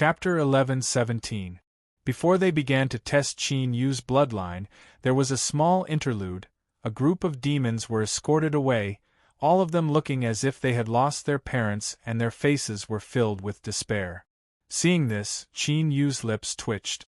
Chapter 11:17. Before they began to test Qin Yu's bloodline, there was a small interlude. A group of demons were escorted away, all of them looking as if they had lost their parents and their faces were filled with despair. Seeing this, Qin Yu's lips twitched.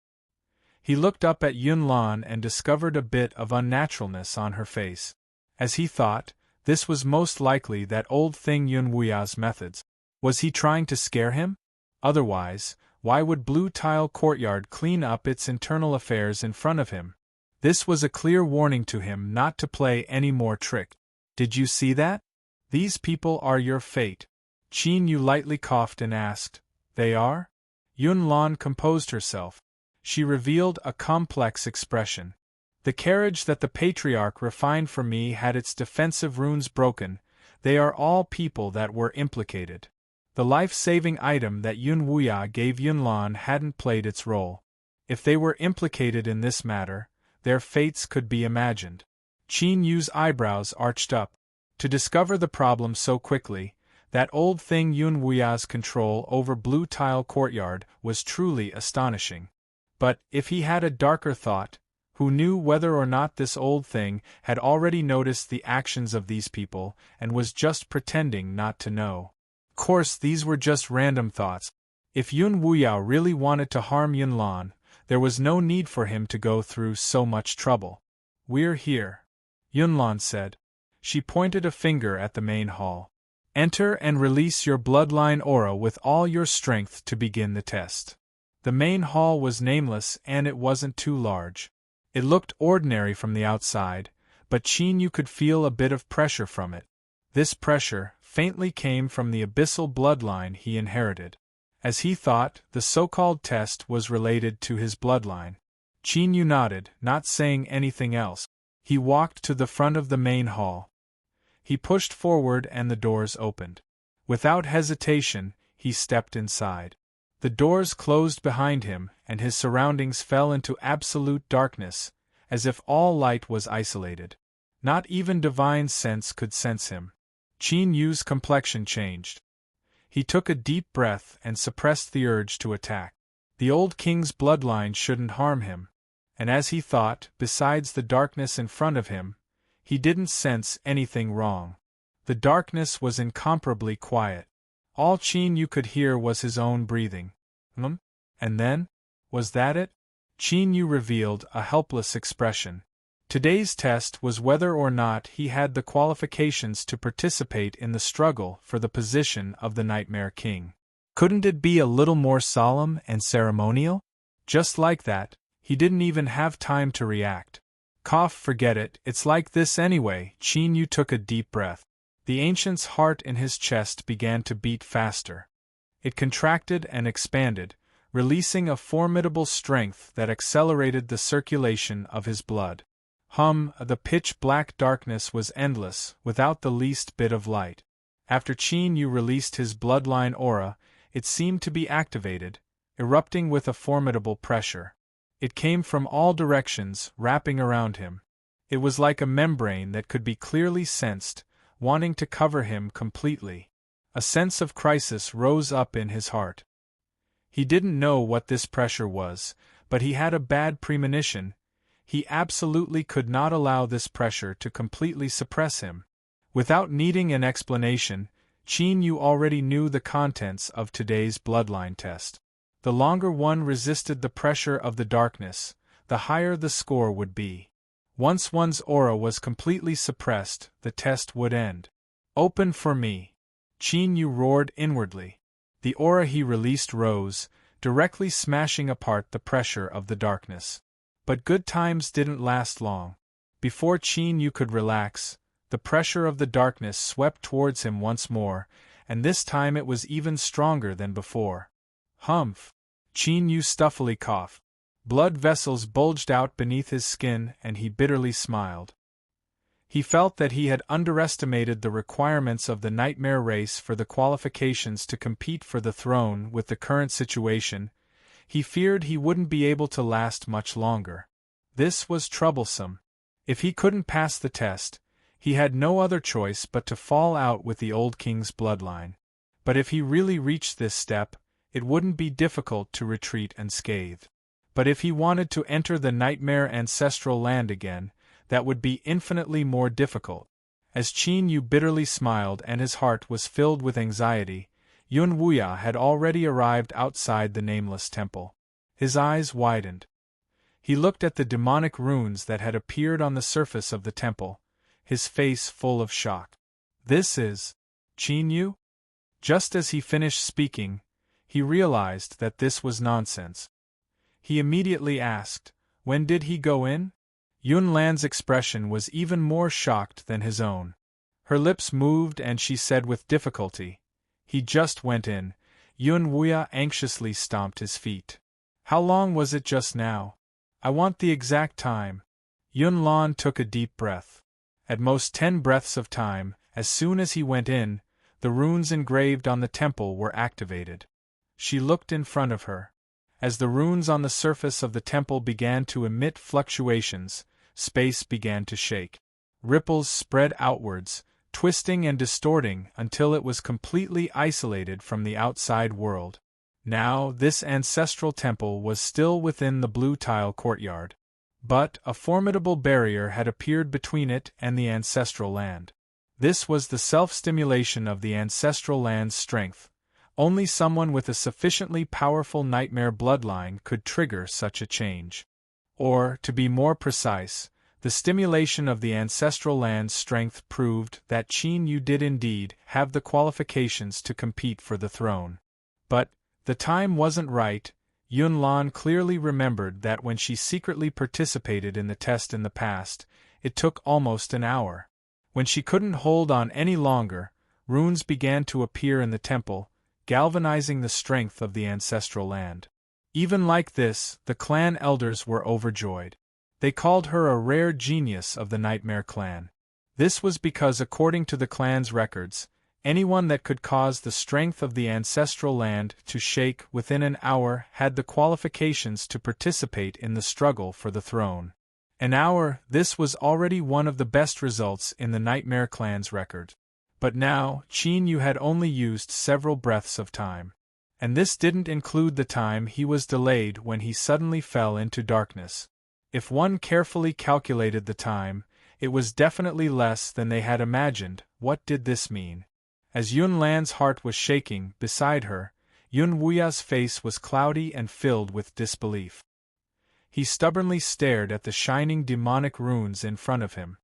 He looked up at Yunlan and discovered a bit of unnaturalness on her face. As he thought, this was most likely that old thing Yun Wuya's methods. Was he trying to scare him? Otherwise, why would Blue Tile Courtyard clean up its internal affairs in front of him? This was a clear warning to him not to play any more tricks. Did you see that? These people are your fate. Qin Yu lightly coughed and asked, They are? Yunlan composed herself. She revealed a complex expression. The carriage that the patriarch refined for me had its defensive runes broken. They are all people that were implicated. The life-saving item that Yun Wuya gave Yunlan hadn't played its role. If they were implicated in this matter, their fates could be imagined. Qin Yu's eyebrows arched up. To discover the problem so quickly, that old thing Yun Wuya's control over Blue Tile Courtyard was truly astonishing. But, if he had a darker thought, who knew whether or not this old thing had already noticed the actions of these people and was just pretending not to know? Of course, these were just random thoughts. If Yun Wuya really wanted to harm Yunlan, there was no need for him to go through so much trouble. We're here, Yunlan said. She pointed a finger at the main hall. Enter and release your bloodline aura with all your strength to begin the test. The main hall was nameless and it wasn't too large. It looked ordinary from the outside, but Qin Yu could feel a bit of pressure from it. This pressure faintly came from the abyssal bloodline he inherited. As he thought, the so-called test was related to his bloodline. Qin Yu nodded, not saying anything else. He walked to the front of the main hall. He pushed forward and the doors opened. Without hesitation, he stepped inside. The doors closed behind him, and his surroundings fell into absolute darkness, as if all light was isolated. Not even divine sense could sense him. Qin Yu's complexion changed. He took a deep breath and suppressed the urge to attack. The old king's bloodline shouldn't harm him. And as he thought, besides the darkness in front of him, he didn't sense anything wrong. The darkness was incomparably quiet. All Qin Yu could hear was his own breathing. And then? Was that it? Qin Yu revealed a helpless expression. Today's test was whether or not he had the qualifications to participate in the struggle for the position of the Nightmare King. Couldn't it be a little more solemn and ceremonial? Just like that, he didn't even have time to react. Forget it, it's like this anyway. Qin Yu took a deep breath. The ancient's heart in his chest began to beat faster. It contracted and expanded, releasing a formidable strength that accelerated the circulation of his blood. The pitch-black darkness was endless, without the least bit of light. After Qin Yu released his bloodline aura, it seemed to be activated, erupting with a formidable pressure. It came from all directions, wrapping around him. It was like a membrane that could be clearly sensed, wanting to cover him completely. A sense of crisis rose up in his heart. He didn't know what this pressure was, but he had a bad premonition. He absolutely could not allow this pressure to completely suppress him. Without needing an explanation, Qin Yu already knew the contents of today's bloodline test. The longer one resisted the pressure of the darkness, the higher the score would be. Once one's aura was completely suppressed, the test would end. Open for me! Qin Yu roared inwardly. The aura he released rose, directly smashing apart the pressure of the darkness. But good times didn't last long. Before Qin Yu could relax, the pressure of the darkness swept towards him once more, and this time it was even stronger than before. Qin Yu stuffily coughed. Blood vessels bulged out beneath his skin and he bitterly smiled. He felt that he had underestimated the requirements of the nightmare race for the qualifications to compete for the throne. With the current situation, he feared he wouldn't be able to last much longer. This was troublesome. If he couldn't pass the test, he had no other choice but to fall out with the old king's bloodline. But if he really reached this step, it wouldn't be difficult to retreat unscathed. But if he wanted to enter the nightmare ancestral land again, that would be infinitely more difficult. As Qin Yu bitterly smiled and his heart was filled with anxiety, Yun Wuya had already arrived outside the nameless temple. His eyes widened. He looked at the demonic runes that had appeared on the surface of the temple, his face full of shock. This is Qin Yu? Just as he finished speaking, he realized that this was nonsense. He immediately asked, "When did he go in?" Yun Lan's expression was even more shocked than his own. Her lips moved and she said with difficulty, "He just went in." Yun Wuya anxiously stomped his feet. "How long was it just now? I want the exact time." Yun Lan took a deep breath. At most 10 breaths of time, as soon as he went in, the runes engraved on the temple were activated. She looked in front of her. As the runes on the surface of the temple began to emit fluctuations, space began to shake. Ripples spread outwards, twisting and distorting until it was completely isolated from the outside world. Now, this ancestral temple was still within the blue tile courtyard. But a formidable barrier had appeared between it and the ancestral land. This was the self-stimulation of the ancestral land's strength. Only someone with a sufficiently powerful nightmare bloodline could trigger such a change. Or, to be more precise, the stimulation of the ancestral land's strength proved that Qin Yu did indeed have the qualifications to compete for the throne. But the time wasn't right. Yun Lan clearly remembered that when she secretly participated in the test in the past, it took almost an hour. When she couldn't hold on any longer, runes began to appear in the temple, galvanizing the strength of the ancestral land. Even like this, the clan elders were overjoyed. They called her a rare genius of the Nightmare clan. This was because, according to the clan's records, anyone that could cause the strength of the ancestral land to shake within an hour had the qualifications to participate in the struggle for the throne. An hour, this was already one of the best results in the Nightmare clan's record. But now, Qin Yu had only used several breaths of time. And this didn't include the time he was delayed when he suddenly fell into darkness. If one carefully calculated the time, it was definitely less than they had imagined. What did this mean? As Yun Lan's heart was shaking beside her, Yun Wuya's face was cloudy and filled with disbelief. He stubbornly stared at the shining demonic runes in front of him.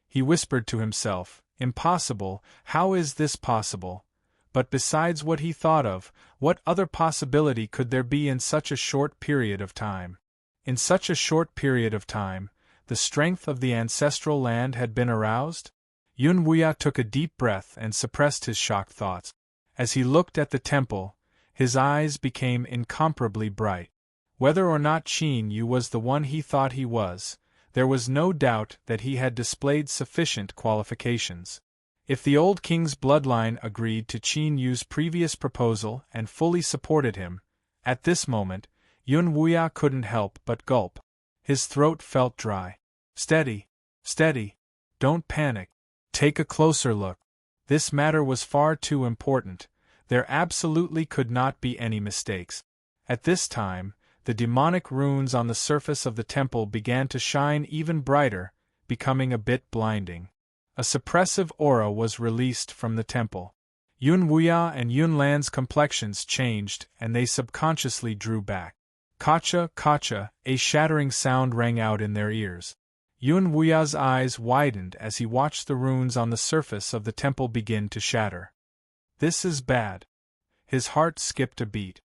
He whispered to himself, "Impossible, how is this possible?" But besides what he thought of, what other possibility could there be in such a short period of time? In such a short period of time, the strength of the ancestral land had been aroused? Yun Wuya took a deep breath and suppressed his shocked thoughts. As he looked at the temple, his eyes became incomparably bright. Whether or not Qin Yu was the one he thought he was, there was no doubt that he had displayed sufficient qualifications. If the old king's bloodline agreed to Qin Yu's previous proposal and fully supported him, at this moment, Yun Wuya couldn't help but gulp. His throat felt dry. "Steady, steady. Don't panic. Take a closer look." This matter was far too important. There absolutely could not be any mistakes. At this time, the demonic runes on the surface of the temple began to shine even brighter, becoming a bit blinding. A suppressive aura was released from the temple. Yun Wuya and Yun Lan's complexions changed and they subconsciously drew back. Kacha, kacha, a shattering sound rang out in their ears. Yun Wuya's eyes widened as he watched the runes on the surface of the temple begin to shatter. This is bad. His heart skipped a beat.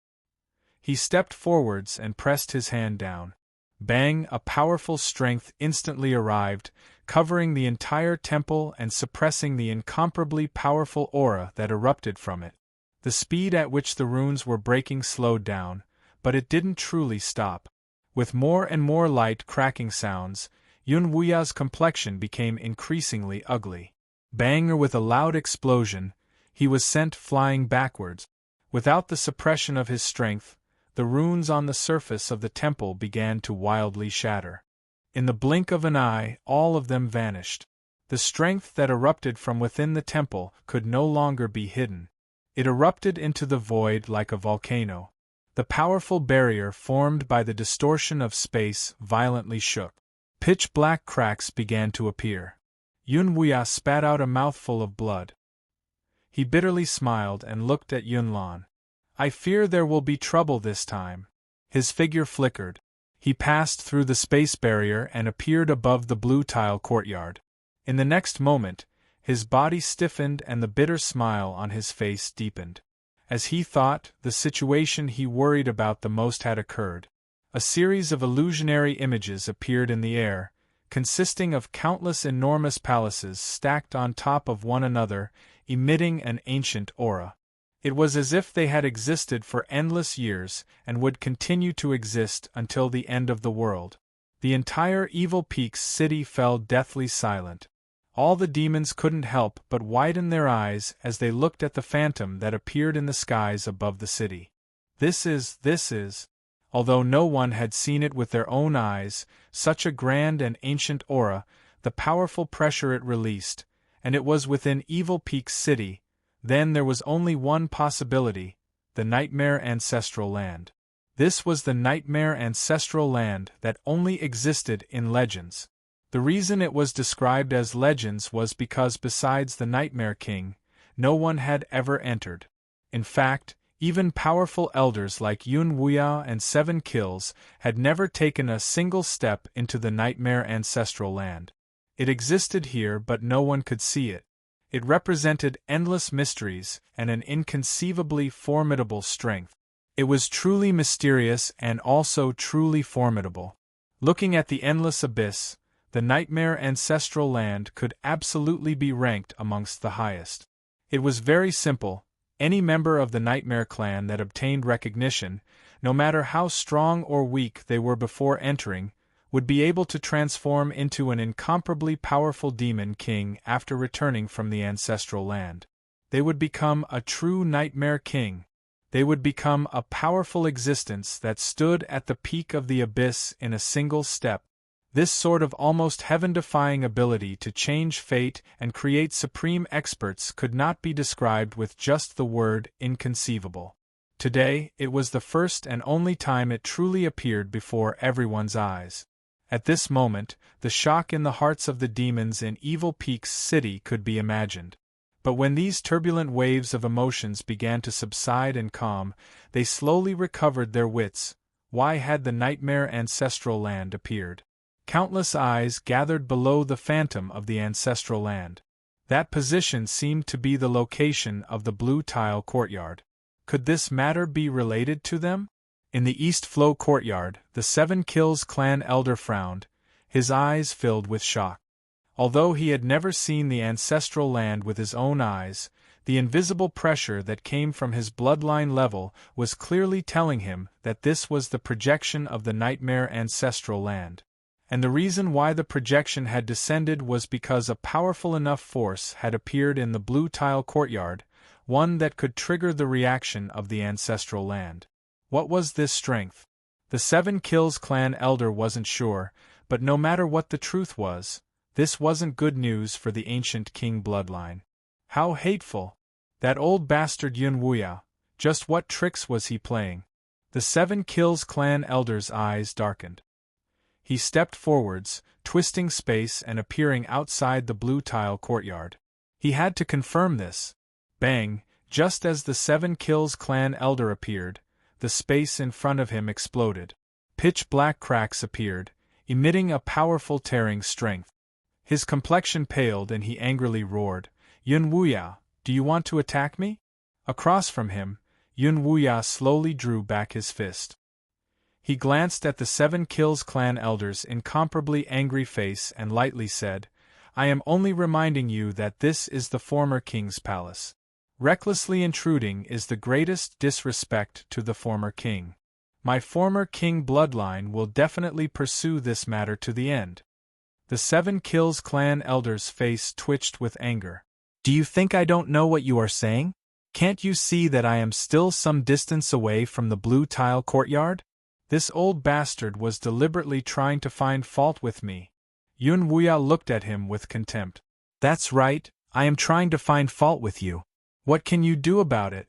He stepped forwards and pressed his hand down. Bang! A powerful strength instantly arrived, covering the entire temple and suppressing the incomparably powerful aura that erupted from it. The speed at which the runes were breaking slowed down, but it didn't truly stop. With more and more light cracking sounds, Yun Wuya's complexion became increasingly ugly. Bang! With a loud explosion, he was sent flying backwards. Without the suppression of his strength, the runes on the surface of the temple began to wildly shatter. In the blink of an eye, all of them vanished. The strength that erupted from within the temple could no longer be hidden. It erupted into the void like a volcano. The powerful barrier formed by the distortion of space violently shook. Pitch-black cracks began to appear. Yunwuya spat out a mouthful of blood. He bitterly smiled and looked at Yunlan. I fear there will be trouble this time. His figure flickered. He passed through the space barrier and appeared above the blue tile courtyard. In the next moment, his body stiffened and the bitter smile on his face deepened. As he thought, the situation he worried about the most had occurred. A series of illusionary images appeared in the air, consisting of countless enormous palaces stacked on top of one another, emitting an ancient aura. It was as if they had existed for endless years and would continue to exist until the end of the world. The entire Evil Peaks city fell deathly silent. All the demons couldn't help but widen their eyes as they looked at the phantom that appeared in the skies above the city. This is, although no one had seen it with their own eyes, such a grand and ancient aura, the powerful pressure it released, and it was within Evil Peaks city. Then there was only one possibility, the Nightmare Ancestral Land. This was the Nightmare Ancestral Land that only existed in legends. The reason it was described as legends was because besides the Nightmare King, no one had ever entered. In fact, even powerful elders like Yun Wuya and Seven Kills had never taken a single step into the Nightmare Ancestral Land. It existed here but no one could see it. It represented endless mysteries and an inconceivably formidable strength. It was truly mysterious and also truly formidable. Looking at the endless abyss, the Nightmare Ancestral Land could absolutely be ranked amongst the highest. It was very simple. Any member of the Nightmare clan that obtained recognition, no matter how strong or weak they were before entering, would be able to transform into an incomparably powerful demon king after returning from the Ancestral Land. They would become a true Nightmare King. They would become a powerful existence that stood at the peak of the abyss in a single step. This sort of almost heaven-defying ability to change fate and create supreme experts could not be described with just the word inconceivable. Today, it was the first and only time it truly appeared before everyone's eyes. At this moment, the shock in the hearts of the demons in Evil Peaks City could be imagined. But when these turbulent waves of emotions began to subside and calm, they slowly recovered their wits. Why had the Nightmare Ancestral Land appeared? Countless eyes gathered below the phantom of the Ancestral Land. That position seemed to be the location of the blue tile courtyard. Could this matter be related to them? In the East Flow courtyard, the Seven Kills clan elder frowned, his eyes filled with shock. Although he had never seen the Ancestral Land with his own eyes, the invisible pressure that came from his bloodline level was clearly telling him that this was the projection of the Nightmare Ancestral Land. And the reason why the projection had descended was because a powerful enough force had appeared in the blue tile courtyard, one that could trigger the reaction of the Ancestral Land. What was this strength? The Seven Kills clan elder wasn't sure, but no matter what the truth was, this wasn't good news for the ancient king bloodline. How hateful! That old bastard Yun Wuya, just what tricks was he playing? The Seven Kills clan elder's eyes darkened. He stepped forwards, twisting space and appearing outside the blue tile courtyard. He had to confirm this. Bang! Just as the Seven Kills clan elder appeared, the space in front of him exploded. Pitch-black cracks appeared, emitting a powerful tearing strength. His complexion paled and he angrily roared, Yun Wuya, do you want to attack me? Across from him, Yun Wuya slowly drew back his fist. He glanced at the Seven Kills clan elder's incomparably angry face and lightly said, I am only reminding you that this is the former king's palace. Recklessly intruding is the greatest disrespect to the former king. My former king bloodline will definitely pursue this matter to the end. The Seven Kills clan elder's face twitched with anger. Do you think I don't know what you are saying? Can't you see that I am still some distance away from the blue tile courtyard? This old bastard was deliberately trying to find fault with me. Yun Wuya looked at him with contempt. That's right, I am trying to find fault with you. What can you do about it?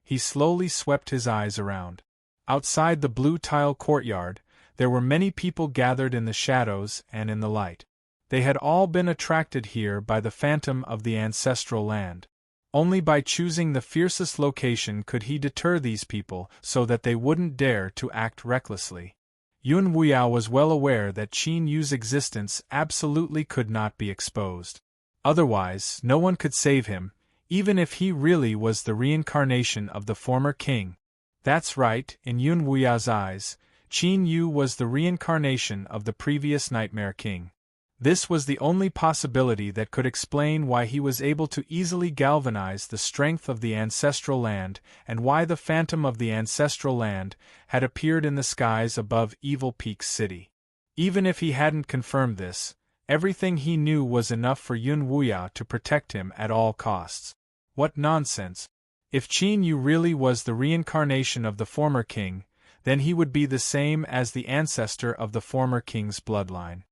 He slowly swept his eyes around. Outside the blue tile courtyard, there were many people gathered in the shadows and in the light. They had all been attracted here by the phantom of the ancestral land. Only by choosing the fiercest location could he deter these people so that they wouldn't dare to act recklessly. Yun Wuyao was well aware that Qin Yu's existence absolutely could not be exposed. Otherwise, no one could save him, even if he really was the reincarnation of the former king. That's right, in Yun Wuyao's eyes, Qin Yu was the reincarnation of the previous Nightmare King. This was the only possibility that could explain why he was able to easily galvanize the strength of the ancestral land and why the phantom of the ancestral land had appeared in the skies above Evil Peak City. Even if he hadn't confirmed this, everything he knew was enough for Yun Wuyao to protect him at all costs. What nonsense! If Qin Yu really was the reincarnation of the former king, then he would be the same as the ancestor of the former king's bloodline.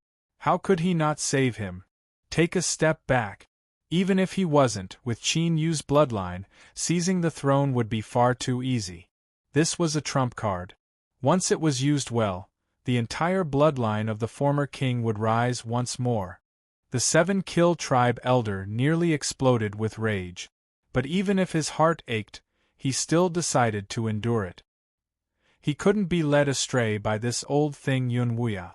How could he not save him? Take a step back. Even if he wasn't, with Qin Yu's bloodline, seizing the throne would be far too easy. This was a trump card. Once it was used well, the entire bloodline of the former king would rise once more. The Seven-Kill tribe elder nearly exploded with rage. But even if his heart ached, he still decided to endure it. He couldn't be led astray by this old thing Yun Wuyao.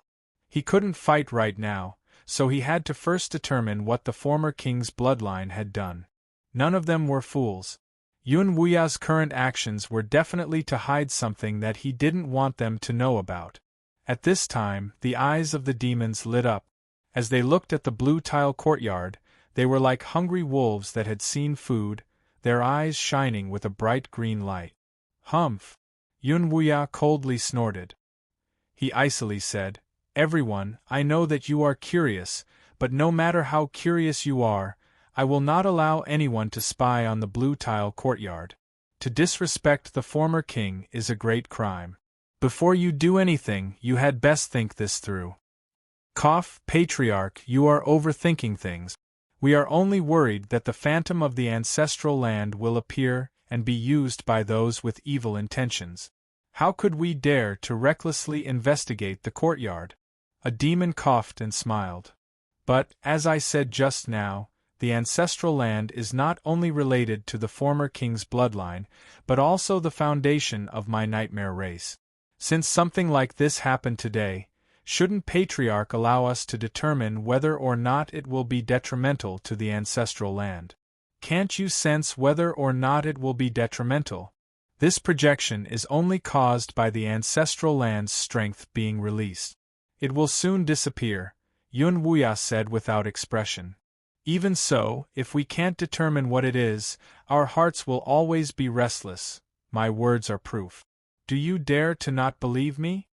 He couldn't fight right now, so he had to first determine what the former king's bloodline had done. None of them were fools. Yun Wuyao's current actions were definitely to hide something that he didn't want them to know about. At this time, the eyes of the demons lit up. As they looked at the blue tile courtyard, they were like hungry wolves that had seen food, their eyes shining with a bright green light. Humph! Yun Wuyao coldly snorted. He icily said, "Everyone, I know that you are curious, but no matter how curious you are, I will not allow anyone to spy on the blue tile courtyard. To disrespect the former king is a great crime. Before you do anything, you had best think this through." Cough, Patriarch, you are overthinking things. We are only worried that the phantom of the ancestral land will appear and be used by those with evil intentions. How could we dare to recklessly investigate the courtyard? A demon coughed and smiled. But, as I said just now, the ancestral land is not only related to the former king's bloodline, but also the foundation of my nightmare race. Since something like this happened today, shouldn't Patriarch allow us to determine whether or not it will be detrimental to the ancestral land? Can't you sense whether or not it will be detrimental? This projection is only caused by the ancestral land's strength being released. It will soon disappear, Yun Wuyao said without expression. Even so, if we can't determine what it is, our hearts will always be restless. My words are proof. Do you dare to not believe me?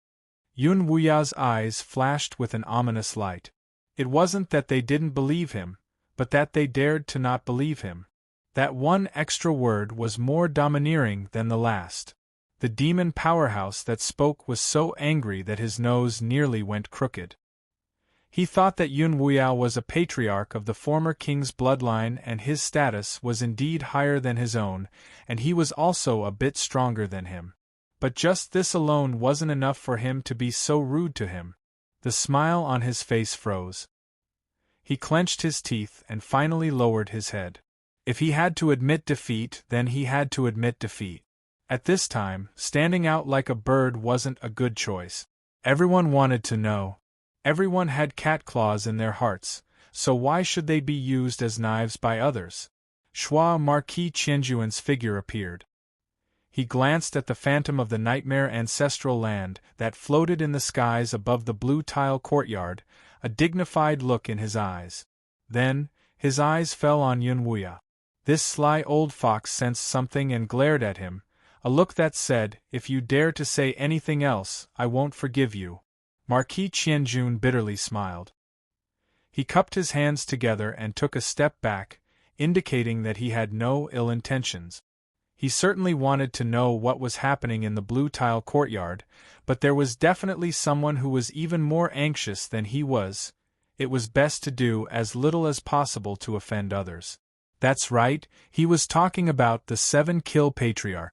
Yun Wuyao's eyes flashed with an ominous light. It wasn't that they didn't believe him, but that they dared to not believe him. That one extra word was more domineering than the last. The demon powerhouse that spoke was so angry that his nose nearly went crooked. He thought that Yun Wuyao was a patriarch of the former king's bloodline and his status was indeed higher than his own, and he was also a bit stronger than him. But just this alone wasn't enough for him to be so rude to him. The smile on his face froze. He clenched his teeth and finally lowered his head. If he had to admit defeat, then he had to admit defeat. At this time, standing out like a bird wasn't a good choice. Everyone wanted to know. Everyone had cat claws in their hearts, so why should they be used as knives by others? Shua Marquis Qianjuan's figure appeared. He glanced at the phantom of the nightmare ancestral land that floated in the skies above the blue tile courtyard, a dignified look in his eyes. Then, his eyes fell on Yun Wuyao. This sly old fox sensed something and glared at him, a look that said, "If you dare to say anything else, I won't forgive you." Marquis Qianjun bitterly smiled. He cupped his hands together and took a step back, indicating that he had no ill intentions. He certainly wanted to know what was happening in the blue tile courtyard, but there was definitely someone who was even more anxious than he was. It was best to do as little as possible to offend others. That's right, he was talking about the 7-kill patriarch.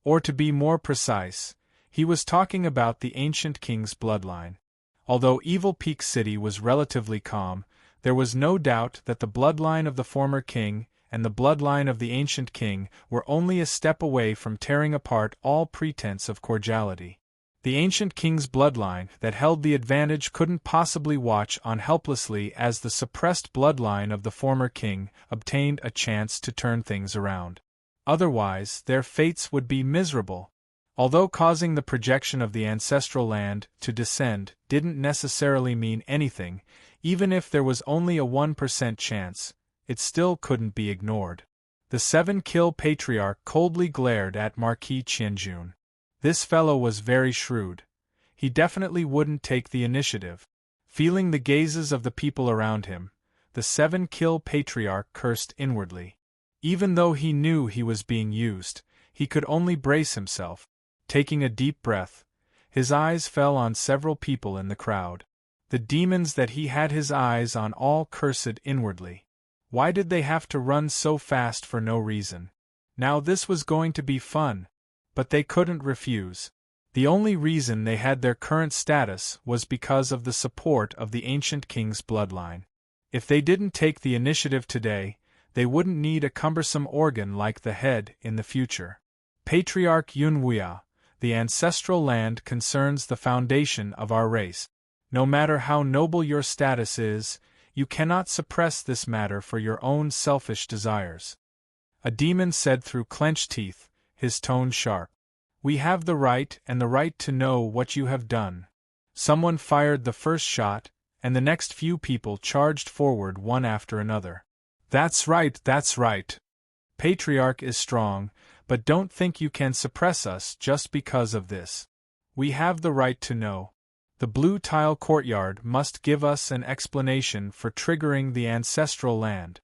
Or to be more precise, he was talking about the ancient king's bloodline. Although Evil Peak City was relatively calm, there was no doubt that the bloodline of the former king and the bloodline of the ancient king were only a step away from tearing apart all pretense of cordiality. The ancient king's bloodline that held the advantage couldn't possibly watch on helplessly as the suppressed bloodline of the former king obtained a chance to turn things around. Otherwise, their fates would be miserable. Although causing the projection of the ancestral land to descend didn't necessarily mean anything, even if there was only a 1% chance, it still couldn't be ignored. The 7-kill patriarch coldly glared at Marquis Qianjun. This fellow was very shrewd. He definitely wouldn't take the initiative. Feeling the gazes of the people around him, the 7-kill patriarch cursed inwardly. Even though he knew he was being used, he could only brace himself. Taking a deep breath, his eyes fell on several people in the crowd. The demons that he had his eyes on all cursed inwardly. Why did they have to run so fast for no reason? Now this was going to be fun. But they couldn't refuse. The only reason they had their current status was because of the support of the ancient king's bloodline. If they didn't take the initiative today, they wouldn't need a cumbersome organ like the head in the future. Patriarch Yunwuya, the ancestral land concerns the foundation of our race. No matter how noble your status is, you cannot suppress this matter for your own selfish desires. A demon said through clenched teeth, his tone sharp. We have the right to know what you have done. Someone fired the first shot, and the next few people charged forward one after another. That's right. Patriarch is strong, but don't think you can suppress us just because of this. We have the right to know. The blue tile courtyard must give us an explanation for triggering the ancestral land.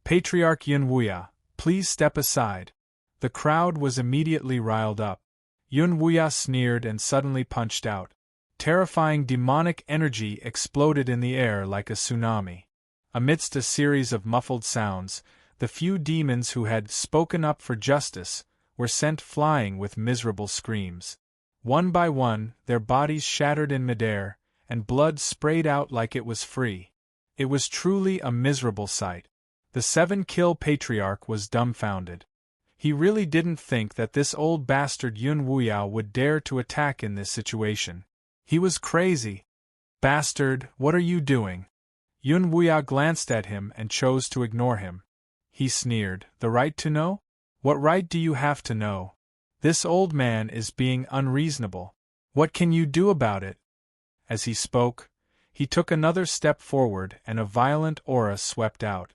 Patriarch Yunwuya, please step aside. The crowd was immediately riled up. Yunwuya sneered and suddenly punched out. Terrifying demonic energy exploded in the air like a tsunami. Amidst a series of muffled sounds, the few demons who had spoken up for justice were sent flying with miserable screams. One by one, their bodies shattered in midair, and blood sprayed out like it was free. It was truly a miserable sight. The 7-kill patriarch was dumbfounded. He really didn't think that this old bastard Yunwuya would dare to attack in this situation. He was crazy. Bastard, what are you doing? Yunwuya glanced at him and chose to ignore him. He sneered, the right to know? What right do you have to know? This old man is being unreasonable. What can you do about it? As he spoke, he took another step forward and a violent aura swept out.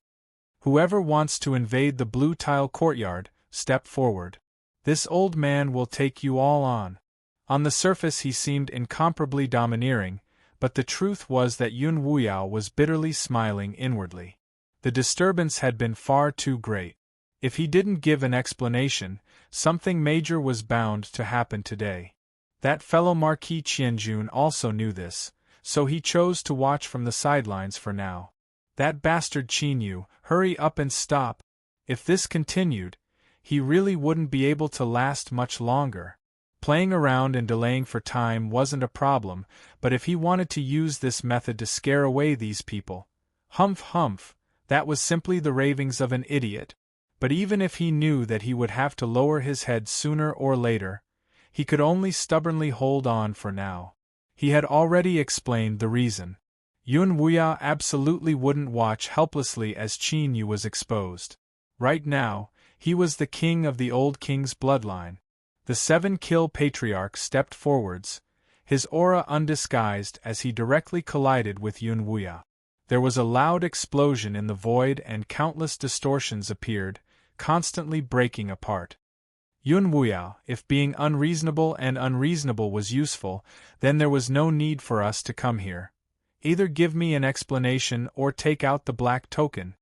Whoever wants to invade the blue tile courtyard, step forward. This old man will take you all on. On the surface he seemed incomparably domineering, but the truth was that Yunwuya was bitterly smiling inwardly. The disturbance had been far too great. If he didn't give an explanation, something major was bound to happen today. That fellow Marquis Qianjun also knew this, so he chose to watch from the sidelines for now. That bastard Qinyu, hurry up and stop. If this continued, he really wouldn't be able to last much longer. Playing around and delaying for time wasn't a problem, but if he wanted to use this method to scare away these people, humph, that was simply the ravings of an idiot. But even if he knew that he would have to lower his head sooner or later, he could only stubbornly hold on for now. He had already explained the reason. Yunwuya absolutely wouldn't watch helplessly as Qinyu was exposed. Right now, he was the king of the old king's bloodline. The 7-kill patriarch stepped forwards, his aura undisguised as he directly collided with Yunwuya. There was a loud explosion in the void and countless distortions appeared, constantly breaking apart. Yunwuya, if being unreasonable was useful, then there was no need for us to come here. Either give me an explanation or take out the black token.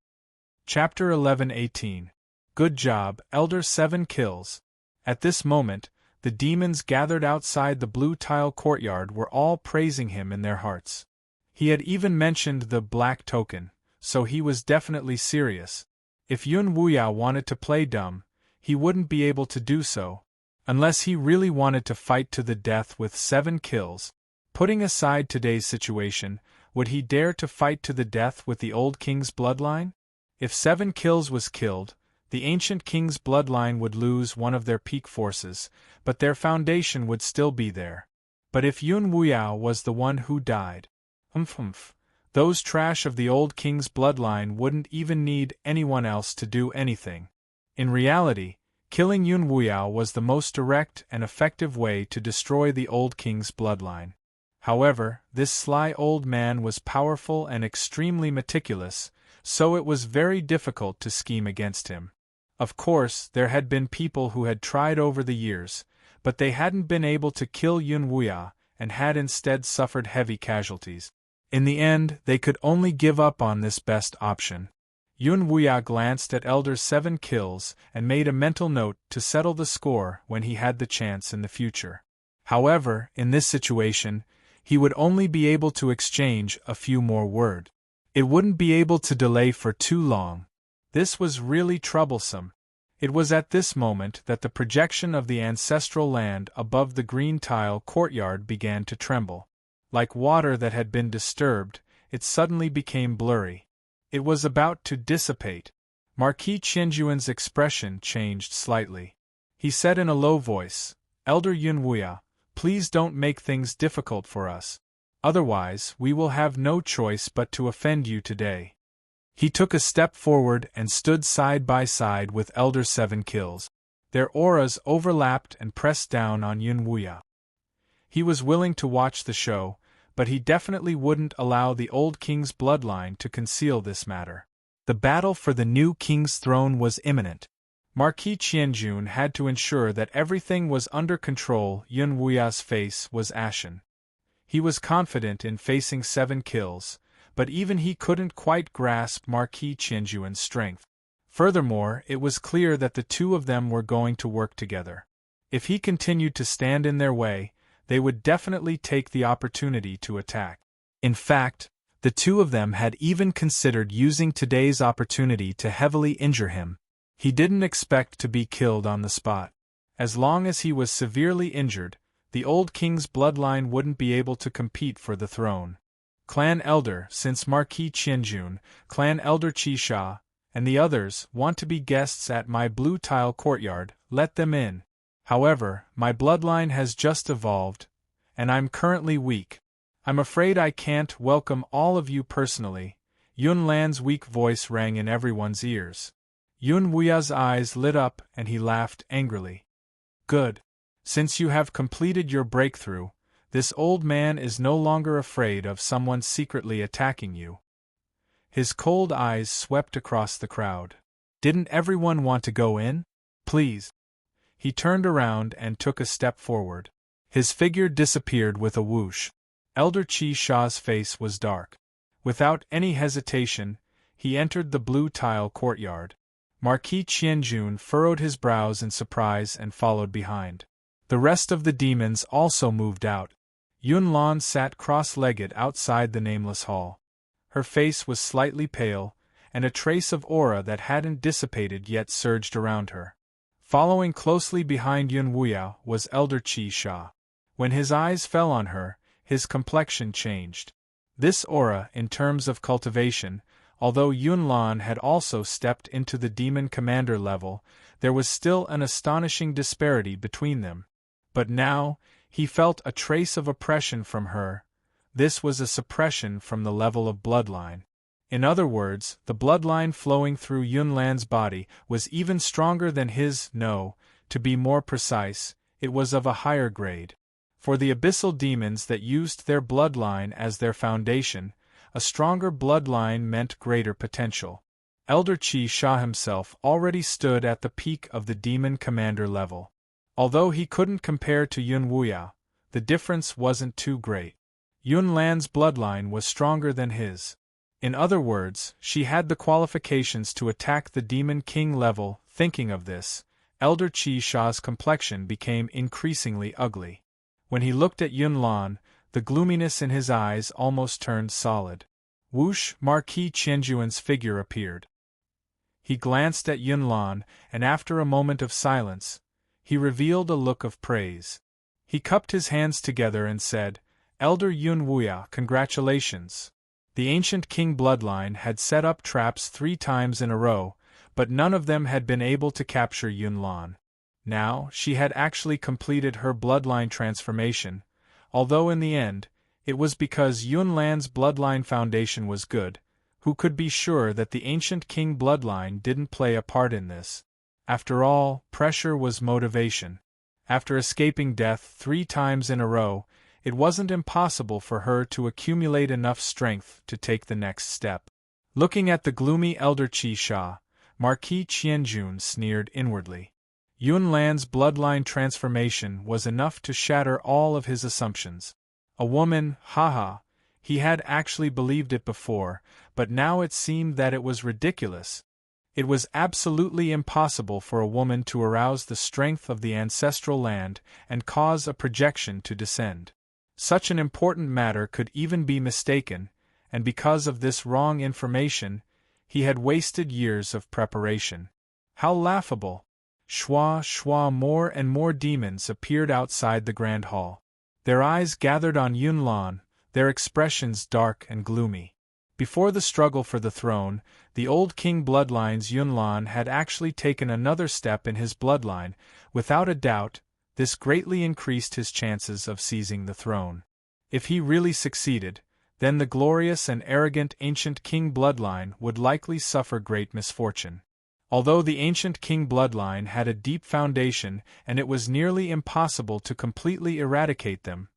Chapter 11:18. Good job, Elder 7 kills. At this moment, the demons gathered outside the blue tile courtyard were all praising him in their hearts. He had even mentioned the black token, so he was definitely serious. If Yun Wuya wanted to play dumb, he wouldn't be able to do so, unless he really wanted to fight to the death with 7 kills. Putting aside today's situation, would he dare to fight to the death with the old king's bloodline? If 7 kills was killed, the ancient king's bloodline would lose one of their peak forces, but their foundation would still be there. But if Yun Wuyao was the one who died, those trash of the old king's bloodline wouldn't even need anyone else to do anything. In reality, killing Yun Wuyao was the most direct and effective way to destroy the old king's bloodline. However, this sly old man was powerful and extremely meticulous, so it was very difficult to scheme against him. Of course, there had been people who had tried over the years, but they hadn't been able to kill Yun Wuya and had instead suffered heavy casualties. In the end, they could only give up on this best option. Yun Wuya glanced at Elder's 7 kills and made a mental note to settle the score when he had the chance in the future. However, in this situation, he would only be able to exchange a few more words. It wouldn't be able to delay for too long. This was really troublesome. It was at this moment that the projection of the ancestral land above the green tile courtyard began to tremble. Like water that had been disturbed, it suddenly became blurry. It was about to dissipate. Marquis Qianjuan's expression changed slightly. He said in a low voice, "Elder Yun Wuya, please don't make things difficult for us. Otherwise, we will have no choice but to offend you today." He took a step forward and stood side by side with Elder 7 kills. Their auras overlapped and pressed down on Yun Wuya. He was willing to watch the show, but he definitely wouldn't allow the old king's bloodline to conceal this matter. The battle for the new king's throne was imminent. Marquis Qianjun had to ensure that everything was under control. Yun Wuya's face was ashen. He was confident in facing 7 kills, but even he couldn't quite grasp Marquis Qianjuan's strength. Furthermore, it was clear that the two of them were going to work together. If he continued to stand in their way, they would definitely take the opportunity to attack. In fact, the two of them had even considered using today's opportunity to heavily injure him. He didn't expect to be killed on the spot. As long as he was severely injured, the old king's bloodline wouldn't be able to compete for the throne. Clan Elder, since Marquis Qianjun, Clan Elder Qi Sha, and the others want to be guests at my blue tile courtyard, let them in. However, my bloodline has just evolved, and I'm currently weak. I'm afraid I can't welcome all of you personally. Yun Lan's weak voice rang in everyone's ears. Yun Wuya's eyes lit up and he laughed angrily. Good. Since you have completed your breakthrough, this old man is no longer afraid of someone secretly attacking you. His cold eyes swept across the crowd. Didn't everyone want to go in? Please. He turned around and took a step forward. His figure disappeared with a whoosh. Elder Qi Sha's face was dark. Without any hesitation, he entered the blue tile courtyard. Marquis Qianjun furrowed his brows in surprise and followed behind. The rest of the demons also moved out. Yun Lan sat cross-legged outside the nameless hall. Her face was slightly pale, and a trace of aura that hadn't dissipated yet surged around her. Following closely behind Yun Wuya was Elder Qi Sha. When his eyes fell on her, his complexion changed. This aura, in terms of cultivation, although Yun Lan had also stepped into the demon commander level, there was still an astonishing disparity between them. But now, he felt a trace of oppression from her. This was a suppression from the level of bloodline. In other words, the bloodline flowing through Yun Lan's body was even stronger than his. No, to be more precise, it was of a higher grade. For the abyssal demons that used their bloodline as their foundation, a stronger bloodline meant greater potential. Elder Qi Sha himself already stood at the peak of the demon commander level. Although he couldn't compare to Yun Wuya, the difference wasn't too great. Yun Lan's bloodline was stronger than his. In other words, she had the qualifications to attack the Demon King level. Thinking of this, Elder Qi Sha's complexion became increasingly ugly. When he looked at Yun Lan, the gloominess in his eyes almost turned solid. Whoosh! Marquis Qianjuan's figure appeared. He glanced at Yunlan, and after a moment of silence, he revealed a look of praise. He cupped his hands together and said, "Elder Yun Wuya, congratulations." The ancient king bloodline had set up traps 3 times in a row, but none of them had been able to capture Yunlan. Now, she had actually completed her bloodline transformation, although in the end, it was because Yunlan's bloodline foundation was good. Who could be sure that the ancient king bloodline didn't play a part in this? After all, pressure was motivation. After escaping death 3 times in a row, it wasn't impossible for her to accumulate enough strength to take the next step. Looking at the gloomy elder Qi Sha, Marquis Qianjun sneered inwardly. Yunlan's bloodline transformation was enough to shatter all of his assumptions. A woman, haha. He had actually believed it before, but now it seemed that it was ridiculous. It was absolutely impossible for a woman to arouse the strength of the ancestral land and cause a projection to descend. Such an important matter could even be mistaken, and because of this wrong information, he had wasted years of preparation. How laughable! Shwa, more and more demons appeared outside the grand hall. Their eyes gathered on Yunlan, their expressions dark and gloomy. Before the struggle for the throne, the old king bloodline's Yunlan had actually taken another step in his bloodline. Without a doubt, this greatly increased his chances of seizing the throne. If he really succeeded, then the glorious and arrogant ancient king bloodline would likely suffer great misfortune. Although the ancient king bloodline had a deep foundation and it was nearly impossible to completely eradicate them,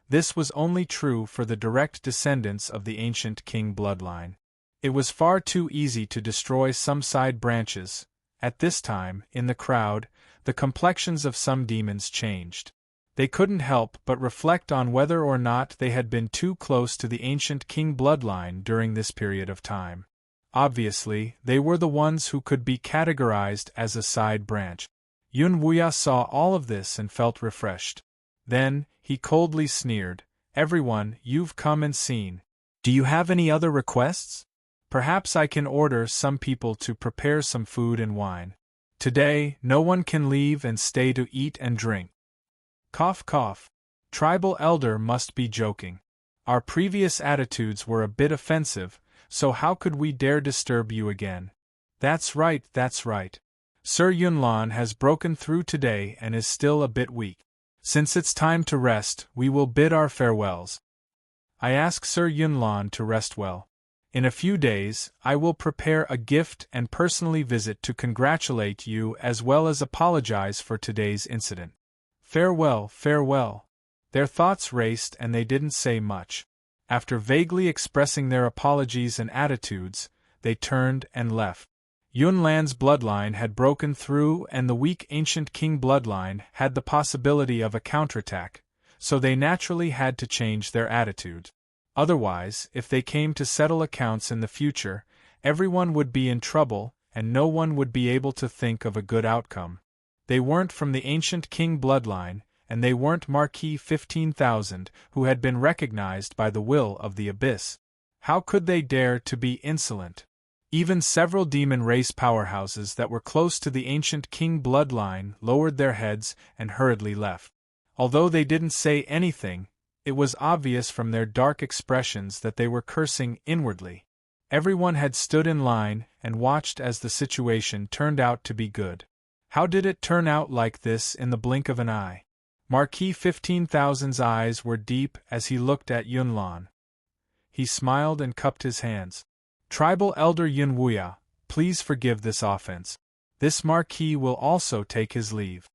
this was only true for the direct descendants of the ancient king bloodline. It was far too easy to destroy some side branches. At this time, in the crowd, the complexions of some demons changed. They couldn't help but reflect on whether or not they had been too close to the ancient king bloodline during this period of time. Obviously, they were the ones who could be categorized as a side branch. Yun Wuya saw all of this and felt refreshed. Then, he coldly sneered, "Everyone, you've come and seen. Do you have any other requests? Perhaps I can order some people to prepare some food and wine. Today, no one can leave and stay to eat and drink." Cough cough. Tribal elder must be joking. Our previous attitudes were a bit offensive, so how could we dare disturb you again? That's right. Sir Yunlan has broken through today and is still a bit weak. Since it's time to rest, we will bid our farewells. I ask Sir Yunlan to rest well. In a few days, I will prepare a gift and personally visit to congratulate you as well as apologize for today's incident. Farewell. Their thoughts raced and they didn't say much. After vaguely expressing their apologies and attitudes, they turned and left. Yunlan's bloodline had broken through and the weak ancient king bloodline had the possibility of a counterattack, so they naturally had to change their attitude. Otherwise, if they came to settle accounts in the future, everyone would be in trouble and no one would be able to think of a good outcome. They weren't from the ancient king bloodline, and they weren't Marquis 15,000 who had been recognized by the will of the abyss. How could they dare to be insolent? Even several demon race powerhouses that were close to the ancient king bloodline lowered their heads and hurriedly left. Although they didn't say anything, it was obvious from their dark expressions that they were cursing inwardly. Everyone had stood in line and watched as the situation turned out to be good. How did it turn out like this in the blink of an eye? Marquis 15,000's eyes were deep as he looked at Yunlan. He smiled and cupped his hands. Tribal Elder Yun Wuya, please forgive this offense. This Marquis will also take his leave.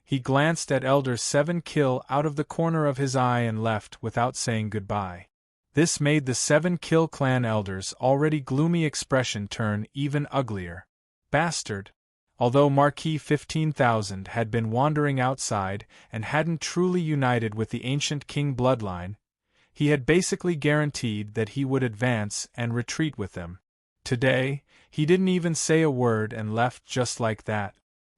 He glanced at Elder 7 Kill out of the corner of his eye and left without saying goodbye. This made the 7 Kill clan elders' already gloomy expression turn even uglier. Bastard! Although Marquis 15,000 had been wandering outside and hadn't truly united with the ancient king bloodline, he had basically guaranteed that he would advance and retreat with them. Today, he didn't even say a word and left just like that.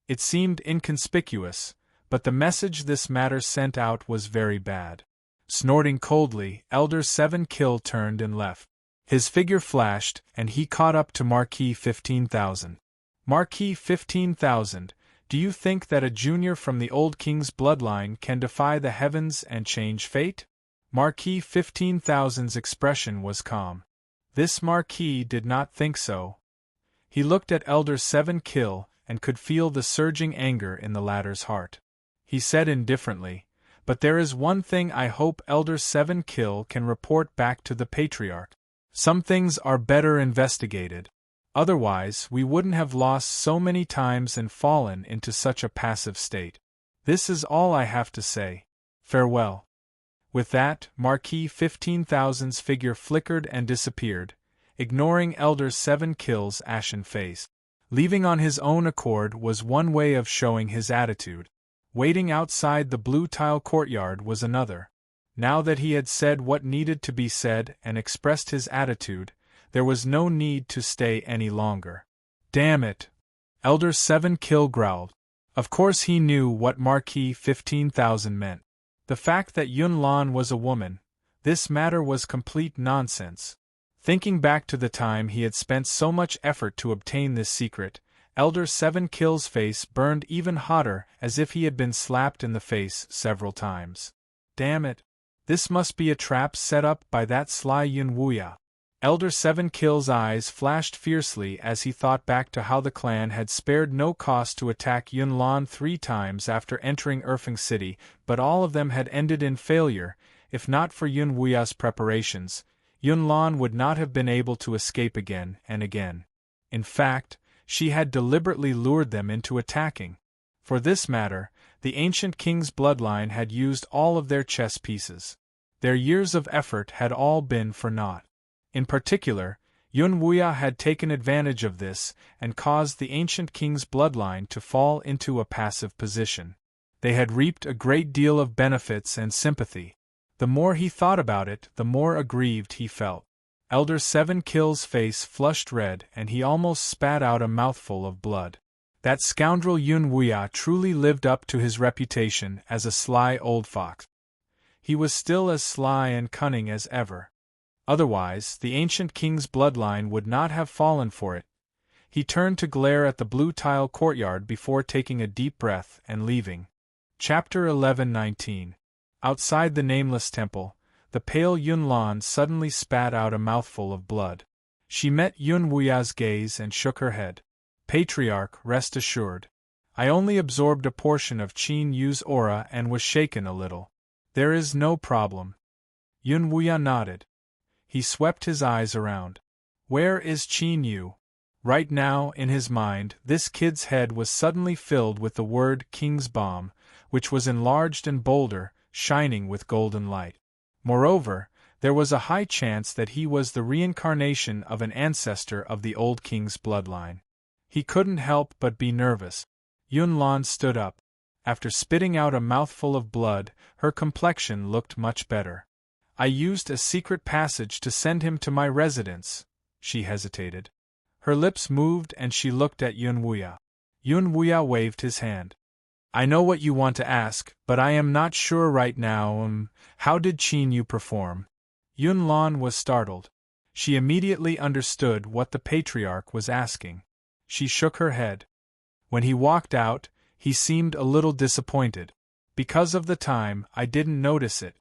It seemed inconspicuous, but the message this matter sent out was very bad. Snorting coldly, Elder 7 Kill turned and left. His figure flashed, and he caught up to Marquis 15,000. Marquis 15,000, do you think that a junior from the old king's bloodline can defy the heavens and change fate? Marquis 15,000's expression was calm. This Marquis did not think so. He looked at Elder 7 Kill and could feel the surging anger in the latter's heart. He said indifferently, "But there is one thing I hope Elder 7 Kill can report back to the Patriarch. Some things are better investigated. Otherwise, we wouldn't have lost so many times and fallen into such a passive state. This is all I have to say. Farewell." With that, Marquis 15,000's figure flickered and disappeared, ignoring Elder 7 Kill's ashen face. Leaving on his own accord was one way of showing his attitude. Waiting outside the blue tile courtyard was another. Now that he had said what needed to be said and expressed his attitude, there was no need to stay any longer. "Damn it!" Elder 7 Kill growled. Of course he knew what Marquis 15,000 meant. The fact that Yun Lan was a woman, this matter was complete nonsense. Thinking back to the time he had spent so much effort to obtain this secret, Elder 7 Kill's face burned even hotter, as if he had been slapped in the face several times. Damn it! This must be a trap set up by that sly Yun Wuya. Elder 7 Kill's eyes flashed fiercely as he thought back to how the clan had spared no cost to attack Yun Lan 3 times after entering Erfeng City, but all of them had ended in failure. If not for Yun Wuya's preparations, Yun Lan would not have been able to escape again and again. In fact, she had deliberately lured them into attacking. For this matter, the ancient king's bloodline had used all of their chess pieces. Their years of effort had all been for naught. In particular, Yun Wuya had taken advantage of this and caused the ancient king's bloodline to fall into a passive position. They had reaped a great deal of benefits and sympathy. The more he thought about it, the more aggrieved he felt. Elder 7 Kill's face flushed red and he almost spat out a mouthful of blood. That scoundrel Yun Wuya truly lived up to his reputation as a sly old fox. He was still as sly and cunning as ever. Otherwise, the ancient king's bloodline would not have fallen for it. He turned to glare at the blue tile courtyard before taking a deep breath and leaving. Chapter 11:19. Outside the nameless temple, the pale Yun Lan suddenly spat out a mouthful of blood. She met Yun Wuya's gaze and shook her head. "Patriarch, rest assured. I only absorbed a portion of Qin Yu's aura and was shaken a little. There is no problem." Yun Wuya nodded. He swept his eyes around. Where is Qin Yu? Right now, in his mind, this kid's head was suddenly filled with the word King's Bomb, which was enlarged and bolder, shining with golden light. Moreover, there was a high chance that he was the reincarnation of an ancestor of the old king's bloodline. He couldn't help but be nervous. Yun Lan stood up. After spitting out a mouthful of blood, her complexion looked much better. "I used a secret passage to send him to my residence," she hesitated. Her lips moved and she looked at Yun Wuya. Yun Wuya waved his hand. "I know what you want to ask, but I am not sure right now. How did Qin Yu perform?" Yun Lan was startled. She immediately understood what the Patriarch was asking. She shook her head. When he walked out, he seemed a little disappointed. "Because of the time, I didn't notice it.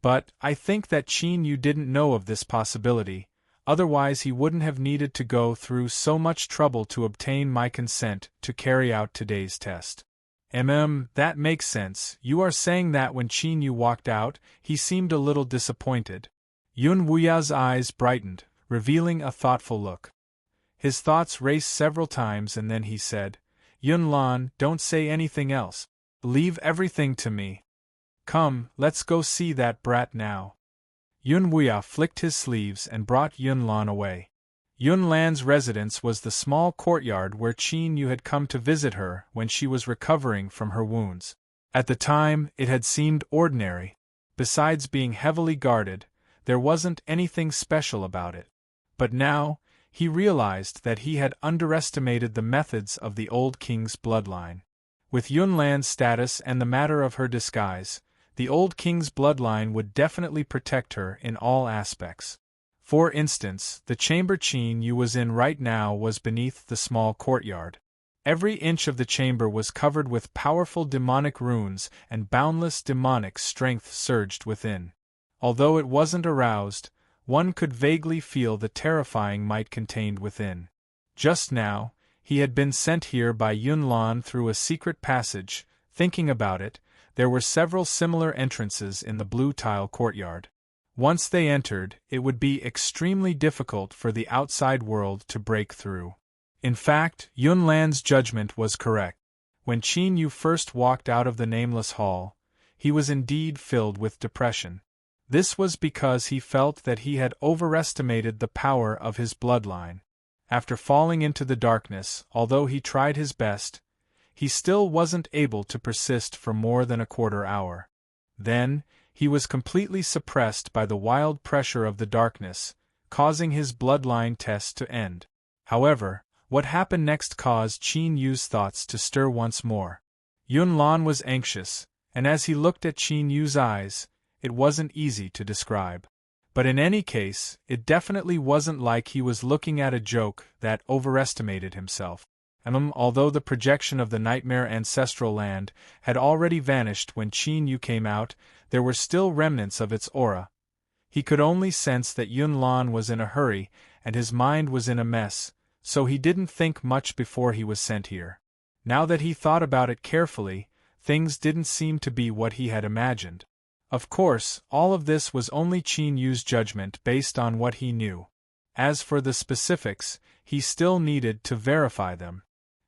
But I think that Qin Yu didn't know of this possibility, otherwise he wouldn't have needed to go through so much trouble to obtain my consent to carry out today's test." That makes sense. You are saying that when Qin Yu walked out, he seemed a little disappointed." Yun Wuya's eyes brightened, revealing a thoughtful look. His thoughts raced several times and then he said, "Yun Lan, don't say anything else. Leave everything to me. Come, let's go see that brat now." Yun Wuya flicked his sleeves and brought Yun Lan away. Yun Lan's residence was the small courtyard where Qin Yu had come to visit her when she was recovering from her wounds. At the time, it had seemed ordinary. Besides being heavily guarded, there wasn't anything special about it. But now, he realized that he had underestimated the methods of the old king's bloodline. With Yun Lan's status and the matter of her disguise, the old king's bloodline would definitely protect her in all aspects. For instance, the chamber Qin Yu was in right now was beneath the small courtyard. Every inch of the chamber was covered with powerful demonic runes, and boundless demonic strength surged within. Although it wasn't aroused, one could vaguely feel the terrifying might contained within. Just now, he had been sent here by Yunlan through a secret passage. Thinking about it, there were several similar entrances in the blue tile courtyard. Once they entered, it would be extremely difficult for the outside world to break through. In fact, Yunlan's judgment was correct. When Qin Yu first walked out of the nameless hall, he was indeed filled with depression. This was because he felt that he had overestimated the power of his bloodline. After falling into the darkness, although he tried his best, he still wasn't able to persist for more than a quarter hour. Then, he was completely suppressed by the wild pressure of the darkness, causing his bloodline test to end. However, what happened next caused Qin Yu's thoughts to stir once more. Yunlan was anxious, and as he looked at Qin Yu's eyes, it wasn't easy to describe. But in any case, it definitely wasn't like he was looking at a joke that overestimated himself. Although the projection of the nightmare ancestral land had already vanished when Qin Yu came out, there were still remnants of its aura. He could only sense that Yunlan was in a hurry, and his mind was in a mess, so he didn't think much before he was sent here. Now that he thought about it carefully, things didn't seem to be what he had imagined. Of course, all of this was only Qin Yu's judgment based on what he knew. As for the specifics, he still needed to verify them.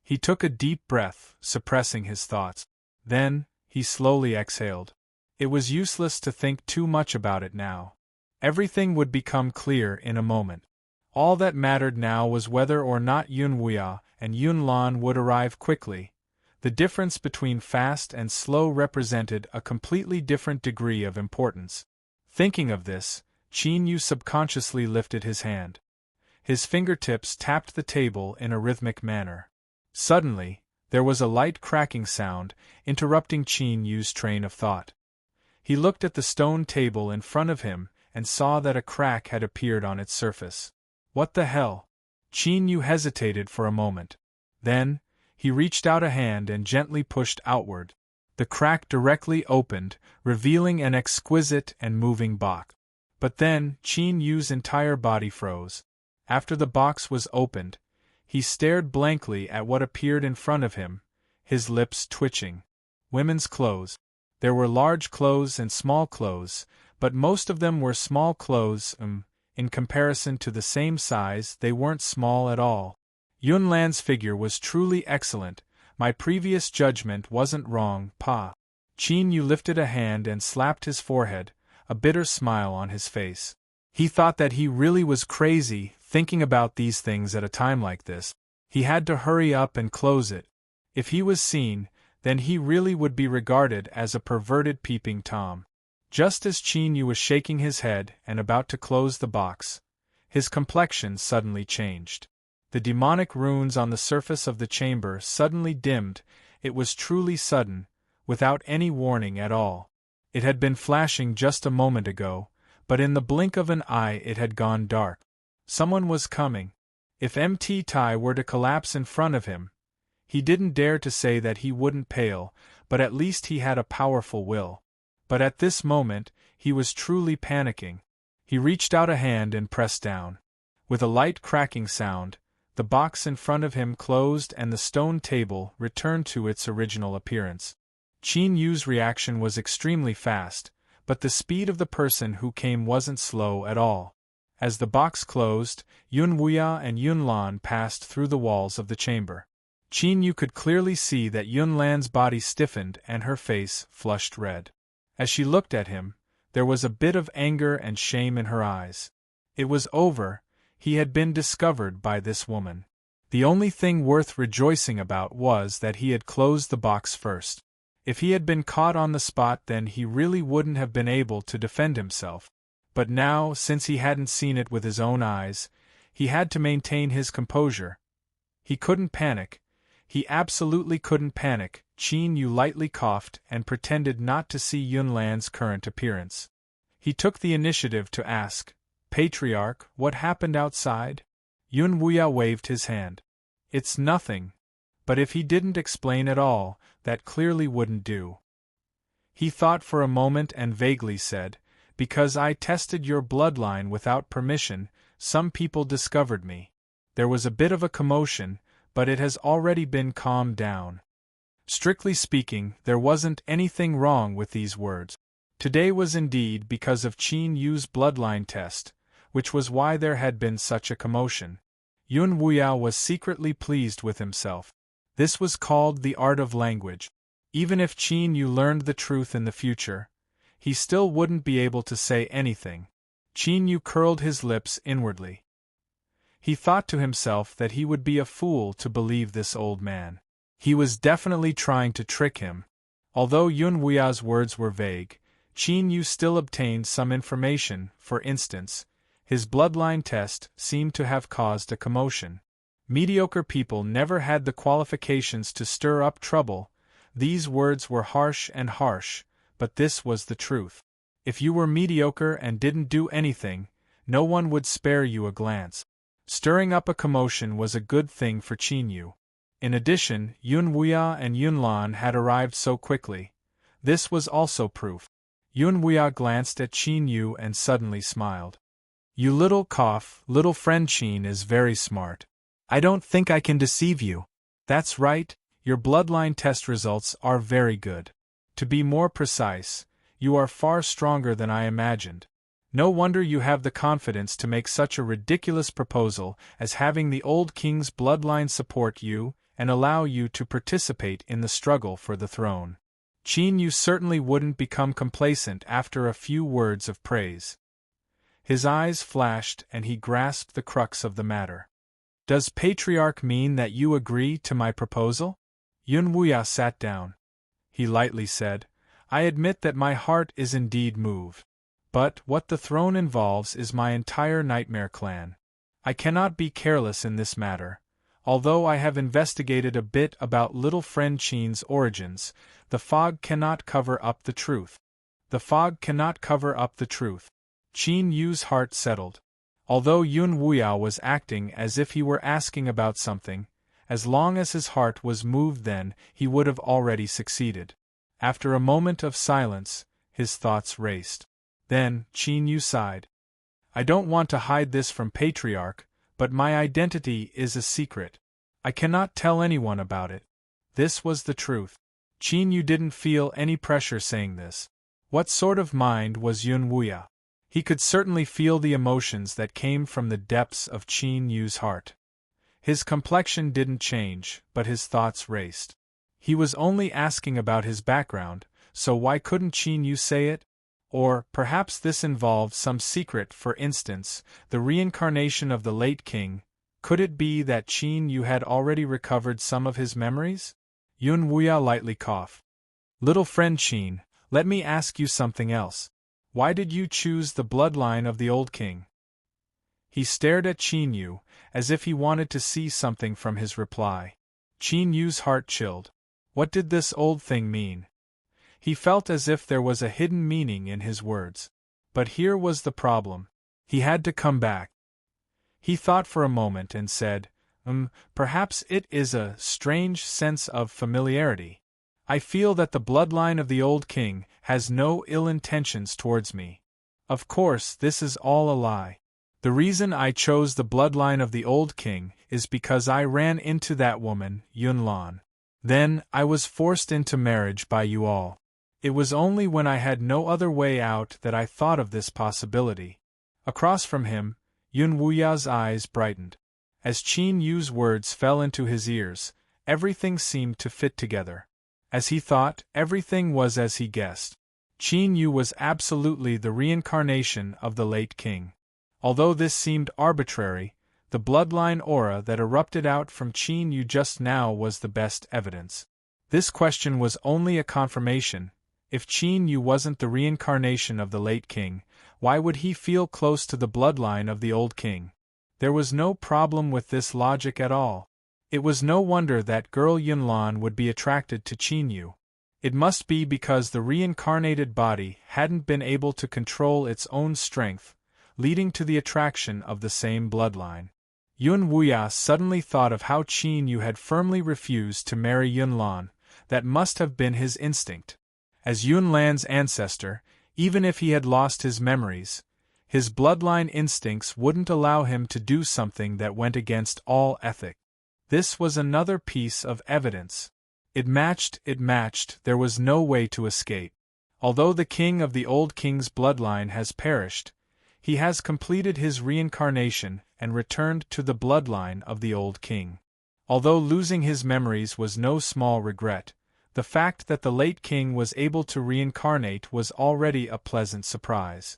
He took a deep breath, suppressing his thoughts. Then, he slowly exhaled. It was useless to think too much about it now. Everything would become clear in a moment. All that mattered now was whether or not Yunwuya and Yunlan would arrive quickly. The difference between fast and slow represented a completely different degree of importance. Thinking of this, Qin Yu subconsciously lifted his hand. His fingertips tapped the table in a rhythmic manner. Suddenly, there was a light cracking sound, interrupting Qin Yu's train of thought. He looked at the stone table in front of him and saw that a crack had appeared on its surface. What the hell? Qin Yu hesitated for a moment. Then, he reached out a hand and gently pushed outward. The crack directly opened, revealing an exquisite and moving box. But then, Qin Yu's entire body froze. After the box was opened, he stared blankly at what appeared in front of him, his lips twitching. Women's clothes. There were large clothes and small clothes, but most of them were small clothes. In comparison to the same size, they weren't small at all. Yunlan's figure was truly excellent. My previous judgment wasn't wrong, Pa. Qin Yu lifted a hand and slapped his forehead, a bitter smile on his face. He thought that he really was crazy, thinking about these things at a time like this. He had to hurry up and close it. If he was seen, then he really would be regarded as a perverted peeping Tom. Just as Qin Yu was shaking his head and about to close the box, his complexion suddenly changed. The demonic runes on the surface of the chamber suddenly dimmed. It was truly sudden, without any warning at all. It had been flashing just a moment ago, but in the blink of an eye it had gone dark. Someone was coming. If Mt. Tai were to collapse in front of him, he didn't dare to say that he wouldn't pale, but at least he had a powerful will. But at this moment, he was truly panicking. He reached out a hand and pressed down. With a light cracking sound, the box in front of him closed and the stone table returned to its original appearance. Qin Yu's reaction was extremely fast, but the speed of the person who came wasn't slow at all. As the box closed, Yunwuya and Yunlan passed through the walls of the chamber. Qin Yu could clearly see that Yunlan's body stiffened and her face flushed red. As she looked at him, there was a bit of anger and shame in her eyes. It was over. He had been discovered by this woman. The only thing worth rejoicing about was that he had closed the box first. If he had been caught on the spot, then he really wouldn't have been able to defend himself. But now, since he hadn't seen it with his own eyes, he had to maintain his composure. He couldn't panic. He absolutely couldn't panic. Qin Yu lightly coughed and pretended not to see Yunlan's current appearance. He took the initiative to ask, "Patriarch, what happened outside?" Yunwuya waved his hand. "It's nothing." But if he didn't explain at all, that clearly wouldn't do. He thought for a moment and vaguely said, "Because I tested your bloodline without permission, some people discovered me." There was a bit of a commotion, but it has already been calmed down. Strictly speaking, there wasn't anything wrong with these words. Today was indeed because of Qin Yu's bloodline test, which was why there had been such a commotion. Yun Wuya was secretly pleased with himself. This was called the art of language. Even if Qin Yu learned the truth in the future, he still wouldn't be able to say anything. Qin Yu curled his lips inwardly. He thought to himself that he would be a fool to believe this old man. He was definitely trying to trick him. Although Yun Wuya's words were vague, Qin Yu still obtained some information. For instance, his bloodline test seemed to have caused a commotion. Mediocre people never had the qualifications to stir up trouble. These words were harsh, but this was the truth. If you were mediocre and didn't do anything, no one would spare you a glance. Stirring up a commotion was a good thing for Qin Yu. In addition, Yun Wuya and Yun Lan had arrived so quickly. This was also proof. Yun Wuya glanced at Qin Yu and suddenly smiled. "You little friend Qin is very smart. I don't think I can deceive you." "That's right, your bloodline test results are very good. To be more precise, you are far stronger than I imagined. No wonder you have the confidence to make such a ridiculous proposal as having the old king's bloodline support you and allow you to participate in the struggle for the throne." Qin Yu certainly wouldn't become complacent after a few words of praise. His eyes flashed and he grasped the crux of the matter. "Does Patriarch mean that you agree to my proposal?" Yun Wuya sat down. He lightly said, "I admit that my heart is indeed moved. But what the throne involves is my entire nightmare clan. I cannot be careless in this matter. Although I have investigated a bit about little friend Qin's origins, the fog cannot cover up the truth. The fog cannot cover up the truth." Qin Yu's heart settled. Although Yun Wuya was acting as if he were asking about something, as long as his heart was moved then he would have already succeeded. After a moment of silence, his thoughts raced. Then, Qin Yu sighed. "I don't want to hide this from Patriarch, but my identity is a secret. I cannot tell anyone about it." This was the truth. Qin Yu didn't feel any pressure saying this. What sort of mind was Yun Wuya? He could certainly feel the emotions that came from the depths of Qin Yu's heart. His complexion didn't change, but his thoughts raced. He was only asking about his background, so why couldn't Qin Yu say it? Or, perhaps this involved some secret, for instance, the reincarnation of the late king. Could it be that Qin Yu had already recovered some of his memories? Yun Wuya lightly coughed. "Little friend Qin, let me ask you something else. Why did you choose the bloodline of the old king?" He stared at Qin Yu, as if he wanted to see something from his reply. Qin Yu's heart chilled. What did this old thing mean? He felt as if there was a hidden meaning in his words. But here was the problem. He had to come back. He thought for a moment and said, Perhaps it is a strange sense of familiarity. I feel that the bloodline of the old king has no ill intentions towards me. Of course, this is all a lie. The reason I chose the bloodline of the old king is because I ran into that woman, Yun Lan. Then, I was forced into marriage by you all. It was only when I had no other way out that I thought of this possibility." Across from him, Yun Wuya's eyes brightened. As Qin Yu's words fell into his ears, everything seemed to fit together. As he thought, everything was as he guessed. Qin Yu was absolutely the reincarnation of the late king. Although this seemed arbitrary, the bloodline aura that erupted out from Qin Yu just now was the best evidence. This question was only a confirmation. If Qin Yu wasn't the reincarnation of the late king, why would he feel close to the bloodline of the old king? There was no problem with this logic at all. It was no wonder that girl Yun Lan would be attracted to Qin Yu. It must be because the reincarnated body hadn't been able to control its own strength, leading to the attraction of the same bloodline. Yun Wuya suddenly thought of how Qin Yu had firmly refused to marry Yun Lan. That must have been his instinct. As Yun Lan's ancestor, even if he had lost his memories, his bloodline instincts wouldn't allow him to do something that went against all ethic. This was another piece of evidence. It matched, there was no way to escape. Although the king of the old king's bloodline has perished, he has completed his reincarnation and returned to the bloodline of the old king. Although losing his memories was no small regret, the fact that the late king was able to reincarnate was already a pleasant surprise.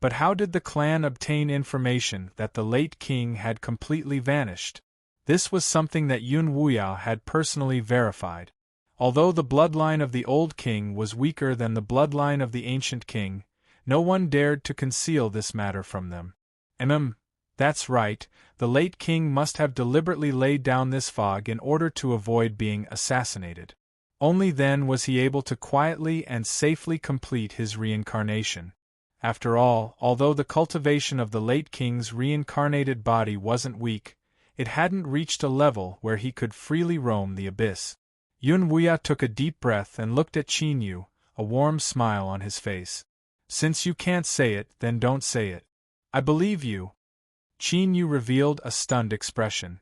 But how did the clan obtain information that the late king had completely vanished? This was something that Yun Wuya had personally verified. Although the bloodline of the old king was weaker than the bloodline of the ancient king, no one dared to conceal this matter from them. That's right, the late king must have deliberately laid down this fog in order to avoid being assassinated. Only then was he able to quietly and safely complete his reincarnation. After all, although the cultivation of the late king's reincarnated body wasn't weak, it hadn't reached a level where he could freely roam the abyss. Yun Wuya took a deep breath and looked at Qin Yu, a warm smile on his face. Since you can't say it, then don't say it. I believe you. Qin Yu revealed a stunned expression.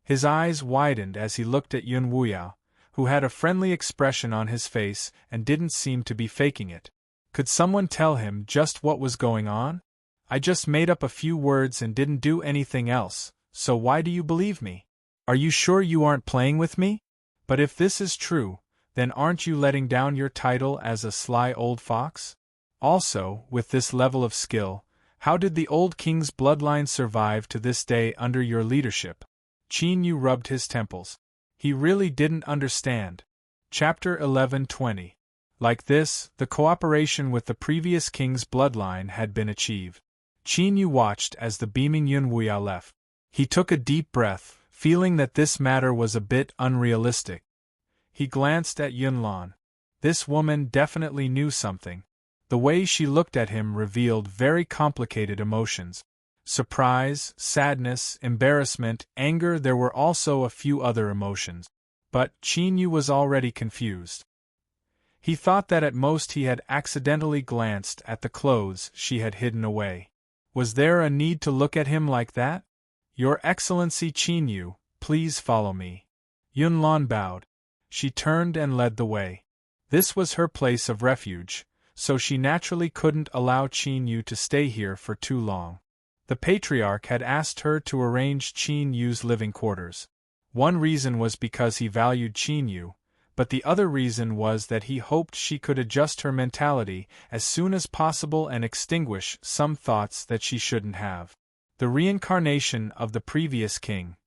His eyes widened as he looked at Yun Wuya, who had a friendly expression on his face and didn't seem to be faking it. Could someone tell him just what was going on? I just made up a few words and didn't do anything else, so why do you believe me? Are you sure you aren't playing with me? But if this is true, then aren't you letting down your title as a sly old fox? Also, with this level of skill, how did the old king's bloodline survive to this day under your leadership? Qin Yu rubbed his temples. He really didn't understand. Chapter 11:20. Like this, the cooperation with the previous king's bloodline had been achieved. Qin Yu watched as the beaming Yun Wuya left. He took a deep breath, feeling that this matter was a bit unrealistic. He glanced at Yun Lan. This woman definitely knew something. The way she looked at him revealed very complicated emotions. Surprise, sadness, embarrassment, anger. There were also a few other emotions. But Qin Yu was already confused. He thought that at most he had accidentally glanced at the clothes she had hidden away. Was there a need to look at him like that? Your Excellency Qin Yu, please follow me. Yun Lan bowed. She turned and led the way. This was her place of refuge, so she naturally couldn't allow Qin Yu to stay here for too long. The patriarch had asked her to arrange Qin Yu's living quarters. One reason was because he valued Qin Yu, but the other reason was that he hoped she could adjust her mentality as soon as possible and extinguish some thoughts that she shouldn't have. The reincarnation of the previous king.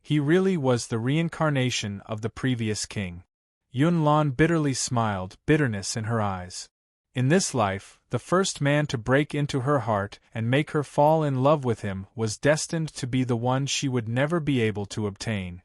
He really was the reincarnation of the previous king. Yun Lan bitterly smiled, bitterness in her eyes. In this life, the first man to break into her heart and make her fall in love with him was destined to be the one she would never be able to obtain.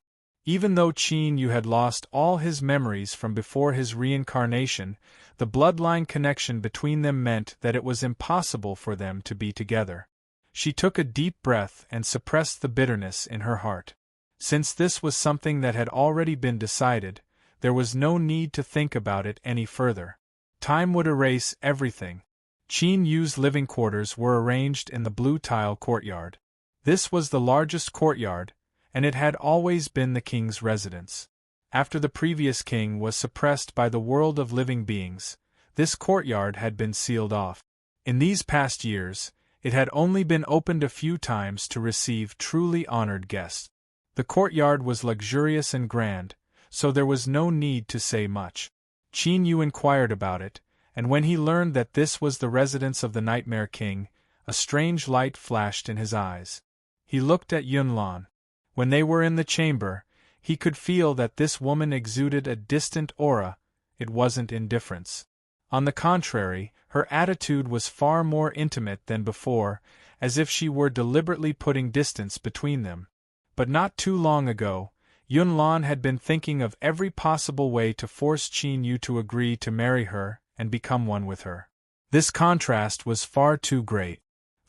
Even though Qin Yu had lost all his memories from before his reincarnation, the bloodline connection between them meant that it was impossible for them to be together. She took a deep breath and suppressed the bitterness in her heart. Since this was something that had already been decided, there was no need to think about it any further. Time would erase everything. Qin Yu's living quarters were arranged in the blue tile courtyard. This was the largest courtyard, and it had always been the king's residence. After the previous king was suppressed by the world of living beings, this courtyard had been sealed off. In these past years, it had only been opened a few times to receive truly honored guests. The courtyard was luxurious and grand, so there was no need to say much. Qin Yu inquired about it, and when he learned that this was the residence of the Nightmare King, a strange light flashed in his eyes. He looked at Yun Lan. When they were in the chamber, he could feel that this woman exuded a distant aura. It wasn't indifference. On the contrary, her attitude was far more intimate than before, as if she were deliberately putting distance between them. But not too long ago, Yun Lan had been thinking of every possible way to force Qin Yu to agree to marry her and become one with her. This contrast was far too great.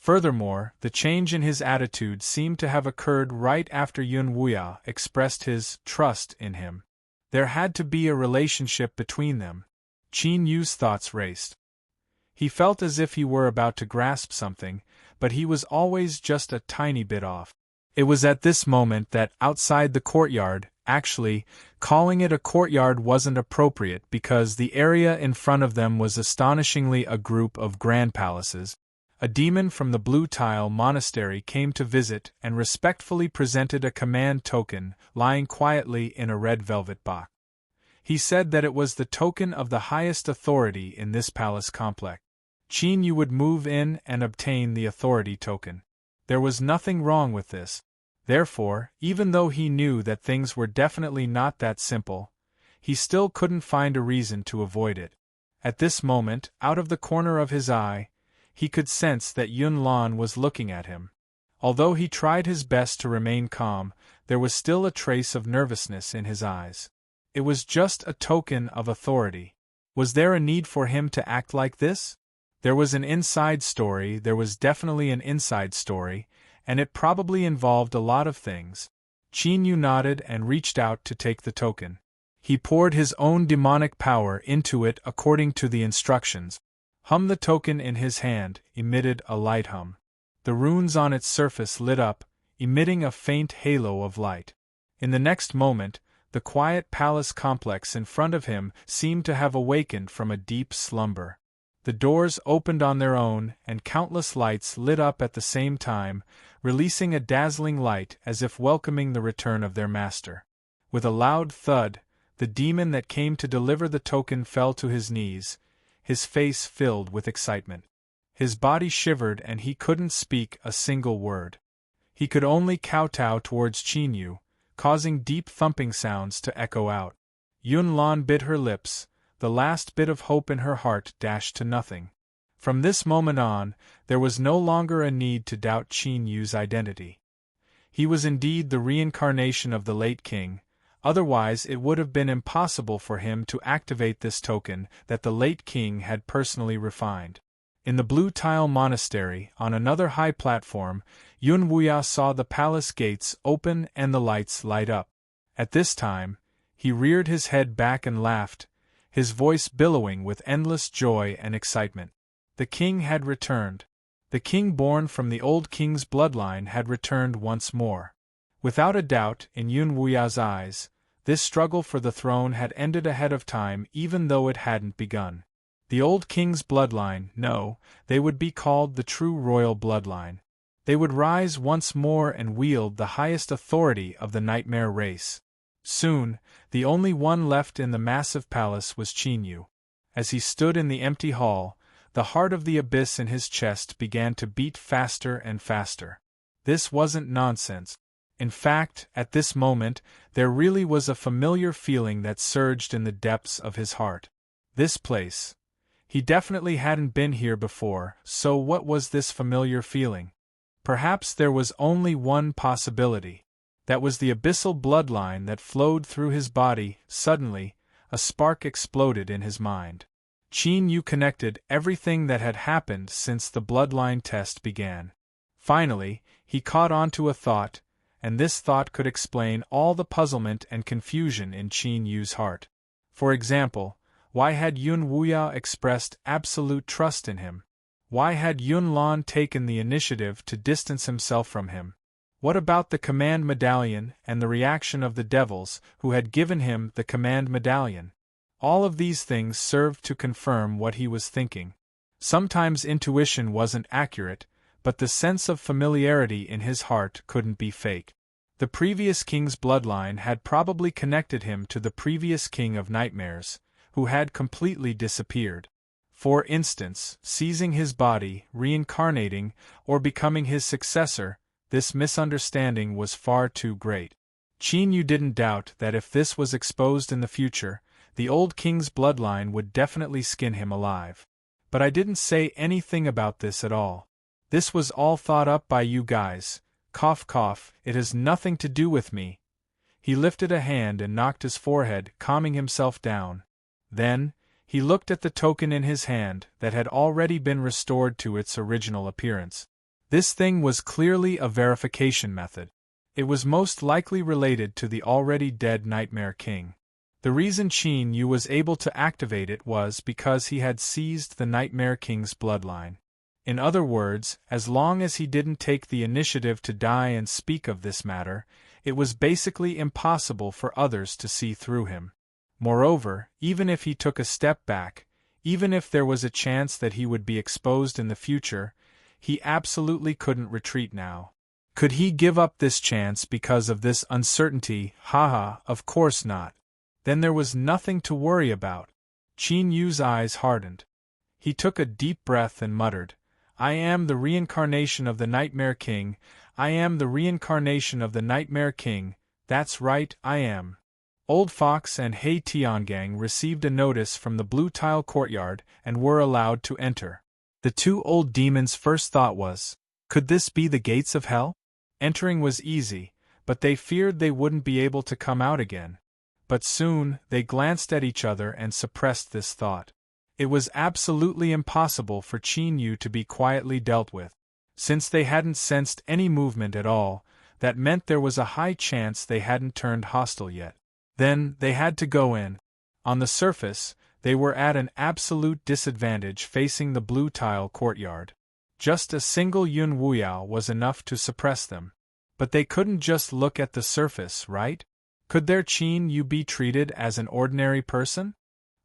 Furthermore, the change in his attitude seemed to have occurred right after Yun Wuya expressed his trust in him. There had to be a relationship between them. Qin Yu's thoughts raced. He felt as if he were about to grasp something, but he was always just a tiny bit off. It was at this moment that, outside the courtyard, actually, calling it a courtyard wasn't appropriate because the area in front of them was astonishingly a group of grand palaces. A demon from the Blue Tile Monastery came to visit and respectfully presented a command token lying quietly in a red velvet box. He said that it was the token of the highest authority in this palace complex. Qin Yu would move in and obtain the authority token. There was nothing wrong with this. Therefore, even though he knew that things were definitely not that simple, he still couldn't find a reason to avoid it. At this moment, out of the corner of his eye, he could sense that Yun Lan was looking at him. Although he tried his best to remain calm, there was still a trace of nervousness in his eyes. It was just a token of authority. Was there a need for him to act like this? There was an inside story, there was definitely an inside story, and it probably involved a lot of things. Qin Yu nodded and reached out to take the token. He poured his own demonic power into it according to the instructions. The token in his hand emitted a light hum. The runes on its surface lit up, emitting a faint halo of light. In the next moment, the quiet palace complex in front of him seemed to have awakened from a deep slumber. The doors opened on their own, and countless lights lit up at the same time, releasing a dazzling light as if welcoming the return of their master. With a loud thud, the demon that came to deliver the token fell to his knees, his face filled with excitement. His body shivered and he couldn't speak a single word. He could only kowtow towards Qin Yu, causing deep thumping sounds to echo out. Yun Lan bit her lips, the last bit of hope in her heart dashed to nothing. From this moment on, there was no longer a need to doubt Qin Yu's identity. He was indeed the reincarnation of the late king, otherwise it would have been impossible for him to activate this token that the late king had personally refined. In the Blue Tile Monastery, on another high platform, Yun Wuya saw the palace gates open and the lights light up. At this time, he reared his head back and laughed, his voice billowing with endless joy and excitement. The king had returned. The king born from the old king's bloodline had returned once more. Without a doubt, in Yun Wuya's eyes, this struggle for the throne had ended ahead of time even though it hadn't begun. The old king's bloodline, no, they would be called the true royal bloodline. They would rise once more and wield the highest authority of the nightmare race. Soon, the only one left in the massive palace was Qin Yu. As he stood in the empty hall, the heart of the abyss in his chest began to beat faster and faster. This wasn't nonsense. In fact, at this moment, there really was a familiar feeling that surged in the depths of his heart. This place. He definitely hadn't been here before, so what was this familiar feeling? Perhaps there was only one possibility. That was the abyssal bloodline that flowed through his body. Suddenly, a spark exploded in his mind. Qin Yu connected everything that had happened since the bloodline test began. Finally, he caught on to a thought, and this thought could explain all the puzzlement and confusion in Qin Yu's heart. For example, why had Yun Wuya expressed absolute trust in him? Why had Yun Lan taken the initiative to distance himself from him? What about the command medallion and the reaction of the devils who had given him the command medallion? All of these things served to confirm what he was thinking. Sometimes intuition wasn't accurate, but the sense of familiarity in his heart couldn't be fake. The previous king's bloodline had probably connected him to the previous king of nightmares, who had completely disappeared. For instance, seizing his body, reincarnating, or becoming his successor, this misunderstanding was far too great. Qin Yu didn't doubt that if this was exposed in the future, the old king's bloodline would definitely skin him alive. But I didn't say anything about this at all. This was all thought up by you guys. Cough cough, it has nothing to do with me. He lifted a hand and knocked his forehead, calming himself down. Then, he looked at the token in his hand that had already been restored to its original appearance. This thing was clearly a verification method. It was most likely related to the already dead Nightmare King. The reason Qin Yu was able to activate it was because he had seized the Nightmare King's bloodline. In other words, as long as he didn't take the initiative to die and speak of this matter, it was basically impossible for others to see through him. Moreover, even if he took a step back, even if there was a chance that he would be exposed in the future, he absolutely couldn't retreat now. Could he give up this chance because of this uncertainty? Haha, of course not. Then there was nothing to worry about. Qin Yu's eyes hardened. He took a deep breath and muttered, "I am the reincarnation of the Nightmare King. I am the reincarnation of the Nightmare King. That's right, I am." Old Fox and Hei Tiangang received a notice from the blue tile courtyard and were allowed to enter. The two old demons' first thought was, could this be the gates of hell? Entering was easy, but they feared they wouldn't be able to come out again. But soon, they glanced at each other and suppressed this thought. It was absolutely impossible for Qin Yu to be quietly dealt with. Since they hadn't sensed any movement at all, that meant there was a high chance they hadn't turned hostile yet. Then, they had to go in. On the surface, they were at an absolute disadvantage facing the blue tile courtyard. Just a single Yun Wuyao was enough to suppress them. But they couldn't just look at the surface, right? Could their Qin Yu be treated as an ordinary person?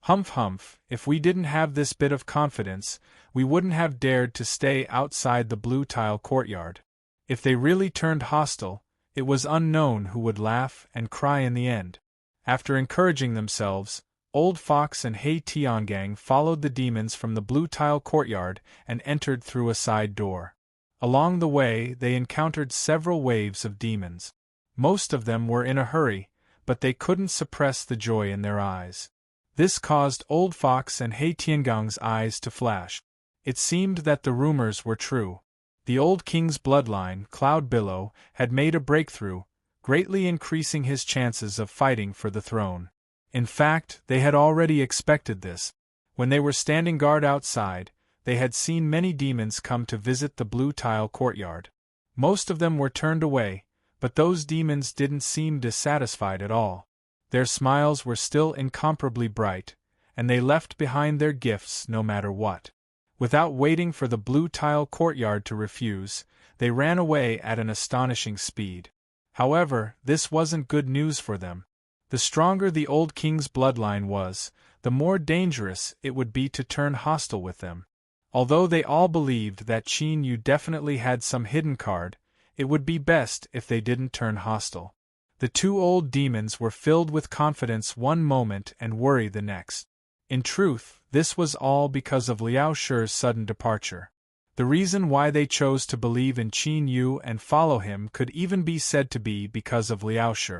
Humph humph, if we didn't have this bit of confidence, we wouldn't have dared to stay outside the blue tile courtyard. If they really turned hostile, it was unknown who would laugh and cry in the end. After encouraging themselves, Old Fox and Hei Tiangang followed the demons from the blue tile courtyard and entered through a side door. Along the way, they encountered several waves of demons. Most of them were in a hurry, but they couldn't suppress the joy in their eyes. This caused Old Fox and Hei Tiangang's eyes to flash. It seemed that the rumors were true. The old king's bloodline, Cloud Billow, had made a breakthrough, greatly increasing his chances of fighting for the throne. In fact, they had already expected this. When they were standing guard outside, they had seen many demons come to visit the blue tile courtyard. Most of them were turned away, but those demons didn't seem dissatisfied at all. Their smiles were still incomparably bright, and they left behind their gifts no matter what. Without waiting for the blue tile courtyard to refuse, they ran away at an astonishing speed. However, this wasn't good news for them. The stronger the old king's bloodline was, the more dangerous it would be to turn hostile with them. Although they all believed that Qin Yu definitely had some hidden card, it would be best if they didn't turn hostile. The two old demons were filled with confidence one moment and worry the next. In truth, this was all because of Liao Shi's sudden departure. The reason why they chose to believe in Qin Yu and follow him could even be said to be because of Liao Shi.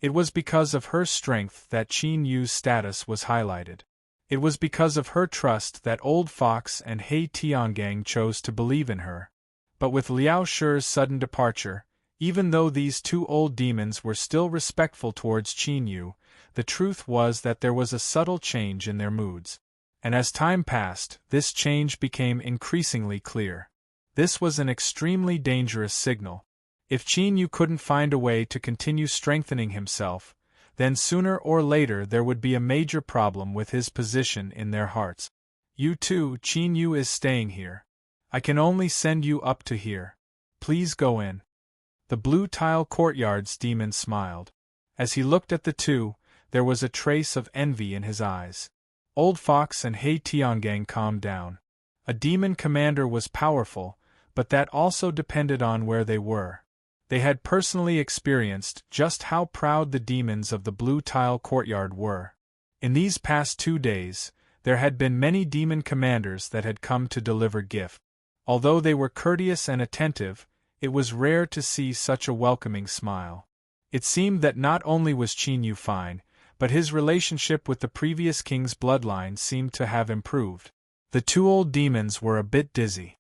It was because of her strength that Qin Yu's status was highlighted. It was because of her trust that Old Fox and Hei Tiangang chose to believe in her. But with Liao Shi's sudden departure, even though these two old demons were still respectful towards Qin Yu, the truth was that there was a subtle change in their moods. And as time passed, this change became increasingly clear. This was an extremely dangerous signal. If Qin Yu couldn't find a way to continue strengthening himself, then sooner or later there would be a major problem with his position in their hearts. You too, Qin Yu is staying here. I can only send you up to here. Please go in. The blue tile courtyard's demon smiled. As he looked at the two, there was a trace of envy in his eyes. Old Fox and Hei Tiangang calmed down. A demon commander was powerful, but that also depended on where they were. They had personally experienced just how proud the demons of the blue tile courtyard were. In these past 2 days, there had been many demon commanders that had come to deliver gift. Although they were courteous and attentive, it was rare to see such a welcoming smile. It seemed that not only was Qin Yu fine, but his relationship with the previous king's bloodline seemed to have improved. The two old demons were a bit dizzy.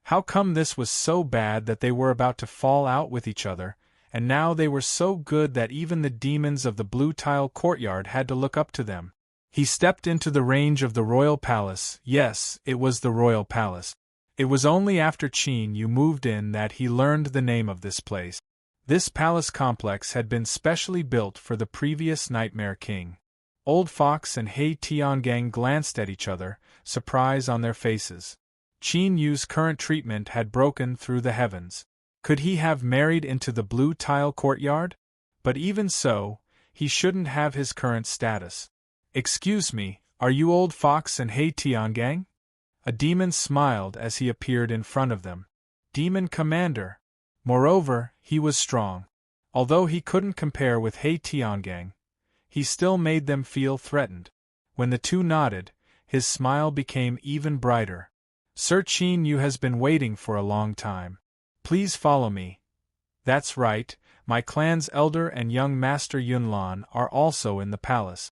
How come this was so bad that they were about to fall out with each other, and now they were so good that even the demons of the blue tile courtyard had to look up to them? He stepped into the range of the royal palace. Yes, it was the royal palace. It was only after Qin Yu moved in that he learned the name of this place. This palace complex had been specially built for the previous Nightmare King. Old Fox and He Tiangang glanced at each other, surprise on their faces. Qin Yu's current treatment had broken through the heavens. Could he have married into the blue tile courtyard? But even so, he shouldn't have his current status. Excuse me, are you Old Fox and He Tiangang? A demon smiled as he appeared in front of them. Demon Commander. Moreover, he was strong. Although he couldn't compare with He Tiangang, he still made them feel threatened. When the two nodded, his smile became even brighter. Sir Qin Yu has been waiting for a long time. Please follow me. That's right, my clan's elder and young master Yunlan are also in the palace.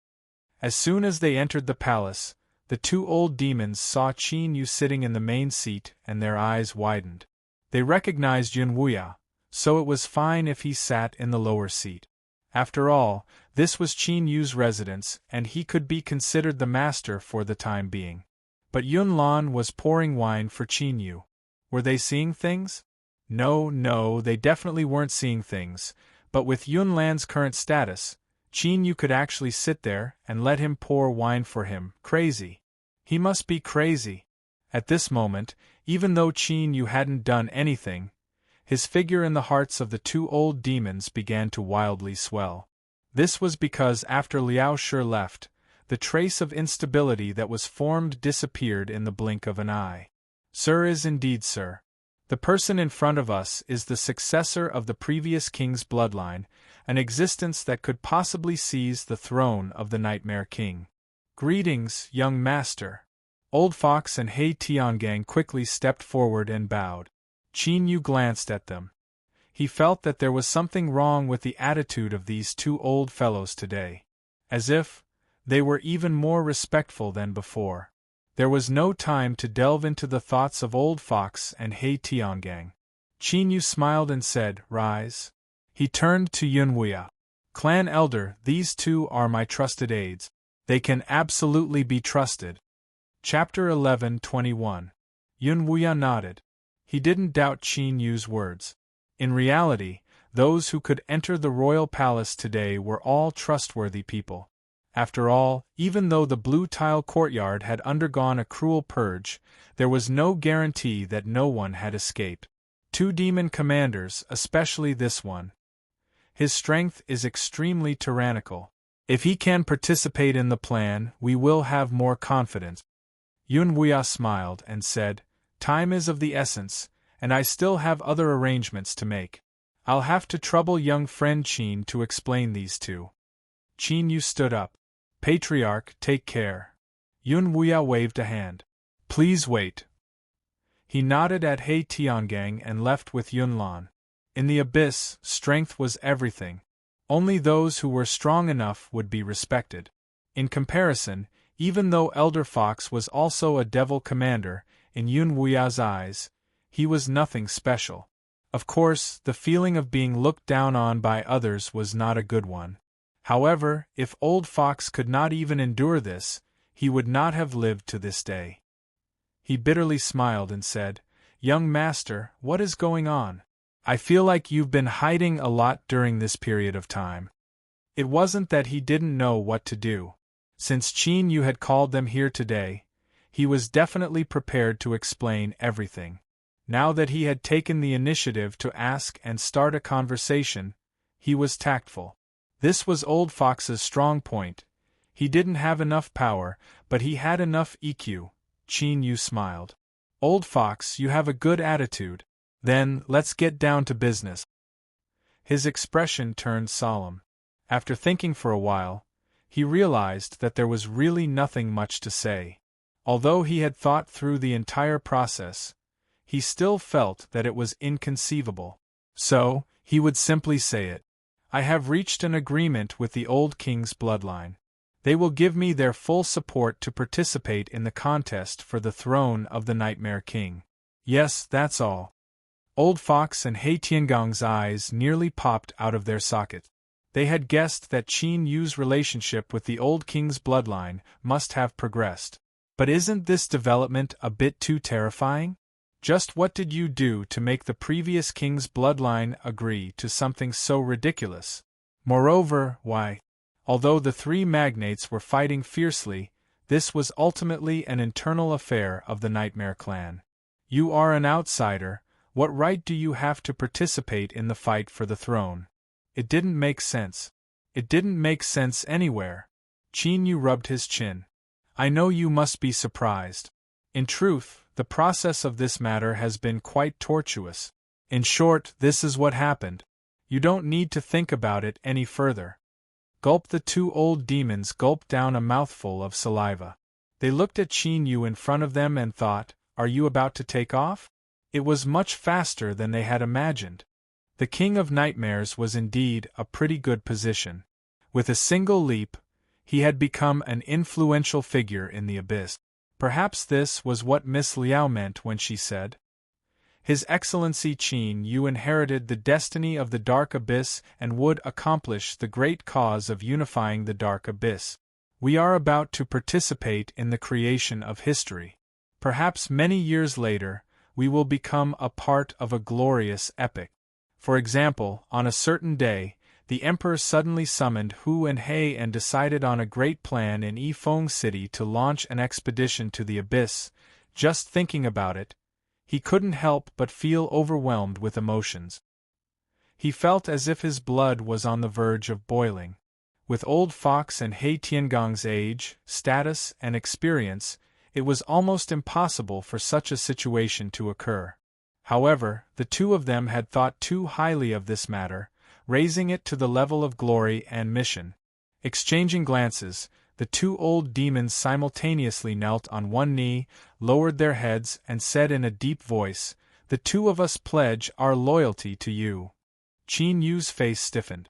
As soon as they entered the palace, the two old demons saw Qin Yu sitting in the main seat and their eyes widened. They recognized Yun Wuya, so it was fine if he sat in the lower seat. After all, this was Qin Yu's residence and he could be considered the master for the time being. But Yun Lan was pouring wine for Qin Yu. Were they seeing things? No, they definitely weren't seeing things, but with Yun Lan's current status, Qin Yu could actually sit there and let him pour wine for him. Crazy. He must be crazy. At this moment, even though Qin Yu hadn't done anything, his figure in the hearts of the two old demons began to wildly swell. This was because after Liao Shi left, the trace of instability that was formed disappeared in the blink of an eye. Sir is indeed sir. The person in front of us is the successor of the previous king's bloodline, an existence that could possibly seize the throne of the Nightmare King. Greetings, young master. Old Fox and He Tiangang quickly stepped forward and bowed. Qin Yu glanced at them. He felt that there was something wrong with the attitude of these two old fellows today. As if they were even more respectful than before. There was no time to delve into the thoughts of Old Fox and He Tiangang. Qin Yu smiled and said, "Rise." He turned to Yun Wuya. "Clan Elder, these two are my trusted aides. They can absolutely be trusted." Chapter 11:21. Yun Wuya nodded. He didn't doubt Qin Yu's words. In reality, those who could enter the royal palace today were all trustworthy people. After all, even though the blue tile courtyard had undergone a cruel purge, there was no guarantee that no one had escaped. Two demon commanders, especially this one. His strength is extremely tyrannical. If he can participate in the plan, we will have more confidence. Yun Wuya smiled and said, "Time is of the essence, and I still have other arrangements to make. I'll have to trouble young friend Qin to explain these two." Qin Yu stood up. "Patriarch, take care." Yun Wuya waved a hand. "Please wait." He nodded at He Tiangang and left with Yun Lan. In the abyss, strength was everything. Only those who were strong enough would be respected. In comparison, even though Elder Fox was also a devil commander, in Yun Wuya's eyes, he was nothing special. Of course, the feeling of being looked down on by others was not a good one. However, if Old Fox could not even endure this, he would not have lived to this day. He bitterly smiled and said, "Young master, what is going on? I feel like you've been hiding a lot during this period of time." It wasn't that he didn't know what to do. Since Qin Yu had called them here today, he was definitely prepared to explain everything. Now that he had taken the initiative to ask and start a conversation, he was tactful. This was Old Fox's strong point. He didn't have enough power, but he had enough EQ. Qin Yu smiled. "Old Fox, you have a good attitude. Then, let's get down to business." His expression turned solemn. After thinking for a while, he realized that there was really nothing much to say. Although he had thought through the entire process, he still felt that it was inconceivable. So, he would simply say it. "I have reached an agreement with the old king's bloodline. They will give me their full support to participate in the contest for the throne of the Nightmare King. Yes, that's all." Old Fox and He Tiangang's eyes nearly popped out of their sockets. They had guessed that Qin Yu's relationship with the old king's bloodline must have progressed. But isn't this development a bit too terrifying? Just what did you do to make the previous king's bloodline agree to something so ridiculous? Moreover, why? Although the three magnates were fighting fiercely, this was ultimately an internal affair of the Nightmare clan. You are an outsider, what right do you have to participate in the fight for the throne? It didn't make sense. It didn't make sense anywhere. Qin Yu rubbed his chin. I know you must be surprised. In truth, the process of this matter has been quite tortuous. In short, this is what happened. You don't need to think about it any further. Gulp. The two old demons gulped down a mouthful of saliva. They looked at Qin Yu in front of them and thought, are you about to take off? It was much faster than they had imagined. The King of Nightmares was indeed a pretty good position. With a single leap, he had become an influential figure in the abyss. Perhaps this was what Miss Liao meant when she said, His Excellency Qin Yu inherited the destiny of the Dark Abyss and would accomplish the great cause of unifying the Dark Abyss. We are about to participate in the creation of history. Perhaps many years later, we will become a part of a glorious epic. For example, on a certain day, the Emperor suddenly summoned Hu and He and decided on a great plan in Yifeng City to launch an expedition to the Abyss. Just thinking about it, he couldn't help but feel overwhelmed with emotions. He felt as if his blood was on the verge of boiling. With Old Fox and He Tiangong's age, status, and experience, it was almost impossible for such a situation to occur. However, the two of them had thought too highly of this matter, raising it to the level of glory and mission. Exchanging glances, the two old demons simultaneously knelt on one knee, lowered their heads, and said in a deep voice, The two of us pledge our loyalty to you. Qin Yu's face stiffened.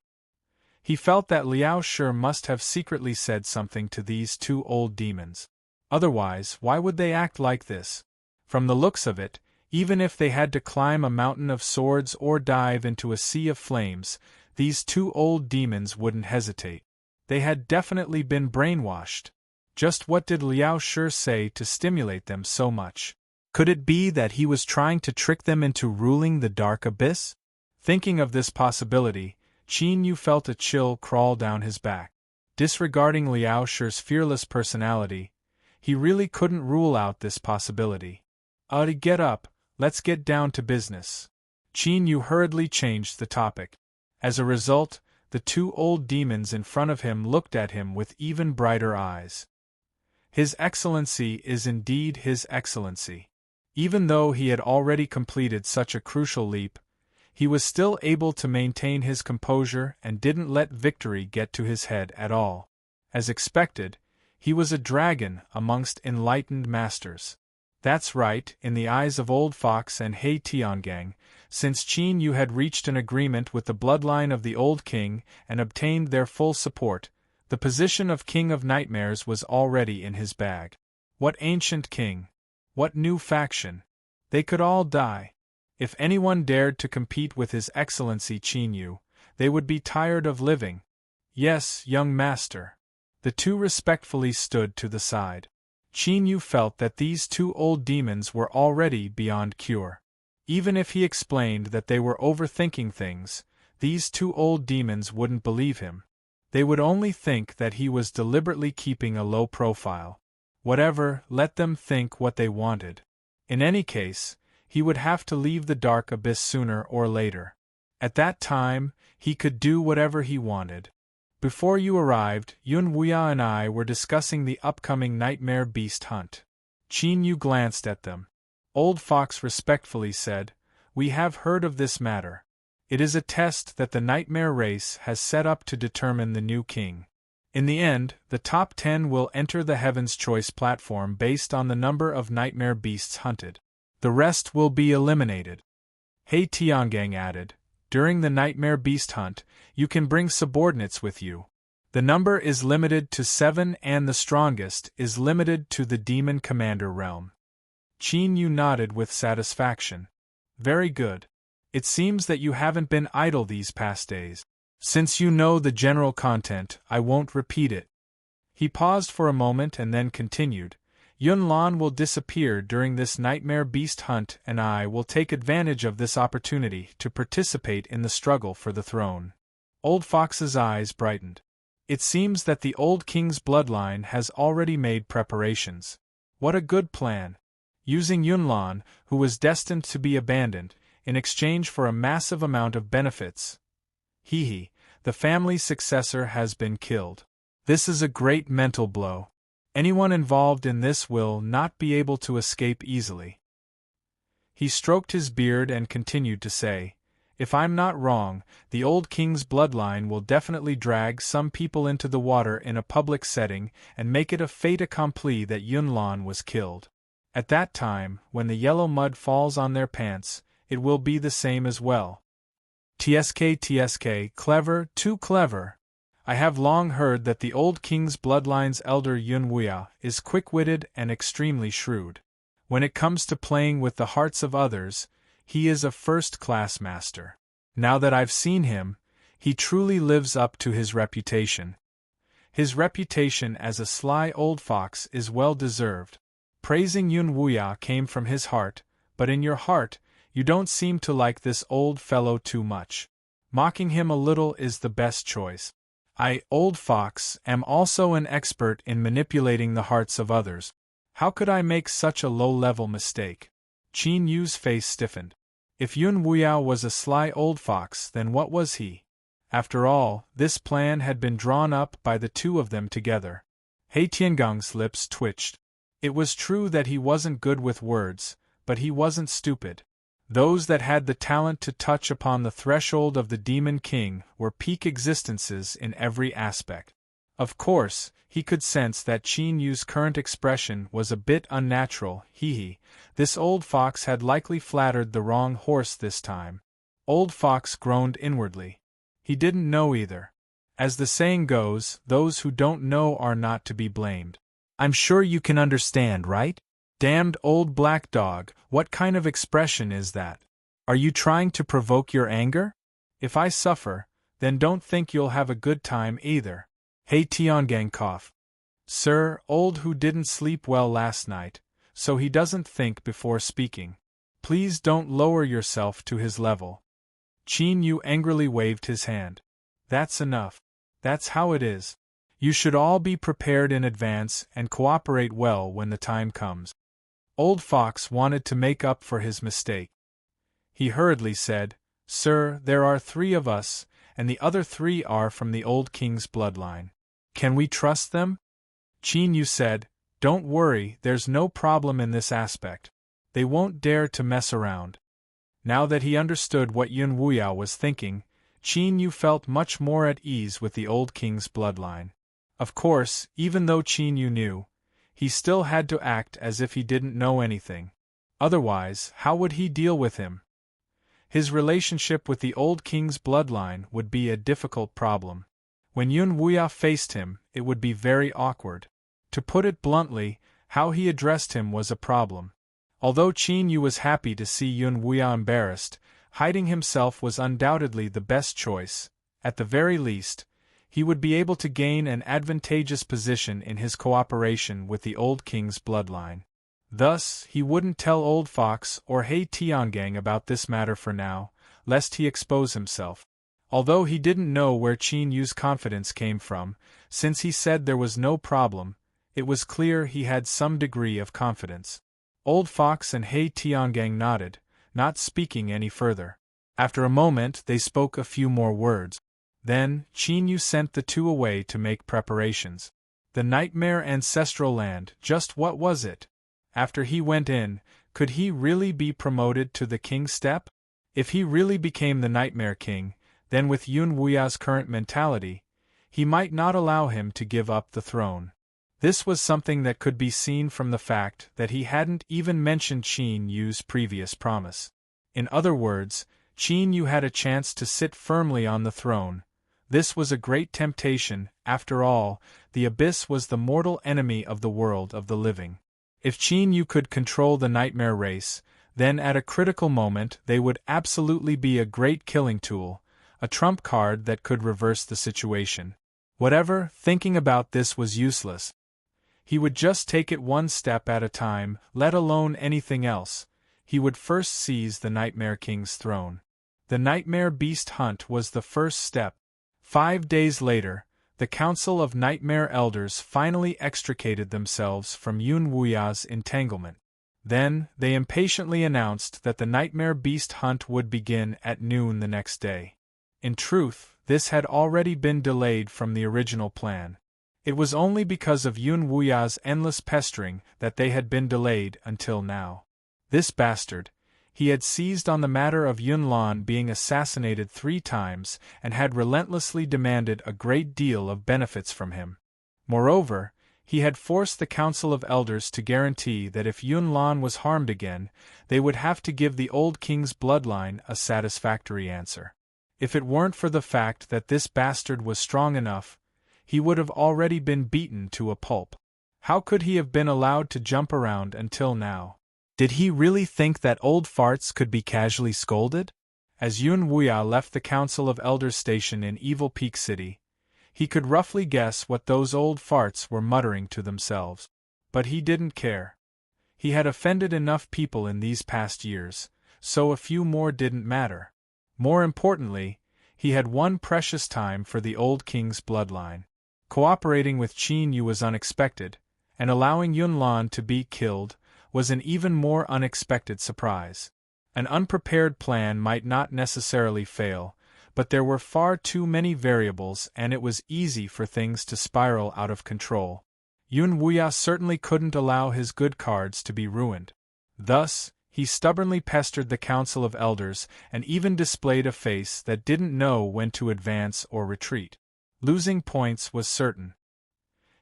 He felt that Liao Shi must have secretly said something to these two old demons. Otherwise, why would they act like this? From the looks of it, even if they had to climb a mountain of swords or dive into a sea of flames, these two old demons wouldn't hesitate. They had definitely been brainwashed. Just what did Liao Shi say to stimulate them so much? Could it be that he was trying to trick them into ruling the Dark Abyss? Thinking of this possibility, Qin Yu felt a chill crawl down his back. Disregarding Liao Shi's fearless personality, he really couldn't rule out this possibility. Get up, let's get down to business. Qin Yu hurriedly changed the topic. As a result, the two old demons in front of him looked at him with even brighter eyes. His Excellency is indeed His Excellency. Even though he had already completed such a crucial leap, he was still able to maintain his composure and didn't let victory get to his head at all. As expected, he was a dragon amongst enlightened masters. That's right, in the eyes of Old Fox and He Tiangang, since Qin Yu had reached an agreement with the bloodline of the old king and obtained their full support, the position of King of Nightmares was already in his bag. What ancient king? What new faction? They could all die. If anyone dared to compete with His Excellency Qin Yu, they would be tired of living. Yes, young master. The two respectfully stood to the side. Qin Yu felt that these two old demons were already beyond cure. Even if he explained that they were overthinking things, these two old demons wouldn't believe him. They would only think that he was deliberately keeping a low profile. Whatever, let them think what they wanted. In any case, he would have to leave the Dark Abyss sooner or later. At that time, he could do whatever he wanted. Before you arrived, Yun Wuya and I were discussing the upcoming Nightmare Beast hunt. Qin Yu glanced at them. Old Fox respectfully said, We have heard of this matter. It is a test that the Nightmare race has set up to determine the new king. In the end, the top 10 will enter the Heaven's Choice platform based on the number of Nightmare Beasts hunted. The rest will be eliminated. He Tiangang added, During the Nightmare Beast hunt, you can bring subordinates with you. The number is limited to 7 and the strongest is limited to the Demon Commander realm. Qin Yu nodded with satisfaction. Very good. It seems that you haven't been idle these past days. Since you know the general content, I won't repeat it. He paused for a moment and then continued. Yunlan will disappear during this nightmare beast hunt, and I will take advantage of this opportunity to participate in the struggle for the throne. Old Fox's eyes brightened. It seems that the old king's bloodline has already made preparations. What a good plan! Using Yunlan, who was destined to be abandoned, in exchange for a massive amount of benefits. The family's successor has been killed. This is a great mental blow. Anyone involved in this will not be able to escape easily. He stroked his beard and continued to say, if I'm not wrong, the old king's bloodline will definitely drag some people into the water in a public setting and make it a fait accompli that Yunlan was killed. At that time, when the yellow mud falls on their pants, it will be the same as well. TSK, clever, too clever. I have long heard that the old king's bloodline's elder Yunwuya is quick-witted and extremely shrewd. When it comes to playing with the hearts of others, he is a first-class master. Now that I've seen him, he truly lives up to his reputation. His reputation as a sly old fox is well-deserved. Praising Yunwuya came from his heart, but in your heart, you don't seem to like this old fellow too much. Mocking him a little is the best choice. I, old fox, am also an expert in manipulating the hearts of others. How could I make such a low-level mistake? Qin Yu's face stiffened. If Yunwuya was a sly old fox, then what was he? After all, this plan had been drawn up by the two of them together. He Tiangong's lips twitched. It was true that he wasn't good with words, but he wasn't stupid. Those that had the talent to touch upon the threshold of the Demon King were peak existences in every aspect. Of course, he could sense that Qin Yu's current expression was a bit unnatural. This old fox had likely flattered the wrong horse this time. Old Fox groaned inwardly. He didn't know either. As the saying goes, those who don't know are not to be blamed. I'm sure you can understand, right? Damned old black dog, what kind of expression is that? Are you trying to provoke your anger? If I suffer, then don't think you'll have a good time either. He Tiangang coughed. Sir, old who didn't sleep well last night, so he doesn't think before speaking. Please don't lower yourself to his level. Qin Yu angrily waved his hand. That's enough. That's how it is. You should all be prepared in advance and cooperate well when the time comes. Old Fox wanted to make up for his mistake. He hurriedly said, Sir, there are 3 of us, and the other 3 are from the old king's bloodline. Can we trust them? Qin Yu said, Don't worry, there's no problem in this aspect. They won't dare to mess around. Now that he understood what Yunwuya was thinking, Qin Yu felt much more at ease with the old king's bloodline. Of course, even though Qin Yu knew, he still had to act as if he didn't know anything. Otherwise, how would he deal with him? His relationship with the old king's bloodline would be a difficult problem. When Yunwuya faced him, it would be very awkward. To put it bluntly, how he addressed him was a problem. Although Qin Yu was happy to see Yunwuya embarrassed, hiding himself was undoubtedly the best choice. At the very least, he would be able to gain an advantageous position in his cooperation with the old king's bloodline. Thus, he wouldn't tell Old Fox or He Tiangang about this matter for now, lest he expose himself. Although he didn't know where Qin Yu's confidence came from, since he said there was no problem, it was clear he had some degree of confidence. Old Fox and He Tiangang nodded, not speaking any further. After a moment they spoke a few more words. Then, Qin Yu sent the 2 away to make preparations. The Nightmare Ancestral Land, just what was it? After he went in, could he really be promoted to the king's step? If he really became the Nightmare King, then with Yunwuya's current mentality, he might not allow him to give up the throne. This was something that could be seen from the fact that he hadn't even mentioned Qin Yu's previous promise. In other words, Qin Yu had a chance to sit firmly on the throne. This was a great temptation. After all, the abyss was the mortal enemy of the world of the living. If Qin Yu could control the nightmare race, then at a critical moment they would absolutely be a great killing tool, a trump card that could reverse the situation. Thinking about this was useless. He would just take it one step at a time, let alone anything else. He would first seize the Nightmare King's throne. The Nightmare Beast hunt was the first step. 5 days later, the Council of Nightmare Elders finally extricated themselves from Yun Wuya's entanglement. Then, they impatiently announced that the Nightmare Beast hunt would begin at noon the next day. In truth, this had already been delayed from the original plan. It was only because of Yun Wuya's endless pestering that they had been delayed until now. This bastard, he had seized on the matter of Yun Lan being assassinated 3 times and had relentlessly demanded a great deal of benefits from him. Moreover, he had forced the Council of Elders to guarantee that if Yun Lan was harmed again, they would have to give the old king's bloodline a satisfactory answer. If it weren't for the fact that this bastard was strong enough, he would have already been beaten to a pulp. How could he have been allowed to jump around until now? Did he really think that old farts could be casually scolded? As Yun Wuya left the Council of Elders station in Evil Peak City, he could roughly guess what those old farts were muttering to themselves. But he didn't care. He had offended enough people in these past years, so a few more didn't matter. More importantly, he had one precious time for the old king's bloodline. Cooperating with Qin Yu was unexpected, and allowing Yun Lan to be killed was an even more unexpected surprise. An unprepared plan might not necessarily fail, but there were far too many variables and it was easy for things to spiral out of control. Yun Wuya certainly couldn't allow his good cards to be ruined. Thus, he stubbornly pestered the Council of Elders and even displayed a face that didn't know when to advance or retreat. Losing points was certain.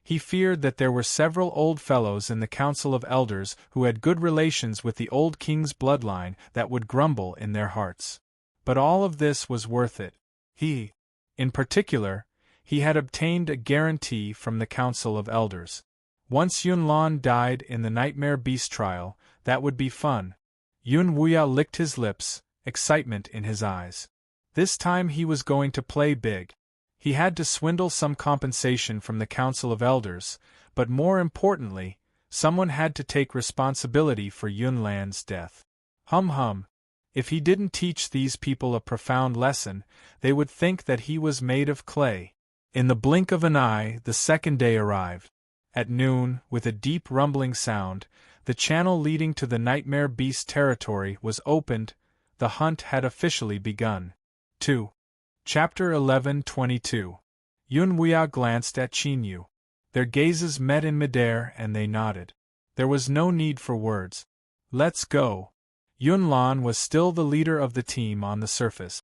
He feared that there were several old fellows in the Council of Elders who had good relations with the old king's bloodline that would grumble in their hearts. But all of this was worth it. In particular, he had obtained a guarantee from the Council of Elders. Once Yun Lan died in the Nightmare Beast trial, that would be fun. Yun Wuya licked his lips, excitement in his eyes. This time he was going to play big. He had to swindle some compensation from the Council of Elders, but more importantly, someone had to take responsibility for Yun Lan's death. If he didn't teach these people a profound lesson, they would think that he was made of clay. In the blink of an eye, the second day arrived. At noon, with a deep rumbling sound, the channel leading to the Nightmare Beast territory was opened. The hunt had officially begun. 2. Chapter 11:22. Yun Wuya glanced at Qin Yu. Their gazes met in midair and they nodded. There was no need for words. Let's go. Yun Lan was still the leader of the team on the surface.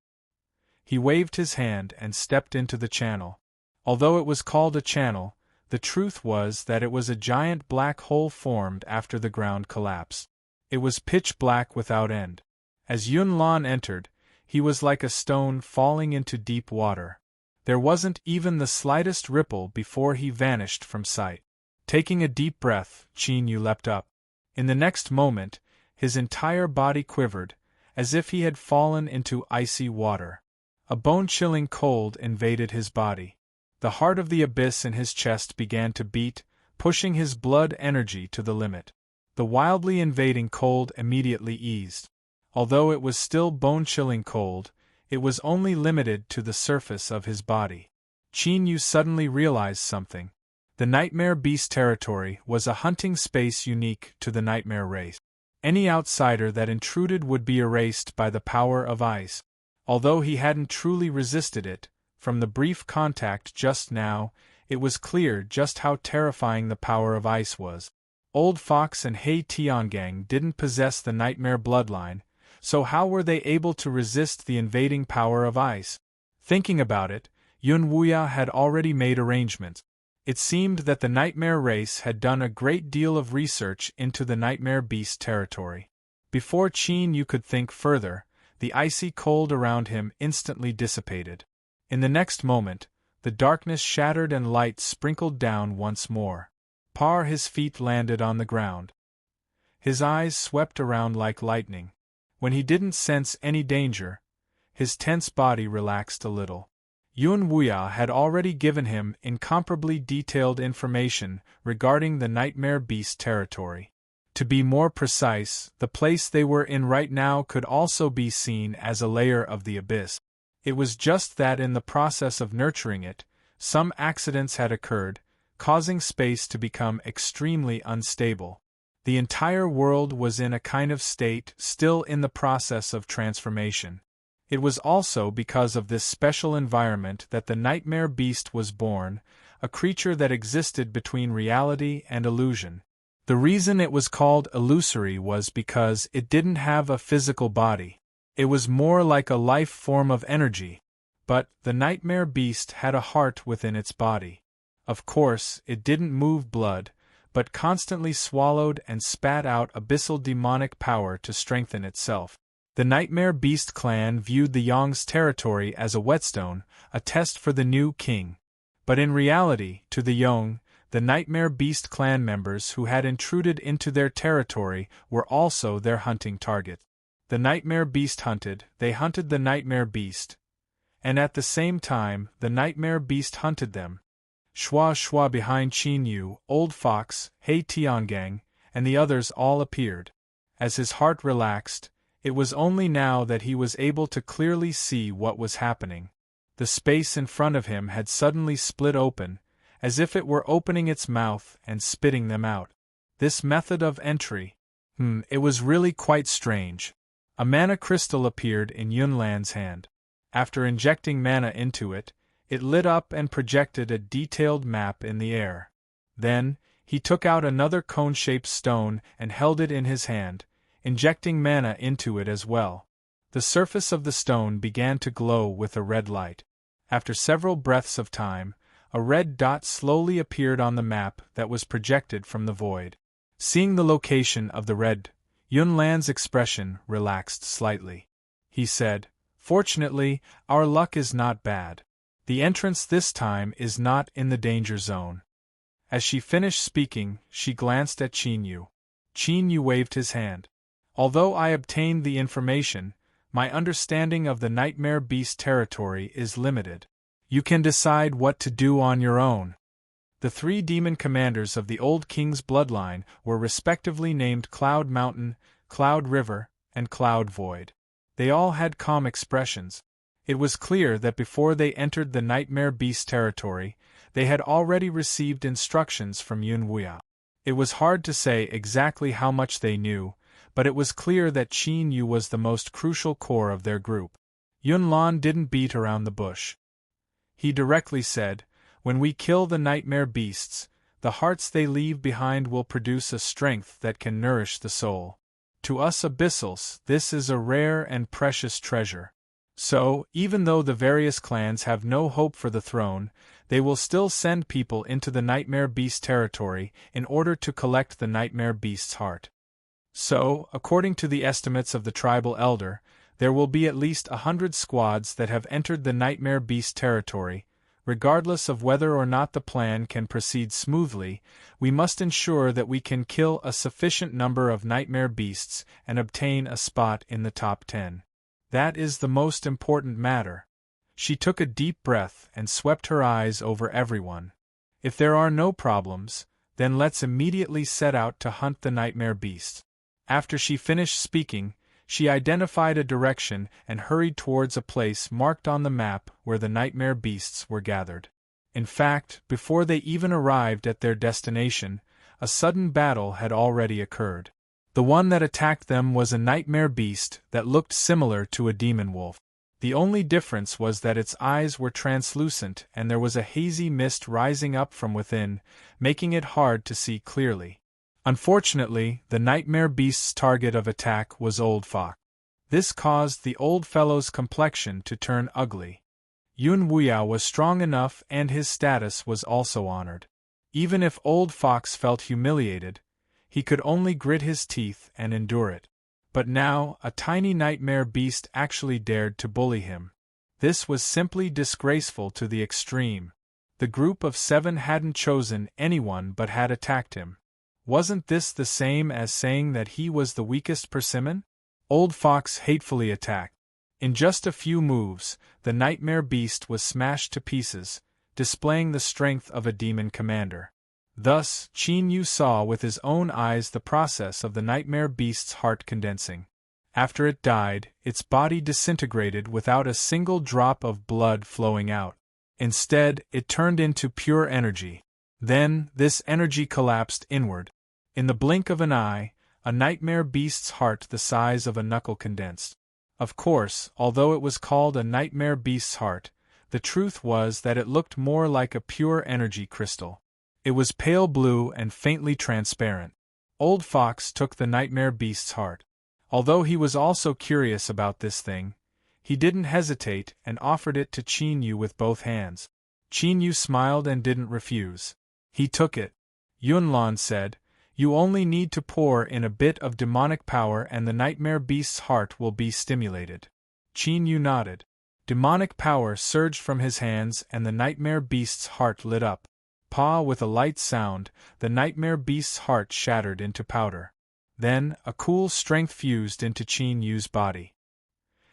He waved his hand and stepped into the channel. Although it was called a channel, the truth was that it was a giant black hole formed after the ground collapsed. It was pitch black without end. As Yun Lan entered, he was like a stone falling into deep water. There wasn't even the slightest ripple before he vanished from sight. Taking a deep breath, Qin Yu leapt up. In the next moment, his entire body quivered, as if he had fallen into icy water. A bone-chilling cold invaded his body. The heart of the abyss in his chest began to beat, pushing his blood energy to the limit. The wildly invading cold immediately eased. Although it was still bone-chilling cold, it was only limited to the surface of his body. Qin Yu suddenly realized something. The Nightmare Beast territory was a hunting space unique to the Nightmare race. Any outsider that intruded would be erased by the power of ice. Although he hadn't truly resisted it, from the brief contact just now, it was clear just how terrifying the power of ice was. Old Fox and Hei Tiangang didn't possess the Nightmare bloodline, so how were they able to resist the invading power of ice? Thinking about it, Yun Wuya had already made arrangements. It seemed that the Nightmare race had done a great deal of research into the Nightmare Beast territory. Before Qin Yu could think further, the icy cold around him instantly dissipated. In the next moment, the darkness shattered and light sprinkled down once more. His feet landed on the ground. His eyes swept around like lightning. When he didn't sense any danger, his tense body relaxed a little. Yun Wuya had already given him incomparably detailed information regarding the Nightmare Beast territory. To be more precise, the place they were in right now could also be seen as a layer of the abyss. It was just that in the process of nurturing it, some accidents had occurred, causing space to become extremely unstable. The entire world was in a kind of state still in the process of transformation. It was also because of this special environment that the Nightmare Beast was born, a creature that existed between reality and illusion. The reason it was called illusory was because it didn't have a physical body. It was more like a life form of energy. But the Nightmare Beast had a heart within its body. Of course, it didn't move blood, but constantly swallowed and spat out abyssal demonic power to strengthen itself. The Nightmare Beast clan viewed the Yong's territory as a whetstone, a test for the new king. But in reality, to the Yong, the Nightmare Beast clan members who had intruded into their territory were also their hunting target. The Nightmare Beast hunted, they hunted the Nightmare Beast. And at the same time, the Nightmare Beast hunted them. Shua behind Qin Yu, Old Fox, He Tiangang, and the others all appeared. As his heart relaxed, it was only now that he was able to clearly see what was happening. The space in front of him had suddenly split open, as if it were opening its mouth and spitting them out. This method of entry, it was really quite strange. A mana crystal appeared in Yunlan's hand. After injecting mana into it, it lit up and projected a detailed map in the air. Then, he took out another cone-shaped stone and held it in his hand, injecting mana into it as well. The surface of the stone began to glow with a red light. After several breaths of time, a red dot slowly appeared on the map that was projected from the void. Seeing the location of the red, Yunlan's expression relaxed slightly. He said, "Fortunately, our luck is not bad. The entrance this time is not in the danger zone." As she finished speaking, she glanced at Qin Yu. Qin Yu waved his hand. "Although I obtained the information, my understanding of the Nightmare Beast territory is limited. You can decide what to do on your own." The three demon commanders of the old king's bloodline were respectively named Cloud Mountain, Cloud River, and Cloud Void. They all had calm expressions. It was clear that before they entered the Nightmare Beast territory, they had already received instructions from Yun Wuya. It was hard to say exactly how much they knew, but it was clear that Qin Yu was the most crucial core of their group. Yun Lan didn't beat around the bush. He directly said, "When we kill the Nightmare Beasts, the hearts they leave behind will produce a strength that can nourish the soul. To us abyssals, this is a rare and precious treasure. So, even though the various clans have no hope for the throne, they will still send people into the Nightmare Beast territory in order to collect the Nightmare Beast's heart. So, according to the estimates of the tribal elder, there will be at least 100 squads that have entered the Nightmare Beast territory. Regardless of whether or not the plan can proceed smoothly, we must ensure that we can kill a sufficient number of Nightmare Beasts and obtain a spot in the top 10. That is the most important matter." She took a deep breath and swept her eyes over everyone. "If there are no problems, then let's immediately set out to hunt the Nightmare Beast." After she finished speaking, she identified a direction and hurried towards a place marked on the map where the Nightmare Beasts were gathered. In fact, before they even arrived at their destination, a sudden battle had already occurred. The one that attacked them was a Nightmare Beast that looked similar to a demon wolf. The only difference was that its eyes were translucent and there was a hazy mist rising up from within, making it hard to see clearly. Unfortunately, the Nightmare Beast's target of attack was Old Fox. This caused the old fellow's complexion to turn ugly. Yun Wuya was strong enough and his status was also honored. Even if Old Fox felt humiliated, he could only grit his teeth and endure it. But now, a tiny Nightmare Beast actually dared to bully him. This was simply disgraceful to the extreme. The group of 7 hadn't chosen anyone but had attacked him. Wasn't this the same as saying that he was the weakest persimmon? Old Fox hatefully attacked. In just a few moves, the nightmare beast was smashed to pieces, displaying the strength of a demon commander. Thus, Qin Yu saw with his own eyes the process of the nightmare beast's heart condensing. After it died, its body disintegrated without a single drop of blood flowing out. Instead, it turned into pure energy. Then, this energy collapsed inward. In the blink of an eye, a nightmare beast's heart the size of a knuckle condensed. Of course, although it was called a nightmare beast's heart, the truth was that it looked more like a pure energy crystal. It was pale blue and faintly transparent. Old Fox took the nightmare beast's heart. Although he was also curious about this thing, he didn't hesitate and offered it to Qin Yu with both hands. Qin Yu smiled and didn't refuse. He took it. Yunlan said, "You only need to pour in a bit of demonic power and the nightmare beast's heart will be stimulated." Qin Yu nodded. Demonic power surged from his hands and the nightmare beast's heart lit up. With a light sound, the nightmare beast's heart shattered into powder. Then, a cool strength fused into Qin Yu's body.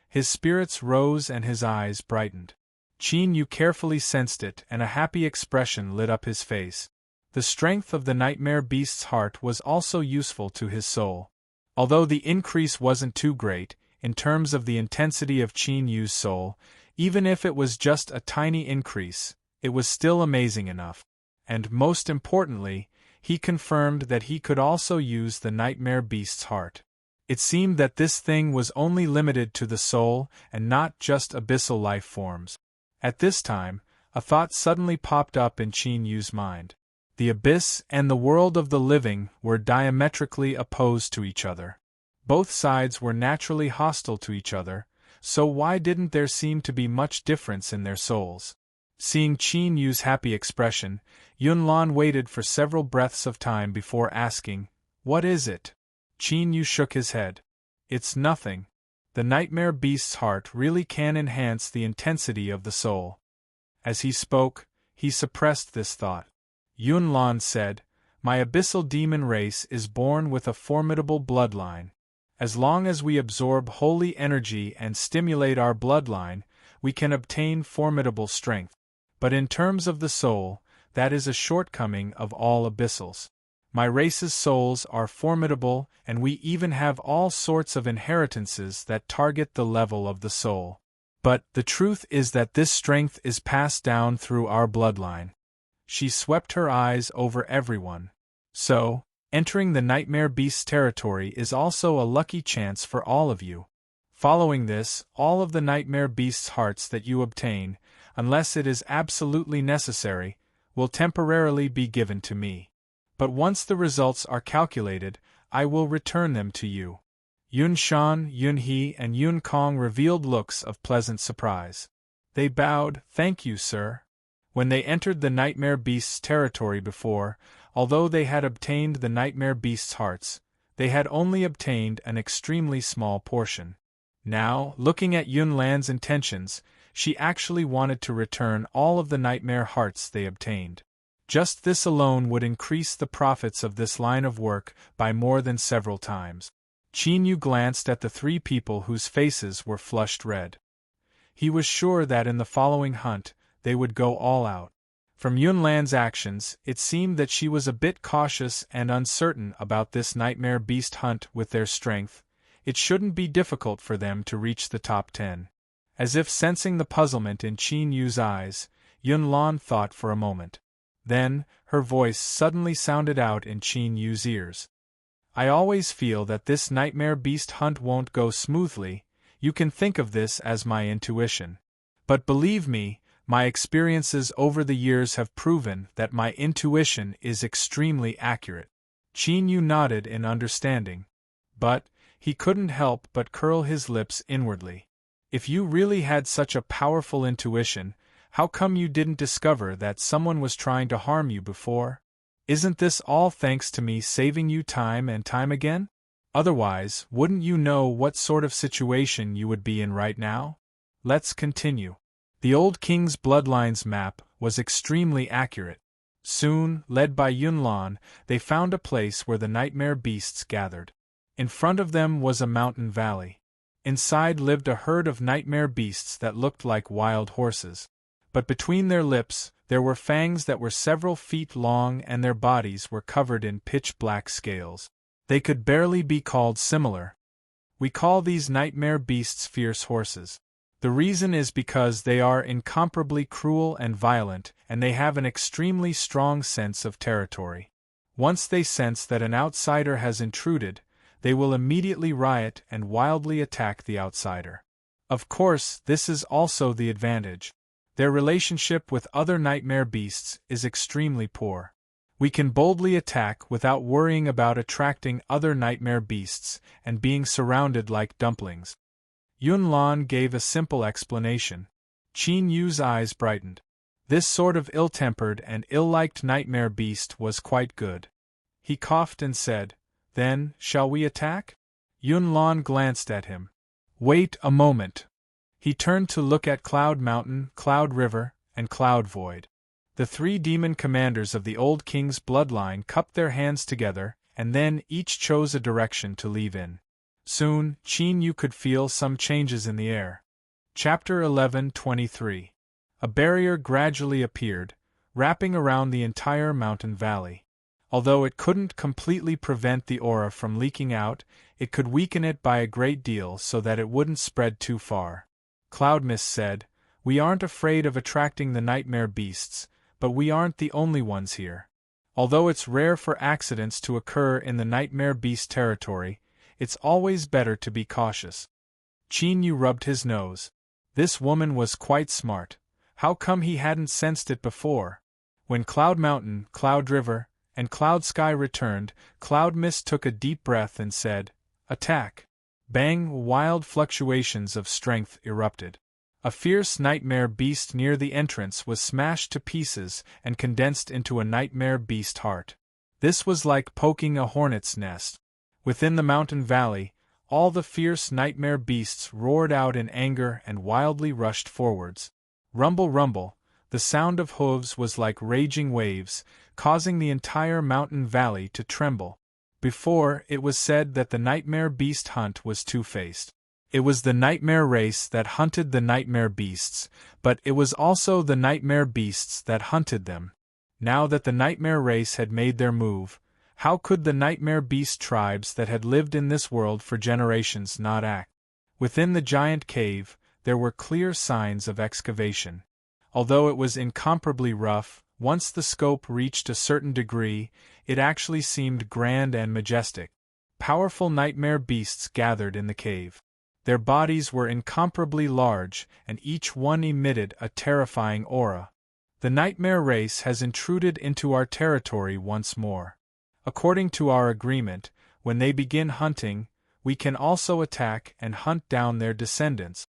His spirits rose and his eyes brightened. Qin Yu carefully sensed it and a happy expression lit up his face. The strength of the nightmare beast's heart was also useful to his soul. Although the increase wasn't too great, in terms of the intensity of Qin Yu's soul, even if it was just a tiny increase, it was still amazing enough. And most importantly, he confirmed that he could also use the nightmare beast's heart. It seemed that this thing was only limited to the soul and not just abyssal life forms. At this time, a thought suddenly popped up in Qin Yu's mind. The abyss and the world of the living were diametrically opposed to each other. Both sides were naturally hostile to each other, so why didn't there seem to be much difference in their souls? Seeing Qin Yu's happy expression, Yunlan waited for several breaths of time before asking, "What is it?" Qin Yu shook his head. "It's nothing. The nightmare beast's heart really can enhance the intensity of the soul." As he spoke, he suppressed this thought. Yunlan said, "My abyssal demon race is born with a formidable bloodline. As long as we absorb holy energy and stimulate our bloodline, we can obtain formidable strength. But in terms of the soul, that is a shortcoming of all abyssals. My race's souls are formidable, and we even have all sorts of inheritances that target the level of the soul. But the truth is that this strength is passed down through our bloodline." She swept her eyes over everyone. "So, entering the nightmare beast's territory is also a lucky chance for all of you. Following this, all of the nightmare beast's hearts that you obtain, unless it is absolutely necessary, will temporarily be given to me. But once the results are calculated, I will return them to you." Yun Shan, Yun He, and Yun Kong revealed looks of pleasant surprise. They bowed, "Thank you, sir." When they entered the nightmare beast's territory before, although they had obtained the nightmare beast's hearts, they had only obtained an extremely small portion. Now, looking at Yunlan's intentions, she actually wanted to return all of the nightmare hearts they obtained. Just this alone would increase the profits of this line of work by more than several times. Qin Yu glanced at the three people whose faces were flushed red. He was sure that in the following hunt, they would go all out. From Yunlan's actions, it seemed that she was a bit cautious and uncertain about this nightmare beast hunt. With their strength, it shouldn't be difficult for them to reach the top 10. As if sensing the puzzlement in Qin Yu's eyes, Yunlan thought for a moment. Then, her voice suddenly sounded out in Qin Yu's ears. "I always feel that this nightmare beast hunt won't go smoothly. You can think of this as my intuition. But believe me, my experiences over the years have proven that my intuition is extremely accurate." Qin Yu nodded in understanding. But he couldn't help but curl his lips inwardly. If you really had such a powerful intuition, how come you didn't discover that someone was trying to harm you before? Isn't this all thanks to me saving you time and time again? Otherwise, wouldn't you know what sort of situation you would be in right now? Let's continue. The old king's bloodlines map was extremely accurate. Soon, led by Yunlan, they found a place where the nightmare beasts gathered. In front of them was a mountain valley. Inside lived a herd of nightmare beasts that looked like wild horses. But between their lips, there were fangs that were several feet long and their bodies were covered in pitch-black scales. They could barely be called similar. We call these nightmare beasts fierce horses. The reason is because they are incomparably cruel and violent, and they have an extremely strong sense of territory. Once they sense that an outsider has intruded, they will immediately riot and wildly attack the outsider. Of course, this is also the advantage. Their relationship with other nightmare beasts is extremely poor. We can boldly attack without worrying about attracting other nightmare beasts and being surrounded like dumplings. Yun Lan gave a simple explanation. Qin Yu's eyes brightened. This sort of ill-tempered and ill-liked nightmare beast was quite good. He coughed and said, "Then, shall we attack?" Yun Lan glanced at him. "Wait a moment." He turned to look at Cloud Mountain, Cloud River, and Cloud Void. The three demon commanders of the old king's bloodline cupped their hands together, and then each chose a direction to leave in. Soon, Qin Yu could feel some changes in the air. Chapter 11:23. A barrier gradually appeared, wrapping around the entire mountain valley. Although it couldn't completely prevent the aura from leaking out, it could weaken it by a great deal so that it wouldn't spread too far. Cloud Mist said, "We aren't afraid of attracting the nightmare beasts, but we aren't the only ones here. Although it's rare for accidents to occur in the nightmare beast territory, it's always better to be cautious." Qin Yu rubbed his nose. This woman was quite smart. How come he hadn't sensed it before? When Cloud Mountain, Cloud River, and Cloud Sky returned, Cloud Mist took a deep breath and said, "Attack!" Bang! Wild fluctuations of strength erupted. A fierce nightmare beast near the entrance was smashed to pieces and condensed into a nightmare beast heart. This was like poking a hornet's nest. Within the mountain valley, all the fierce nightmare beasts roared out in anger and wildly rushed forwards. Rumble, rumble, the sound of hooves was like raging waves, causing the entire mountain valley to tremble. Before, it was said that the nightmare beast hunt was two-faced. It was the nightmare race that hunted the nightmare beasts, but it was also the nightmare beasts that hunted them. Now that the nightmare race had made their move, how could the nightmare beast tribes that had lived in this world for generations not act? Within the giant cave, there were clear signs of excavation. Although it was incomparably rough, once the scope reached a certain degree, it actually seemed grand and majestic. Powerful nightmare beasts gathered in the cave. Their bodies were incomparably large, and each one emitted a terrifying aura. The nightmare race has intruded into our territory once more. According to our agreement, when they begin hunting, we can also attack and hunt down their descendants.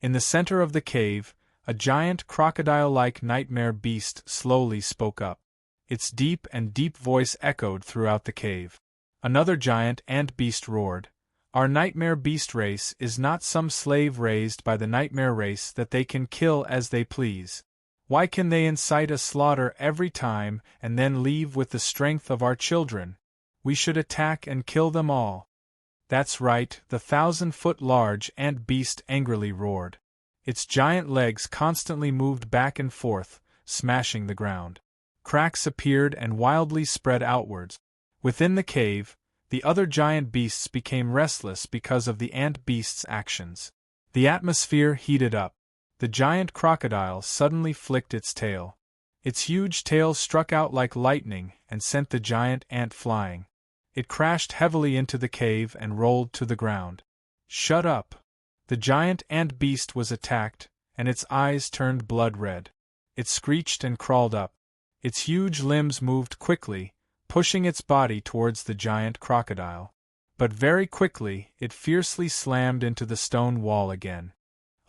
In the center of the cave, a giant crocodile-like nightmare beast slowly spoke up. Its deep and deep voice echoed throughout the cave. Another giant ant beast roared, "Our nightmare beast race is not some slave raised by the nightmare race that they can kill as they please. Why can they incite a slaughter every time and then leave with the strength of our children? We should attack and kill them all." "That's right," the 1,000-foot-large ant beast angrily roared. Its giant legs constantly moved back and forth, smashing the ground. Cracks appeared and wildly spread outwards. Within the cave, the other giant beasts became restless because of the ant beast's actions. The atmosphere heated up. The giant crocodile suddenly flicked its tail. Its huge tail struck out like lightning and sent the giant ant flying. It crashed heavily into the cave and rolled to the ground. "Shut up!" The giant ant beast was attacked, and its eyes turned blood red. It screeched and crawled up. Its huge limbs moved quickly, pushing its body towards the giant crocodile. But very quickly, it fiercely slammed into the stone wall again.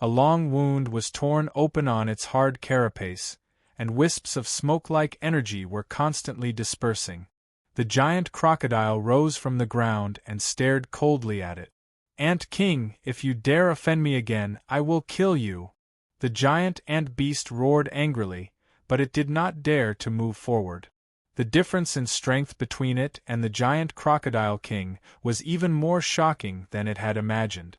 A long wound was torn open on its hard carapace, and wisps of smoke-like energy were constantly dispersing. The giant crocodile rose from the ground and stared coldly at it. "Ant King, if you dare offend me again, I will kill you!" The giant ant beast roared angrily, but it did not dare to move forward. The difference in strength between it and the giant crocodile king was even more shocking than it had imagined.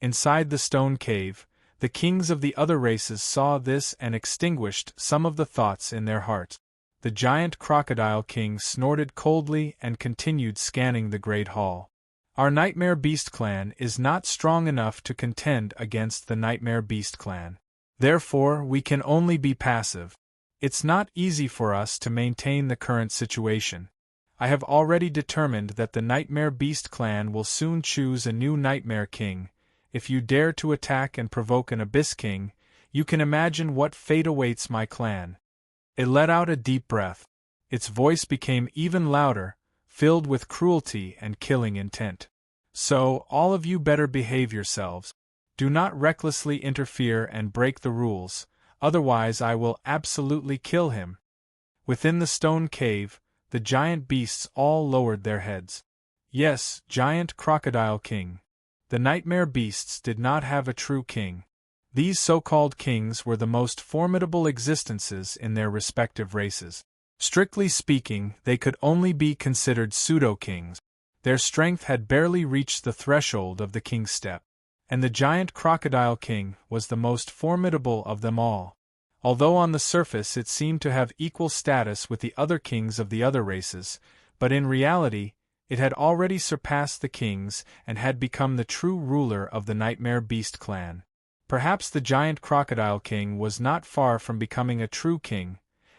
Inside the stone cave, the kings of the other races saw this and extinguished some of the thoughts in their hearts. The giant crocodile king snorted coldly and continued scanning the great hall. Our Nightmare Beast clan is not strong enough to contend against the Nightmare Beast clan. Therefore, we can only be passive. It's not easy for us to maintain the current situation. I have already determined that the Nightmare Beast clan will soon choose a new Nightmare King. If you dare to attack and provoke an Abyss King, you can imagine what fate awaits my clan. It let out a deep breath. Its voice became even louder, filled with cruelty and killing intent. So, all of you better behave yourselves. Do not recklessly interfere and break the rules, otherwise I will absolutely kill him. Within the stone cave, the giant beasts all lowered their heads. Yes, Giant Crocodile King. The Nightmare Beasts did not have a true king. These so-called kings were the most formidable existences in their respective races. Strictly speaking, they could only be considered pseudo-kings. Their strength had barely reached the threshold of the king's step. And the Giant Crocodile King was the most formidable of them all. Although on the surface it seemed to have equal status with the other kings of the other races, but in reality, it had already surpassed the kings and had become the true ruler of the Nightmare Beast clan. Perhaps the Giant Crocodile King was not far from becoming a true king,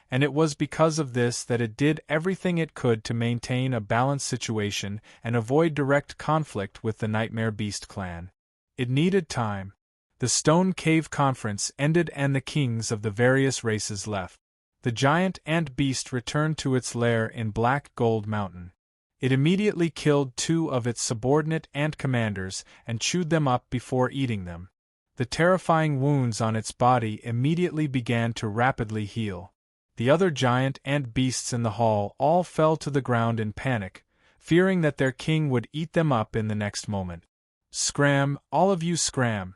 and it was because of this that it did everything it could to maintain a balanced situation and avoid direct conflict with the Nightmare Beast clan. It needed time. The Stone Cave Conference ended and the kings of the various races left. The giant ant beast returned to its lair in Black Gold Mountain. It immediately killed 2 of its subordinate ant commanders and chewed them up before eating them. The terrifying wounds on its body immediately began to rapidly heal. The other giant ant beasts in the hall all fell to the ground in panic, fearing that their king would eat them up in the next moment. Scram, all of you scram!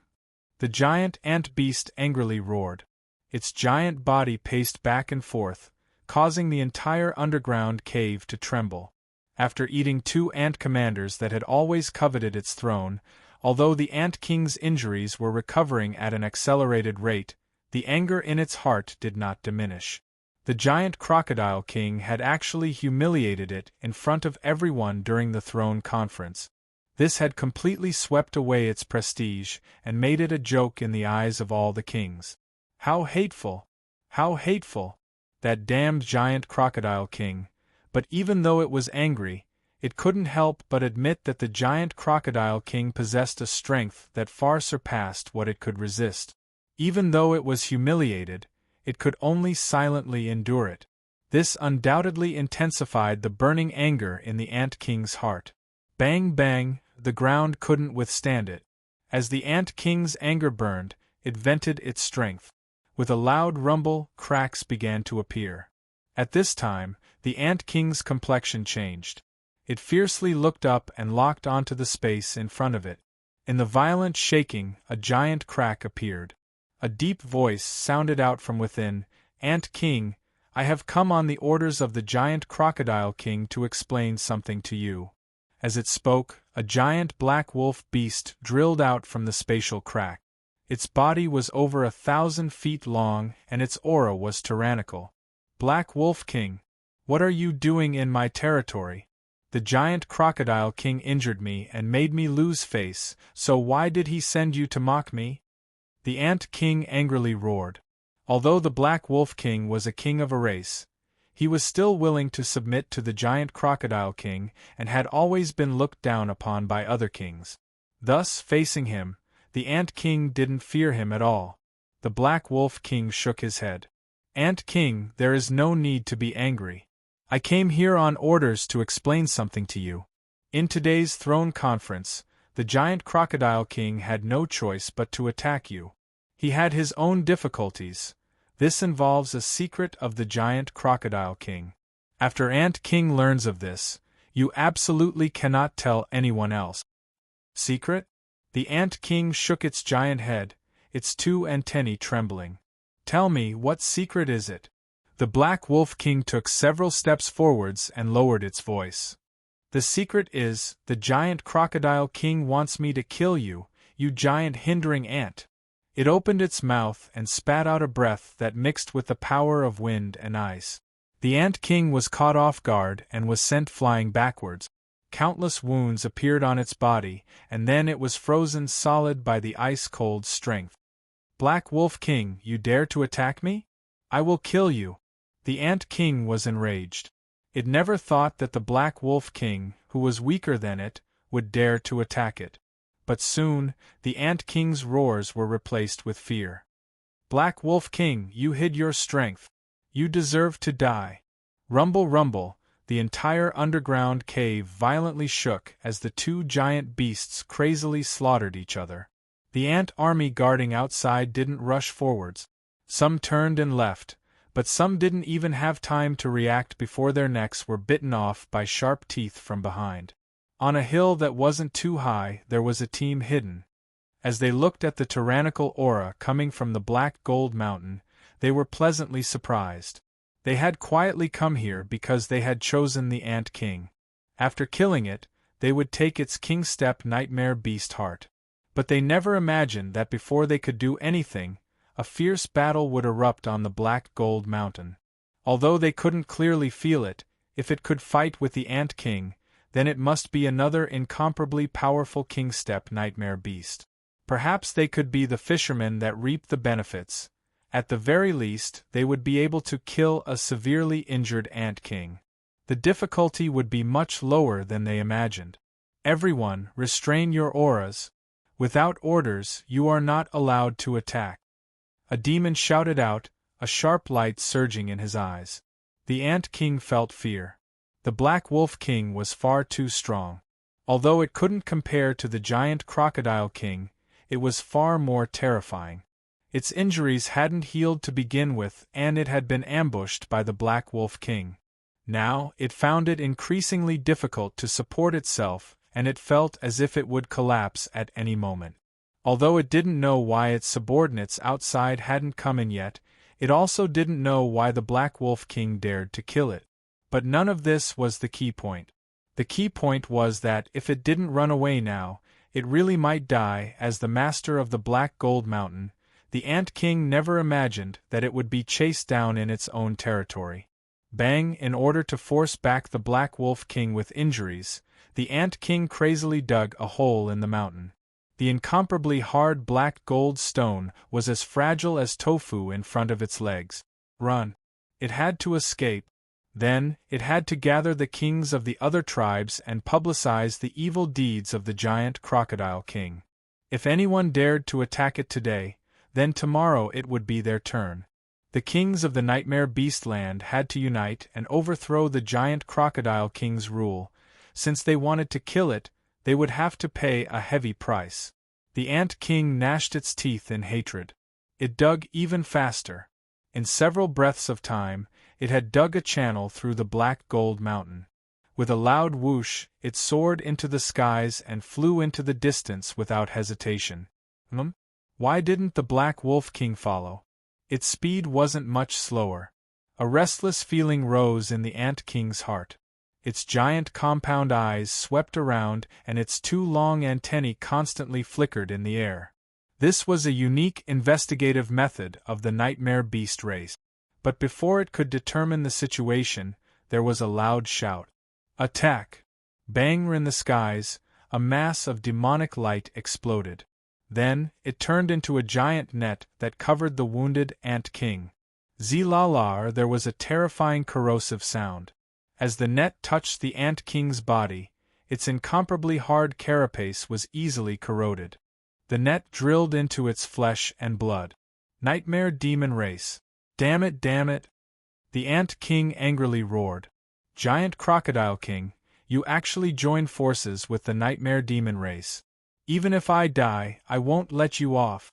The giant ant beast angrily roared. Its giant body paced back and forth, causing the entire underground cave to tremble. After eating 2 ant commanders that had always coveted its throne, although the Ant King's injuries were recovering at an accelerated rate, the anger in its heart did not diminish. The Giant Crocodile King had actually humiliated it in front of everyone during the throne conference. This had completely swept away its prestige and made it a joke in the eyes of all the kings. How hateful! How hateful! That damned Giant Crocodile King! But even though it was angry, it couldn't help but admit that the Giant Crocodile King possessed a strength that far surpassed what it could resist. Even though it was humiliated, it could only silently endure it. This undoubtedly intensified the burning anger in the Ant King's heart. Bang bang, the ground couldn't withstand it. As the Ant King's anger burned, it vented its strength. With a loud rumble, cracks began to appear. At this time, the Ant King's complexion changed. It fiercely looked up and locked onto the space in front of it. In the violent shaking, a giant crack appeared. A deep voice sounded out from within, "Ant King, I have come on the orders of the Giant Crocodile King to explain something to you." As it spoke, a giant black wolf beast drilled out from the spatial crack. Its body was over 1,000 feet long and its aura was tyrannical. "Black Wolf King, what are you doing in my territory? The Giant Crocodile King injured me and made me lose face, so why did he send you to mock me?" The Ant King angrily roared. Although the Black Wolf King was a king of a race, he was still willing to submit to the Giant Crocodile King and had always been looked down upon by other kings. Thus, facing him, the Ant King didn't fear him at all. The Black Wolf King shook his head. "Ant King, there is no need to be angry. I came here on orders to explain something to you. In today's throne conference, the Giant Crocodile King had no choice but to attack you. He had his own difficulties. This involves a secret of the Giant Crocodile King. After Ant King learns of this, you absolutely cannot tell anyone else." "Secret?" The Ant King shook its giant head, its 2 antennae trembling. "Tell me, what secret is it?" The Black Wolf King took several steps forwards and lowered its voice. "The secret is, the Giant Crocodile King wants me to kill you. you giant hindering ant! It opened its mouth and spat out a breath that mixed with the power of wind and ice. The Ant King was caught off guard and was sent flying backwards. Countless wounds appeared on its body, and then it was frozen solid by the ice-cold strength. Black Wolf King, you dare to attack me? I will kill you! The Ant King was enraged. It never thought that the Black Wolf King, who was weaker than it, would dare to attack it. But soon, the Ant King's roars were replaced with fear. Black Wolf King, you hid your strength. You deserve to die. Rumble, rumble, the entire underground cave violently shook as the two giant beasts crazily slaughtered each other. The ant army guarding outside didn't rush forwards. Some turned and left, but some didn't even have time to react before their necks were bitten off by sharp teeth from behind. On a hill that wasn't too high, there was a team hidden. As they looked at the tyrannical aura coming from the Black Gold Mountain, they were pleasantly surprised. They had quietly come here because they had chosen the Ant King. After killing it, they would take its king-step nightmare beast heart. But they never imagined that before they could do anything, a fierce battle would erupt on the Black Gold Mountain. Although they couldn't clearly feel it, if it could fight with the Ant King, then it must be another incomparably powerful king-step nightmare beast. Perhaps they could be the fishermen that reap the benefits. At the very least, they would be able to kill a severely injured Ant King. The difficulty would be much lower than they imagined. Everyone, restrain your auras. Without orders, you are not allowed to attack. A demon shouted out, a sharp light surging in his eyes. The Ant King felt fear. The Black Wolf King was far too strong. Although it couldn't compare to the giant Crocodile King, it was far more terrifying. Its injuries hadn't healed to begin with, and it had been ambushed by the Black Wolf King. Now, it found it increasingly difficult to support itself, and it felt as if it would collapse at any moment. Although it didn't know why its subordinates outside hadn't come in yet, it also didn't know why the Black Wolf King dared to kill it. But none of this was the key point. The key point was that if it didn't run away now, it really might die. As the master of the Black Gold Mountain, the Ant King never imagined that it would be chased down in its own territory. Bang! In order to force back the Black Wolf King with injuries, the Ant King crazily dug a hole in the mountain. The incomparably hard black gold stone was as fragile as tofu in front of its legs. Run! It had to escape. Then, it had to gather the kings of the other tribes and publicize the evil deeds of the giant Crocodile King. If anyone dared to attack it today, then tomorrow it would be their turn. The kings of the Nightmare Beastland had to unite and overthrow the giant Crocodile King's rule. Since they wanted to kill it, they would have to pay a heavy price. The Ant King gnashed its teeth in hatred. It dug even faster. In several breaths of time, it had dug a channel through the Black Gold Mountain. With a loud whoosh, it soared into the skies and flew into the distance without hesitation. Why didn't the Black Wolf King follow? Its speed wasn't much slower. A restless feeling rose in the Ant King's heart. Its giant compound eyes swept around and its two long antennae constantly flickered in the air. This was a unique investigative method of the Nightmare Beast race. But before it could determine the situation, there was a loud shout. Attack! Bang! In the skies, a mass of demonic light exploded. Then, it turned into a giant net that covered the wounded Ant King. Zilalar, there was a terrifying corrosive sound. As the net touched the Ant King's body, its incomparably hard carapace was easily corroded. The net drilled into its flesh and blood. Nightmare Demon Race! Damn it, damn it! The Ant King angrily roared. Giant Crocodile King, you actually joined forces with the Nightmare Demon Race. Even if I die, I won't let you off.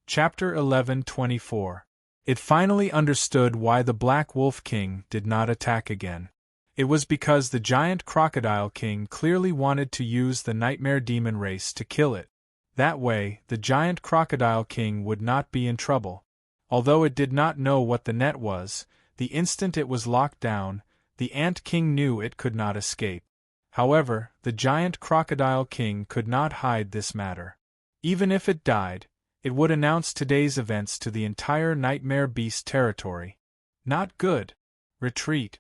Chapter 11:24. It finally understood why the Black Wolf King did not attack again. It was because the giant Crocodile King clearly wanted to use the Nightmare Demon Race to kill it. That way, the giant Crocodile King would not be in trouble. Although it did not know what the net was, the instant it was locked down, the Ant King knew it could not escape. However, the giant Crocodile King could not hide this matter. Even if it died, it would announce today's events to the entire Nightmare Beast territory. Not good. Retreat.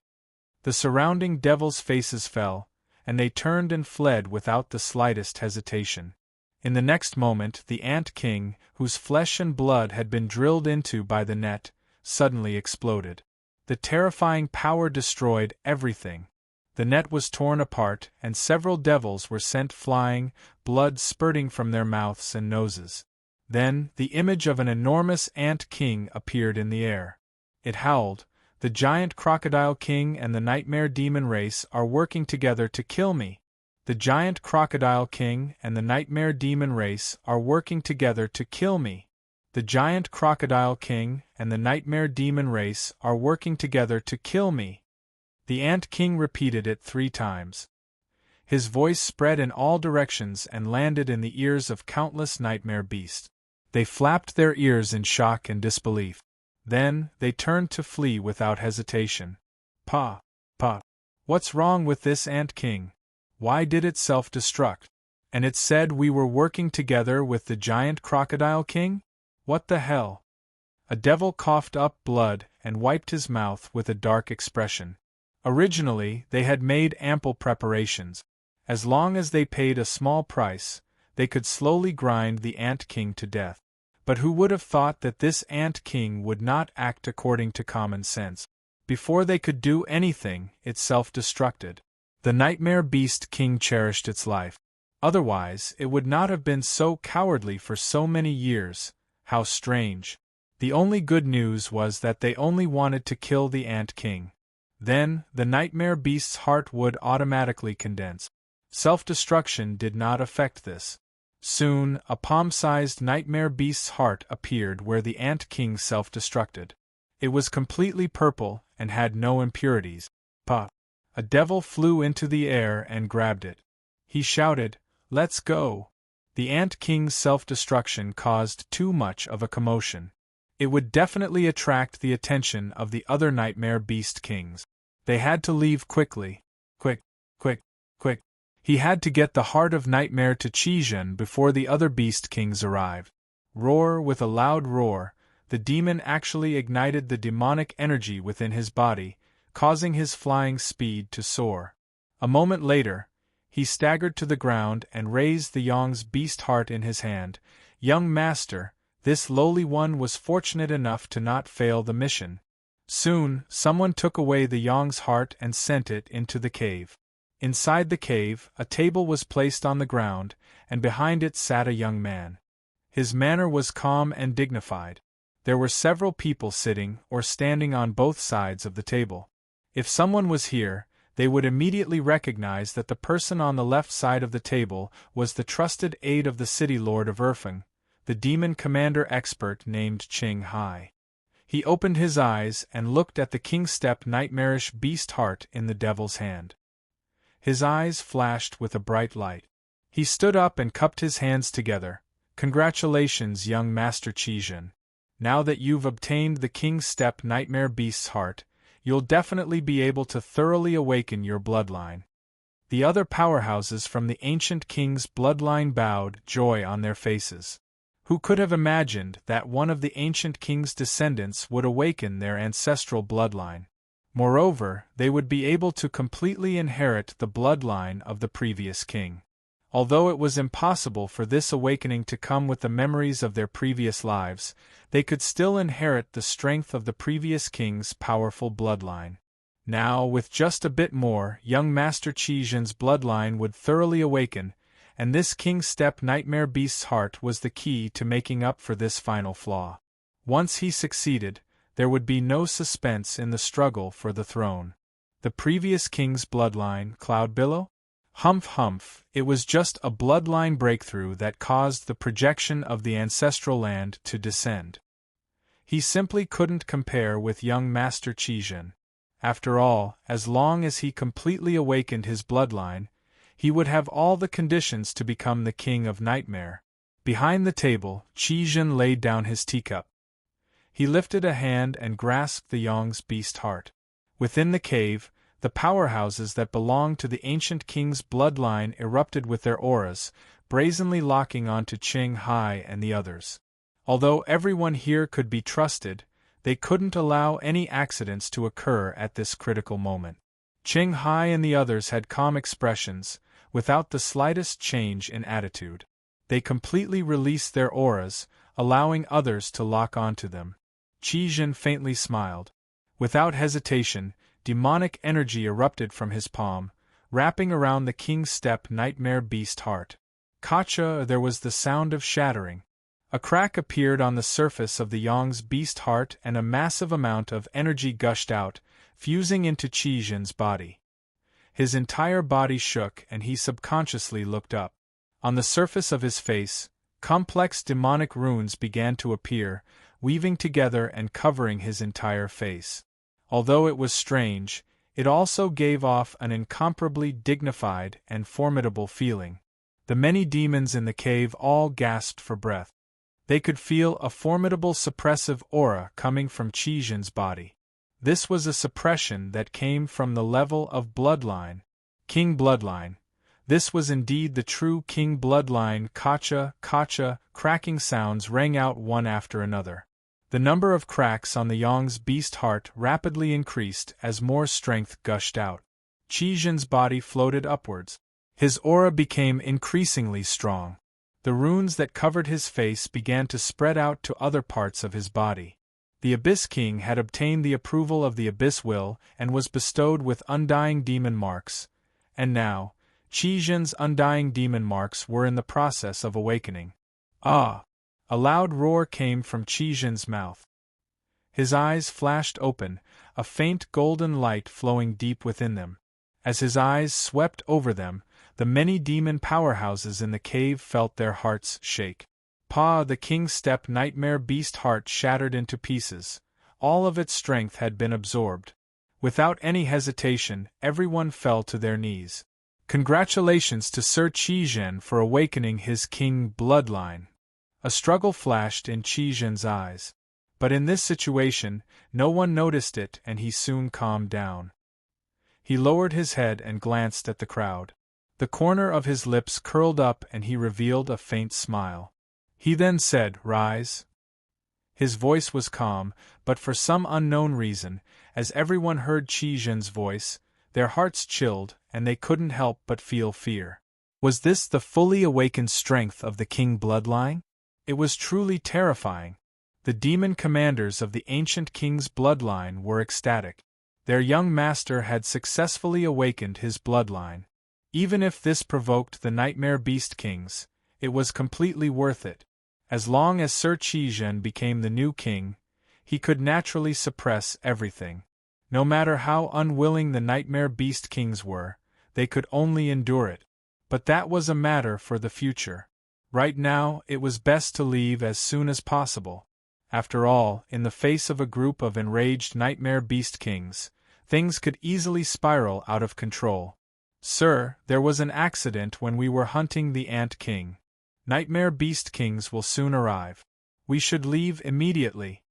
The surrounding devils' faces fell, and they turned and fled without the slightest hesitation. In the next moment, the Ant King, whose flesh and blood had been drilled into by the net, suddenly exploded. The terrifying power destroyed everything. The net was torn apart, and several devils were sent flying, blood spurting from their mouths and noses. Then, the image of an enormous Ant King appeared in the air. It howled, "The giant crocodile king and the nightmare demon race are working together to kill me. The giant crocodile king and the nightmare demon race are working together to kill me. The giant crocodile king and the nightmare demon race are working together to kill me." The Ant King repeated it 3 times. His voice spread in all directions and landed in the ears of countless nightmare beasts. They flapped their ears in shock and disbelief. Then, they turned to flee without hesitation. Pa! What's wrong with this Ant King? Why did it self-destruct? And it said we were working together with the giant crocodile king? What the hell? A devil coughed up blood and wiped his mouth with a dark expression. Originally, they had made ample preparations. As long as they paid a small price, they could slowly grind the Ant King to death. But who would have thought that this Ant King would not act according to common sense? Before they could do anything, it self-destructed. The Nightmare Beast King cherished its life. Otherwise, it would not have been so cowardly for so many years. How strange. The only good news was that they only wanted to kill the Ant King. Then, the Nightmare Beast's heart would automatically condense. Self-destruction did not affect this. Soon, a palm-sized Nightmare Beast's heart appeared where the Ant King self-destructed. It was completely purple and had no impurities. Pa! A devil flew into the air and grabbed it. He shouted, "Let's go!" The Ant King's self-destruction caused too much of a commotion. It would definitely attract the attention of the other Nightmare Beast Kings. They had to leave quickly. Quick. He had to get the heart of Nightmare to Chijin before the other Beast Kings arrived. Roar with a loud roar, the demon actually ignited the demonic energy within his body, causing his flying speed to soar. A moment later, he staggered to the ground and raised the Yong's beast heart in his hand. "Young master, this lowly one was fortunate enough to not fail the mission." Soon, someone took away the Yong's heart and sent it into the cave. Inside the cave, a table was placed on the ground, and behind it sat a young man. His manner was calm and dignified. There were several people sitting or standing on both sides of the table. If someone was here, they would immediately recognize that the person on the left side of the table was the trusted aide of the city lord of Erfeng, the demon commander expert named Qing Hai. He opened his eyes and looked at the king-step nightmarish beast heart in the devil's hand. His eyes flashed with a bright light. He stood up and cupped his hands together. "Congratulations, young Master Chijin. Now that you've obtained the king-step nightmare beast's heart, you'll definitely be able to thoroughly awaken your bloodline." The other powerhouses from the ancient king's bloodline bowed, joy on their faces. Who could have imagined that one of the ancient king's descendants would awaken their ancestral bloodline? Moreover, they would be able to completely inherit the bloodline of the previous king. Although it was impossible for this awakening to come with the memories of their previous lives, they could still inherit the strength of the previous king's powerful bloodline. Now, with just a bit more, young Master Chijin's bloodline would thoroughly awaken, and this king-step nightmare beast's heart was the key to making up for this final flaw. Once he succeeded, there would be no suspense in the struggle for the throne. The previous king's bloodline, Cloud Billow? Humph, it was just a bloodline breakthrough that caused the projection of the ancestral land to descend. He simply couldn't compare with young Master Chijin. After all, as long as he completely awakened his bloodline, he would have all the conditions to become the king of Nightmare. Behind the table, Chijin laid down his teacup. He lifted a hand and grasped the Yong's beast heart. Within the cave, the powerhouses that belonged to the ancient king's bloodline erupted with their auras, brazenly locking onto Qing Hai and the others. Although everyone here could be trusted, they couldn't allow any accidents to occur at this critical moment. Qing Hai and the others had calm expressions, without the slightest change in attitude. They completely released their auras, allowing others to lock onto them. Qi Jin faintly smiled. Without hesitation, demonic energy erupted from his palm, wrapping around the king's step nightmare beast heart. Kacha, there was the sound of shattering. A crack appeared on the surface of the Yang's beast heart and a massive amount of energy gushed out, fusing into Qi Jin's body. His entire body shook and he subconsciously looked up. On the surface of his face, complex demonic runes began to appear, weaving together and covering his entire face. Although it was strange, it also gave off an incomparably dignified and formidable feeling. The many demons in the cave all gasped for breath. They could feel a formidable suppressive aura coming from Qi Jin's body. This was a suppression that came from the level of bloodline. King bloodline. This was indeed the true king bloodline. Kacha, kacha, cracking sounds rang out one after another. The number of cracks on the Yang's beast heart rapidly increased as more strength gushed out. Qi Jin's body floated upwards. His aura became increasingly strong. The runes that covered his face began to spread out to other parts of his body. The Abyss King had obtained the approval of the Abyss Will and was bestowed with undying demon marks, and now, Qi Jin's undying demon marks were in the process of awakening. Ah! A loud roar came from Qi Jin's mouth. His eyes flashed open, a faint golden light flowing deep within them. As his eyes swept over them, the many demon powerhouses in the cave felt their hearts shake. The king's step nightmare beast heart shattered into pieces. All of its strength had been absorbed. Without any hesitation, everyone fell to their knees. Congratulations to Sir Qi Jin for awakening his king bloodline. A struggle flashed in Qi Jin's eyes. But in this situation, no one noticed it and he soon calmed down. He lowered his head and glanced at the crowd. The corner of his lips curled up and he revealed a faint smile. He then said, "Rise." His voice was calm, but for some unknown reason, as everyone heard Qi Jin's voice, their hearts chilled and they couldn't help but feel fear. Was this the fully awakened strength of the king bloodline? It was truly terrifying. The demon commanders of the ancient king's bloodline were ecstatic. Their young master had successfully awakened his bloodline. Even if this provoked the Nightmare Beast Kings, it was completely worth it. As long as Sir Qi Jin became the new king, he could naturally suppress everything. No matter how unwilling the Nightmare Beast Kings were, they could only endure it. But that was a matter for the future. Right now, it was best to leave as soon as possible. After all, in the face of a group of enraged Nightmare Beast Kings, things could easily spiral out of control. "Sir, there was an accident when we were hunting the Ant King. Nightmare Beast Kings will soon arrive. We should leave immediately."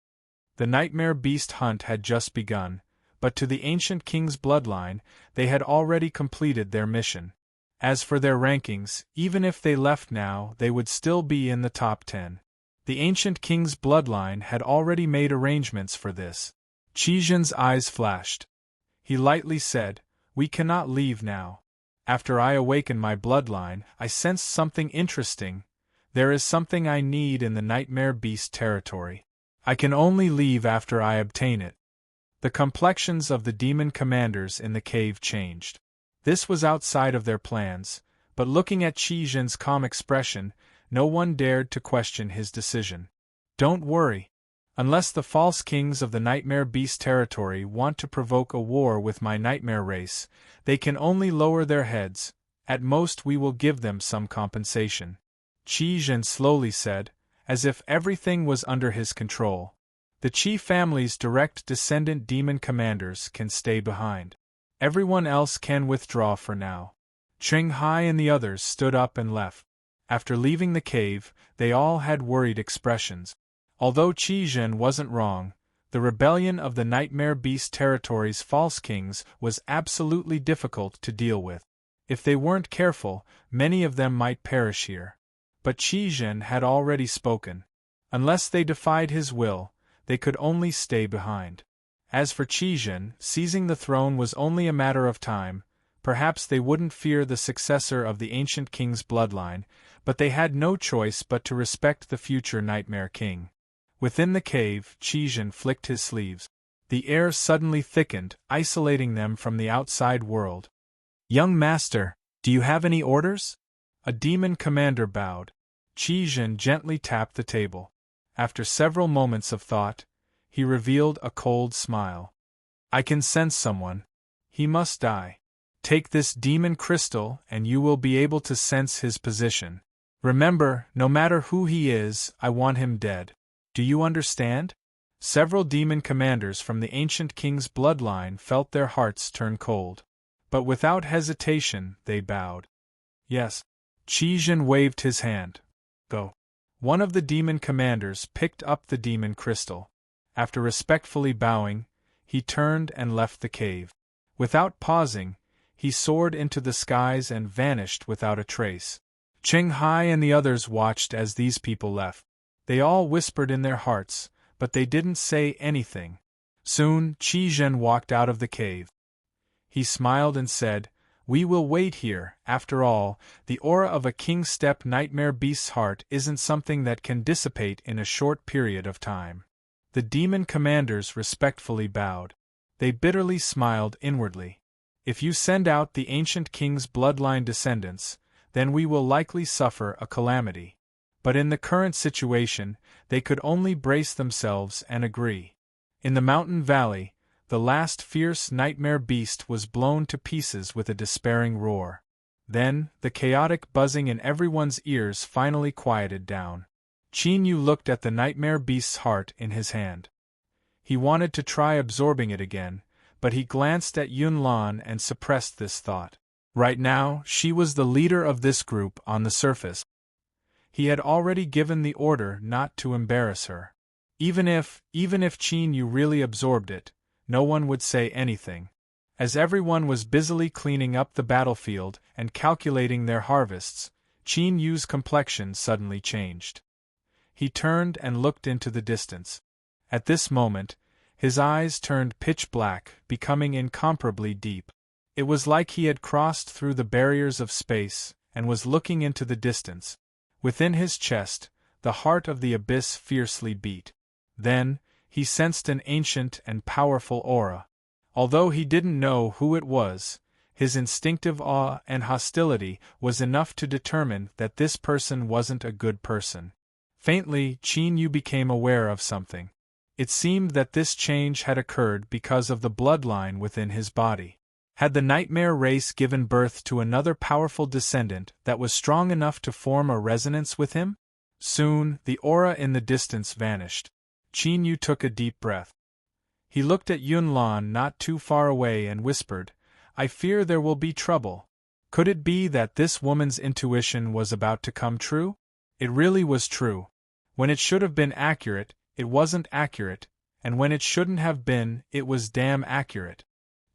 The Nightmare Beast hunt had just begun, but to the ancient king's bloodline, they had already completed their mission. As for their rankings, even if they left now, they would still be in the top 10. The ancient king's bloodline had already made arrangements for this. Qi Jin's eyes flashed. He lightly said, "We cannot leave now. After I awaken my bloodline, I sensed something interesting. There is something I need in the Nightmare Beast territory. I can only leave after I obtain it." The complexions of the demon commanders in the cave changed. This was outside of their plans, but looking at Qi Jin's calm expression, no one dared to question his decision. "Don't worry. Unless the false kings of the Nightmare Beast territory want to provoke a war with my nightmare race, they can only lower their heads. At most we will give them some compensation," Qi Jin slowly said, as if everything was under his control. "The Qi family's direct descendant demon commanders can stay behind. Everyone else can withdraw for now." Qing Hai and the others stood up and left. After leaving the cave, they all had worried expressions. Although Qi Jin wasn't wrong, the rebellion of the Nightmare Beast territory's false kings was absolutely difficult to deal with. If they weren't careful, many of them might perish here. But Qi Zhen had already spoken. Unless they defied his will, they could only stay behind. As for Qi Zhen, seizing the throne was only a matter of time. Perhaps they wouldn't fear the successor of the ancient king's bloodline, but they had no choice but to respect the future Nightmare King. Within the cave, Qi Zhen flicked his sleeves. The air suddenly thickened, isolating them from the outside world. "Young master, do you have any orders?" A demon commander bowed. Qi Zhen gently tapped the table. After several moments of thought, he revealed a cold smile. "I can sense someone. He must die. Take this demon crystal and you will be able to sense his position. Remember, no matter who he is, I want him dead. Do you understand?" Several demon commanders from the ancient king's bloodline felt their hearts turn cold. But without hesitation, they bowed. "Yes." Qi Zhen waved his hand. "Go." One of the demon commanders picked up the demon crystal. After respectfully bowing, he turned and left the cave. Without pausing, he soared into the skies and vanished without a trace. Cheng Hai and the others watched as these people left. They all whispered in their hearts, but they didn't say anything. Soon, Qi Zhen walked out of the cave. He smiled and said, "We will wait here. After all, the aura of a king-step nightmare beast's heart isn't something that can dissipate in a short period of time." The demon commanders respectfully bowed. They bitterly smiled inwardly. "If you send out the ancient king's bloodline descendants, then we will likely suffer a calamity." But in the current situation, they could only brace themselves and agree. In the mountain valley, the last fierce nightmare beast was blown to pieces with a despairing roar. Then, the chaotic buzzing in everyone's ears finally quieted down. Qin Yu looked at the nightmare beast's heart in his hand. He wanted to try absorbing it again, but he glanced at Yun Lan and suppressed this thought. Right now, she was the leader of this group on the surface. He had already given the order not to embarrass her. Even if Qin Yu really absorbed it, no one would say anything. As everyone was busily cleaning up the battlefield and calculating their harvests, Qin Yu's complexion suddenly changed. He turned and looked into the distance. At this moment, his eyes turned pitch black, becoming incomparably deep. It was like he had crossed through the barriers of space and was looking into the distance. Within his chest, the heart of the abyss fiercely beat. Then, he sensed an ancient and powerful aura. Although he didn't know who it was, his instinctive awe and hostility was enough to determine that this person wasn't a good person. Faintly, Qin Yu became aware of something. It seemed that this change had occurred because of the bloodline within his body. Had the nightmare race given birth to another powerful descendant that was strong enough to form a resonance with him? Soon, the aura in the distance vanished. Qin Yu took a deep breath. He looked at Yun Lan not too far away and whispered, "I fear there will be trouble." Could it be that this woman's intuition was about to come true? It really was true. When it should have been accurate, it wasn't accurate, and when it shouldn't have been, it was damn accurate.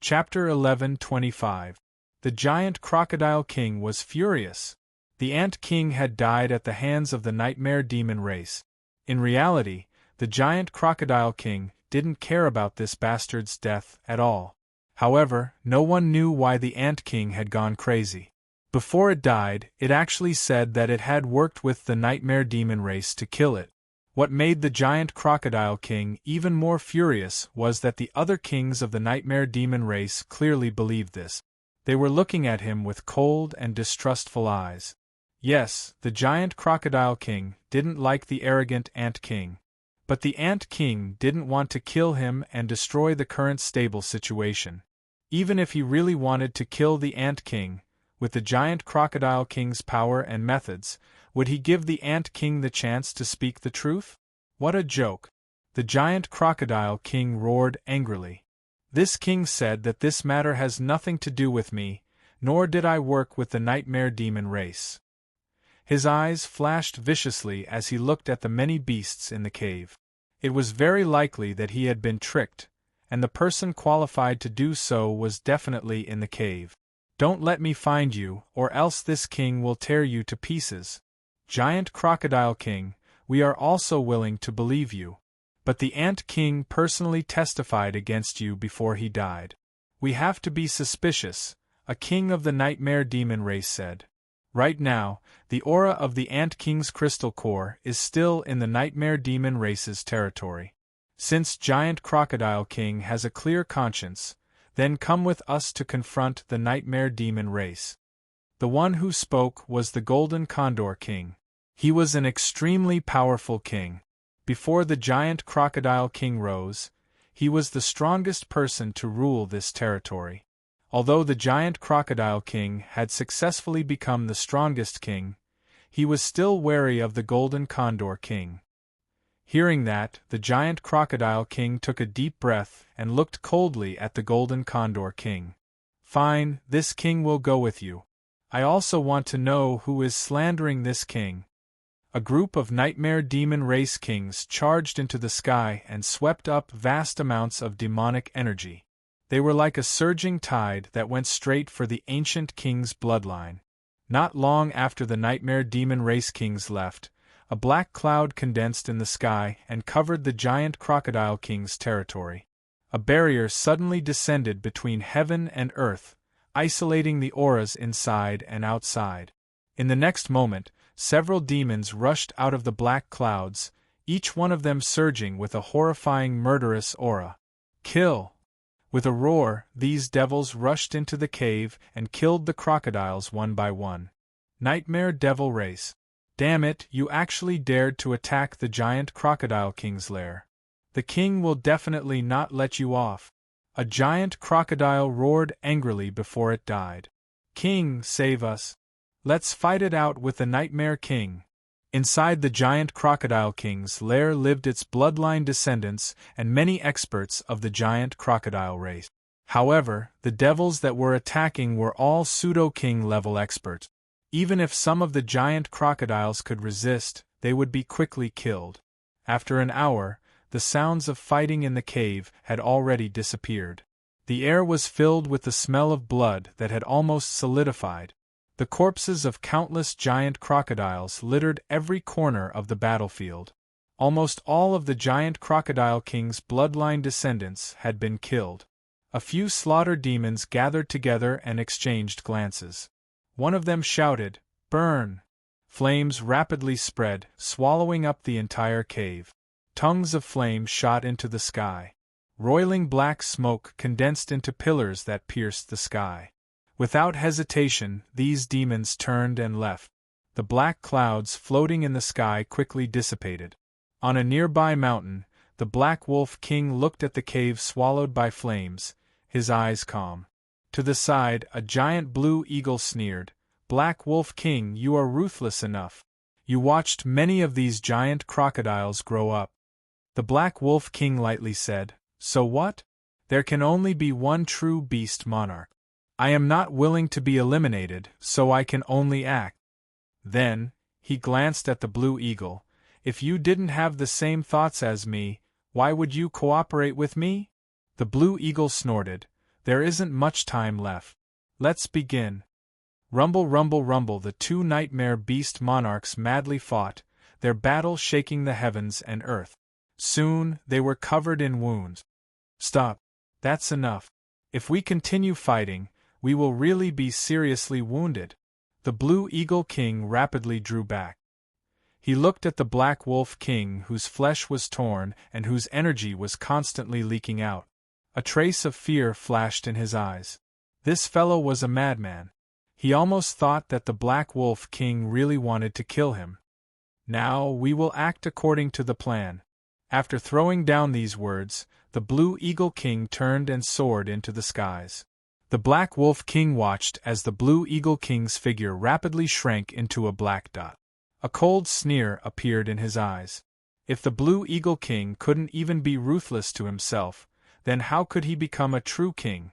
Chapter 11:25. The giant crocodile king was furious. The ant king had died at the hands of the nightmare demon race. In reality, the giant crocodile king didn't care about this bastard's death at all. However, no one knew why the ant king had gone crazy. Before it died, it actually said that it had worked with the nightmare demon race to kill it. What made the giant crocodile king even more furious was that the other kings of the nightmare demon race clearly believed this. They were looking at him with cold and distrustful eyes. Yes, the giant crocodile king didn't like the arrogant ant king. But the ant king didn't want to kill him and destroy the current stable situation. Even if he really wanted to kill the ant king, with the giant crocodile king's power and methods, would he give the ant king the chance to speak the truth? What a joke! The giant crocodile king roared angrily. This king said that this matter has nothing to do with me, nor did I work with the nightmare demon race. His eyes flashed viciously as he looked at the many beasts in the cave. It was very likely that he had been tricked, and the person qualified to do so was definitely in the cave. Don't let me find you, or else this king will tear you to pieces. Giant Crocodile King, we are also willing to believe you. But the Ant King personally testified against you before he died. We have to be suspicious, a king of the Nightmare Demon race said. Right now, the aura of the Ant King's crystal core is still in the Nightmare Demon race's territory. Since Giant Crocodile King has a clear conscience, then come with us to confront the Nightmare Demon race. The one who spoke was the Golden Condor King. He was an extremely powerful king. Before the Giant Crocodile King rose, he was the strongest person to rule this territory. Although the Giant Crocodile King had successfully become the strongest king, he was still wary of the Golden Condor King. Hearing that, the Giant Crocodile King took a deep breath and looked coldly at the Golden Condor King. Fine, this king will go with you. I also want to know who is slandering this king. A group of Nightmare Demon race kings charged into the sky and swept up vast amounts of demonic energy. They were like a surging tide that went straight for the ancient king's bloodline. Not long after the Nightmare Demon race kings left, a black cloud condensed in the sky and covered the Giant Crocodile King's territory. A barrier suddenly descended between heaven and earth, isolating the auras inside and outside. In the next moment, several demons rushed out of the black clouds, each one of them surging with a horrifying murderous aura. Kill! With a roar, these devils rushed into the cave and killed the crocodiles one by one. Nightmare Devil Race. Damn it, you actually dared to attack the Giant Crocodile King's lair. The king will definitely not let you off. A giant crocodile roared angrily before it died. King, save us. Let's fight it out with the Nightmare King. Inside the Giant Crocodile King's lair lived its bloodline descendants and many experts of the Giant Crocodile race. However, the devils that were attacking were all pseudo-king level experts. Even if some of the giant crocodiles could resist, they would be quickly killed. After an hour, the sounds of fighting in the cave had already disappeared. The air was filled with the smell of blood that had almost solidified. The corpses of countless giant crocodiles littered every corner of the battlefield. Almost all of the Giant Crocodile King's bloodline descendants had been killed. A few slaughter demons gathered together and exchanged glances. One of them shouted, "Burn!" Flames rapidly spread, swallowing up the entire cave. Tongues of flame shot into the sky. Roiling black smoke condensed into pillars that pierced the sky. Without hesitation, these demons turned and left. The black clouds floating in the sky quickly dissipated. On a nearby mountain, the Black Wolf King looked at the cave swallowed by flames, his eyes calm. To the side, a giant blue eagle sneered, "Black Wolf King, you are ruthless enough. You watched many of these giant crocodiles grow up." The Black Wolf King lightly said, "So what? There can only be one true beast monarch. I am not willing to be eliminated, so I can only act." Then, he glanced at the Blue Eagle, "If you didn't have the same thoughts as me, why would you cooperate with me?" The Blue Eagle snorted, "There isn't much time left. Let's begin." Rumble, rumble, rumble, the two nightmare beast monarchs madly fought, their battle shaking the heavens and earth. Soon, they were covered in wounds. "Stop. That's enough. If we continue fighting, we will really be seriously wounded." The Blue Eagle King rapidly drew back. He looked at the Black Wolf King, whose flesh was torn and whose energy was constantly leaking out. A trace of fear flashed in his eyes. This fellow was a madman. He almost thought that the Black Wolf King really wanted to kill him. "Now we will act according to the plan." After throwing down these words, the Blue Eagle King turned and soared into the skies. The Black Wolf King watched as the Blue Eagle King's figure rapidly shrank into a black dot. A cold sneer appeared in his eyes. If the Blue Eagle King couldn't even be ruthless to himself, then how could he become a true king?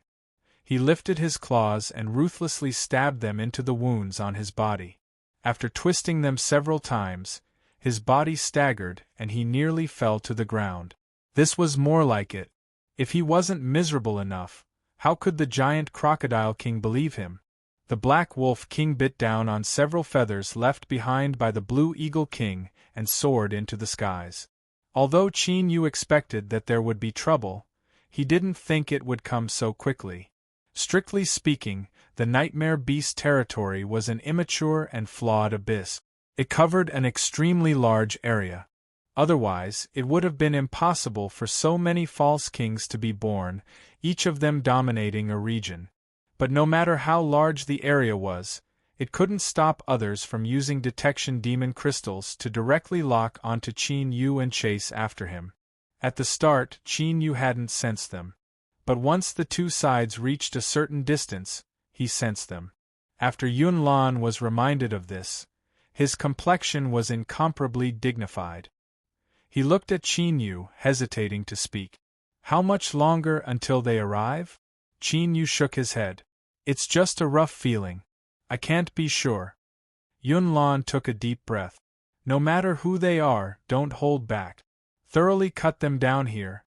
He lifted his claws and ruthlessly stabbed them into the wounds on his body. After twisting them several times, his body staggered and he nearly fell to the ground. This was more like it. If he wasn't miserable enough, how could the Giant Crocodile King believe him? The Black Wolf King bit down on several feathers left behind by the Blue Eagle King and soared into the skies. Although Qin Yu expected that there would be trouble, he didn't think it would come so quickly. Strictly speaking, the Nightmare Beast territory was an immature and flawed abyss. It covered an extremely large area. Otherwise, it would have been impossible for so many false kings to be born, each of them dominating a region. But no matter how large the area was, it couldn't stop others from using detection demon crystals to directly lock onto Qin Yu and chase after him. At the start, Qin Yu hadn't sensed them. But once the two sides reached a certain distance, he sensed them. After Yun Lan was reminded of this, his complexion was incomparably dignified. He looked at Qin Yu, hesitating to speak. How much longer until they arrive? Qin Yu shook his head. It's just a rough feeling. I can't be sure. Yun Lan took a deep breath. No matter who they are, don't hold back. Thoroughly cut them down here.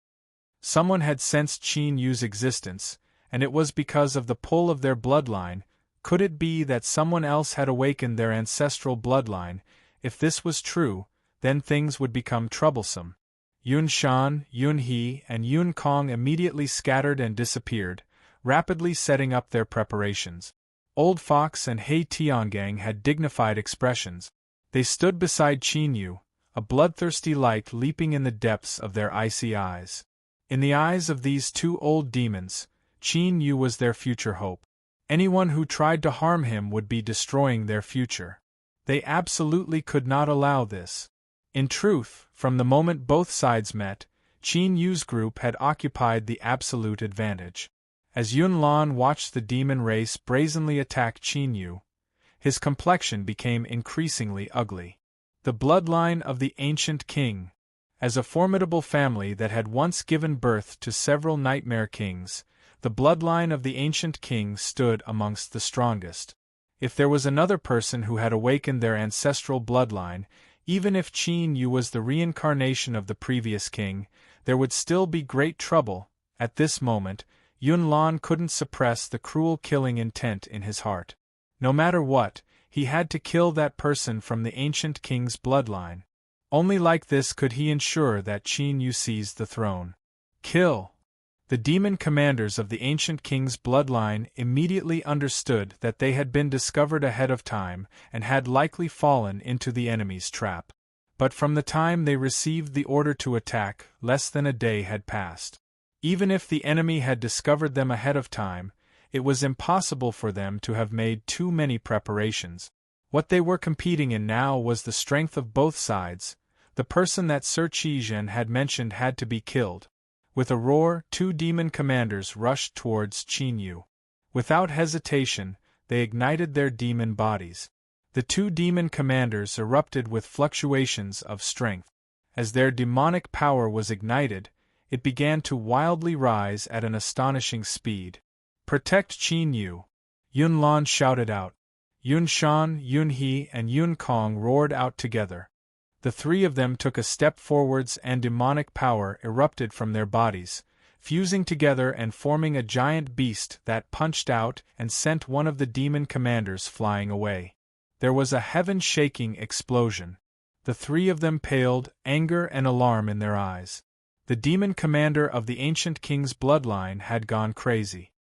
Someone had sensed Qin Yu's existence, and it was because of the pull of their bloodline. Could it be that someone else had awakened their ancestral bloodline? If this was true, then things would become troublesome. Yun Shan, Yun He, and Yun Kong immediately scattered and disappeared, rapidly setting up their preparations. Old Fox and He Tiangang had dignified expressions. They stood beside Qin Yu, a bloodthirsty light leaping in the depths of their icy eyes. In the eyes of these two old demons, Qin Yu was their future hope. Anyone who tried to harm him would be destroying their future. They absolutely could not allow this. In truth, from the moment both sides met, Qin Yu's group had occupied the absolute advantage. As Yun Lan watched the demon race brazenly attack Qin Yu, his complexion became increasingly ugly. The bloodline of the ancient king. As a formidable family that had once given birth to several nightmare kings, the bloodline of the ancient king stood amongst the strongest. If there was another person who had awakened their ancestral bloodline, even if Qin Yu was the reincarnation of the previous king, there would still be great trouble. At this moment, Yun Lan couldn't suppress the cruel killing intent in his heart. No matter what, he had to kill that person from the ancient king's bloodline. Only like this could he ensure that Qin Yu seized the throne. Kill! The demon commanders of the ancient king's bloodline immediately understood that they had been discovered ahead of time and had likely fallen into the enemy's trap. But from the time they received the order to attack, less than a day had passed. Even if the enemy had discovered them ahead of time, it was impossible for them to have made too many preparations. What they were competing in now was the strength of both sides. The person that Sir Qizhen had mentioned had to be killed. With a roar, two demon commanders rushed towards Qin Yu. Without hesitation, they ignited their demon bodies. The two demon commanders erupted with fluctuations of strength. As their demonic power was ignited, it began to wildly rise at an astonishing speed. Protect Qin Yu! Yun Lan shouted out. Yun Shan, Yun He, and Yun Kong roared out together. The three of them took a step forwards and demonic power erupted from their bodies, fusing together and forming a giant beast that punched out and sent one of the demon commanders flying away. There was a heaven-shaking explosion. The three of them paled, anger and alarm in their eyes. The demon commander of the ancient king's bloodline had gone crazy.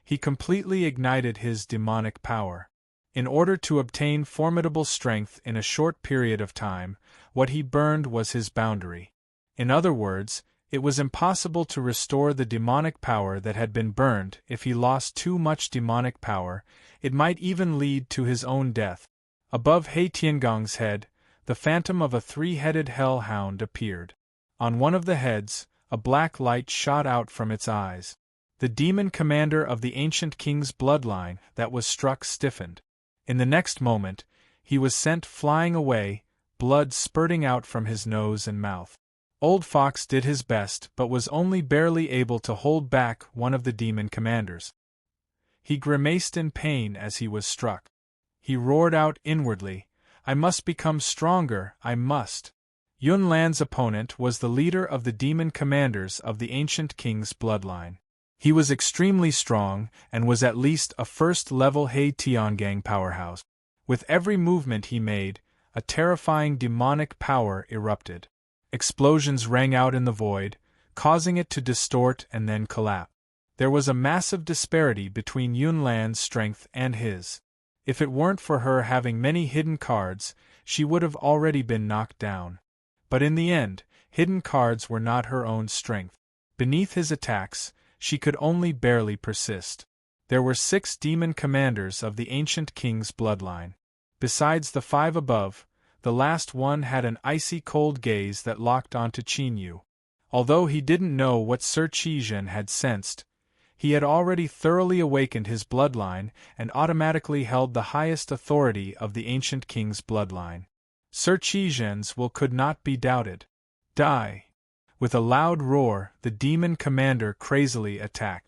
He completely ignited his demonic power. In order to obtain formidable strength in a short period of time, what he burned was his boundary. In other words, it was impossible to restore the demonic power that had been burned. If he lost too much demonic power, it might even lead to his own death. Above He Tiangong's head, the phantom of a three-headed hellhound appeared. On one of the heads, a black light shot out from its eyes. The demon commander of the ancient king's bloodline that was struck stiffened. In the next moment, he was sent flying away, blood spurting out from his nose and mouth. Old Fox did his best but was only barely able to hold back one of the demon commanders. He grimaced in pain as he was struck. He roared out inwardly, "I must become stronger, I must." Yun Lan's opponent was the leader of the demon commanders of the ancient king's bloodline. He was extremely strong, and was at least a first-level Hei Tiangang powerhouse. With every movement he made, a terrifying demonic power erupted. Explosions rang out in the void, causing it to distort and then collapse. There was a massive disparity between Yunlan's strength and his. If it weren't for her having many hidden cards, she would have already been knocked down. But in the end, hidden cards were not her own strength. Beneath his attacks, she could only barely persist. There were 6 demon commanders of the ancient king's bloodline. Besides the 5 above, the last one had an icy cold gaze that locked onto Qin Yu. Although he didn't know what Sir Qizhen had sensed, he had already thoroughly awakened his bloodline and automatically held the highest authority of the ancient king's bloodline. Sir Qizhen's will could not be doubted. Die! With a loud roar, the demon commander crazily attacked.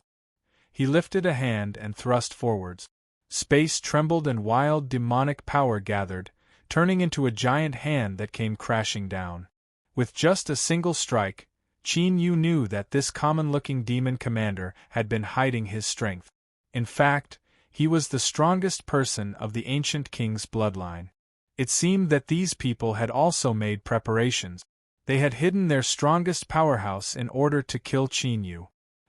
He lifted a hand and thrust forwards. Space trembled and wild demonic power gathered, turning into a giant hand that came crashing down. With just a single strike, Qin Yu knew that this common-looking demon commander had been hiding his strength. In fact, he was the strongest person of the ancient king's bloodline. It seemed that these people had also made preparations. They had hidden their strongest powerhouse in order to kill Qin Yu.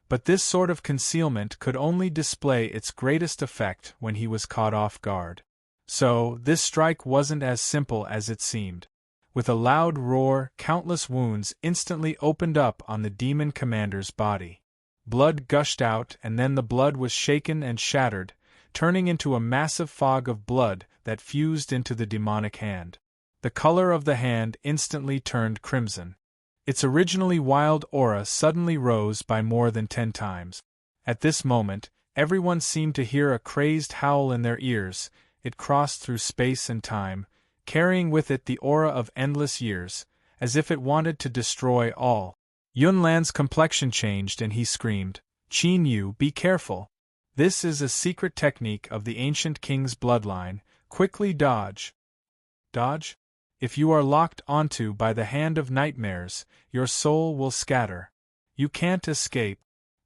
But this sort of concealment could only display its greatest effect when he was caught off guard. So, this strike wasn't as simple as it seemed. With a loud roar, countless wounds instantly opened up on the demon commander's body. Blood gushed out, and then the blood was shaken and shattered, turning into a massive fog of blood that fused into the demonic hand. The color of the hand instantly turned crimson. Its originally wild aura suddenly rose by more than 10 times. At this moment, everyone seemed to hear a crazed howl in their ears. It crossed through space and time, carrying with it the aura of endless years, as if it wanted to destroy all. Yunlan's complexion changed and he screamed, "Qin Yu, be careful! This is a secret technique of the ancient king's bloodline. Quickly dodge!" Dodge? If you are locked onto by the hand of nightmares, your soul will scatter. You can't escape.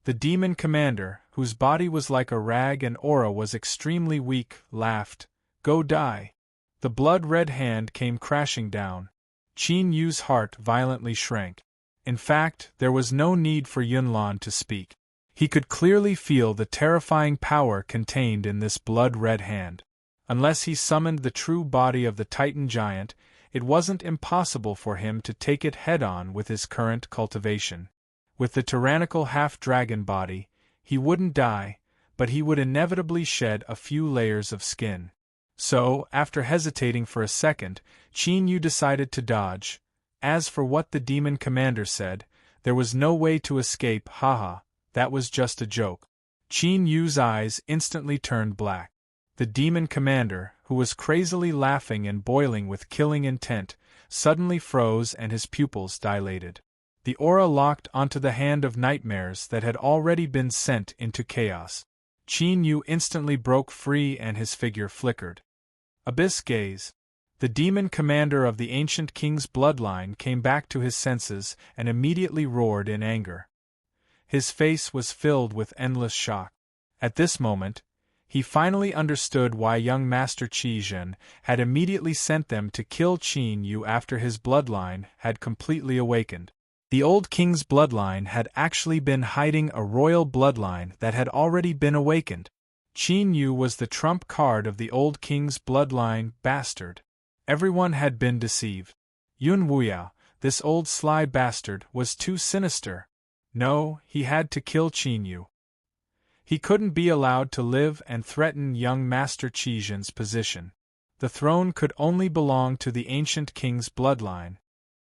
The demon commander, whose body was like a rag and aura was extremely weak, laughed. Go die. The blood-red hand came crashing down. Qin Yu's heart violently shrank. In fact, there was no need for Yunlan to speak. He could clearly feel the terrifying power contained in this blood-red hand. Unless he summoned the true body of the Titan giant, it wasn't impossible for him to take it head-on with his current cultivation. With the tyrannical half-dragon body, he wouldn't die, but he would inevitably shed a few layers of skin. So, after hesitating for a second, Qin Yu decided to dodge. As for what the demon commander said, there was no way to escape. Haha, that was just a joke. Qin Yu's eyes instantly turned black. The demon commander, who was crazily laughing and boiling with killing intent, suddenly froze and his pupils dilated. The aura locked onto the hand of nightmares that had already been sent into chaos. Qin Yu instantly broke free and his figure flickered. Abyss gaze. The demon commander of the ancient king's bloodline came back to his senses and immediately roared in anger. His face was filled with endless shock. At this moment, he finally understood why young Master Qizhen had immediately sent them to kill Qin Yu after his bloodline had completely awakened. The old king's bloodline had actually been hiding a royal bloodline that had already been awakened. Qin Yu was the trump card of the old king's bloodline, bastard. Everyone had been deceived. Yun Wuya, this old sly bastard, was too sinister. No, he had to kill Qin Yu. He couldn't be allowed to live and threaten young Master Qizhen's position. The throne could only belong to the ancient king's bloodline.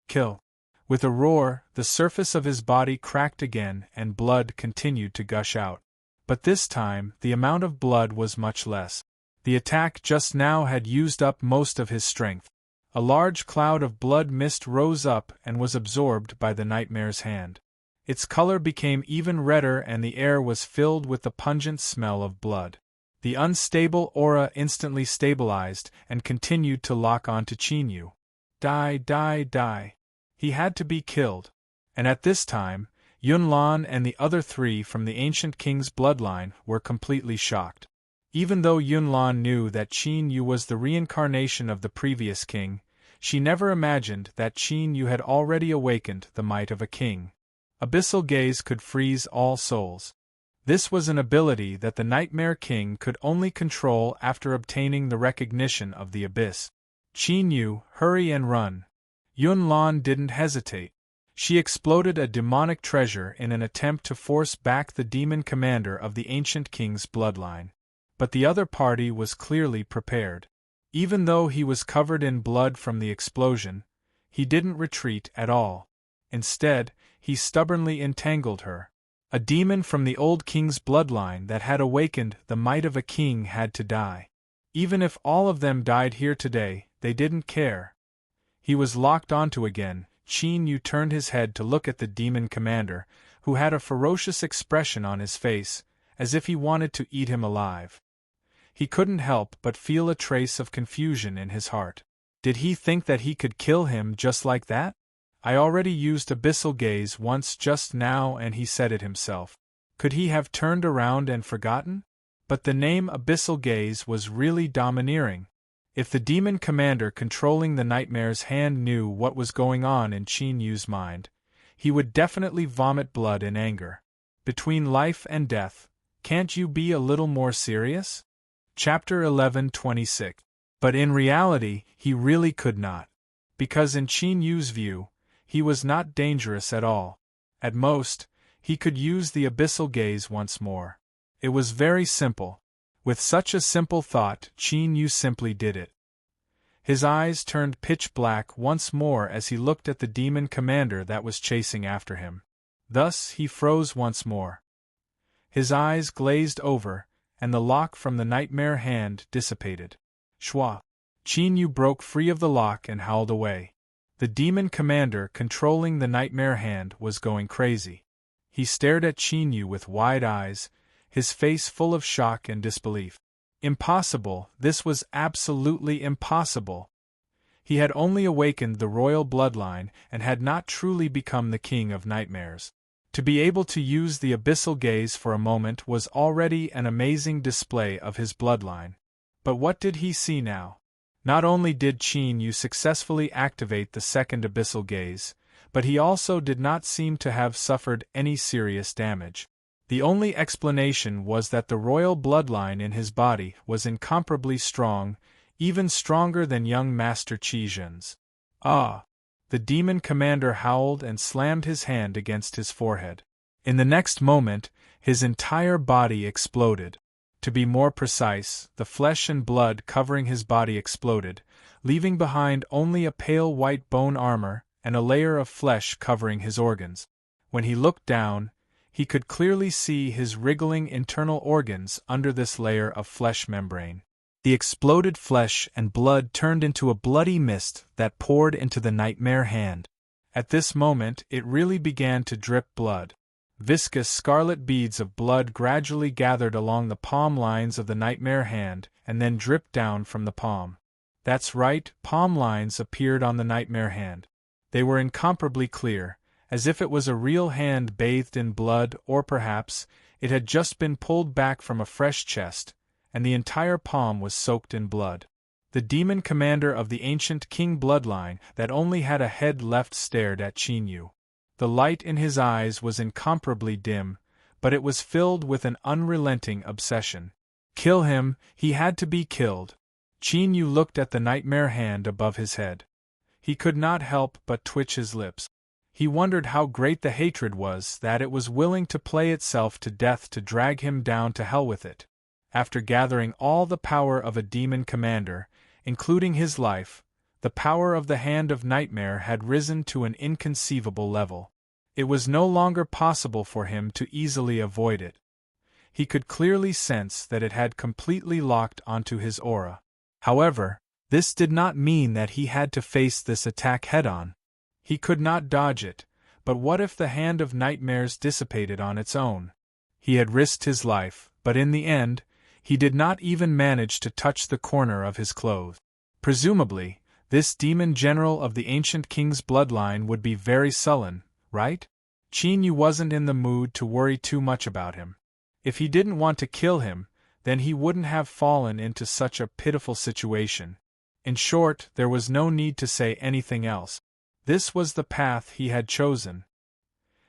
Kill. With a roar, the surface of his body cracked again and blood continued to gush out. But this time, the amount of blood was much less. The attack just now had used up most of his strength. A large cloud of blood mist rose up and was absorbed by the nightmare's hand. Its color became even redder and the air was filled with the pungent smell of blood. The unstable aura instantly stabilized and continued to lock onto Qin Yu. Die, die, die. He had to be killed. And at this time, Yunlan and the other three from the ancient king's bloodline were completely shocked. Even though Yunlan knew that Qin Yu was the reincarnation of the previous king, she never imagined that Qin Yu had already awakened the might of a king. Abyssal gaze could freeze all souls. This was an ability that the Nightmare King could only control after obtaining the recognition of the abyss. Qin Yu, hurry and run. Yunlan didn't hesitate. She exploded a demonic treasure in an attempt to force back the demon commander of the ancient king's bloodline. But the other party was clearly prepared. Even though he was covered in blood from the explosion, he didn't retreat at all. Instead, he stubbornly entangled her. A demon from the old king's bloodline that had awakened the might of a king had to die. Even if all of them died here today, they didn't care. He was locked onto again. Qin Yu turned his head to look at the demon commander, who had a ferocious expression on his face, as if he wanted to eat him alive. He couldn't help but feel a trace of confusion in his heart. Did he think that he could kill him just like that? I already used abyssal gaze once just now, and he said it himself. Could he have turned around and forgotten? But the name abyssal gaze was really domineering. If the demon commander controlling the nightmare's hand knew what was going on in Qin Yu's mind, he would definitely vomit blood in anger. Between life and death, can't you be a little more serious? Chapter 11:26. But in reality, he really could not. Because in Qin Yu's view, he was not dangerous at all. At most, he could use the abyssal gaze once more. It was very simple. With such a simple thought, Qin Yu simply did it. His eyes turned pitch black once more as he looked at the demon commander that was chasing after him. Thus he froze once more. His eyes glazed over, and the lock from the nightmare hand dissipated. Shwa! Qin Yu broke free of the lock and howled away. The demon commander controlling the nightmare hand was going crazy. He stared at Qin Yu with wide eyes, his face full of shock and disbelief. Impossible, this was absolutely impossible. He had only awakened the royal bloodline and had not truly become the king of nightmares. To be able to use the abyssal gaze for a moment was already an amazing display of his bloodline. But what did he see now? Not only did Qin Yu successfully activate the second abyssal gaze, but he also did not seem to have suffered any serious damage. The only explanation was that the royal bloodline in his body was incomparably strong, even stronger than young Master Qizhen's. Ah! The demon commander howled and slammed his hand against his forehead. In the next moment, his entire body exploded. To be more precise, the flesh and blood covering his body exploded, leaving behind only a pale white bone armor and a layer of flesh covering his organs. When he looked down, he could clearly see his wriggling internal organs under this layer of flesh membrane. The exploded flesh and blood turned into a bloody mist that poured into the nightmare hand. At this moment, it really began to drip blood. Viscous scarlet beads of blood gradually gathered along the palm lines of the nightmare hand and then dripped down from the palm. That's right, palm lines appeared on the nightmare hand. They were incomparably clear, as if it was a real hand bathed in blood, or perhaps it had just been pulled back from a fresh chest, and the entire palm was soaked in blood. The demon commander of the ancient king bloodline that only had a head left stared at Qin Yu. The light in his eyes was incomparably dim, but it was filled with an unrelenting obsession. Kill him, he had to be killed. Qin Yu looked at the nightmare hand above his head. He could not help but twitch his lips. He wondered how great the hatred was that it was willing to play itself to death to drag him down to hell with it. After gathering all the power of a demon commander, including his life, the power of the Hand of Nightmare had risen to an inconceivable level. It was no longer possible for him to easily avoid it. He could clearly sense that it had completely locked onto his aura. However, this did not mean that he had to face this attack head-on. He could not dodge it, but what if the Hand of Nightmares dissipated on its own? He had risked his life, but in the end, he did not even manage to touch the corner of his clothes. Presumably, this demon general of the ancient king's bloodline would be very sullen, right? Qin Yu wasn't in the mood to worry too much about him. If he didn't want to kill him, then he wouldn't have fallen into such a pitiful situation. In short, there was no need to say anything else. This was the path he had chosen.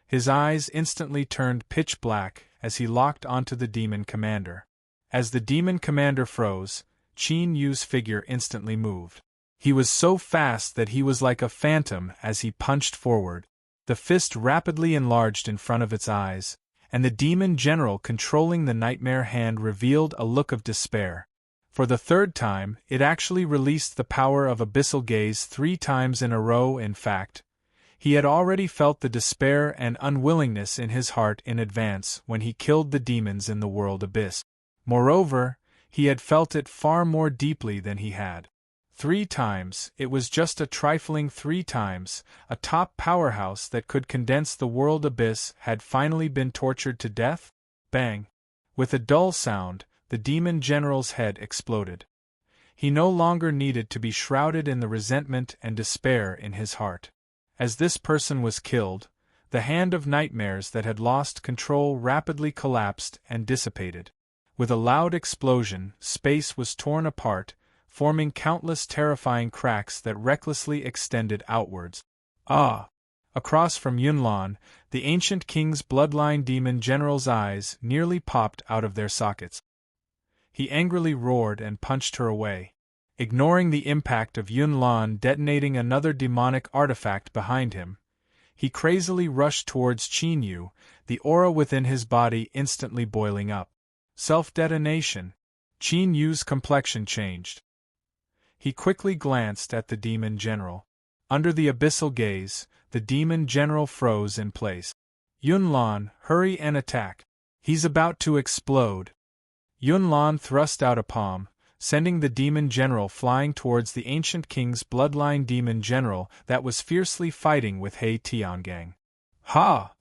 His eyes instantly turned pitch black as he locked onto the demon commander. As the demon commander froze, Qin Yu's figure instantly moved. He was so fast that he was like a phantom as he punched forward. The fist rapidly enlarged in front of its eyes, and the demon general controlling the nightmare hand revealed a look of despair. For the third time, it actually released the power of abyssal gaze 3 times in a row. In fact, he had already felt the despair and unwillingness in his heart in advance when he killed the demons in the world abyss. Moreover, he had felt it far more deeply than he had. 3 times, it was just a trifling 3 times, a top powerhouse that could condense the world abyss had finally been tortured to death? Bang! With a dull sound, the demon general's head exploded. He no longer needed to be shrouded in the resentment and despair in his heart. As this person was killed, the hand of nightmares that had lost control rapidly collapsed and dissipated. With a loud explosion, space was torn apart, forming countless terrifying cracks that recklessly extended outwards. Ah! Across from Yunlan, the ancient king's bloodline demon general's eyes nearly popped out of their sockets. He angrily roared and punched her away. Ignoring the impact of Yunlan detonating another demonic artifact behind him, he crazily rushed towards Qin Yu, the aura within his body instantly boiling up. Self-detonation. Qin Yu's complexion changed. He quickly glanced at the demon general. Under the abyssal gaze, the demon general froze in place. Yunlan, hurry and attack. He's about to explode. Yunlan thrust out a palm, sending the demon general flying towards the ancient king's bloodline demon general that was fiercely fighting with He Tiangang. Ha!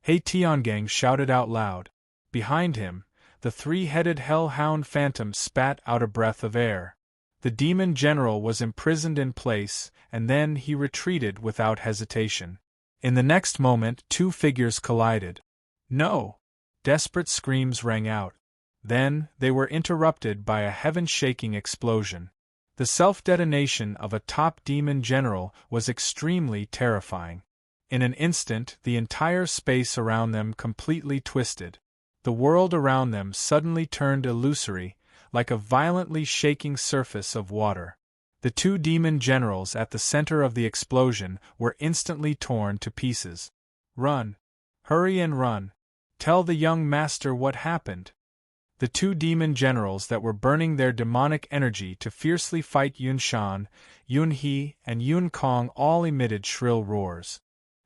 He Tiangang shouted out loud. Behind him, the 3-headed hellhound phantom spat out a breath of air. The demon general was imprisoned in place, and then he retreated without hesitation. In the next moment, 2 figures collided. No! Desperate screams rang out. Then, they were interrupted by a heaven-shaking explosion. The self-detonation of a top demon general was extremely terrifying. In an instant, the entire space around them completely twisted. The world around them suddenly turned illusory, like a violently shaking surface of water. The 2 demon generals at the center of the explosion were instantly torn to pieces. Run! Hurry and run! Tell the young master what happened! The 2 demon generals that were burning their demonic energy to fiercely fight Yun Shan, Yun He, and Yun Kong all emitted shrill roars.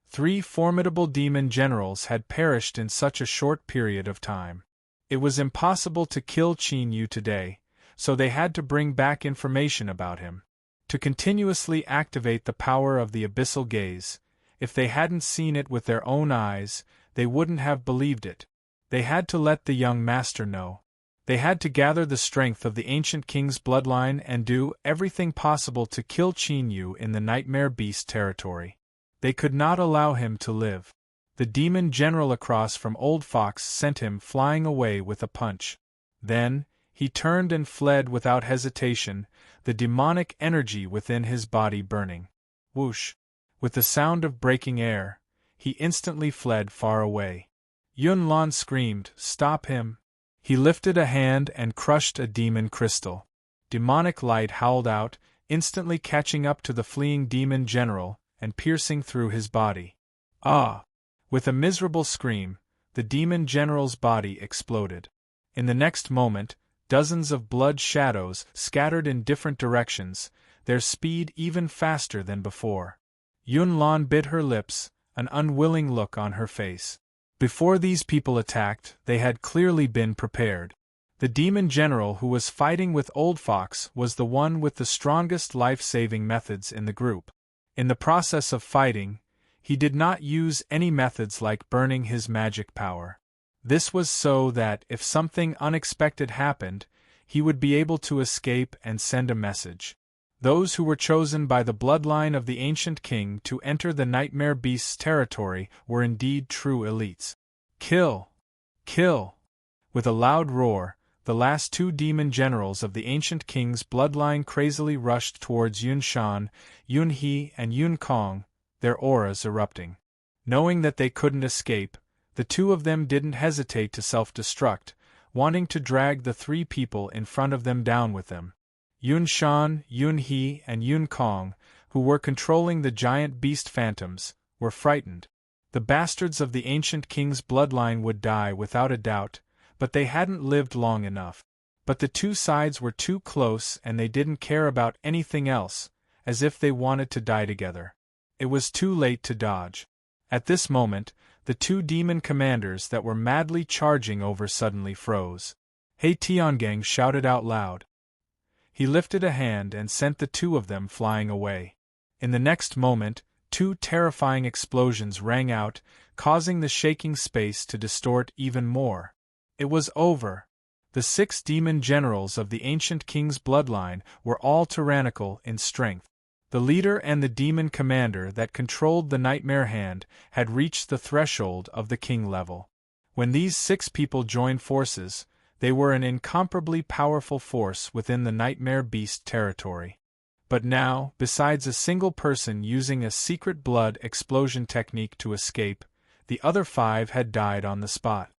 3 formidable demon generals had perished in such a short period of time. It was impossible to kill Qin Yu today, so they had to bring back information about him. To continuously activate the power of the abyssal gaze, if they hadn't seen it with their own eyes, they wouldn't have believed it. They had to let the young master know. They had to gather the strength of the ancient king's bloodline and do everything possible to kill Qin Yu in the Nightmare Beast territory. They could not allow him to live. The demon general across from Old Fox sent him flying away with a punch. Then, he turned and fled without hesitation, the demonic energy within his body burning. Whoosh! With the sound of breaking air, he instantly fled far away. Yun Lan screamed, "Stop him!" He lifted a hand and crushed a demon crystal. Demonic light howled out, instantly catching up to the fleeing demon general and piercing through his body. Ah! With a miserable scream, the demon general's body exploded. In the next moment, dozens of blood shadows scattered in different directions, their speed even faster than before. Yun Lan bit her lips, an unwilling look on her face. Before these people attacked, they had clearly been prepared. The demon general who was fighting with Old Fox was the one with the strongest life-saving methods in the group. In the process of fighting, he did not use any methods like burning his magic power. This was so that if something unexpected happened, he would be able to escape and send a message. Those who were chosen by the bloodline of the ancient king to enter the nightmare beast's territory were indeed true elites. Kill! Kill! With a loud roar, the last two demon generals of the ancient king's bloodline crazily rushed towards Yun Shan, Yun He, and Yun Kong, their auras erupting. Knowing that they couldn't escape, the two of them didn't hesitate to self-destruct, wanting to drag the three people in front of them down with them. Yun Shan, Yun He, and Yun Kong, who were controlling the giant beast phantoms, were frightened. The bastards of the ancient king's bloodline would die without a doubt, but they hadn't lived long enough. But the two sides were too close and they didn't care about anything else, as if they wanted to die together. It was too late to dodge. At this moment, the two demon commanders that were madly charging over suddenly froze. Hey, Tiangang shouted out loud. He lifted a hand and sent the two of them flying away. In the next moment, two terrifying explosions rang out, causing the shaking space to distort even more. It was over. The 6 demon generals of the ancient king's bloodline were all tyrannical in strength. The leader and the demon commander that controlled the nightmare hand had reached the threshold of the king level. When these 6 people joined forces, they were an incomparably powerful force within the nightmare beast territory. But now, besides a single person using a secret blood explosion technique to escape, the other 5 had died on the spot.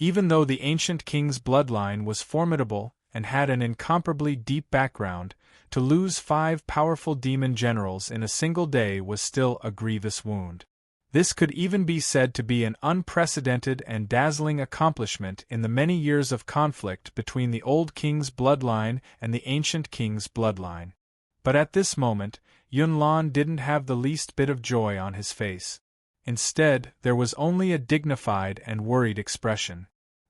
Even though the ancient king's bloodline was formidable and had an incomparably deep background, to lose 5 powerful demon generals in a single day was still a grievous wound. This could even be said to be an unprecedented and dazzling accomplishment in the many years of conflict between the old king's bloodline and the ancient king's bloodline. But at this moment, Yun Lan didn't have the least bit of joy on his face. Instead, there was only a dignified and worried expression.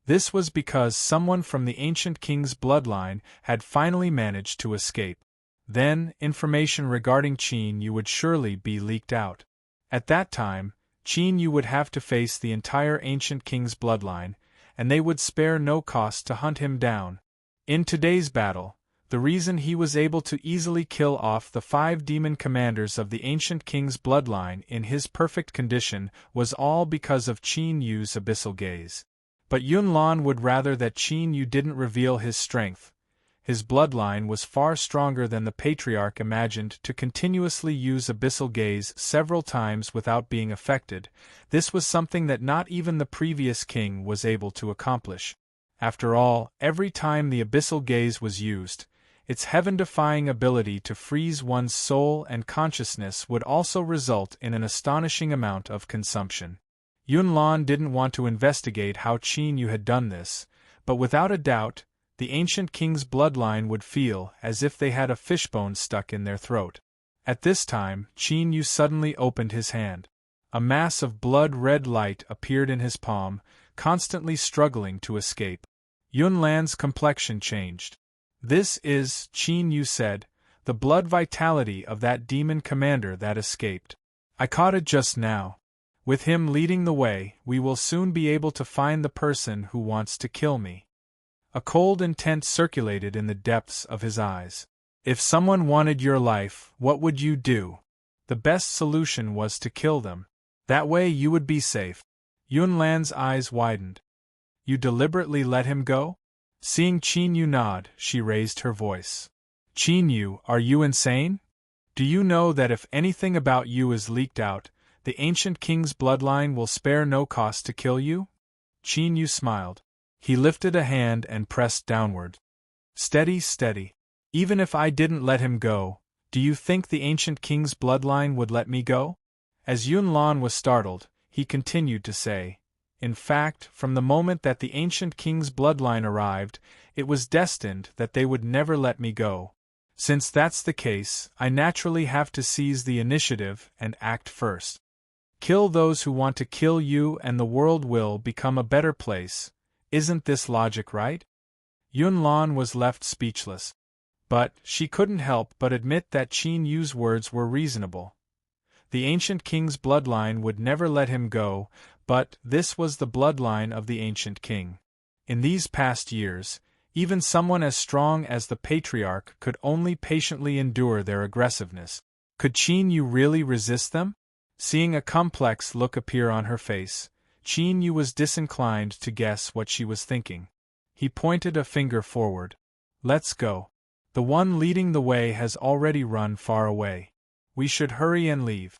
This was because someone from the ancient king's bloodline had finally managed to escape. Then, information regarding Qin Yu would surely be leaked out. At that time, Qin Yu would have to face the entire ancient king's bloodline, and they would spare no cost to hunt him down. In today's battle, the reason he was able to easily kill off the 5 demon commanders of the ancient king's bloodline in his perfect condition was all because of Qin Yu's abyssal gaze. But Yun Lan would rather that Qin Yu didn't reveal his strength. His bloodline was far stronger than the patriarch imagined to continuously use abyssal gaze several times without being affected. This was something that not even the previous king was able to accomplish. After all, every time the abyssal gaze was used, its heaven-defying ability to freeze one's soul and consciousness would also result in an astonishing amount of consumption. Yun Lan didn't want to investigate how Qin Yu had done this, but without a doubt, the ancient king's bloodline would feel as if they had a fishbone stuck in their throat. At this time, Qin Yu suddenly opened his hand. A mass of blood-red light appeared in his palm, constantly struggling to escape. Yun Lan's complexion changed. "This is," Qin Yu said, "the blood vitality of that demon commander that escaped. I caught it just now. With him leading the way, we will soon be able to find the person who wants to kill me." A cold intent circulated in the depths of his eyes. "If someone wanted your life, what would you do?" "The best solution was to kill them. That way you would be safe." Yun Lan's eyes widened. "You deliberately let him go?" Seeing Qin Yu nod, she raised her voice. "Qin Yu, are you insane? Do you know that if anything about you is leaked out, the ancient king's bloodline will spare no cost to kill you?" Qin Yu smiled. He lifted a hand and pressed downward. "Steady, steady. Even if I didn't let him go, do you think the ancient king's bloodline would let me go?" As Yun Lan was startled, he continued to say, "In fact, from the moment that the ancient king's bloodline arrived, it was destined that they would never let me go. Since that's the case, I naturally have to seize the initiative and act first. Kill those who want to kill you and the world will become a better place. Isn't this logic right?" Yun Lan was left speechless. But she couldn't help but admit that Qin Yu's words were reasonable. The ancient king's bloodline would never let him go, but this was the bloodline of the ancient king. In these past years, Even someone as strong as the patriarch could only patiently endure their aggressiveness. Could Qin Yu really resist them? Seeing a complex look appear on her face, Qin Yu was disinclined to guess what she was thinking. He pointed a finger forward. Let's go. The one leading the way has already run far away. We should hurry and leave.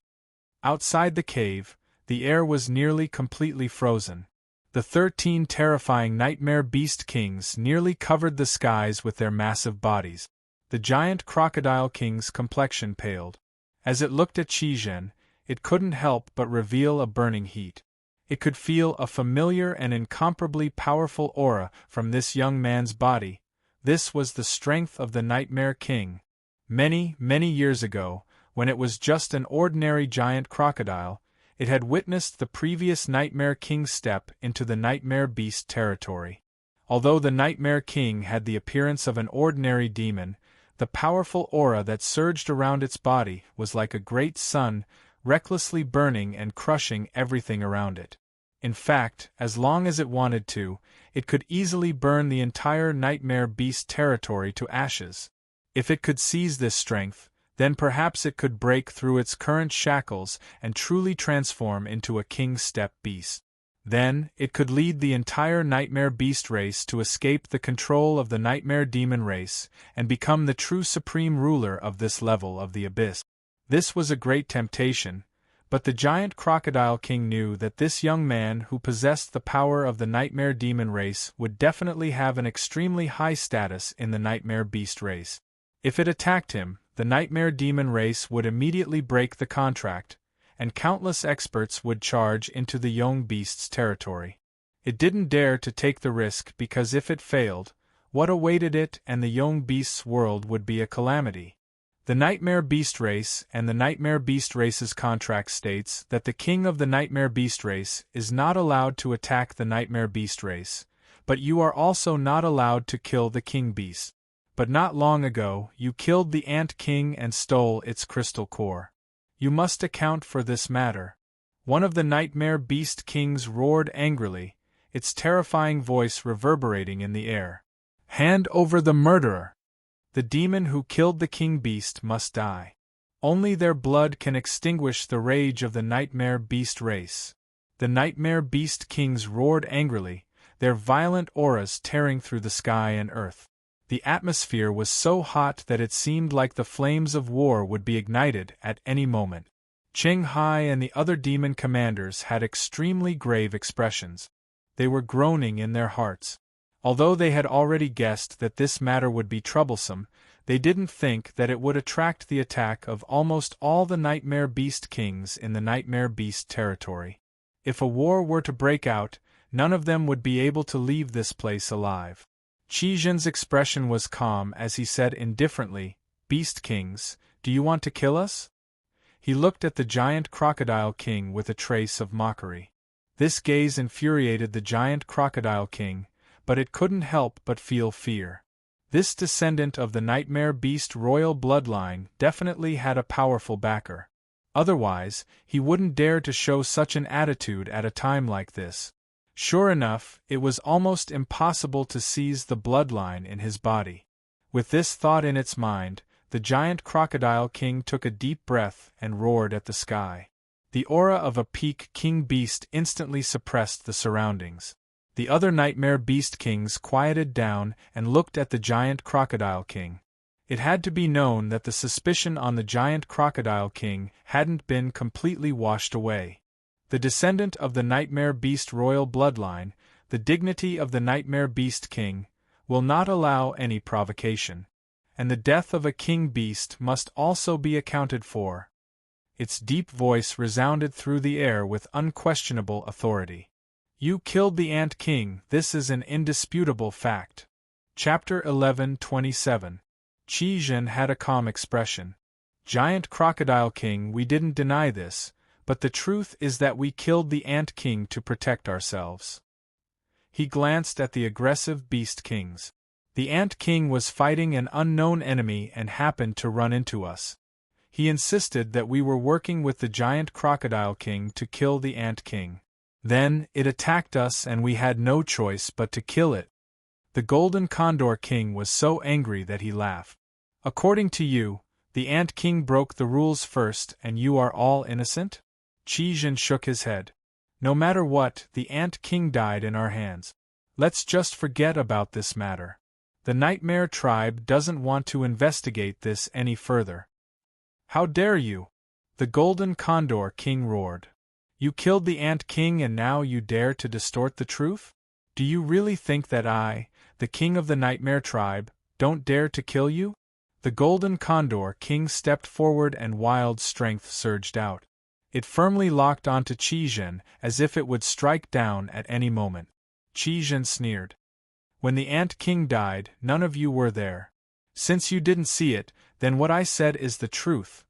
Outside the cave, the air was nearly completely frozen. The 13 terrifying nightmare beast kings nearly covered the skies with their massive bodies. The giant crocodile king's complexion paled. As it looked at Qizhen, it couldn't help but reveal a burning heat. It could feel a familiar and incomparably powerful aura from this young man's body. This was the strength of the Nightmare King. Many, many years ago, when it was just an ordinary giant crocodile, it had witnessed the previous Nightmare King step into the Nightmare Beast territory. Although the Nightmare King had the appearance of an ordinary demon, the powerful aura that surged around its body was like a great sun, recklessly burning and crushing everything around it. In fact, as long as it wanted to, it could easily burn the entire Nightmare Beast territory to ashes. If it could seize this strength, then perhaps it could break through its current shackles and truly transform into a king-step beast. Then, it could lead the entire Nightmare Beast race to escape the control of the Nightmare Demon race and become the true supreme ruler of this level of the abyss. This was a great temptation, but the giant crocodile king knew that this young man who possessed the power of the Nightmare Demon race would definitely have an extremely high status in the Nightmare Beast race. If it attacked him, the Nightmare Demon race would immediately break the contract, and countless experts would charge into the young beast's territory. It didn't dare to take the risk because if it failed, what awaited it and the young beast's world would be a calamity. The Nightmare Beast race and the Nightmare Beast race's contract states that the king of the Nightmare Beast race is not allowed to attack the Nightmare Beast race, but you are also not allowed to kill the king beast. But not long ago, you killed the Ant King and stole its crystal core. You must account for this matter. One of the Nightmare Beast Kings roared angrily, its terrifying voice reverberating in the air. Hand over the murderer! The demon who killed the King Beast must die. Only their blood can extinguish the rage of the Nightmare Beast race. The Nightmare Beast Kings roared angrily, their violent auras tearing through the sky and earth. The atmosphere was so hot that it seemed like the flames of war would be ignited at any moment. Cheng Hai and the other demon commanders had extremely grave expressions. They were groaning in their hearts. Although they had already guessed that this matter would be troublesome, they didn't think that it would attract the attack of almost all the Nightmare Beast Kings in the Nightmare Beast territory. If a war were to break out, none of them would be able to leave this place alive. Qizhen's expression was calm as he said indifferently, "Beast Kings, do you want to kill us?" He looked at the giant crocodile king with a trace of mockery. This gaze infuriated the giant crocodile king, but it couldn't help but feel fear. This descendant of the Nightmare Beast royal bloodline definitely had a powerful backer. Otherwise, he wouldn't dare to show such an attitude at a time like this. Sure enough, it was almost impossible to seize the bloodline in his body. With this thought in its mind, the giant crocodile king took a deep breath and roared at the sky. The aura of a peak king beast instantly suppressed the surroundings. The other Nightmare Beast Kings quieted down and looked at the giant crocodile king. It had to be known that the suspicion on the giant crocodile king hadn't been completely washed away. The descendant of the Nightmare Beast royal bloodline, the dignity of the Nightmare Beast King, will not allow any provocation. And the death of a king beast must also be accounted for. Its deep voice resounded through the air with unquestionable authority. You killed the Ant King, this is an indisputable fact. Chapter 11:27. Qizhen had a calm expression. Giant Crocodile King, we didn't deny this, but the truth is that we killed the Ant King to protect ourselves. He glanced at the aggressive Beast Kings. The Ant King was fighting an unknown enemy and happened to run into us. He insisted that we were working with the Giant Crocodile King to kill the Ant King. Then, it attacked us and we had no choice but to kill it. The Golden Condor King was so angry that he laughed. According to you, the Ant King broke the rules first and you are all innocent? Qi shook his head. No matter what, the Ant King died in our hands. Let's just forget about this matter. The Nightmare Tribe doesn't want to investigate this any further. How dare you? The Golden Condor King roared. You killed the Ant King and now you dare to distort the truth? Do you really think that I, the King of the Nightmare Tribe, don't dare to kill you? The Golden Condor King stepped forward and wild strength surged out. It firmly locked onto Qi as if it would strike down at any moment. Qi sneered. When the Ant King died, none of you were there. Since you didn't see it, then what I said is the truth.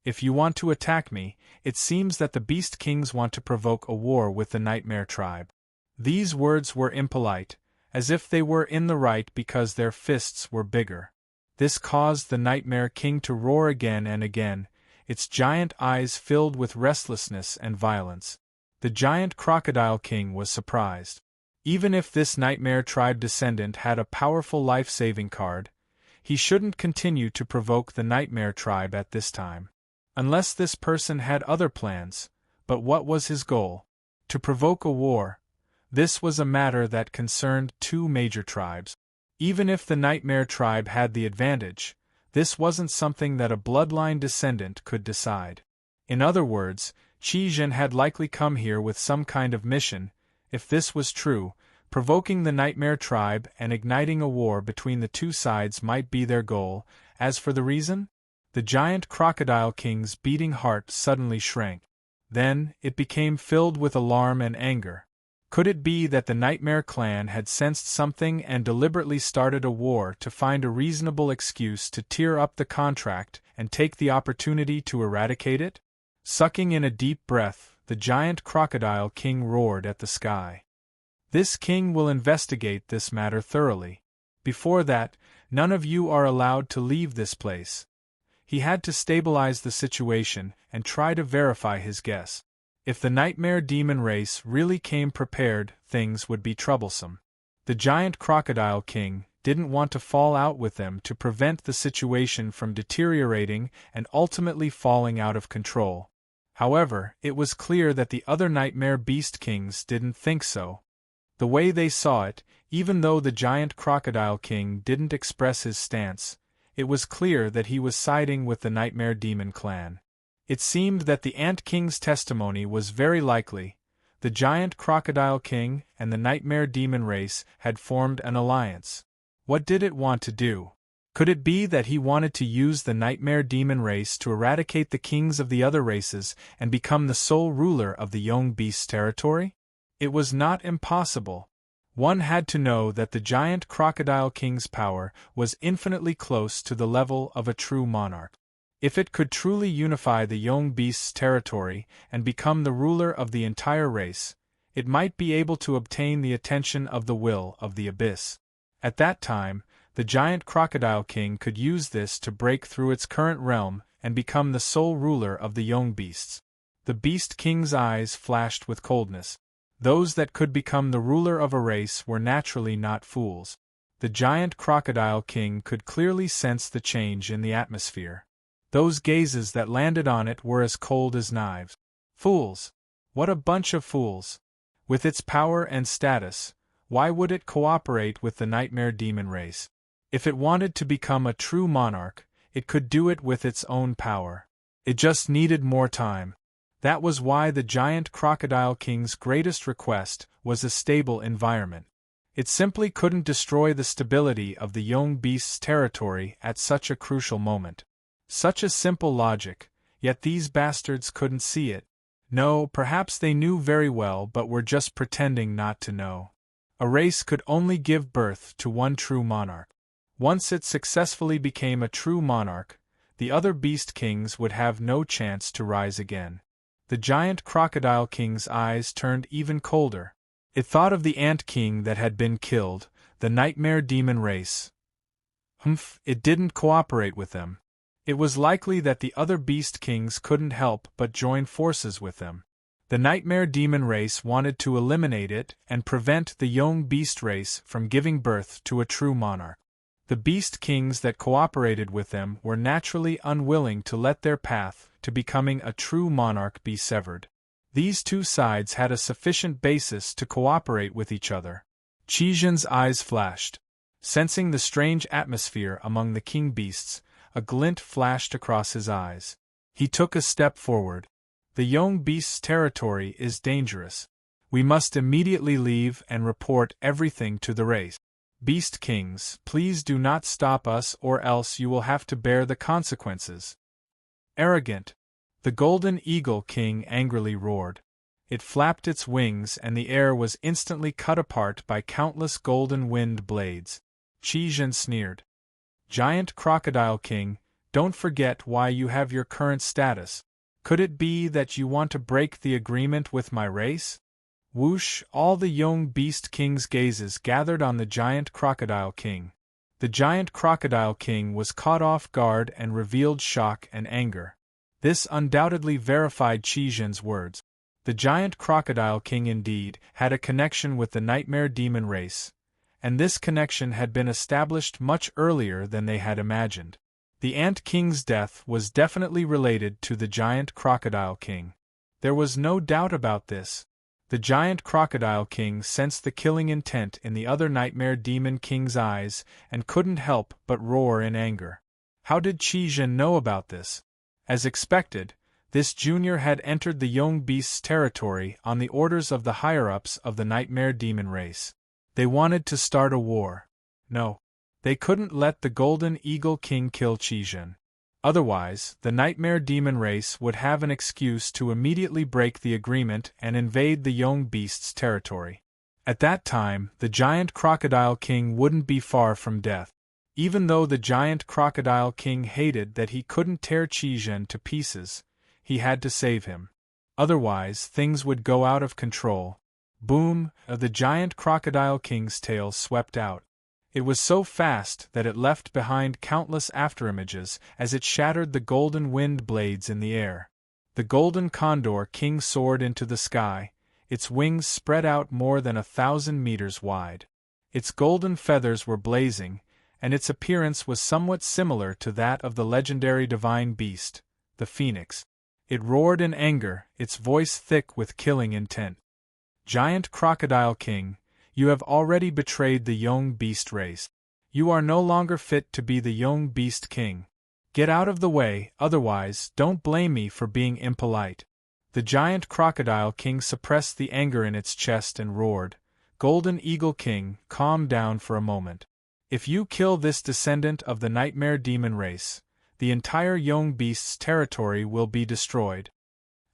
If you want to attack me, it seems that the Beast Kings want to provoke a war with the Nightmare Tribe. These words were impolite, as if they were in the right because their fists were bigger. This caused the Nightmare King to roar again and again, its giant eyes filled with restlessness and violence. The giant Crocodile King was surprised. Even if this Nightmare Tribe descendant had a powerful life-saving card, he shouldn't continue to provoke the Nightmare Tribe at this time. Unless this person had other plans, but what was his goal? To provoke a war. This was a matter that concerned two major tribes. Even if the Nightmare Tribe had the advantage, this wasn't something that a bloodline descendant could decide. In other words, Qi had likely come here with some kind of mission. If this was true, provoking the Nightmare Tribe and igniting a war between the two sides might be their goal. As for the reason? The giant Crocodile King's beating heart suddenly shrank. Then, it became filled with alarm and anger. Could it be that the Nightmare Clan had sensed something and deliberately started a war to find a reasonable excuse to tear up the contract and take the opportunity to eradicate it? Sucking in a deep breath, the giant Crocodile King roared at the sky. This king will investigate this matter thoroughly. Before that, none of you are allowed to leave this place. He had to stabilize the situation and try to verify his guess. If the Nightmare Demon race really came prepared, things would be troublesome. The giant Crocodile King didn't want to fall out with them to prevent the situation from deteriorating and ultimately falling out of control. However, it was clear that the other Nightmare Beast Kings didn't think so. The way they saw it, even though the giant Crocodile King didn't express his stance, it was clear that he was siding with the Nightmare Demon clan. It seemed that the Ant King's testimony was very likely. The giant Crocodile King and the Nightmare Demon race had formed an alliance. What did it want to do? Could it be that he wanted to use the Nightmare Demon race to eradicate the kings of the other races and become the sole ruler of the Young Beast's territory? It was not impossible. One had to know that the giant Crocodile King's power was infinitely close to the level of a true monarch. If it could truly unify the Young Beast's territory and become the ruler of the entire race, it might be able to obtain the attention of the Will of the Abyss. At that time, the giant Crocodile King could use this to break through its current realm and become the sole ruler of the Young Beasts. The Beast King's eyes flashed with coldness. Those that could become the ruler of a race were naturally not fools. The giant Crocodile King could clearly sense the change in the atmosphere. Those gazes that landed on it were as cold as knives. Fools! What a bunch of fools! With its power and status, why would it cooperate with the Nightmare Demon race? If it wanted to become a true monarch, it could do it with its own power. It just needed more time. That was why the giant Crocodile King's greatest request was a stable environment. It simply couldn't destroy the stability of the Young Beast's territory at such a crucial moment. Such a simple logic, yet these bastards couldn't see it. No, perhaps they knew very well but were just pretending not to know. A race could only give birth to one true monarch. Once it successfully became a true monarch, the other Beast Kings would have no chance to rise again. The giant Crocodile King's eyes turned even colder. It thought of the Ant King that had been killed, the Nightmare Demon race. It didn't cooperate with them. It was likely that the other Beast Kings couldn't help but join forces with them. The Nightmare Demon race wanted to eliminate it and prevent the young beast race from giving birth to a true monarch. The beast kings that cooperated with them were naturally unwilling to let their path to becoming a true monarch be severed. These two sides had a sufficient basis to cooperate with each other. Qizhen's eyes flashed. Sensing the strange atmosphere among the king beasts, a glint flashed across his eyes. He took a step forward. The young beast's territory is dangerous. We must immediately leave and report everything to the race. Beast kings, please do not stop us or else you will have to bear the consequences. Arrogant! The Golden Eagle King angrily roared. It flapped its wings and the air was instantly cut apart by countless golden wind blades. Qizhen sneered. Giant Crocodile King, don't forget why you have your current status. Could it be that you want to break the agreement with my race? Whoosh! All the young beast king's gazes gathered on the Giant Crocodile King. The Giant Crocodile King was caught off guard and revealed shock and anger. This undoubtedly verified Qizhen's words. The Giant Crocodile King indeed had a connection with the Nightmare Demon race, and this connection had been established much earlier than they had imagined. The Ant King's death was definitely related to the Giant Crocodile King. There was no doubt about this. The Giant Crocodile King sensed the killing intent in the other Nightmare Demon King's eyes and couldn't help but roar in anger. How did Qizhen know about this? As expected, this junior had entered the young beast's territory on the orders of the higher-ups of the Nightmare Demon race. They wanted to start a war. No. They couldn't let the Golden Eagle King kill Qizhen. Otherwise, the Nightmare Demon race would have an excuse to immediately break the agreement and invade the young beast's territory. At that time, the Giant Crocodile King wouldn't be far from death. Even though the Giant Crocodile King hated that he couldn't tear Qizhen to pieces, he had to save him. Otherwise, things would go out of control. Boom! The Giant Crocodile King's tail swept out. It was so fast that it left behind countless afterimages as it shattered the golden wind blades in the air. The Golden Condor King soared into the sky, its wings spread out more than 1,000 meters wide. Its golden feathers were blazing, and its appearance was somewhat similar to that of the legendary divine beast, the Phoenix. It roared in anger, its voice thick with killing intent. Giant Crocodile King, you have already betrayed the young beast race. You are no longer fit to be the young beast king. Get out of the way, otherwise don't blame me for being impolite. The Giant Crocodile King suppressed the anger in its chest and roared, Golden Eagle King, calm down for a moment. If you kill this descendant of the Nightmare Demon race, the entire young beast's territory will be destroyed.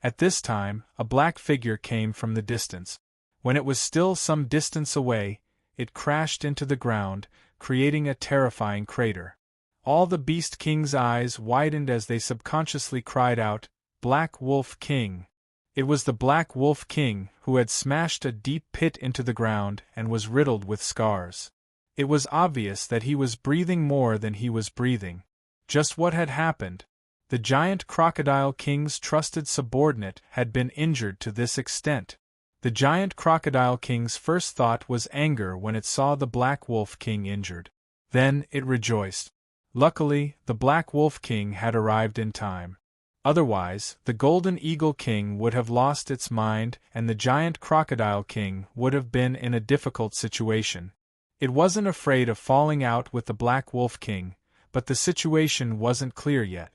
At this time, a black figure came from the distance. When it was still some distance away, it crashed into the ground, creating a terrifying crater. All the Beast King's eyes widened as they subconsciously cried out, Black Wolf King. It was the Black Wolf King who had smashed a deep pit into the ground and was riddled with scars. It was obvious that he was breathing more than he was breathing. Just what had happened? The Giant Crocodile King's trusted subordinate had been injured to this extent. The Giant Crocodile King's first thought was anger when it saw the Black Wolf King injured. Then it rejoiced. Luckily, the Black Wolf King had arrived in time. Otherwise, the Golden Eagle King would have lost its mind and the Giant Crocodile King would have been in a difficult situation. It wasn't afraid of falling out with the Black Wolf King, but the situation wasn't clear yet.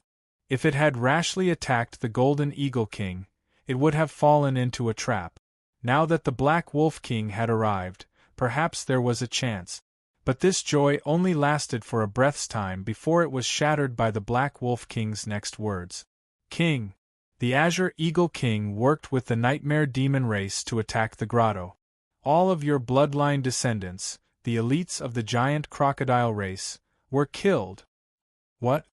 If it had rashly attacked the Golden Eagle King, it would have fallen into a trap. Now that the Black Wolf King had arrived, perhaps there was a chance. But this joy only lasted for a breath's time before it was shattered by the Black Wolf King's next words. King! The Azure Eagle King worked with the Nightmare Demon race to attack the grotto. All of your bloodline descendants, the elites of the Giant Crocodile race, were killed. What?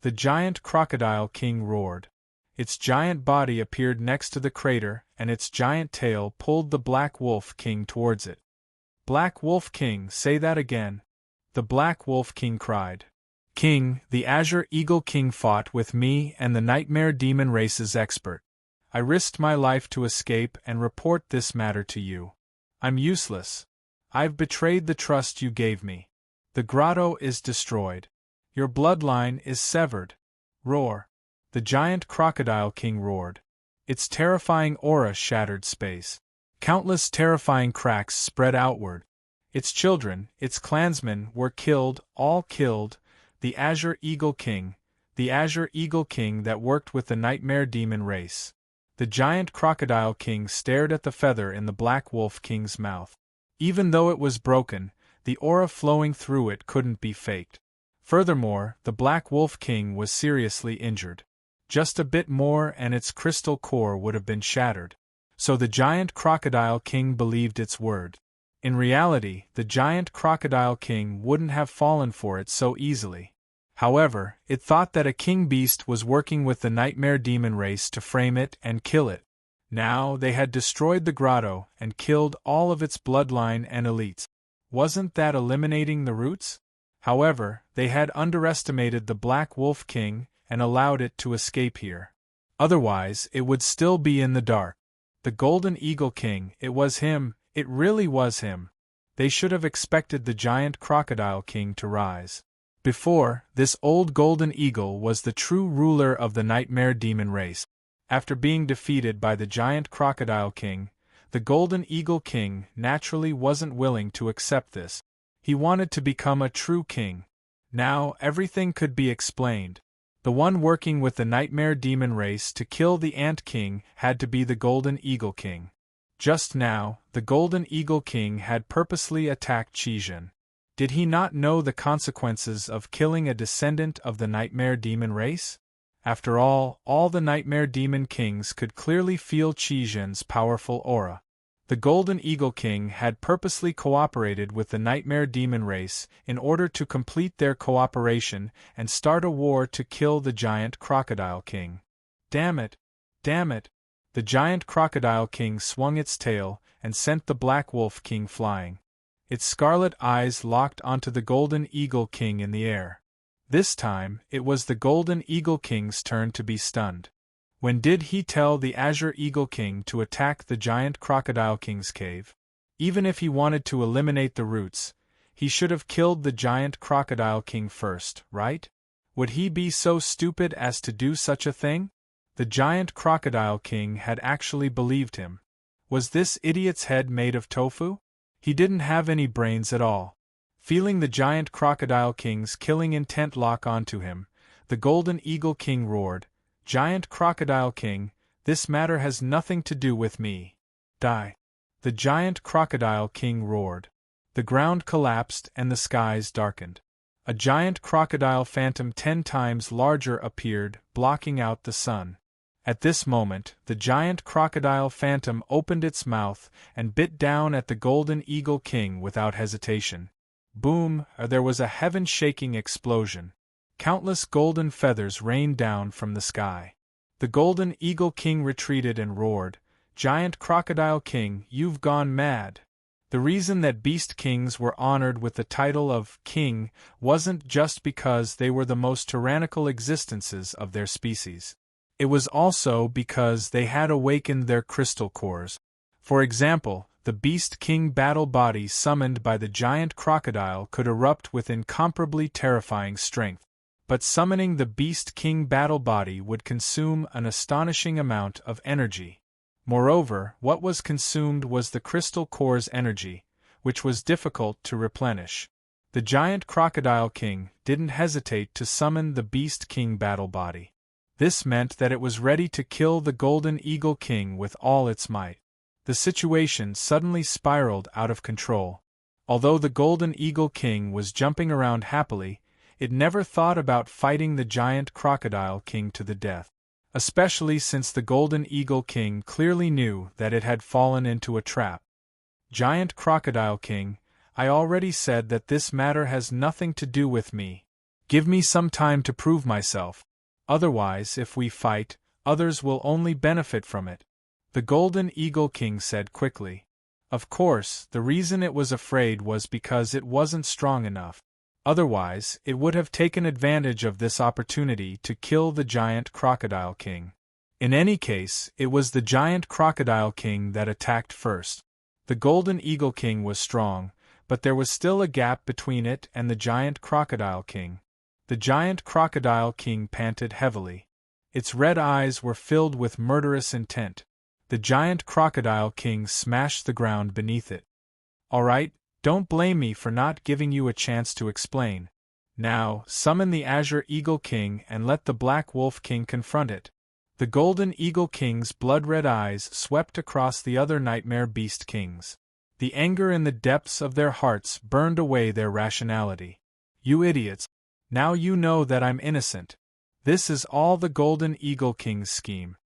The Giant Crocodile King roared. Its giant body appeared next to the crater, and its giant tail pulled the Black Wolf King towards it. Black Wolf King, say that again. The Black Wolf King cried. King, the Azure Eagle King fought with me and the Nightmare Demon race's expert. I risked my life to escape and report this matter to you. I'm useless. I've betrayed the trust you gave me. The grotto is destroyed. Your bloodline is severed. Roar. The giant crocodile king roared. Its terrifying aura shattered space. Countless terrifying cracks spread outward. Its children, its clansmen, were killed, all killed. The Azure Eagle King that worked with the Nightmare Demon race. The giant crocodile king stared at the feather in the Black Wolf King's mouth. Even though it was broken, the aura flowing through it couldn't be faked. Furthermore, the Black Wolf King was seriously injured. Just a bit more and its crystal core would have been shattered. So the giant crocodile king believed its word. In reality, the giant crocodile king wouldn't have fallen for it so easily. However, it thought that a king beast was working with the Nightmare Demon race to frame it and kill it. Now they had destroyed the grotto and killed all of its bloodline and elites. Wasn't that eliminating the roots? However, they had underestimated the Black Wolf King and allowed it to escape here. Otherwise, it would still be in the dark. The Golden Eagle King, it was him, it really was him. They should have expected the giant crocodile king to rise. Before, this old golden eagle was the true ruler of the Nightmare Demon race. After being defeated by the giant crocodile king, the Golden Eagle King naturally wasn't willing to accept this. He wanted to become a true king. Now everything could be explained. The one working with the Nightmare Demon race to kill the Ant King had to be the Golden Eagle King. Just now, the Golden Eagle King had purposely attacked Chijin. Did he not know the consequences of killing a descendant of the Nightmare Demon race? After all the Nightmare Demon Kings could clearly feel Chijin's powerful aura. The Golden Eagle King had purposely cooperated with the Nightmare Demon race in order to complete their cooperation and start a war to kill the giant Crocodile King. Damn it! Damn it! The giant Crocodile King swung its tail and sent the Black Wolf King flying. Its scarlet eyes locked onto the Golden Eagle King in the air. This time, it was the Golden Eagle King's turn to be stunned. When did he tell the Azure Eagle King to attack the giant Crocodile King's cave? Even if he wanted to eliminate the roots, he should have killed the giant Crocodile King first, right? Would he be so stupid as to do such a thing? The giant Crocodile King had actually believed him. Was this idiot's head made of tofu? He didn't have any brains at all. Feeling the giant Crocodile King's killing intent lock onto him, the Golden Eagle King roared, "Giant Crocodile King, this matter has nothing to do with me. Die." The giant Crocodile King roared. The ground collapsed and the skies darkened. A giant crocodile phantom 10 times larger appeared, blocking out the sun. At this moment, the giant crocodile phantom opened its mouth and bit down at the Golden Eagle King without hesitation. Boom! There was a heaven-shaking explosion. Countless golden feathers rained down from the sky. The Golden Eagle King retreated and roared, "Giant Crocodile King, you've gone mad." The reason that Beast Kings were honored with the title of King wasn't just because they were the most tyrannical existences of their species. It was also because they had awakened their crystal cores. For example, the Beast King battle body summoned by the giant crocodile could erupt with incomparably terrifying strength. But summoning the Beast King battle body would consume an astonishing amount of energy. Moreover, what was consumed was the crystal core's energy, which was difficult to replenish. The giant Crocodile King didn't hesitate to summon the Beast King battle body. This meant that it was ready to kill the Golden Eagle King with all its might. The situation suddenly spiraled out of control. Although the Golden Eagle King was jumping around happily, it never thought about fighting the giant Crocodile King to the death. Especially since the Golden Eagle King clearly knew that it had fallen into a trap. "Giant Crocodile King, I already said that this matter has nothing to do with me. Give me some time to prove myself. Otherwise, if we fight, others will only benefit from it," the Golden Eagle King said quickly. Of course, the reason it was afraid was because it wasn't strong enough. Otherwise, it would have taken advantage of this opportunity to kill the giant Crocodile King. In any case, it was the giant crocodile king that attacked first. The golden eagle king was strong, but there was still a gap between it and the giant crocodile king. The giant crocodile king panted heavily. Its red eyes were filled with murderous intent. The giant crocodile king smashed the ground beneath it. "All right, don't blame me for not giving you a chance to explain. Now, summon the Azure Eagle King and let the Black Wolf King confront it." The Golden Eagle King's blood-red eyes swept across the other Nightmare Beast Kings. The anger in the depths of their hearts burned away their rationality. "You idiots! Now you know that I'm innocent. This is all the Golden Eagle King's scheme.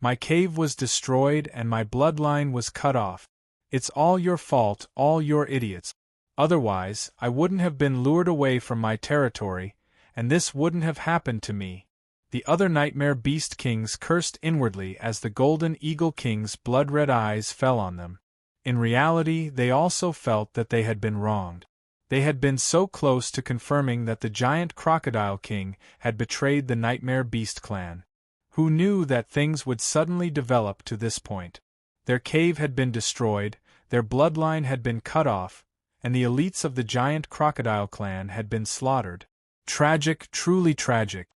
My cave was destroyed and my bloodline was cut off. It's all your fault, all your idiots. Otherwise, I wouldn't have been lured away from my territory, and this wouldn't have happened to me." The other Nightmare Beast Kings cursed inwardly as the Golden Eagle King's blood-red eyes fell on them. In reality, they also felt that they had been wronged. They had been so close to confirming that the giant Crocodile King had betrayed the Nightmare Beast clan. Who knew that things would suddenly develop to this point? Their cave had been destroyed, their bloodline had been cut off, and the elites of the giant Crocodile clan had been slaughtered. Tragic, truly tragic.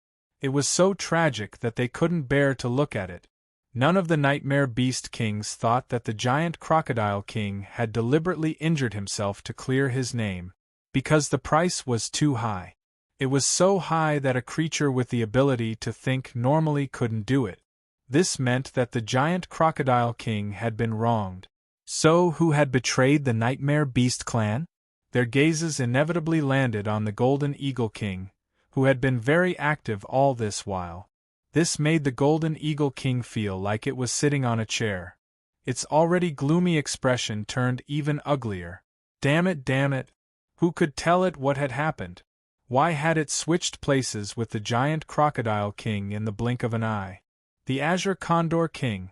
It was so tragic that they couldn't bear to look at it. None of the Nightmare Beast Kings thought that the giant Crocodile King had deliberately injured himself to clear his name, because the price was too high. It was so high that a creature with the ability to think normally couldn't do it. This meant that the giant Crocodile King had been wronged. So who had betrayed the Nightmare Beast clan? Their gazes inevitably landed on the Golden Eagle King, who had been very active all this while. This made the Golden Eagle King feel like it was sitting on a chair. Its already gloomy expression turned even uglier. Damn it, damn it! Who could tell it what had happened? Why had it switched places with the giant Crocodile King in the blink of an eye? The Azure Condor King.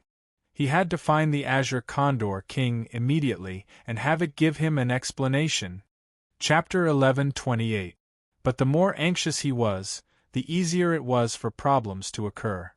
He had to find the Azure Condor King immediately and have it give him an explanation. Chapter 11:28. But the more anxious he was, the easier it was for problems to occur.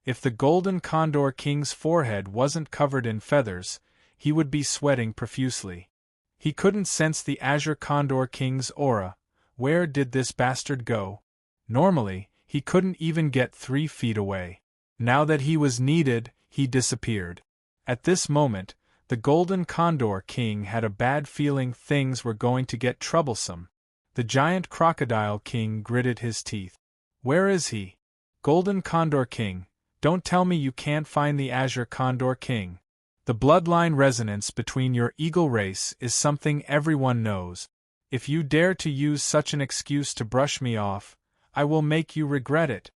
If the Golden Condor King's forehead wasn't covered in feathers, he would be sweating profusely. He couldn't sense the Azure Condor King's aura. Where did this bastard go? Normally, he couldn't even get 3 feet away. Now that he was needed, he disappeared. At this moment, the Golden Condor King had a bad feeling things were going to get troublesome. The giant Crocodile King gritted his teeth. "Where is he? Golden Condor King, don't tell me you can't find the Azure Condor King. The bloodline resonance between your eagle race is something everyone knows. If you dare to use such an excuse to brush me off, I will make you regret it."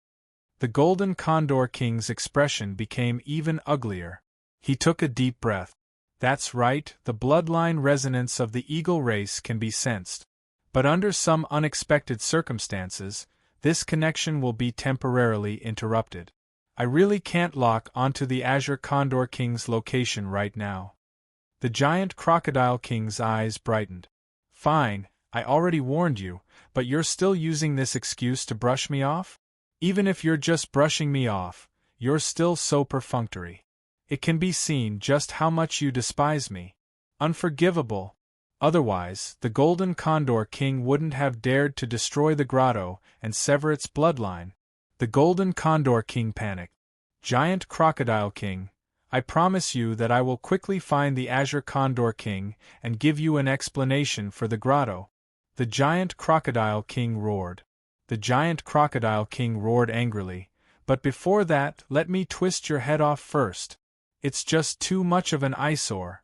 The Golden Condor King's expression became even uglier. He took a deep breath. That's right, the bloodline resonance of the eagle race can be sensed. But under some unexpected circumstances, this connection will be temporarily interrupted. I really can't lock onto the Azure Condor King's location right now. The giant Crocodile King's eyes brightened. "Fine, I already warned you, but you're still using this excuse to brush me off? Even if you're just brushing me off, you're still so perfunctory. It can be seen just how much you despise me. Unforgivable. Otherwise, the Golden Condor King wouldn't have dared to destroy the grotto and sever its bloodline." The Golden Condor King panicked. "Giant Crocodile King, I promise you that I will quickly find the Azure Condor King and give you an explanation for the grotto." The giant Crocodile King roared. The giant Crocodile King roared angrily, "But before that, let me twist your head off first. It's just too much of an eyesore."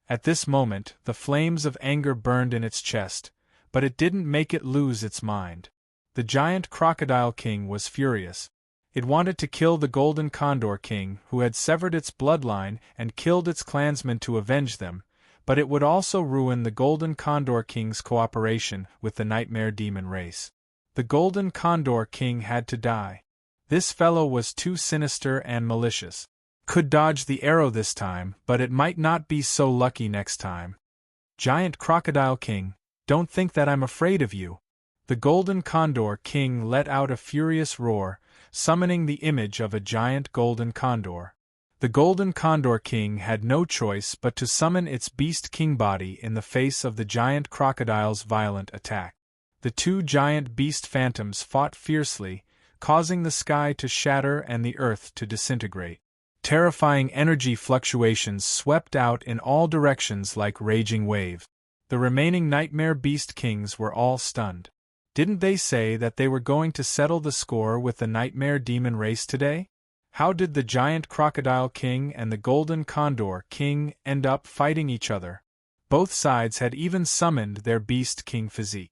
At this moment, the flames of anger burned in its chest, but it didn't make it lose its mind. The giant Crocodile King was furious. It wanted to kill the Golden Condor King, who had severed its bloodline and killed its clansmen to avenge them, but it would also ruin the Golden Condor King's cooperation with the Nightmare Demon race. The Golden Condor King had to die. This fellow was too sinister and malicious. Could dodge the arrow this time, but it might not be so lucky next time. "Giant Crocodile King, don't think that I'm afraid of you." The Golden Condor King let out a furious roar, summoning the image of a giant golden condor. The golden condor king had no choice but to summon its beast king body in the face of the giant crocodile's violent attack. The two giant beast phantoms fought fiercely, causing the sky to shatter and the earth to disintegrate. Terrifying energy fluctuations swept out in all directions like raging waves. The remaining nightmare beast kings were all stunned. Didn't they say that they were going to settle the score with the nightmare demon race today? How did the giant crocodile king and the golden condor king end up fighting each other? Both sides had even summoned their beast king physique.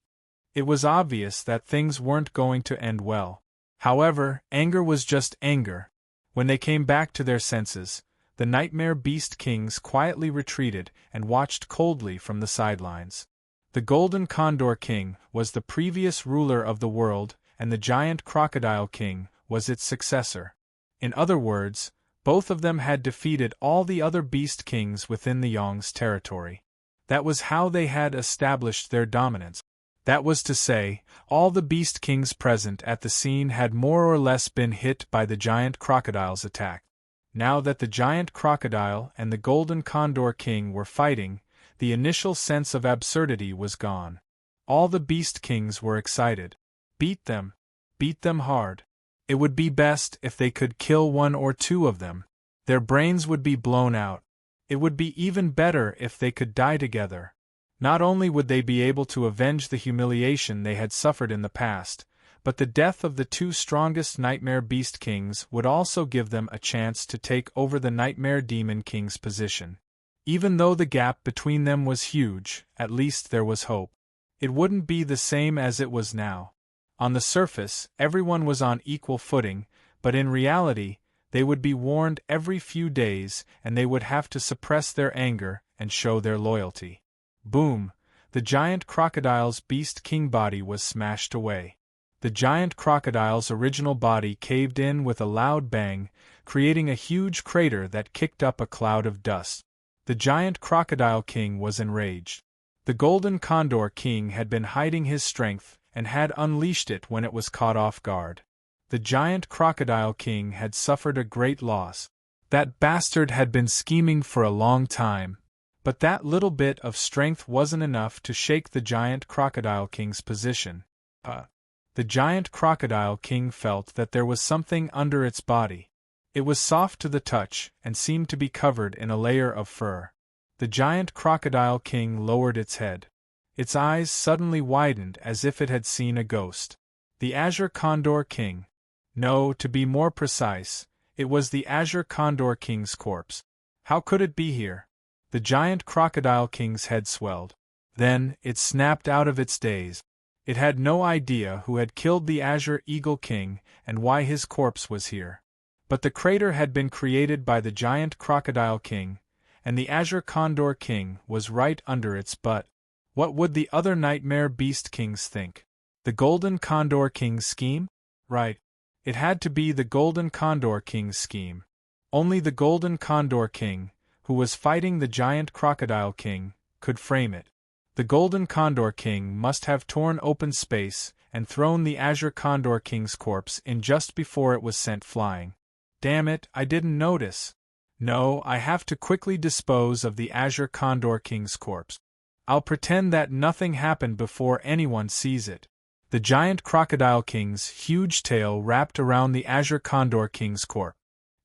It was obvious that things weren't going to end well. However, anger was just anger. When they came back to their senses, the nightmare beast kings quietly retreated and watched coldly from the sidelines. The golden condor king was the previous ruler of the world, and the giant crocodile king was its successor. In other words, both of them had defeated all the other beast kings within the Yong's territory. That was how they had established their dominance. That was to say, all the beast kings present at the scene had more or less been hit by the giant crocodile's attack. Now that the giant crocodile and the golden condor king were fighting, the initial sense of absurdity was gone. All the beast kings were excited. Beat them hard. It would be best if they could kill one or two of them. Their brains would be blown out. It would be even better if they could die together. Not only would they be able to avenge the humiliation they had suffered in the past, but the death of the two strongest Nightmare Beast Kings would also give them a chance to take over the Nightmare Demon King's position. Even though the gap between them was huge, at least there was hope. It wouldn't be the same as it was now. On the surface, everyone was on equal footing, but in reality, they would be warned every few days and they would have to suppress their anger and show their loyalty. Boom! The giant crocodile's beast king body was smashed away. The giant crocodile's original body caved in with a loud bang, creating a huge crater that kicked up a cloud of dust. The giant crocodile king was enraged. The golden condor king had been hiding his strength and had unleashed it when it was caught off guard. The giant crocodile king had suffered a great loss. That bastard had been scheming for a long time. But that little bit of strength wasn't enough to shake the giant crocodile king's position. The giant crocodile king felt that there was something under its body. It was soft to the touch and seemed to be covered in a layer of fur. The giant crocodile king lowered its head. Its eyes suddenly widened as if it had seen a ghost. The Azure Condor King. No, to be more precise, it was the Azure Condor King's corpse. How could it be here? The giant crocodile king's head swelled. Then, it snapped out of its daze. It had no idea who had killed the Azure Eagle King and why his corpse was here. But the crater had been created by the giant crocodile king, and the Azure Condor King was right under its butt. What would the other Nightmare Beast Kings think? The Golden Condor King's scheme? Right. It had to be the Golden Condor King's scheme. Only the Golden Condor King, who was fighting the giant crocodile king, could frame it. The Golden Condor King must have torn open space and thrown the Azure Condor King's corpse in just before it was sent flying. Damn it, I didn't notice. No, I have to quickly dispose of the Azure Condor King's corpse. I'll pretend that nothing happened before anyone sees it. The giant crocodile king's huge tail wrapped around the Azure Condor King's corpse.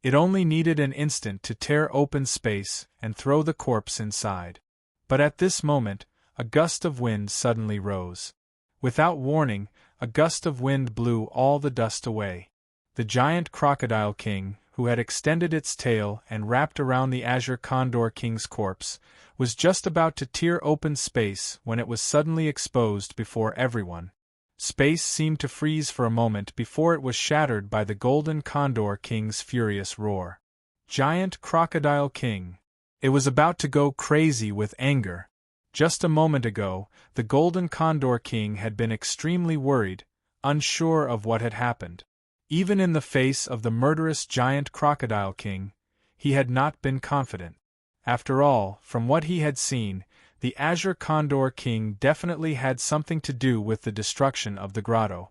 It only needed an instant to tear open space and throw the corpse inside. But at this moment, a gust of wind suddenly rose. Without warning, a gust of wind blew all the dust away. The giant crocodile king, who had extended its tail and wrapped around the Azure Condor King's corpse, was just about to tear open space when it was suddenly exposed before everyone. Space seemed to freeze for a moment before it was shattered by the Golden Condor King's furious roar. Giant Crocodile King. It was about to go crazy with anger. Just a moment ago, the Golden Condor King had been extremely worried, unsure of what had happened. Even in the face of the murderous Giant Crocodile King, he had not been confident. After all, from what he had seen, the Azure Condor King definitely had something to do with the destruction of the grotto.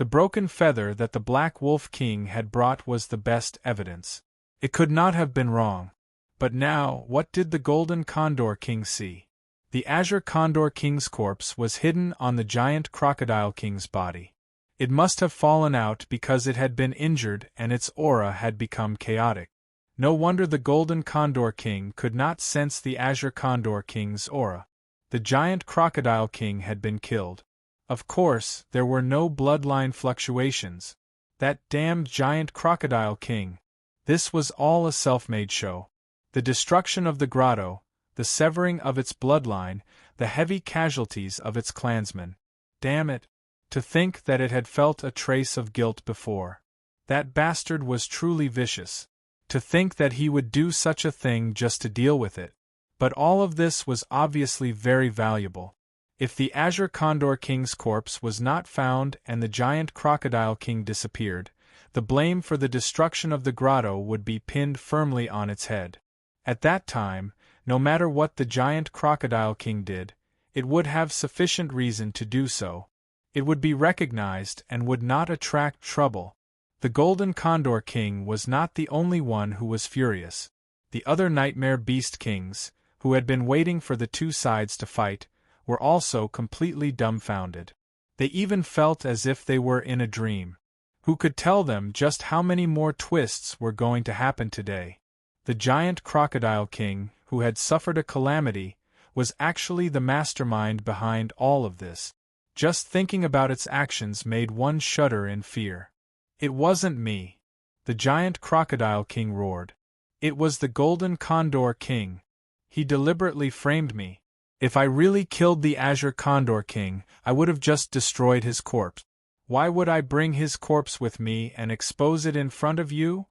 The broken feather that the Black Wolf King had brought was the best evidence. It could not have been wrong. But now, what did the Golden Condor King see? The Azure Condor King's corpse was hidden on the giant Crocodile King's body. It must have fallen out because it had been injured and its aura had become chaotic. No wonder the Golden Condor King could not sense the Azure Condor King's aura. The giant Crocodile King had been killed. Of course, there were no bloodline fluctuations. That damned giant Crocodile King. This was all a self-made show. The destruction of the grotto, the severing of its bloodline, the heavy casualties of its clansmen. Damn it! To think that it had felt a trace of guilt before. That bastard was truly vicious. To think that he would do such a thing just to deal with it. But all of this was obviously very valuable. If the Azure Condor King's corpse was not found and the giant Crocodile King disappeared, the blame for the destruction of the grotto would be pinned firmly on its head. At that time, no matter what the giant Crocodile King did, it would have sufficient reason to do so. It would be recognized and would not attract trouble. The Golden Condor King was not the only one who was furious. The other Nightmare Beast Kings, who had been waiting for the two sides to fight, were also completely dumbfounded. They even felt as if they were in a dream. Who could tell them just how many more twists were going to happen today? The giant Crocodile King, who had suffered a calamity, was actually the mastermind behind all of this. Just thinking about its actions made one shudder in fear. It wasn't me. The giant Crocodile King roared. It was the Golden Condor King. He deliberately framed me. If I really killed the Azure Condor King, I would have just destroyed his corpse. Why would I bring his corpse with me and expose it in front of you?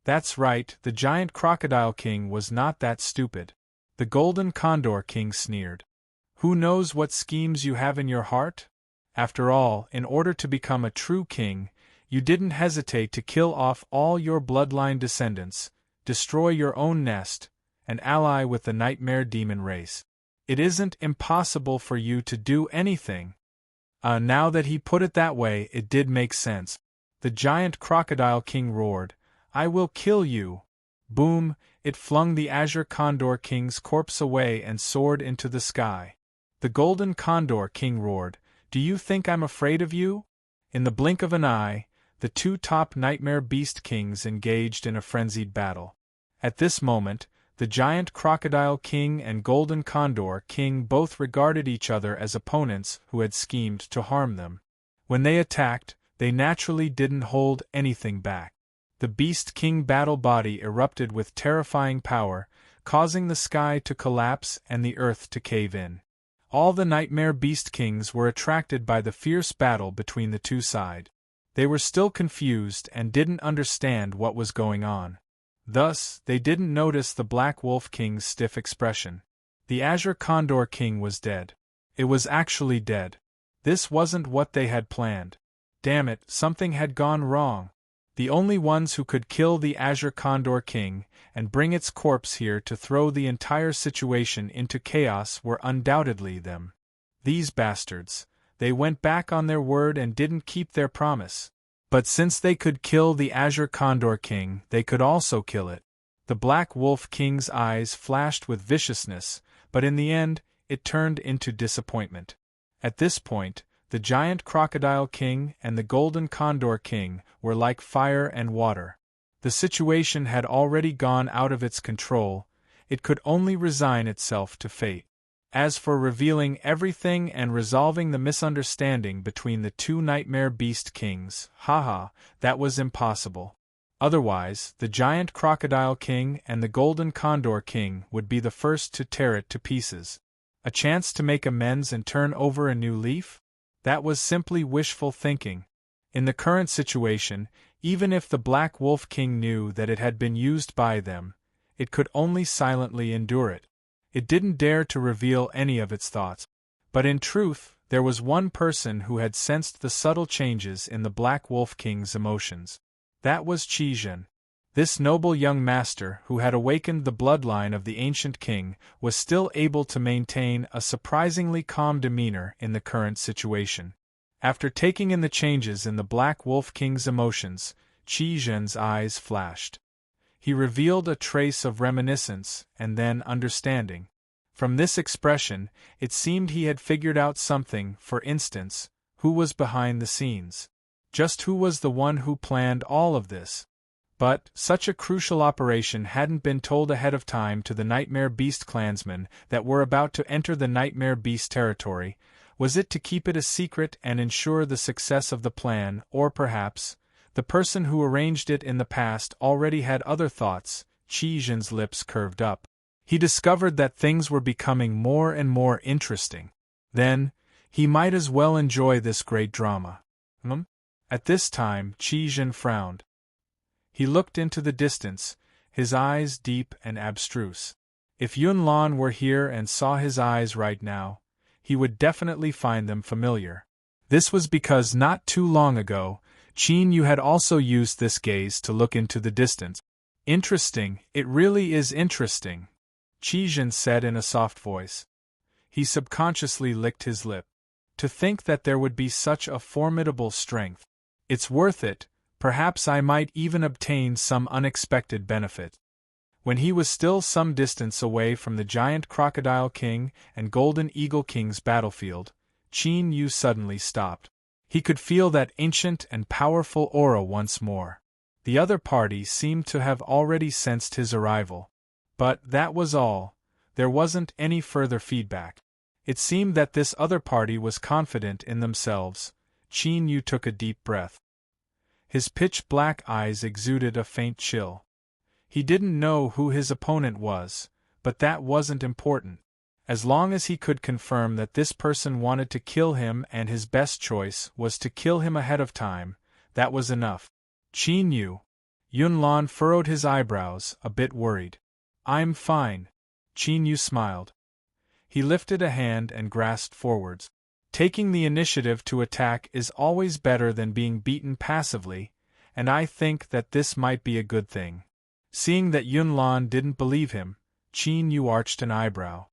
That's right, the giant Crocodile King was not that stupid. The Golden Condor King sneered. Who knows what schemes you have in your heart? After all, in order to become a true king, you didn't hesitate to kill off all your bloodline descendants, destroy your own nest, and ally with the Nightmare Demon race. It isn't impossible for you to do anything. Now that he put it that way, it did make sense. The giant Crocodile King roared, I will kill you. Boom, it flung the Azure Condor King's corpse away and soared into the sky. The Golden Condor King roared, do you think I'm afraid of you? In the blink of an eye, the two top Nightmare Beast Kings engaged in a frenzied battle. At this moment, the giant Crocodile King and Golden Condor King both regarded each other as opponents who had schemed to harm them. When they attacked, they naturally didn't hold anything back. The Beast King battle body erupted with terrifying power, causing the sky to collapse and the earth to cave in. All the Nightmare Beast Kings were attracted by the fierce battle between the two sides. They were still confused and didn't understand what was going on. Thus, they didn't notice the Black Wolf King's stiff expression. The Azure Condor King was dead. It was actually dead. This wasn't what they had planned. Damn it, something had gone wrong. The only ones who could kill the Azure Condor King and bring its corpse here to throw the entire situation into chaos were undoubtedly them. These bastards. They went back on their word and didn't keep their promise. But since they could kill the Azure Condor King, they could also kill it. The Black Wolf King's eyes flashed with viciousness, but in the end, it turned into disappointment. At this point, the giant Crocodile King and the Golden Condor King were like fire and water. The situation had already gone out of its control, it could only resign itself to fate. As for revealing everything and resolving the misunderstanding between the two Nightmare Beast Kings, that was impossible. Otherwise, the giant Crocodile King and the Golden Condor King would be the first to tear it to pieces. A chance to make amends and turn over a new leaf? That was simply wishful thinking. In the current situation, even if the Black Wolf King knew that it had been used by them, it could only silently endure it. It didn't dare to reveal any of its thoughts. But in truth, there was one person who had sensed the subtle changes in the Black Wolf King's emotions. That was Qizhen. This noble young master who had awakened the bloodline of the ancient king was still able to maintain a surprisingly calm demeanor in the current situation. After taking in the changes in the Black Wolf King's emotions, Qi Zhen's eyes flashed. He revealed a trace of reminiscence and then understanding. From this expression, it seemed he had figured out something. For instance, who was behind the scenes? Just who was the one who planned all of this? But such a crucial operation hadn't been told ahead of time to the Nightmare Beast clansmen that were about to enter the Nightmare Beast territory. Was it to keep it a secret and ensure the success of the plan, or perhaps the person who arranged it in the past already had other thoughts? Qi Zhen's lips curved up. He discovered that things were becoming more and more interesting. Then, he might as well enjoy this great drama. At this time, Qi Zhen frowned. He looked into the distance, his eyes deep and abstruse. If Yunlan were here and saw his eyes right now, he would definitely find them familiar. This was because not too long ago, Qin Yu had also used this gaze to look into the distance. Interesting, it really is interesting, Qi Zhen said in a soft voice. He subconsciously licked his lip. To think that there would be such a formidable strength. It's worth it, perhaps I might even obtain some unexpected benefit. When he was still some distance away from the giant Crocodile King and Golden Eagle King's battlefield, Qin Yu suddenly stopped. He could feel that ancient and powerful aura once more. The other party seemed to have already sensed his arrival. But that was all. There wasn't any further feedback. It seemed that this other party was confident in themselves. Qin Yu took a deep breath. His pitch-black eyes exuded a faint chill. He didn't know who his opponent was, but that wasn't important. As long as he could confirm that this person wanted to kill him and his best choice was to kill him ahead of time, that was enough. Qin Yu. Yunlan furrowed his eyebrows, a bit worried. I'm fine. Qin Yu smiled. He lifted a hand and grasped forwards. Taking the initiative to attack is always better than being beaten passively, and I think that this might be a good thing. Seeing that Yunlan didn't believe him, Qin Yu arched an eyebrow.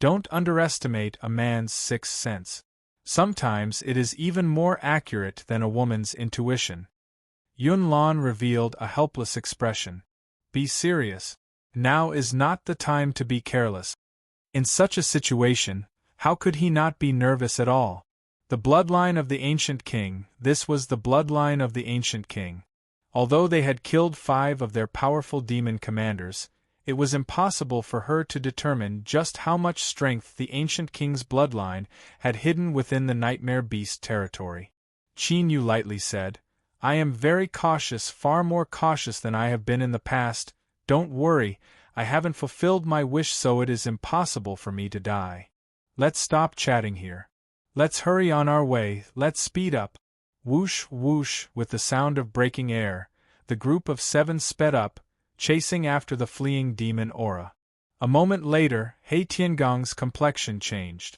Don't underestimate a man's sixth sense. Sometimes it is even more accurate than a woman's intuition. Yunlan revealed a helpless expression. Be serious. Now is not the time to be careless. In such a situation, how could he not be nervous at all? The bloodline of the Ancient King, this was the bloodline of the Ancient King. Although they had killed 5 of their powerful demon commanders, it was impossible for her to determine just how much strength the Ancient King's bloodline had hidden within the Nightmare Beast territory. Qin Yu lightly said, I am very cautious, far more cautious than I have been in the past. Don't worry, I haven't fulfilled my wish, so it is impossible for me to die. Let's stop chatting here. Let's hurry on our way, let's speed up. Whoosh, whoosh, with the sound of breaking air, the group of 7 sped up, chasing after the fleeing demon aura. A moment later, He Tiangong's complexion changed.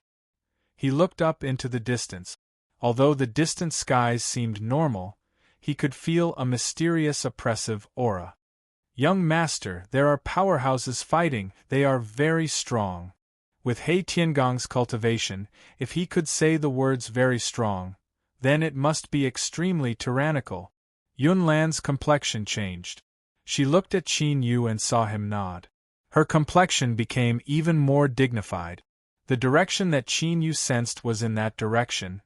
He looked up into the distance. Although the distant skies seemed normal, he could feel a mysterious oppressive aura. Young master, there are powerhouses fighting, they are very strong. With He Tiangong's cultivation, if he could say the words very strong, then it must be extremely tyrannical. Yunlan's complexion changed. She looked at Qin Yu and saw him nod. Her complexion became even more dignified. The direction that Qin Yu sensed was in that direction.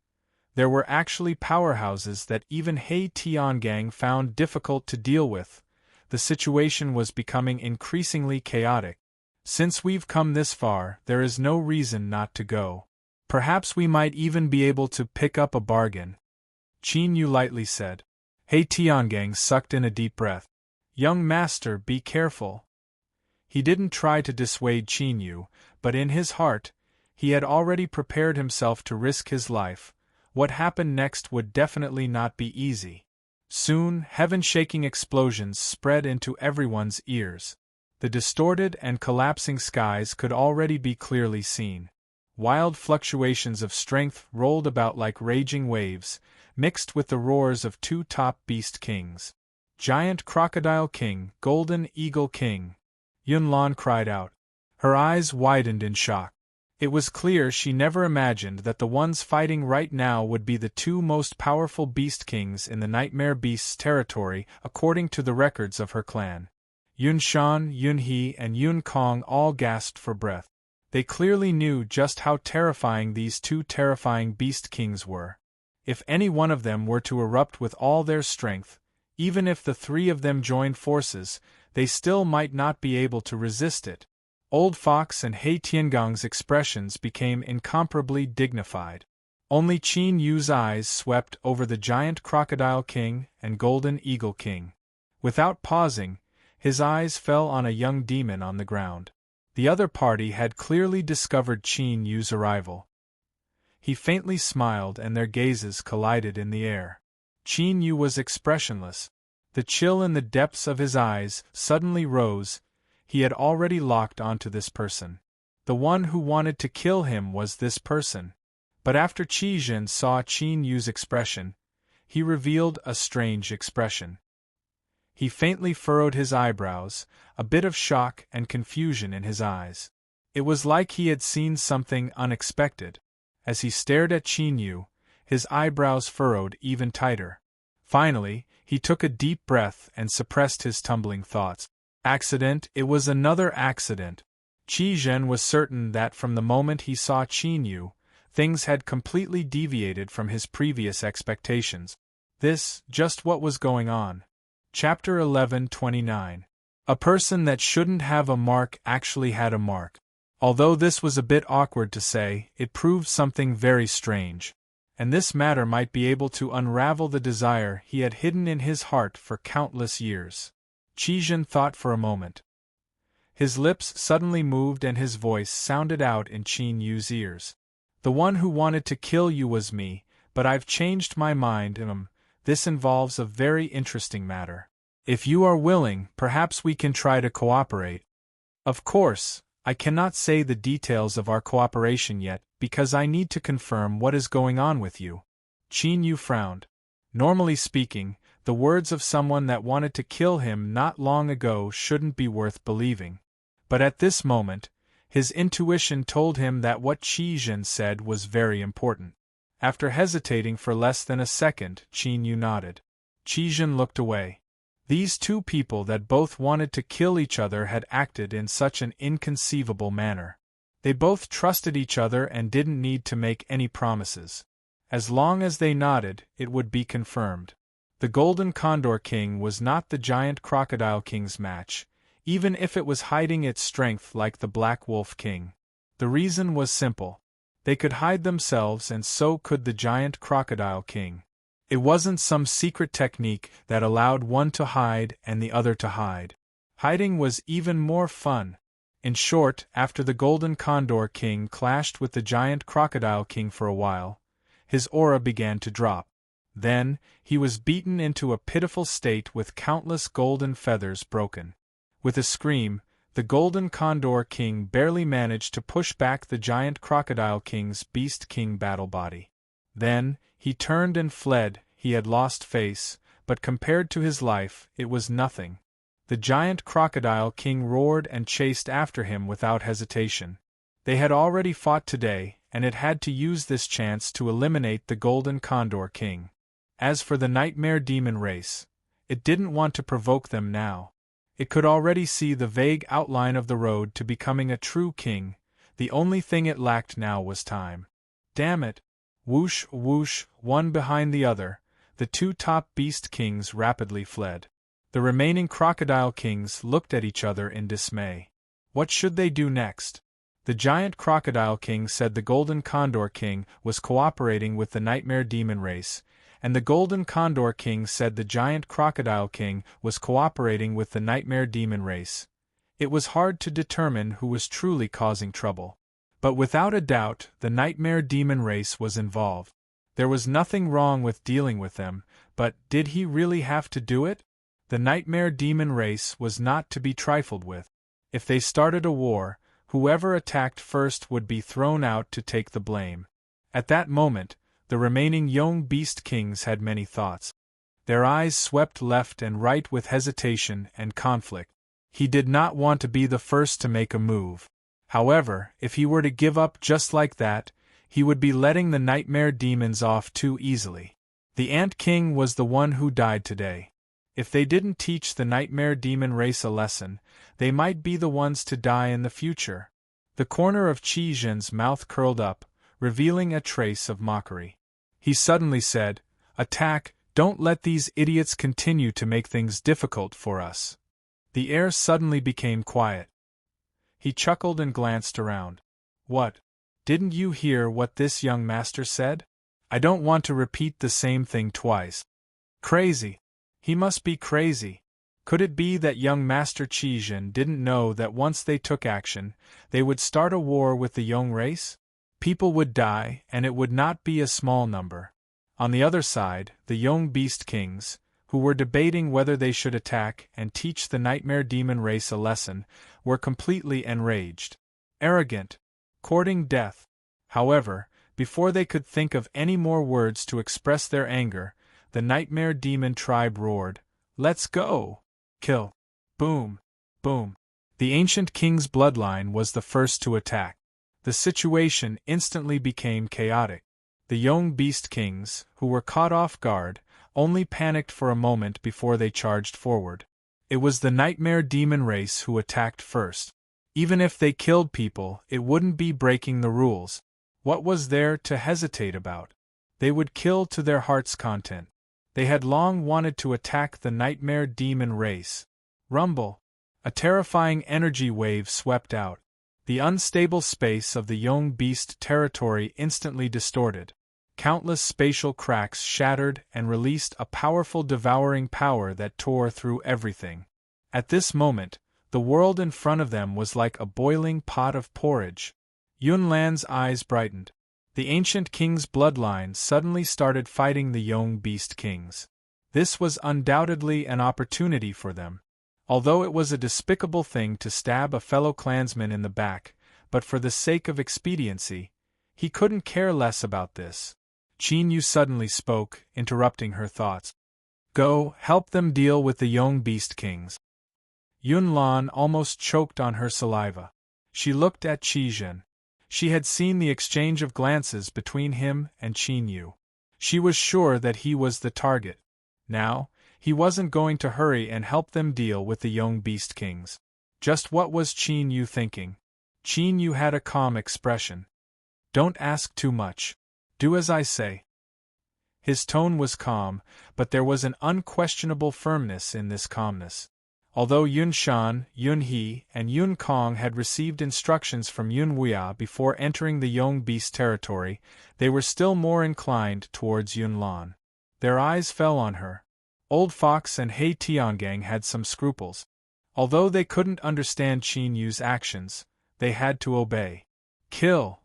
There were actually powerhouses that even He Tiangang found difficult to deal with. The situation was becoming increasingly chaotic. Since we've come this far, there is no reason not to go. Perhaps we might even be able to pick up a bargain. Qin Yu lightly said. He Tiangang sucked in a deep breath. Young master, be careful. He didn't try to dissuade Qin Yu, but in his heart, he had already prepared himself to risk his life. What happened next would definitely not be easy. Soon, heaven-shaking explosions spread into everyone's ears. The distorted and collapsing skies could already be clearly seen. Wild fluctuations of strength rolled about like raging waves, mixed with the roars of 2 top beast kings. Giant Crocodile King, Golden Eagle King. Yunlan cried out. Her eyes widened in shock. It was clear she never imagined that the ones fighting right now would be the two most powerful beast kings in the Nightmare Beast's territory according to the records of her clan. Yun Shan, Yun He, and Yun Kong all gasped for breath. They clearly knew just how terrifying these two terrifying beast kings were. If any one of them were to erupt with all their strength, even if the three of them joined forces, they still might not be able to resist it. Old Fox and He Tiangong's expressions became incomparably dignified. Only Qin Yu's eyes swept over the giant Crocodile King and Golden Eagle King. Without pausing, his eyes fell on a young demon on the ground. The other party had clearly discovered Qin Yu's arrival. He faintly smiled and their gazes collided in the air. Qin Yu was expressionless. The chill in the depths of his eyes suddenly rose. He had already locked onto this person. The one who wanted to kill him was this person. But after Qi Zhen saw Qin Yu's expression, he revealed a strange expression. He faintly furrowed his eyebrows, a bit of shock and confusion in his eyes. It was like he had seen something unexpected. As he stared at Qin Yu, his eyebrows furrowed even tighter. Finally, he took a deep breath and suppressed his tumbling thoughts. Accident, it was another accident. Qi Zhen was certain that from the moment he saw Qin Yu, things had completely deviated from his previous expectations. This, just what was going on. Chapter 11:29. A person that shouldn't have a mark actually had a mark. Although this was a bit awkward to say, it proved something very strange. And this matter might be able to unravel the desire he had hidden in his heart for countless years. Qi Zhen thought for a moment. His lips suddenly moved and his voice sounded out in Qin Yu's ears. The one who wanted to kill you was me, but I've changed my mind. This involves a very interesting matter. If you are willing, perhaps we can try to cooperate. Of course, I cannot say the details of our cooperation yet, because I need to confirm what is going on with you. Qin Yu frowned. Normally speaking, the words of someone that wanted to kill him not long ago shouldn't be worth believing. But at this moment, his intuition told him that what Qi Zhen said was very important. After hesitating for less than a second, Qin Yu nodded. Qi Zhen looked away. These two people that both wanted to kill each other had acted in such an inconceivable manner. They both trusted each other and didn't need to make any promises. As long as they nodded, it would be confirmed. The Golden Condor King was not the Giant Crocodile King's match, even if it was hiding its strength like the Black Wolf King. The reason was simple. They could hide themselves and so could the Giant Crocodile King. It wasn't some secret technique that allowed one to hide and the other to hide. Hiding was even more fun. In short, after the Golden Condor King clashed with the Giant Crocodile King for a while, his aura began to drop. Then, he was beaten into a pitiful state with countless golden feathers broken. With a scream, the Golden Condor King barely managed to push back the Giant Crocodile King's Beast King battle body. Then, he turned and fled. He had lost face, but compared to his life, it was nothing. The Giant Crocodile King roared and chased after him without hesitation. They had already fought today, and it had to use this chance to eliminate the Golden Condor King. As for the Nightmare Demon race, it didn't want to provoke them now. It could already see the vague outline of the road to becoming a true king. The only thing it lacked now was time. Damn it! Whoosh, whoosh, one behind the other, the two top beast kings rapidly fled. The remaining crocodile kings looked at each other in dismay. What should they do next? The Giant Crocodile King said the Golden Condor King was cooperating with the Nightmare Demon race, and the Golden Condor King said the Giant Crocodile King was cooperating with the Nightmare Demon race. It was hard to determine who was truly causing trouble. But without a doubt, the Nightmare Demon race was involved. There was nothing wrong with dealing with them, but did he really have to do it? The Nightmare Demon race was not to be trifled with. If they started a war, whoever attacked first would be thrown out to take the blame. At that moment, the remaining young beast kings had many thoughts. Their eyes swept left and right with hesitation and conflict. He did not want to be the first to make a move. However, if he were to give up just like that, he would be letting the nightmare demons off too easily. The Ant King was the one who died today. If they didn't teach the nightmare demon race a lesson, they might be the ones to die in the future. The corner of Qi Zhen's mouth curled up, revealing a trace of mockery. He suddenly said, "Attack, don't let these idiots continue to make things difficult for us." The air suddenly became quiet. He chuckled and glanced around. "What? Didn't you hear what this young master said? I don't want to repeat the same thing twice." Crazy. He must be crazy. Could it be that young Master Qi Zhen didn't know that once they took action, they would start a war with the Yong race? People would die, and it would not be a small number. On the other side, the Yong Beast Kings, who were debating whether they should attack and teach the nightmare demon race a lesson, were completely enraged. Arrogant. Courting death. However, before they could think of any more words to express their anger, the nightmare demon tribe roared, "Let's go! Kill!" Boom! Boom! The ancient king's bloodline was the first to attack. The situation instantly became chaotic. The Yong Beast Kings, who were caught off guard, only panicked for a moment before they charged forward. It was the nightmare demon race who attacked first. Even if they killed people, it wouldn't be breaking the rules. What was there to hesitate about? They would kill to their heart's content. They had long wanted to attack the nightmare demon race. Rumble! A terrifying energy wave swept out. The unstable space of the Yong Beast territory instantly distorted. Countless spatial cracks shattered and released a powerful devouring power that tore through everything. At this moment, the world in front of them was like a boiling pot of porridge. Yun Lan's eyes brightened. The ancient king's bloodline suddenly started fighting the Yong Beast Kings. This was undoubtedly an opportunity for them. Although it was a despicable thing to stab a fellow clansman in the back, but for the sake of expediency, he couldn't care less about this. Qin Yu suddenly spoke, interrupting her thoughts. "Go, help them deal with the Yong Beast Kings." Yun Lan almost choked on her saliva. She looked at Qi Zhen. She had seen the exchange of glances between him and Qin Yu. She was sure that he was the target. Now, he wasn't going to hurry and help them deal with the Yong Beast Kings. Just what was Qin Yu thinking? Qin Yu had a calm expression. "Don't ask too much. Do as I say." His tone was calm, but there was an unquestionable firmness in this calmness. Although Yun Shan, Yun He, and Yun Kong had received instructions from Yun Wuya before entering the Yong Beast territory, they were still more inclined towards Yun Lan. Their eyes fell on her. Old Fox and He Tiangang had some scruples. Although they couldn't understand Qin Yu's actions, they had to obey. "Kill!"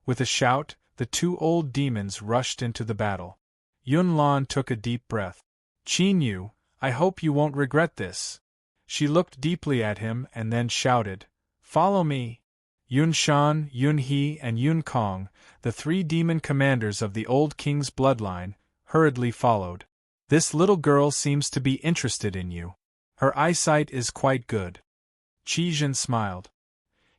With a shout, the two old demons rushed into the battle. Yun Lan took a deep breath. "Qin Yu, I hope you won't regret this." She looked deeply at him and then shouted, "Follow me!" Yun Shan, Yun He, and Yun Kong, the three demon commanders of the old king's bloodline, hurriedly followed. "This little girl seems to be interested in you. Her eyesight is quite good." Qi Zhen smiled.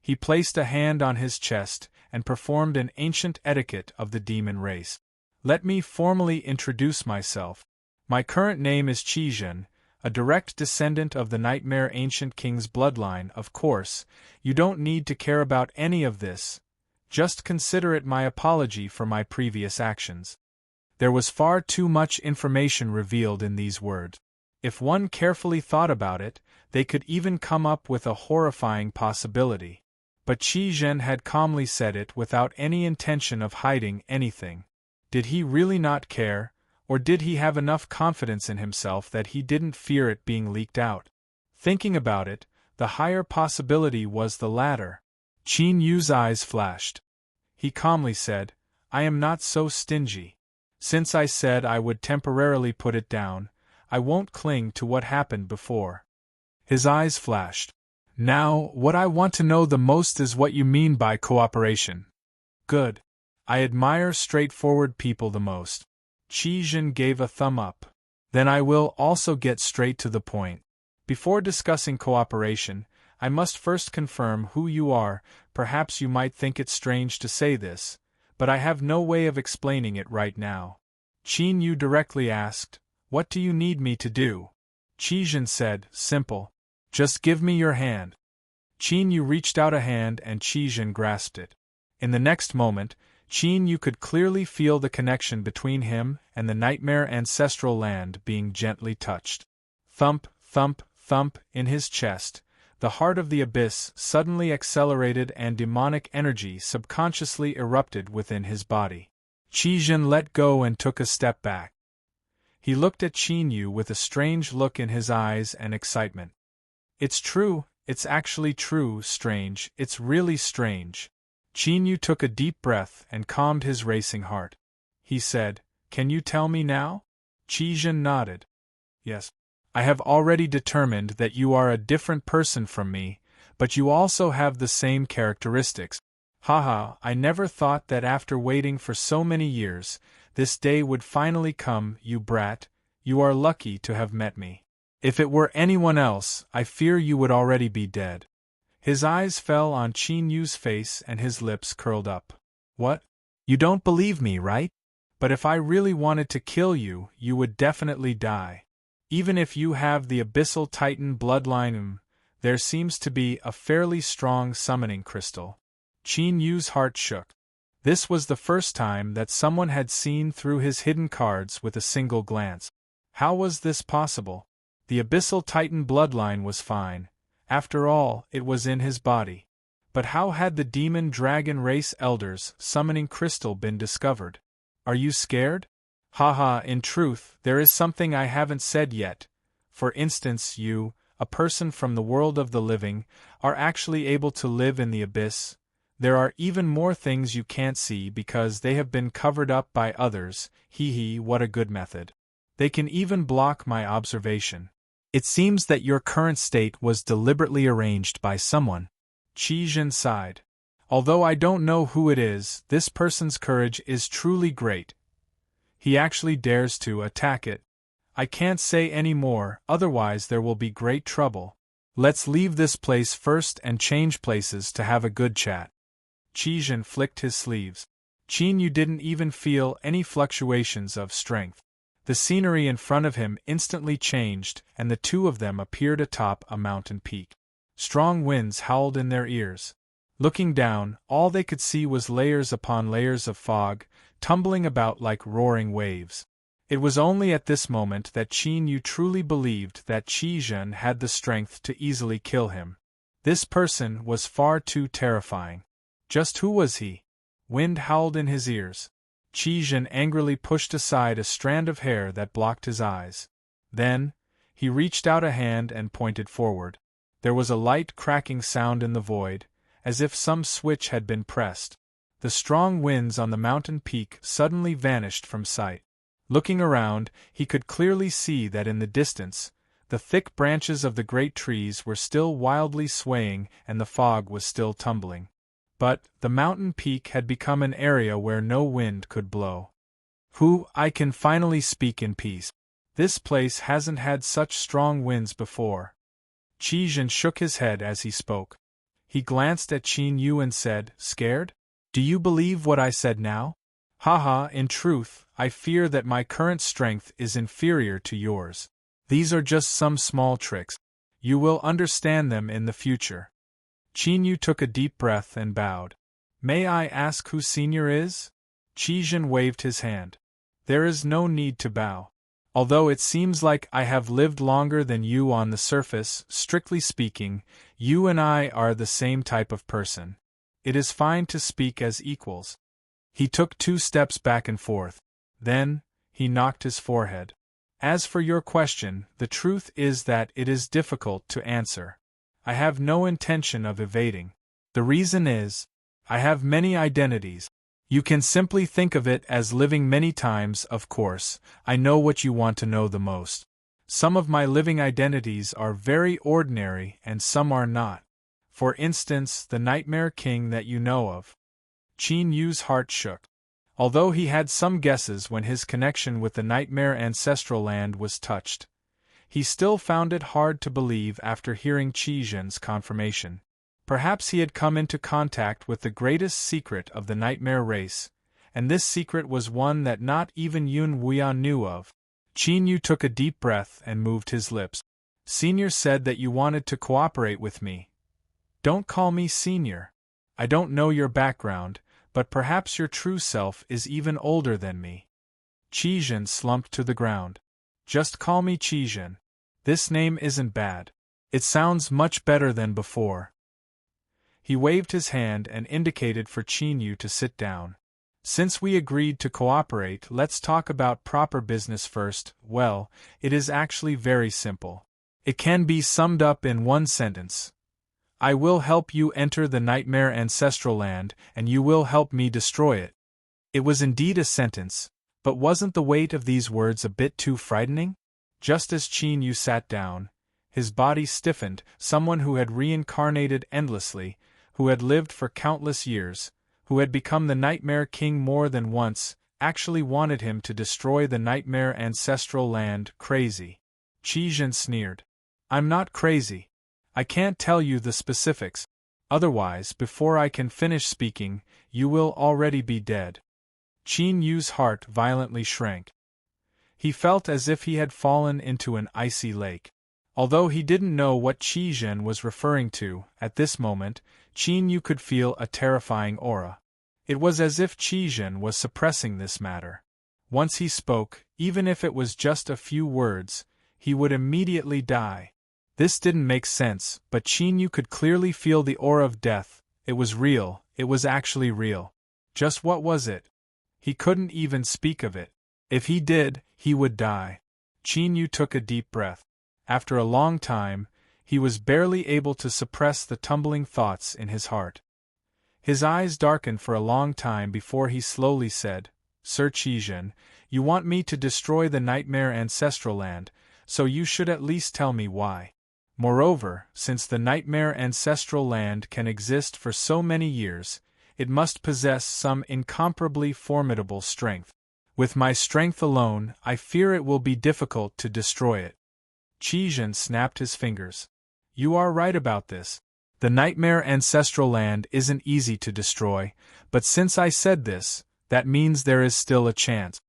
He placed a hand on his chest and performed an ancient etiquette of the demon race. "Let me formally introduce myself. My current name is Qi Zhen, a direct descendant of the Nightmare Ancient King's bloodline. Of course, you don't need to care about any of this. Just consider it my apology for my previous actions." There was far too much information revealed in these words. If one carefully thought about it, they could even come up with a horrifying possibility. But Qi Zhen had calmly said it without any intention of hiding anything. Did he really not care? Or did he have enough confidence in himself that he didn't fear it being leaked out? Thinking about it, the higher possibility was the latter. Qin Yu's eyes flashed. He calmly said, "I am not so stingy. Since I said I would temporarily put it down, I won't cling to what happened before." His eyes flashed. "Now, what I want to know the most is what you mean by cooperation." "Good. I admire straightforward people the most." Qi Zhen gave a thumb up. "Then I will also get straight to the point. Before discussing cooperation, I must first confirm who you are. Perhaps you might think it strange to say this, but I have no way of explaining it right now. Qin Yu directly asked, "What do you need me to do?" Qijin said, "Simple. Just give me your hand." Qin Yu reached out a hand and Qijin grasped it. In the next moment, Qin Yu could clearly feel the connection between him and the nightmare ancestral land being gently touched. Thump, thump, thump in his chest. The heart of the abyss suddenly accelerated and demonic energy subconsciously erupted within his body. Qijin let go and took a step back. He looked at Qin Yu with a strange look in his eyes and excitement. "It's true, it's actually true, strange, it's really strange." Qin Yu took a deep breath and calmed his racing heart. He said, "Can you tell me now?" Qijin nodded. "Yes. I have already determined that you are a different person from me, but you also have the same characteristics. Haha, I never thought that after waiting for so many years, this day would finally come, you brat. You are lucky to have met me. If it were anyone else, I fear you would already be dead." His eyes fell on Qin Yu's face and his lips curled up. "What? You don't believe me, right? But if I really wanted to kill you, you would definitely die. Even if you have the Abyssal Titan bloodline, there seems to be a fairly strong summoning crystal." Qin Yu's heart shook. This was the first time that someone had seen through his hidden cards with a single glance. How was this possible? The Abyssal Titan bloodline was fine. After all, it was in his body. But how had the demon dragon race elders' summoning crystal been discovered? "Are you scared?" "Haha, in truth, there is something I haven't said yet. For instance, you, a person from the world of the living, are actually able to live in the abyss. There are even more things you can't see because they have been covered up by others. Hee, what a good method. They can even block my observation. It seems that your current state was deliberately arranged by someone." Qijin sighed. "Although I don't know who it is, this person's courage is truly great. He actually dares to attack it. I can't say any more, otherwise there will be great trouble. Let's leave this place first and change places to have a good chat." Qijin flicked his sleeves. Qin Yu didn't even feel any fluctuations of strength. The scenery in front of him instantly changed, and the two of them appeared atop a mountain peak. Strong winds howled in their ears. Looking down, all they could see was layers upon layers of fog, tumbling about like roaring waves. It was only at this moment that Qin Yu truly believed that Qijin had the strength to easily kill him. This person was far too terrifying. Just who was he? Wind howled in his ears. Qijin angrily pushed aside a strand of hair that blocked his eyes. Then, he reached out a hand and pointed forward. There was a light cracking sound in the void, as if some switch had been pressed. The strong winds on the mountain peak suddenly vanished from sight. Looking around, he could clearly see that in the distance, the thick branches of the great trees were still wildly swaying and the fog was still tumbling. But the mountain peak had become an area where no wind could blow. I can finally speak in peace. This place hasn't had such strong winds before." Qijin shook his head as he spoke. He glanced at Qin Yu and said, "Scared? Do you believe what I said now?" "Haha, in truth, I fear that my current strength is inferior to yours. These are just some small tricks. You will understand them in the future." Qin Yu took a deep breath and bowed. "May I ask who Senior is?" Qijin waved his hand. "There is no need to bow. Although it seems like I have lived longer than you on the surface, strictly speaking, you and I are the same type of person. It is fine to speak as equals." He took 2 steps back and forth. Then, he knocked his forehead. "As for your question, the truth is that it is difficult to answer. I have no intention of evading. The reason is, I have many identities. You can simply think of it as living many times. Of course, I know what you want to know the most. Some of my living identities are very ordinary and some are not. For instance, the Nightmare King that you know of." Qin Yu's heart shook. Although he had some guesses when his connection with the Nightmare ancestral land was touched, He still found it hard to believe after hearing Qi Zhen's confirmation. Perhaps he had come into contact with the greatest secret of the nightmare race, and this secret was one that not even Yun Wuya knew of. Qin Yu took a deep breath and moved his lips. Senior said that you wanted to cooperate with me. Don't call me Senior. I don't know your background, but perhaps your true self is even older than me. Qi Zhen slumped to the ground. Just call me Qi Zhen. This name isn't bad. It sounds much better than before. He waved his hand and indicated for Qin Yu to sit down. Since we agreed to cooperate, let's talk about proper business first. Well, it is actually very simple. It can be summed up in one sentence. I will help you enter the nightmare ancestral land, and you will help me destroy it. It was indeed a sentence, but wasn't the weight of these words a bit too frightening? Just as Qin Yu sat down, his body stiffened. Someone who had reincarnated endlessly, who had lived for countless years, who had become the Nightmare King more than once, actually wanted him to destroy the nightmare ancestral land. Crazy. Qi Zhen sneered. I'm not crazy. I can't tell you the specifics. Otherwise, before I can finish speaking, you will already be dead. Qin Yu's heart violently shrank. He felt as if he had fallen into an icy lake. Although he didn't know what Qi Zhen was referring to, at this moment, Qin Yu could feel a terrifying aura. It was as if Qi Zhen was suppressing this matter. Once he spoke, even if it was just a few words, he would immediately die. This didn't make sense, but Qin Yu could clearly feel the aura of death. It was real, it was actually real. Just what was it? He couldn't even speak of it. If he did, he would die. Qin Yu took a deep breath. After a long time, he was barely able to suppress the tumbling thoughts in his heart. His eyes darkened for a long time before he slowly said, Sir Qi Zhen, you want me to destroy the nightmare ancestral land, so you should at least tell me why. Moreover, since the nightmare ancestral land can exist for so many years, it must possess some incomparably formidable strength. With my strength alone, I fear it will be difficult to destroy it. Qi Zhen snapped his fingers. You are right about this. The nightmare ancestral land isn't easy to destroy, but since I said this, that means there is still a chance.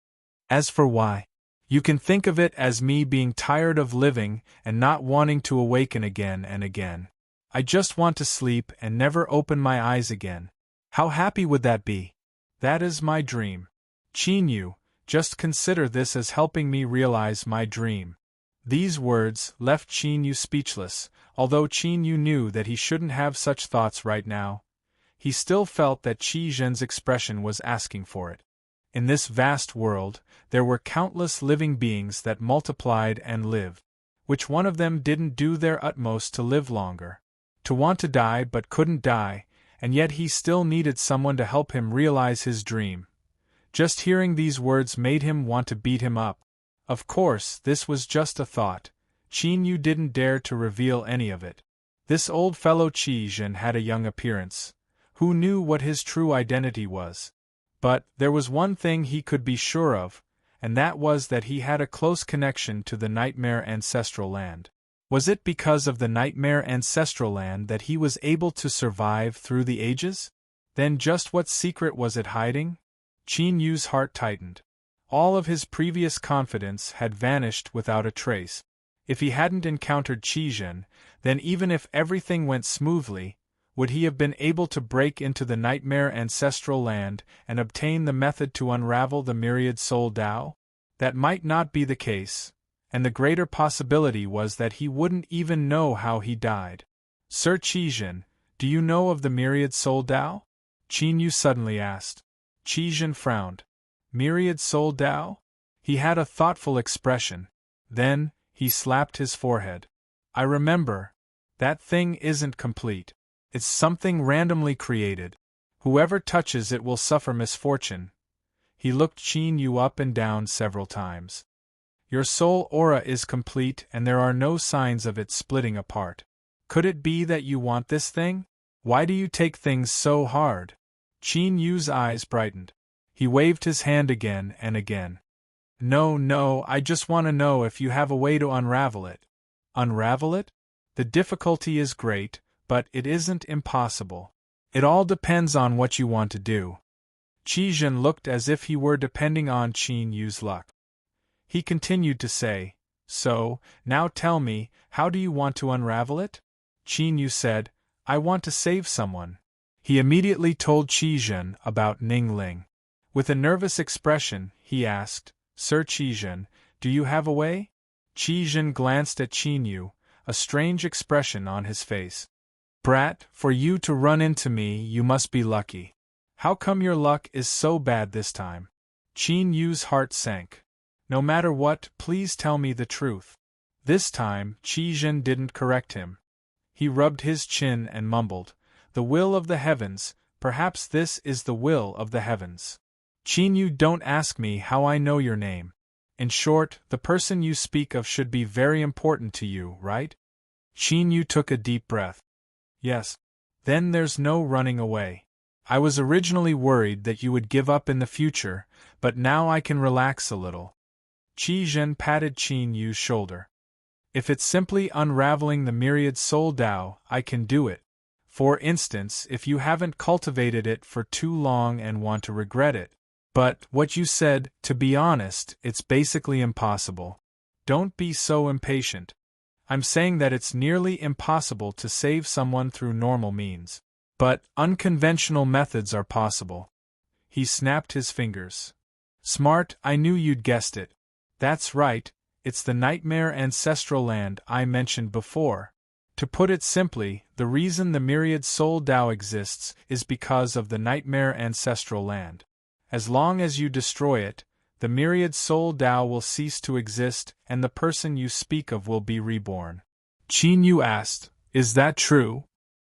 As for why, you can think of it as me being tired of living and not wanting to awaken again and again. I just want to sleep and never open my eyes again. How happy would that be? That is my dream. Qin Yu, just consider this as helping me realize my dream. These words left Qin Yu speechless. Although Qin Yu knew that he shouldn't have such thoughts right now, he still felt that Qi Zhen's expression was asking for it. In this vast world, there were countless living beings that multiplied and lived. Which one of them didn't do their utmost to live longer? To want to die but couldn't die, and yet he still needed someone to help him realize his dream. Just hearing these words made him want to beat him up. Of course, this was just a thought. Qin Yu didn't dare to reveal any of it. This old fellow Qi Zhen had a young appearance. Who knew what his true identity was? But there was one thing he could be sure of, and that was that he had a close connection to the nightmare ancestral land. Was it because of the nightmare ancestral land that he was able to survive through the ages? Then just what secret was it hiding? Qin Yu's heart tightened. All of his previous confidence had vanished without a trace. If he hadn't encountered Qi Zhen, then even if everything went smoothly, would he have been able to break into the nightmare ancestral land and obtain the method to unravel the myriad soul Tao? That might not be the case, and the greater possibility was that he wouldn't even know how he died. Sir Qi Zhen, do you know of the myriad soul Tao? Qin Yu suddenly asked. Qi Zhen frowned. Myriad soul Tao? He had a thoughtful expression. Then, he slapped his forehead. I remember. That thing isn't complete. It's something randomly created. Whoever touches it will suffer misfortune. He looked Qin Yu up and down several times. Your soul aura is complete and there are no signs of it splitting apart. Could it be that you want this thing? Why do you take things so hard? Qin Yu's eyes brightened. He waved his hand again and again. No, I just want to know if you have a way to unravel it. Unravel it? The difficulty is great, but it isn't impossible. It all depends on what you want to do. Qizhen looked as if he were depending on Qin Yu's luck. He continued to say, "So, now tell me, how do you want to unravel it?" Qin Yu said, "I want to save someone." He immediately told Qizhen about Ning Ling. With a nervous expression, he asked, "Sir Qizhen, do you have a way?" Qizhen glanced at Qin Yu, a strange expression on his face. "Brat, for you to run into me you must be lucky. How come your luck is so bad this time?" Qin Yu's heart sank. "No matter what, please tell me the truth." This time, Qizhen didn't correct him. He rubbed his chin and mumbled, "The will of the heavens, perhaps this is the will of the heavens. Qin Yu, don't ask me how I know your name. In short, the person you speak of should be very important to you, right?" Qin Yu took a deep breath. "Yes. Then there's no running away. I was originally worried that you would give up in the future, but now I can relax a little." Qizhen patted Qin Yu's shoulder. "If it's simply unraveling the myriad soul Tao, I can do it. For instance, if you haven't cultivated it for too long and want to regret it. But, what you said, to be honest, it's basically impossible. Don't be so impatient. I'm saying that it's nearly impossible to save someone through normal means. But, unconventional methods are possible." He snapped his fingers. "Smart, I knew you'd guessed it. That's right, it's the nightmare ancestral land I mentioned before. To put it simply, the reason the myriad soul Tao exists is because of the nightmare ancestral land. As long as you destroy it, the myriad soul Tao will cease to exist and the person you speak of will be reborn." Qin Yu asked, "Is that true?"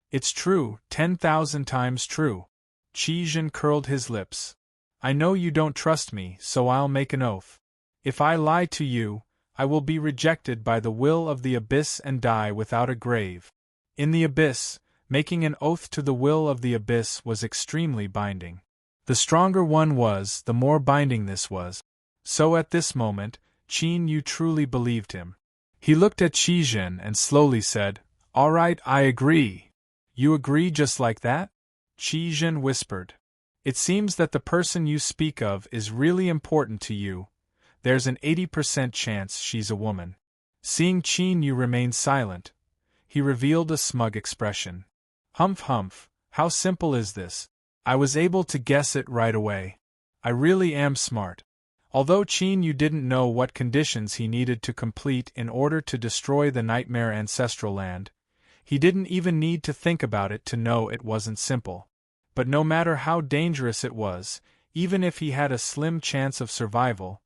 "It's true, 10,000 times true." Qizhen curled his lips. "I know you don't trust me, so I'll make an oath. If I lie to you, I will be rejected by the will of the abyss and die without a grave." In the abyss, making an oath to the will of the abyss was extremely binding. The stronger one was, the more binding this was. So at this moment, Qin Yu truly believed him. He looked at Qizhen and slowly said, "All right, I agree." "You agree just like that?" Qizhen whispered. "It seems that the person you speak of is really important to you. There's an 80% chance she's a woman." Seeing Qin Yu remain silent, he revealed a smug expression. Humph, how simple is this? I was able to guess it right away. I really am smart." Although Qin Yu didn't know what conditions he needed to complete in order to destroy the nightmare ancestral land, he didn't even need to think about it to know it wasn't simple. But no matter how dangerous it was, even if he had a slim chance of survival,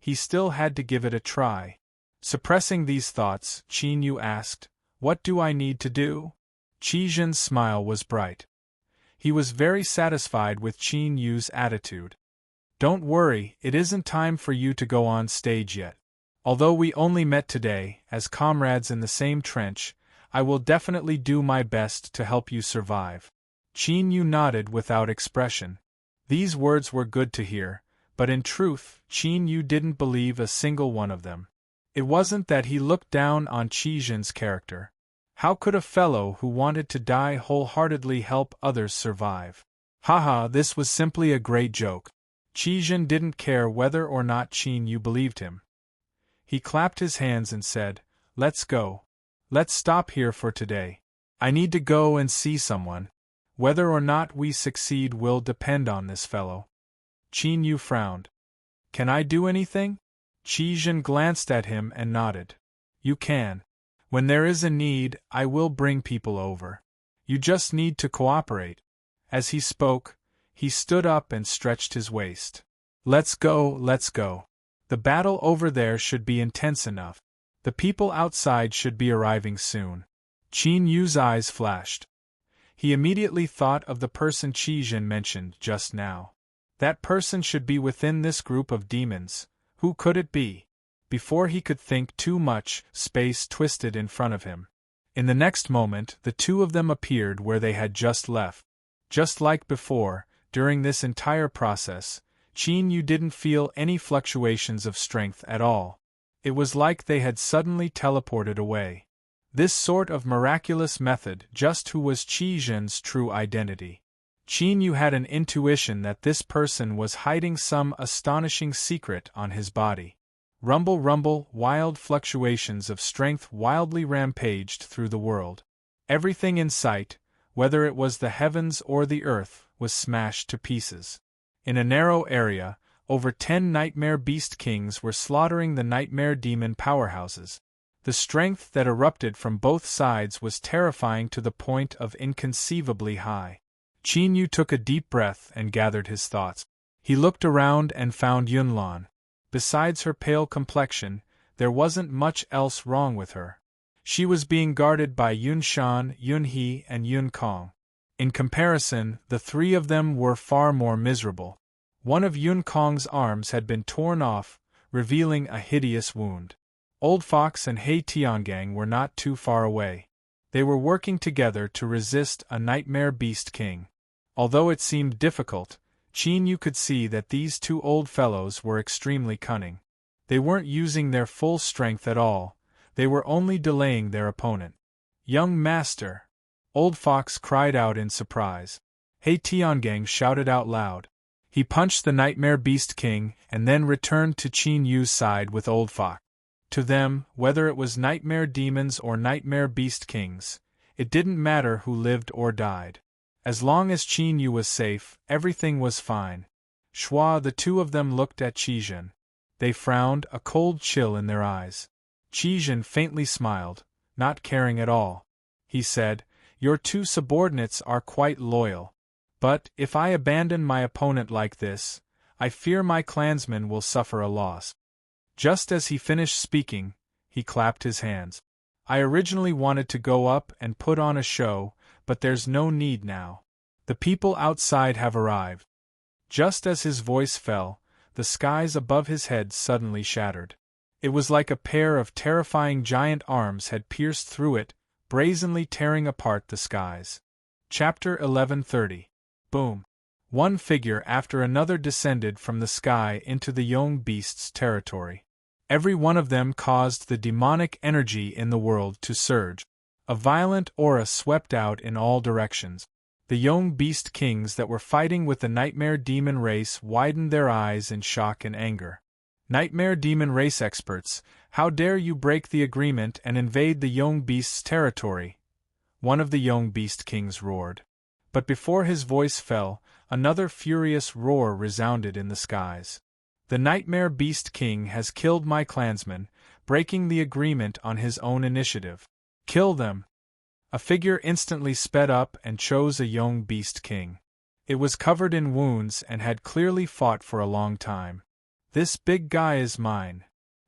he still had to give it a try. Suppressing these thoughts, Qin Yu asked, "What do I need to do?" Qizhen's smile was bright. He was very satisfied with Qin Yu's attitude. "Don't worry, it isn't time for you to go on stage yet. Although we only met today, as comrades in the same trench, I will definitely do my best to help you survive." Qin Yu nodded without expression. These words were good to hear, but in truth, Qin Yu didn't believe a single one of them. It wasn't that he looked down on Qizhen's character. How could a fellow who wanted to die wholeheartedly help others survive? Haha, this was simply a great joke. Qizhen didn't care whether or not Qin Yu believed him. He clapped his hands and said, "Let's go. Let's stop here for today. I need to go and see someone. Whether or not we succeed will depend on this fellow." Qin Yu frowned. "Can I do anything?" Qizhen glanced at him and nodded. "You can. When there is a need, I will bring people over. You just need to cooperate." As he spoke, he stood up and stretched his waist. Let's go. The battle over there should be intense enough. The people outside should be arriving soon." Qin Yu's eyes flashed. He immediately thought of the person Qizhen mentioned just now. That person should be within this group of demons. Who could it be? Before he could think too much, space twisted in front of him. In the next moment, the two of them appeared where they had just left. Just like before, during this entire process, Qin Yu didn't feel any fluctuations of strength at all. It was like they had suddenly teleported away. This sort of miraculous method just who was Qi Zhen's true identity. Qin Yu had an intuition that this person was hiding some astonishing secret on his body. Rumble, rumble, wild fluctuations of strength wildly rampaged through the world. Everything in sight, whether it was the heavens or the earth, was smashed to pieces. In a narrow area, over 10 nightmare beast kings were slaughtering the nightmare demon powerhouses. The strength that erupted from both sides was terrifying to the point of inconceivably high. Qin Yu took a deep breath and gathered his thoughts. He looked around and found Yunlan. Besides her pale complexion, there wasn't much else wrong with her. She was being guarded by Yun Shan, Yun He, and Yun Kong. In comparison, the three of them were far more miserable. One of Yun Kong's arms had been torn off, revealing a hideous wound. Old Fox and He Tiangang were not too far away. They were working together to resist a nightmare beast king. Although it seemed difficult, Qin Yu could see that these two old fellows were extremely cunning. They weren't using their full strength at all. They were only delaying their opponent. "Young master!" Old Fox cried out in surprise. He Tiangang shouted out loud. He punched the Nightmare Beast King and then returned to Qin Yu's side with Old Fox. To them, whether it was Nightmare Demons or Nightmare Beast Kings, it didn't matter who lived or died. As long as Qin Yu was safe, everything was fine. Schwa, the two of them looked at Qi Zhen. They frowned, a cold chill in their eyes. Qi Zhen faintly smiled, not caring at all. He said, "Your two subordinates are quite loyal. But, if I abandon my opponent like this, I fear my clansmen will suffer a loss." Just as he finished speaking, he clapped his hands. "I originally wanted to go up and put on a show, but there's no need now. The people outside have arrived." Just as his voice fell, the skies above his head suddenly shattered. It was like a pair of terrifying giant arms had pierced through it, brazenly tearing apart the skies. Chapter 1130. Boom. One figure after another descended from the sky into the young beast's territory. Every one of them caused the demonic energy in the world to surge. A violent aura swept out in all directions. The young beast kings that were fighting with the nightmare demon race widened their eyes in shock and anger. "Nightmare demon race experts, how dare you break the agreement and invade the young beast's territory?" One of the young beast kings roared. But before his voice fell, another furious roar resounded in the skies. "The Nightmare Beast King has killed my clansmen, breaking the agreement on his own initiative. Kill them!" A figure instantly sped up and chose a young beast king. It was covered in wounds and had clearly fought for a long time. "This big guy is mine."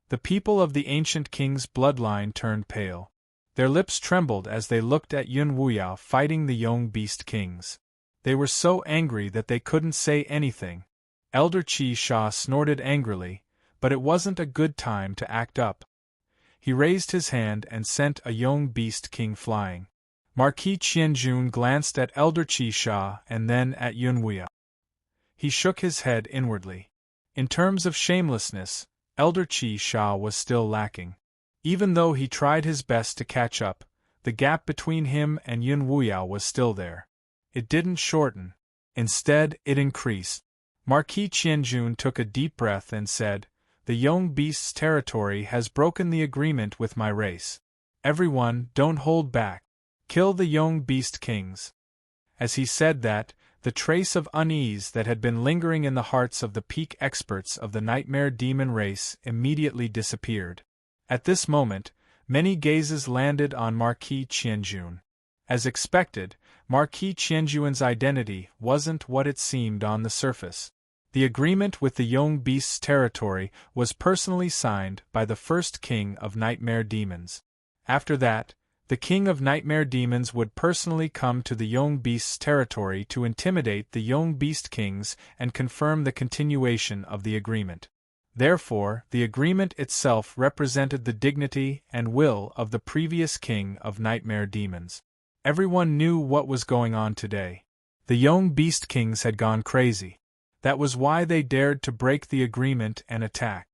The people of the ancient king's bloodline turned pale. Their lips trembled as they looked at Yun Wuyao fighting the young beast kings. They were so angry that they couldn't say anything. Elder Qi Sha snorted angrily, but it wasn't a good time to act up. He raised his hand and sent a young beast king flying. Marquis Qianjun glanced at Elder Qi Sha and then at Yun Wuyao. He shook his head inwardly. In terms of shamelessness, Elder Qi Sha was still lacking. Even though he tried his best to catch up, the gap between him and Yun Wuyao was still there. It didn't shorten. Instead, it increased. Marquis Qianjun took a deep breath and said, "The young beast's territory has broken the agreement with my race. Everyone, don't hold back. Kill the young beast kings." As he said that, the trace of unease that had been lingering in the hearts of the peak experts of the nightmare demon race immediately disappeared. At this moment, many gazes landed on Marquis Qianjun. As expected, Marquis Qianjun's identity wasn't what it seemed on the surface. The agreement with the young beast's territory was personally signed by the first king of nightmare demons. After that, the king of nightmare demons would personally come to the young beast's territory to intimidate the young beast kings and confirm the continuation of the agreement. Therefore, the agreement itself represented the dignity and will of the previous king of nightmare demons. Everyone knew what was going on today. The young beast kings had gone crazy. That was why they dared to break the agreement and attack.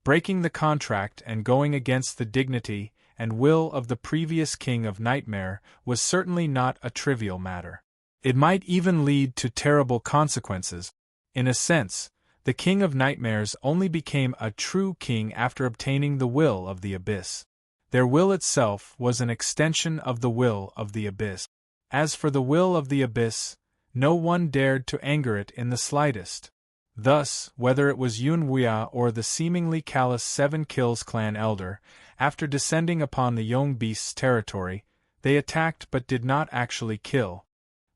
Breaking the contract and going against the dignity and will of the previous King of Nightmare was certainly not a trivial matter. It might even lead to terrible consequences. In a sense, the King of Nightmares only became a true king after obtaining the will of the Abyss. Their will itself was an extension of the will of the Abyss. As for the will of the Abyss, no one dared to anger it in the slightest. Thus, whether it was Yunwuya or the seemingly callous Seven Kills clan elder, after descending upon the young beast's territory, they attacked but did not actually kill.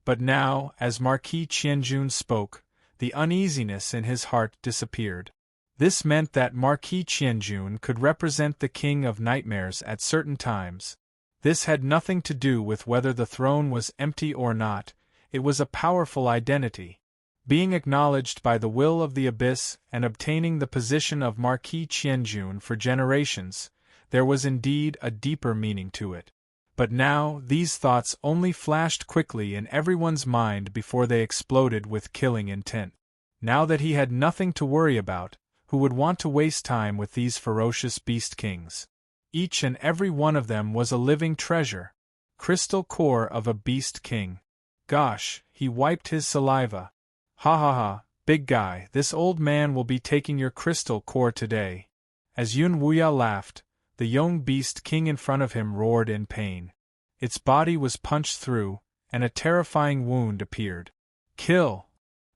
But now, as Marquis Qianjun spoke, the uneasiness in his heart disappeared. This meant that Marquis Qianjun could represent the King of Nightmares at certain times. This had nothing to do with whether the throne was empty or not, it was a powerful identity. Being acknowledged by the will of the Abyss and obtaining the position of Marquis Qianjun for generations, there was indeed a deeper meaning to it. But now these thoughts only flashed quickly in everyone's mind before they exploded with killing intent. Now that he had nothing to worry about, who would want to waste time with these ferocious beast kings? Each and every one of them was a living treasure. Crystal core of a beast king. Gosh, he wiped his saliva. Ha ha ha, big guy, this old man will be taking your crystal core today. As Yunwuya laughed, the young beast king in front of him roared in pain. Its body was punched through, and a terrifying wound appeared. Kill!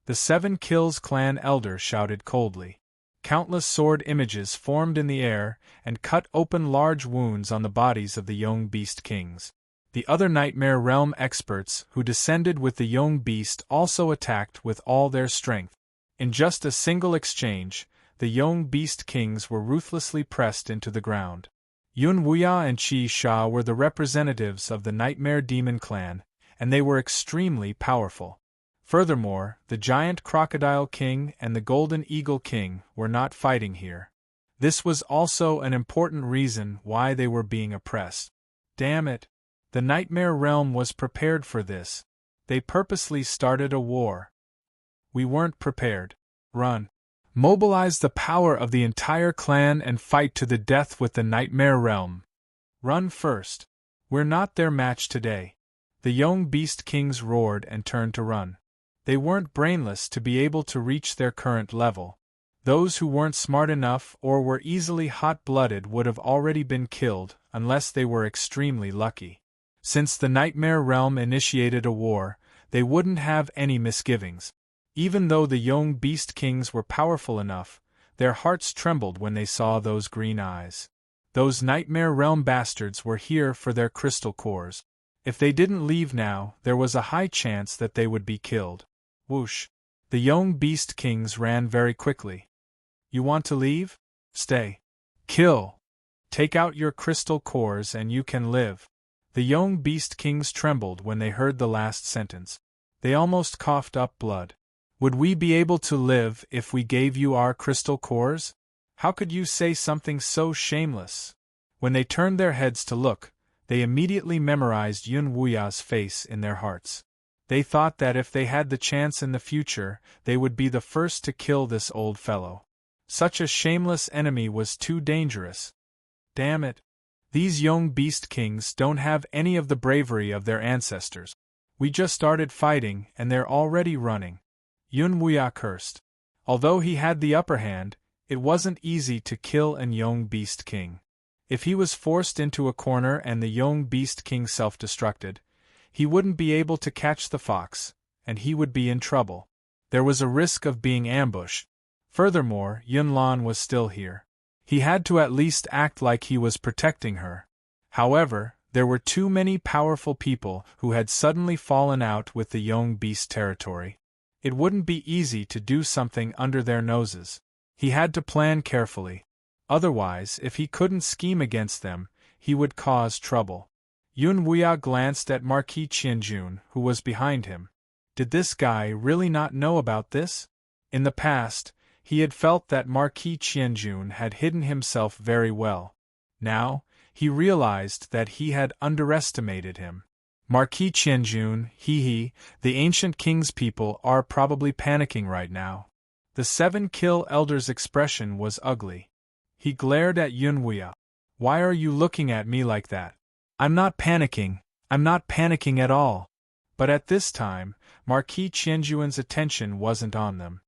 The Seven Kills clan elder shouted coldly. Countless sword images formed in the air and cut open large wounds on the bodies of the young beast kings. The other Nightmare Realm experts who descended with the young beast also attacked with all their strength. In just a single exchange, the young beast kings were ruthlessly pressed into the ground. Yunwuya and Qi Sha were the representatives of the Nightmare Demon clan, and they were extremely powerful. Furthermore, the Giant Crocodile King and the Golden Eagle King were not fighting here. This was also an important reason why they were being oppressed. Damn it! The Nightmare Realm was prepared for this. They purposely started a war. We weren't prepared. Run. Mobilize the power of the entire clan and fight to the death with the Nightmare Realm. Run first. We're not their match today. The young beast kings roared and turned to run. They weren't brainless to be able to reach their current level. Those who weren't smart enough or were easily hot-blooded would have already been killed unless they were extremely lucky. Since the Nightmare Realm initiated a war, they wouldn't have any misgivings. Even though the young beast kings were powerful enough, their hearts trembled when they saw those green eyes. Those Nightmare Realm bastards were here for their crystal cores. If they didn't leave now, there was a high chance that they would be killed. Whoosh! The young beast kings ran very quickly. You want to leave? Stay. Kill! Take out your crystal cores and you can live. The young beast kings trembled when they heard the last sentence. They almost coughed up blood. Would we be able to live if we gave you our crystal cores? How could you say something so shameless? When they turned their heads to look, they immediately memorized Yunwuya's face in their hearts. They thought that if they had the chance in the future, they would be the first to kill this old fellow. Such a shameless enemy was too dangerous. Damn it! These young beast kings don't have any of the bravery of their ancestors. We just started fighting and they're already running. Yunwuya cursed. Although he had the upper hand, it wasn't easy to kill an young beast king. If he was forced into a corner and the young beast king self-destructed, he wouldn't be able to catch the fox, and he would be in trouble. There was a risk of being ambushed. Furthermore, Yunlan was still here. He had to at least act like he was protecting her. However, there were too many powerful people who had suddenly fallen out with the young beast territory. It wouldn't be easy to do something under their noses. He had to plan carefully. Otherwise, if he couldn't scheme against them, he would cause trouble. Yunwuya glanced at Marquis Qianjun, who was behind him. Did this guy really not know about this? In the past, he had felt that Marquis Qianjun had hidden himself very well. Now, he realized that he had underestimated him. Marquis Qianjun, the ancient king's people are probably panicking right now. The 7 Elder's expression was ugly. He glared at Yunwei. Why are you looking at me like that? I'm not panicking at all. But at this time, Marquis Qianjuan's attention wasn't on them.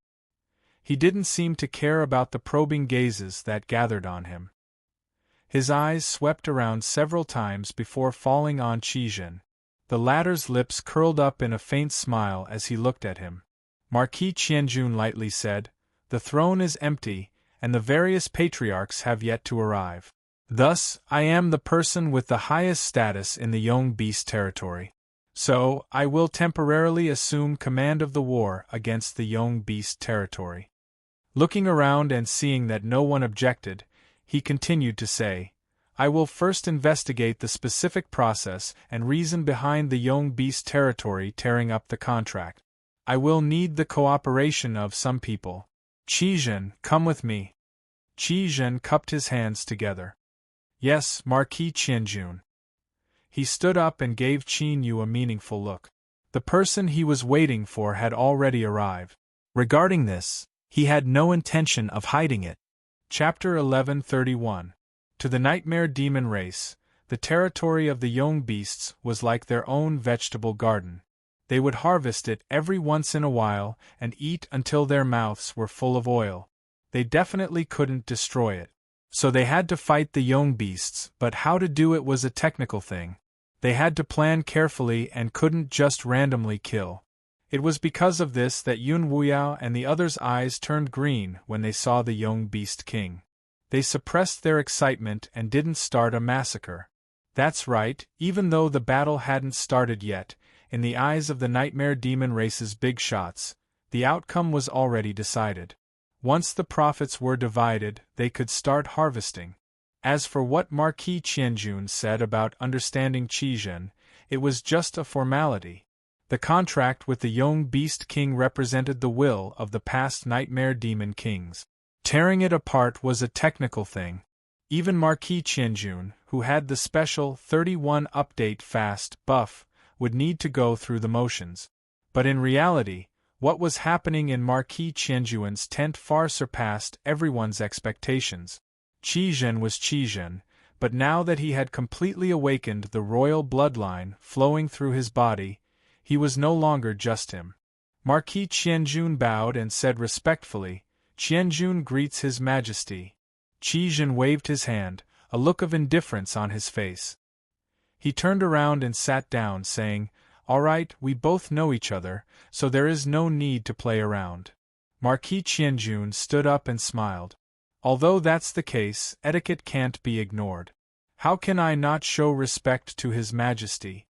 He didn't seem to care about the probing gazes that gathered on him. His eyes swept around several times before falling on Qizhen. The latter's lips curled up in a faint smile as he looked at him. Marquis Qianjun lightly said, "The throne is empty, and the various patriarchs have yet to arrive. Thus, I am the person with the highest status in the Young Beast territory. So, I will temporarily assume command of the war against the Young Beast territory." Looking around and seeing that no one objected, he continued to say, "I will first investigate the specific process and reason behind the Young Beast territory tearing up the contract. I will need the cooperation of some people. Qizhen, come with me." Qizhen cupped his hands together. "Yes, Marquis Qianjun." He stood up and gave Qin Yu a meaningful look. The person he was waiting for had already arrived. Regarding this, he had no intention of hiding it. Chapter 1131. To the Nightmare Demon race, the territory of the Young Beasts was like their own vegetable garden. They would harvest it every once in a while and eat until their mouths were full of oil. They definitely couldn't destroy it. So they had to fight the Young Beasts, but how to do it was a technical thing. They had to plan carefully and couldn't just randomly kill. It was because of this that Yun Wuyao and the others' eyes turned green when they saw the Young Beast King. They suppressed their excitement and didn't start a massacre. That's right, even though the battle hadn't started yet, in the eyes of the Nightmare Demon race's big shots, the outcome was already decided. Once the profits were divided, they could start harvesting. As for what Marquis Qianjun said about understanding Qizhen, it was just a formality. The contract with the Young Beast King represented the will of the past Nightmare Demon Kings. Tearing it apart was a technical thing. Even Marquis Qianjun, who had the special 31 update fast buff, would need to go through the motions. But in reality, what was happening in Marquis Qianjuan's tent far surpassed everyone's expectations. Qizhen was Qizhen, but now that he had completely awakened the royal bloodline flowing through his body, he was no longer just him. Marquis Qianjun bowed and said respectfully, "Qianjun greets His Majesty." Qizhen waved his hand, a look of indifference on his face. He turned around and sat down, saying, "All right, we both know each other, so there is no need to play around." Marquis Qianjun stood up and smiled. "Although that's the case, etiquette can't be ignored. How can I not show respect to His Majesty?"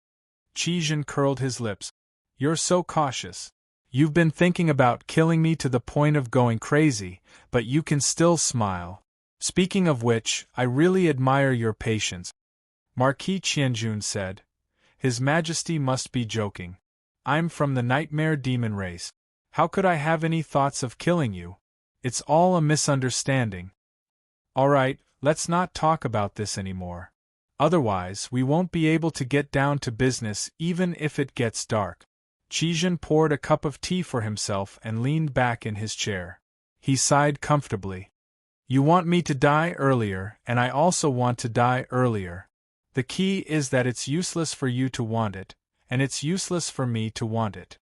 Qizhen curled his lips. "You're so cautious. You've been thinking about killing me to the point of going crazy, but you can still smile. Speaking of which, I really admire your patience." Marquis Qianjun said, "His Majesty must be joking. I'm from the Nightmare Demon race. How could I have any thoughts of killing you? It's all a misunderstanding. All right, let's not talk about this anymore. Otherwise, we won't be able to get down to business even if it gets dark." Qizhen poured a cup of tea for himself and leaned back in his chair. He sighed comfortably. "You want me to die earlier, and I also want to die earlier. The key is that it's useless for you to want it, and it's useless for me to want it.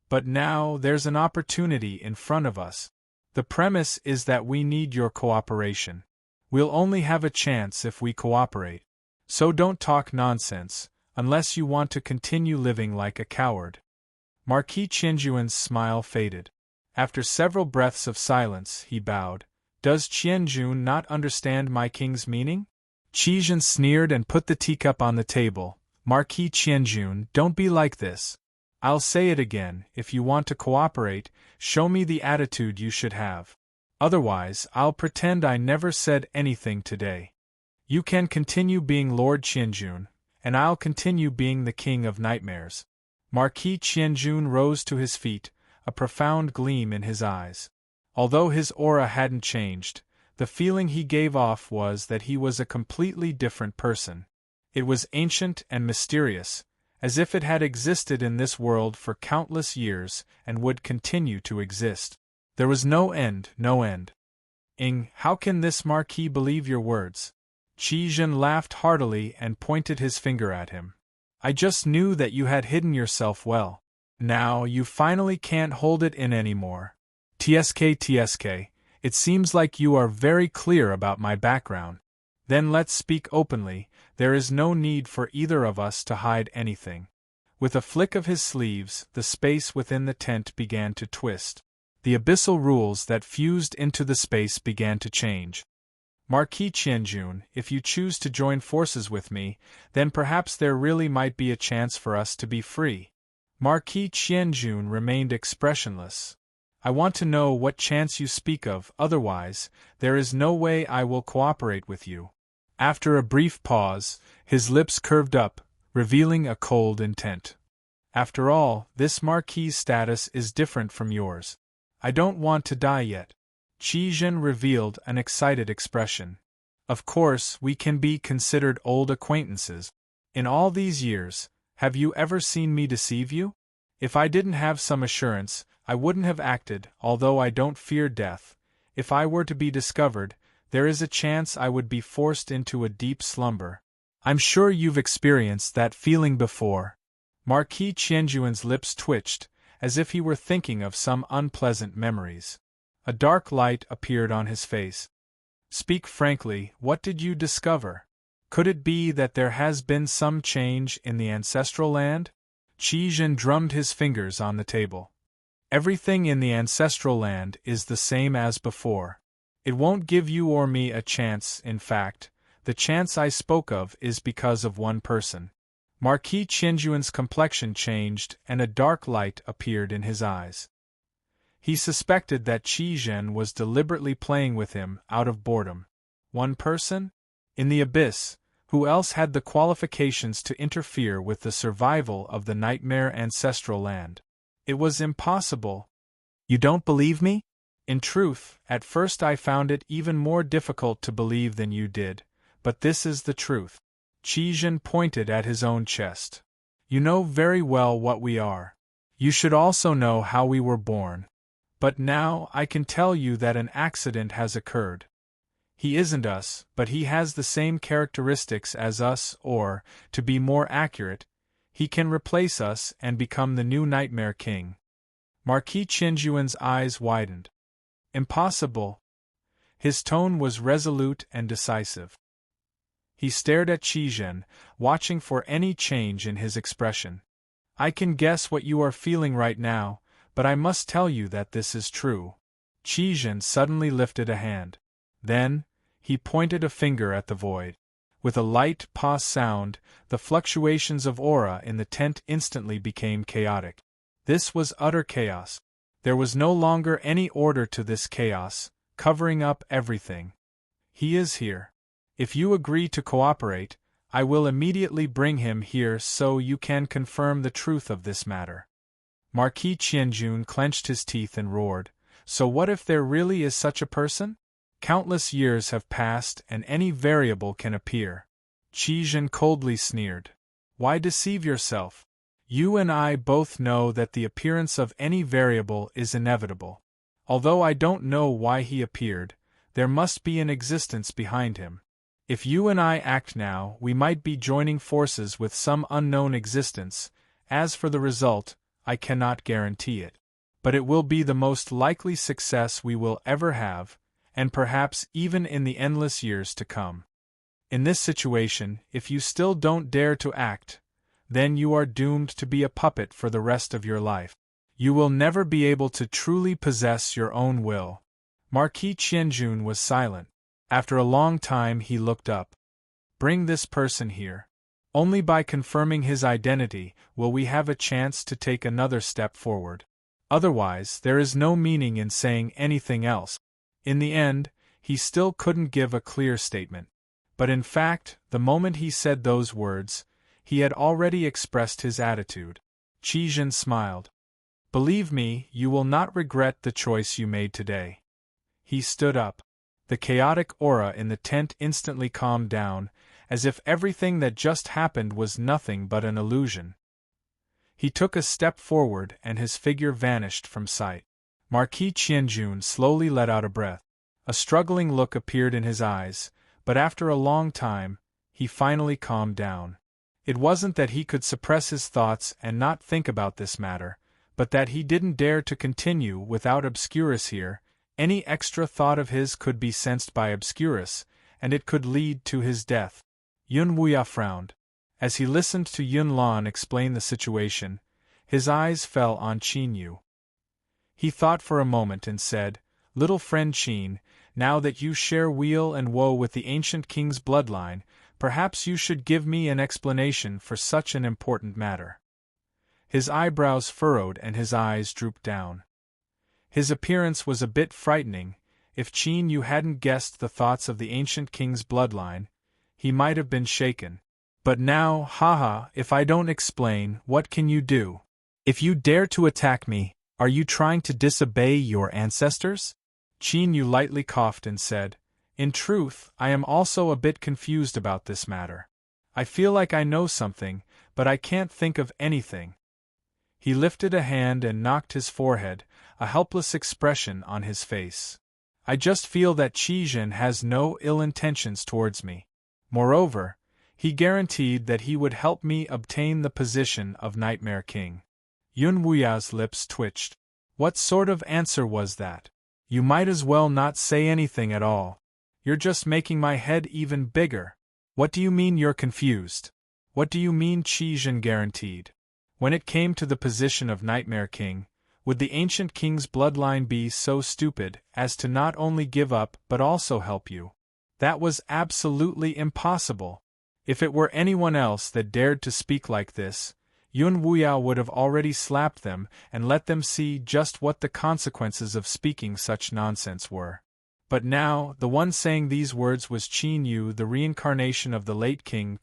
But now there's an opportunity in front of us. The premise is that we need your cooperation. We'll only have a chance if we cooperate. So don't talk nonsense, unless you want to continue living like a coward." Marquis Qianjuan's smile faded. After several breaths of silence, he bowed. "Does Qianjun not understand my king's meaning?" Qizhen sneered and put the teacup on the table. "Marquis Qianjun, don't be like this. I'll say it again, if you want to cooperate, show me the attitude you should have. Otherwise, I'll pretend I never said anything today. You can continue being Lord Qianjun, and I'll continue being the King of Nightmares." Marquis Qianjun rose to his feet, a profound gleam in his eyes. Although his aura hadn't changed, the feeling he gave off was that he was a completely different person. It was ancient and mysterious, as if it had existed in this world for countless years and would continue to exist. There was no end, no end. How can this Marquis believe your words? Qi Zhen laughed heartily and pointed his finger at him. I just knew that you had hidden yourself well. Now you finally can't hold it in anymore. TSK, it seems like you are very clear about my background. Then let's speak openly, there is no need for either of us to hide anything. With a flick of his sleeves, the space within the tent began to twist. The abyssal rules that fused into the space began to change. Marquis Qianjun, if you choose to join forces with me, then perhaps there really might be a chance for us to be free. Marquis Qianjun remained expressionless. I want to know what chance you speak of, otherwise, there is no way I will cooperate with you. After a brief pause, his lips curved up, revealing a cold intent. After all, this Marquis' status is different from yours. I don't want to die yet. Qi Zhen revealed an excited expression. Of course, we can be considered old acquaintances. In all these years, have you ever seen me deceive you? If I didn't have some assurance, I wouldn't have acted, although I don't fear death. If I were to be discovered, there is a chance I would be forced into a deep slumber. I'm sure you've experienced that feeling before. Marquis Qianjuan's lips twitched, as if he were thinking of some unpleasant memories. A dark light appeared on his face. Speak frankly, what did you discover? Could it be that there has been some change in the ancestral land? Qi Zhen drummed his fingers on the table. Everything in the ancestral land is the same as before. It won't give you or me a chance, in fact, the chance I spoke of is because of one person. Marquis Qianjuan's complexion changed and a dark light appeared in his eyes. He suspected that Qi Zhen was deliberately playing with him out of boredom. One person? In the abyss, who else had the qualifications to interfere with the survival of the nightmare ancestral land? It was impossible. You don't believe me? In truth, at first I found it even more difficult to believe than you did, but this is the truth. Qi Zhen pointed at his own chest. You know very well what we are. You should also know how we were born. But now I can tell you that an accident has occurred. He isn't us, but he has the same characteristics as us, or, to be more accurate, he can replace us and become the new Nightmare King. Marquis Qianjuan's eyes widened. Impossible. His tone was resolute and decisive. He stared at Qi Zhen, watching for any change in his expression. I can guess what you are feeling right now, but I must tell you that this is true. Qi Zhen suddenly lifted a hand. Then, he pointed a finger at the void. With a light pause sound, the fluctuations of aura in the tent instantly became chaotic. This was utter chaos. There was no longer any order to this chaos, covering up everything. He is here. If you agree to cooperate, I will immediately bring him here so you can confirm the truth of this matter. Marquis Qianjun clenched his teeth and roared, So what if there really is such a person? Countless years have passed and any variable can appear. Qi Zhen coldly sneered. Why deceive yourself? You and I both know that the appearance of any variable is inevitable. Although I don't know why he appeared, there must be an existence behind him. If you and I act now, we might be joining forces with some unknown existence. As for the result, I cannot guarantee it. But it will be the most likely success we will ever have, and perhaps even in the endless years to come. In this situation, if you still don't dare to act, then you are doomed to be a puppet for the rest of your life. You will never be able to truly possess your own will. Marquis Qianjun was silent. After a long time he looked up. Bring this person here. Only by confirming his identity will we have a chance to take another step forward. Otherwise, there is no meaning in saying anything else. In the end, he still couldn't give a clear statement. But in fact, the moment he said those words, he had already expressed his attitude. Qi Zhen smiled. Believe me, you will not regret the choice you made today. He stood up. The chaotic aura in the tent instantly calmed down, as if everything that just happened was nothing but an illusion. He took a step forward and his figure vanished from sight. Marquis Qianjun slowly let out a breath. A struggling look appeared in his eyes, but after a long time, he finally calmed down. It wasn't that he could suppress his thoughts and not think about this matter, but that he didn't dare to continue without Obscurus here. Any extra thought of his could be sensed by Obscurus, and it could lead to his death. Yun Wuya frowned. As he listened to Yun Lan explain the situation, his eyes fell on Qin Yu. He thought for a moment and said, "Little friend Qin, now that you share weal and woe with the ancient king's bloodline, perhaps you should give me an explanation for such an important matter." His eyebrows furrowed and his eyes drooped down. His appearance was a bit frightening. If Qin Yu hadn't guessed the thoughts of the ancient king's bloodline, he might have been shaken. But now, haha, if I don't explain, what can you do? If you dare to attack me, are you trying to disobey your ancestors? Qin Yu lightly coughed and said, "In truth, I am also a bit confused about this matter. I feel like I know something, but I can't think of anything." He lifted a hand and knocked his forehead, a helpless expression on his face. "I just feel that Qizhen has no ill intentions towards me. Moreover, he guaranteed that he would help me obtain the position of Nightmare King." Yun Wuya's lips twitched. What sort of answer was that? You might as well not say anything at all. You're just making my head even bigger. What do you mean you're confused? What do you mean Qizhen guaranteed? When it came to the position of Nightmare King, would the ancient king's bloodline be so stupid as to not only give up but also help you? That was absolutely impossible. If it were anyone else that dared to speak like this, Yun Wuya would have already slapped them and let them see just what the consequences of speaking such nonsense were. But now, the one saying these words was Qin Yu, the reincarnation of the late king.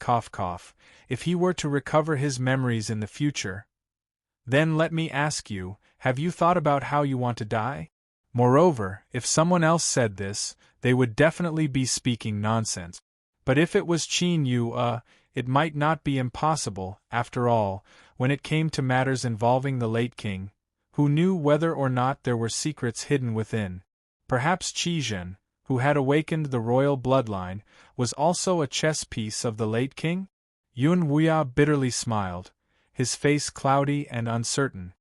If he were to recover his memories in the future, then let me ask you, have you thought about how you want to die? Moreover, if someone else said this, they would definitely be speaking nonsense. But if it was Qin Yu, it might not be impossible, after all, when it came to matters involving the late king, who knew whether or not there were secrets hidden within. Perhaps Qizhen, who had awakened the royal bloodline, was also a chess piece of the late king? Yun Wuya bitterly smiled, his face cloudy and uncertain.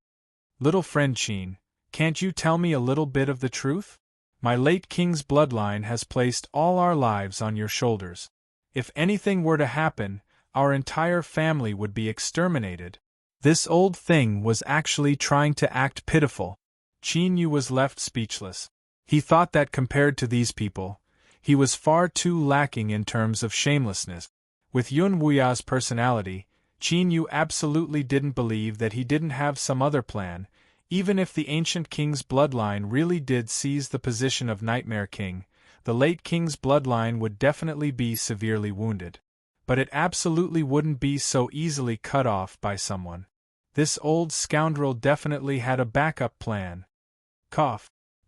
"Little friend Qin, can't you tell me a little bit of the truth? My late king's bloodline has placed all our lives on your shoulders. If anything were to happen, our entire family would be exterminated." This old thing was actually trying to act pitiful. Qin Yu was left speechless. He thought that compared to these people, he was far too lacking in terms of shamelessness. With Yun Wuya's personality, Qin Yu absolutely didn't believe that he didn't have some other plan. Even if the ancient king's bloodline really did seize the position of Nightmare King, the late king's bloodline would definitely be severely wounded. But it absolutely wouldn't be so easily cut off by someone. This old scoundrel definitely had a backup plan.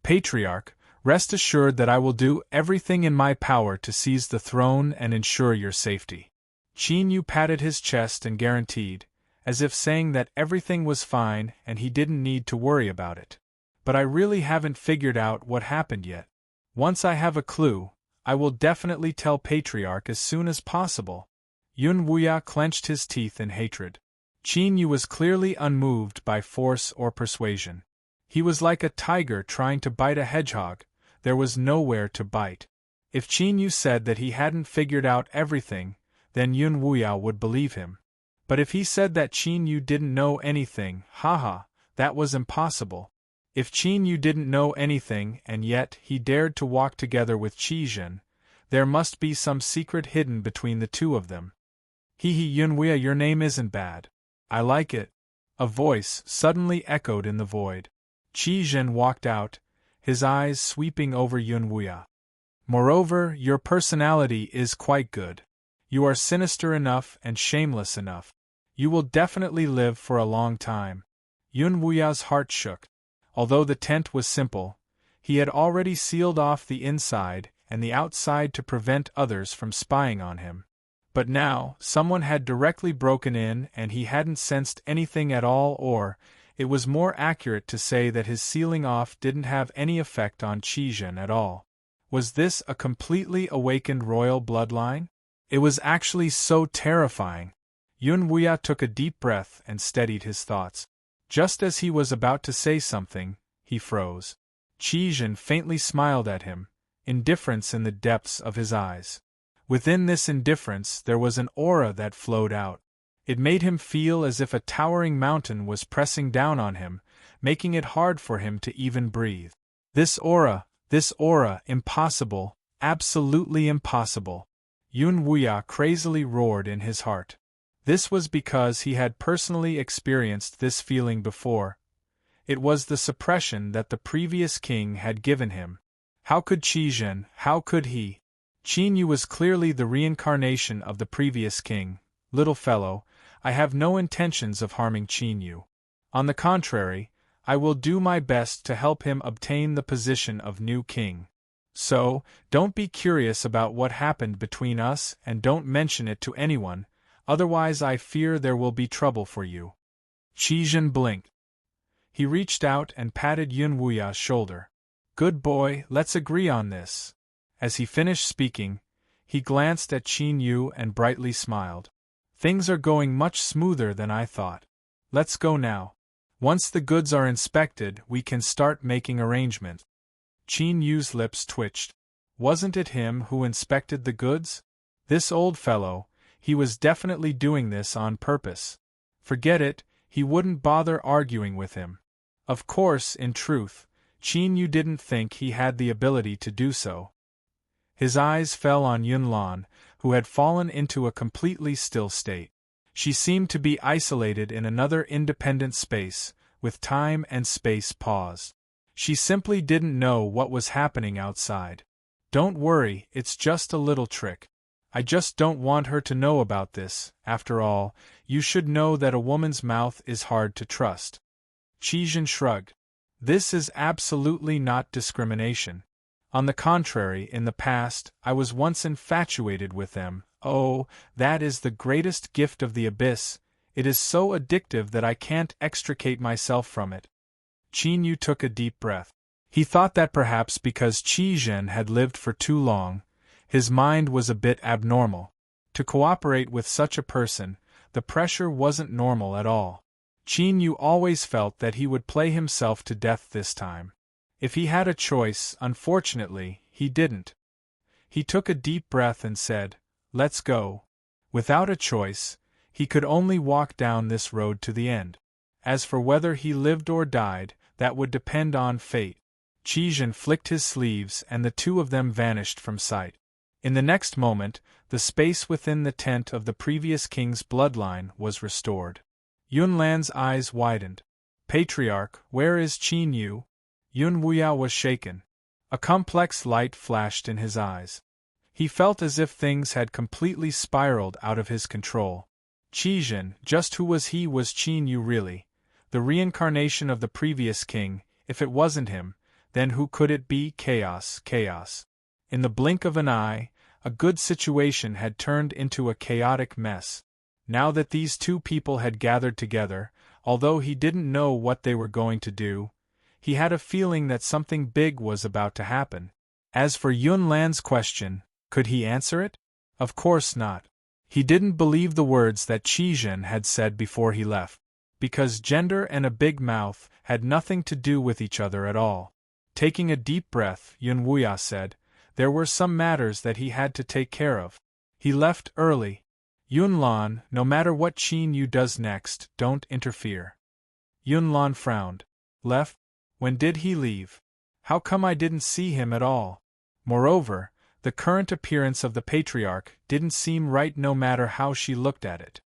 Patriarch, rest assured that I will do everything in my power to seize the throne and ensure your safety. Qin Yu patted his chest and guaranteed, as if saying that everything was fine and he didn't need to worry about it. But I really haven't figured out what happened yet. Once I have a clue, I will definitely tell Patriarch as soon as possible. Yun Wuya clenched his teeth in hatred. Qin Yu was clearly unmoved by force or persuasion. He was like a tiger trying to bite a hedgehog. There was nowhere to bite. If Qin Yu said that he hadn't figured out everything, then Yun Wuya would believe him. But if he said that Qin Yu didn't know anything, that was impossible. If Qin Yu didn't know anything and yet he dared to walk together with Qizhen, there must be some secret hidden between the two of them. Yun Wuya, your name isn't bad. I like it. A voice suddenly echoed in the void. Qizhen walked out, his eyes sweeping over Yun Wuya. Moreover, your personality is quite good. You are sinister enough and shameless enough. You will definitely live for a long time. Yun Wuya's heart shook. Although the tent was simple, he had already sealed off the inside and the outside to prevent others from spying on him. But now, someone had directly broken in and he hadn't sensed anything at all, or, It was more accurate to say that his sealing off didn't have any effect on Qi Zhen at all. Was this a completely awakened royal bloodline? It was actually so terrifying. Yun Wuya took a deep breath and steadied his thoughts. Just as he was about to say something, he froze. Qi Zhen faintly smiled at him, indifference in the depths of his eyes. Within this indifference there was an aura that flowed out. It made him feel as if a towering mountain was pressing down on him, making it hard for him to even breathe. This aura, impossible, absolutely impossible. Yun Wuya crazily roared in his heart. This was because he had personally experienced this feeling before. It was the suppression that the previous king had given him. How could Qi Zhen, how could he? Qin Yu was clearly the reincarnation of the previous king. Little fellow, I have no intentions of harming Qin Yu. On the contrary, I will do my best to help him obtain the position of new king. So, don't be curious about what happened between us and don't mention it to anyone, otherwise I fear there will be trouble for you. Qi Zhen blinked. He reached out and patted Yun Wuya's shoulder. Good boy, let's agree on this. As he finished speaking, he glanced at Qin Yu and brightly smiled. Things are going much smoother than I thought. Let's go now. Once the goods are inspected, we can start making arrangements. Qin Yu's lips twitched. Wasn't it him who inspected the goods? This old fellow, he was definitely doing this on purpose. Forget it, he wouldn't bother arguing with him. Of course, in truth, Qin Yu didn't think he had the ability to do so. His eyes fell on Yun Lan, who had fallen into a completely still state. She seemed to be isolated in another independent space, with time and space paused. She simply didn't know what was happening outside. Don't worry, it's just a little trick. I just don't want her to know about this. After all, you should know that a woman's mouth is hard to trust. Qi Zhen shrugged. This is absolutely not discrimination. On the contrary, in the past, I was once infatuated with them. Oh, that is the greatest gift of the abyss. It is so addictive that I can't extricate myself from it. Qin Yu took a deep breath. He thought that perhaps because Qi Zhen had lived for too long, his mind was a bit abnormal. To cooperate with such a person, the pressure wasn't normal at all. Qin Yu always felt that he would play himself to death this time. If he had a choice, unfortunately, he didn't. He took a deep breath and said, "Let's go." Without a choice, he could only walk down this road to the end. As for whether he lived or died, that would depend on fate. Qi Zhen flicked his sleeves and the two of them vanished from sight. In the next moment, the space within the tent of the previous king's bloodline was restored. Yun Lan's eyes widened. "Patriarch, where is Qin Yu?" Yun Wuya was shaken. A complex light flashed in his eyes. He felt as if things had completely spiraled out of his control. Qi Zhen, just who was Qin Yu really? The reincarnation of the previous king. If it wasn't him, then who could it be? Chaos. In the blink of an eye, a good situation had turned into a chaotic mess. Now that these two people had gathered together, although he didn't know what they were going to do, he had a feeling that something big was about to happen. As for Yun Lan's question, could he answer it? Of course not. He didn't believe the words that Qi Zhen had said before he left, because gender and a big mouth had nothing to do with each other at all. Taking a deep breath, Yun Wuya said, there were some matters that he had to take care of. He left early. Yun Lan, no matter what Qin Yu does next, don't interfere. Yun Lan frowned. Left? When did he leave? How come I didn't see him at all? Moreover, the current appearance of the patriarch didn't seem right no matter how she looked at it.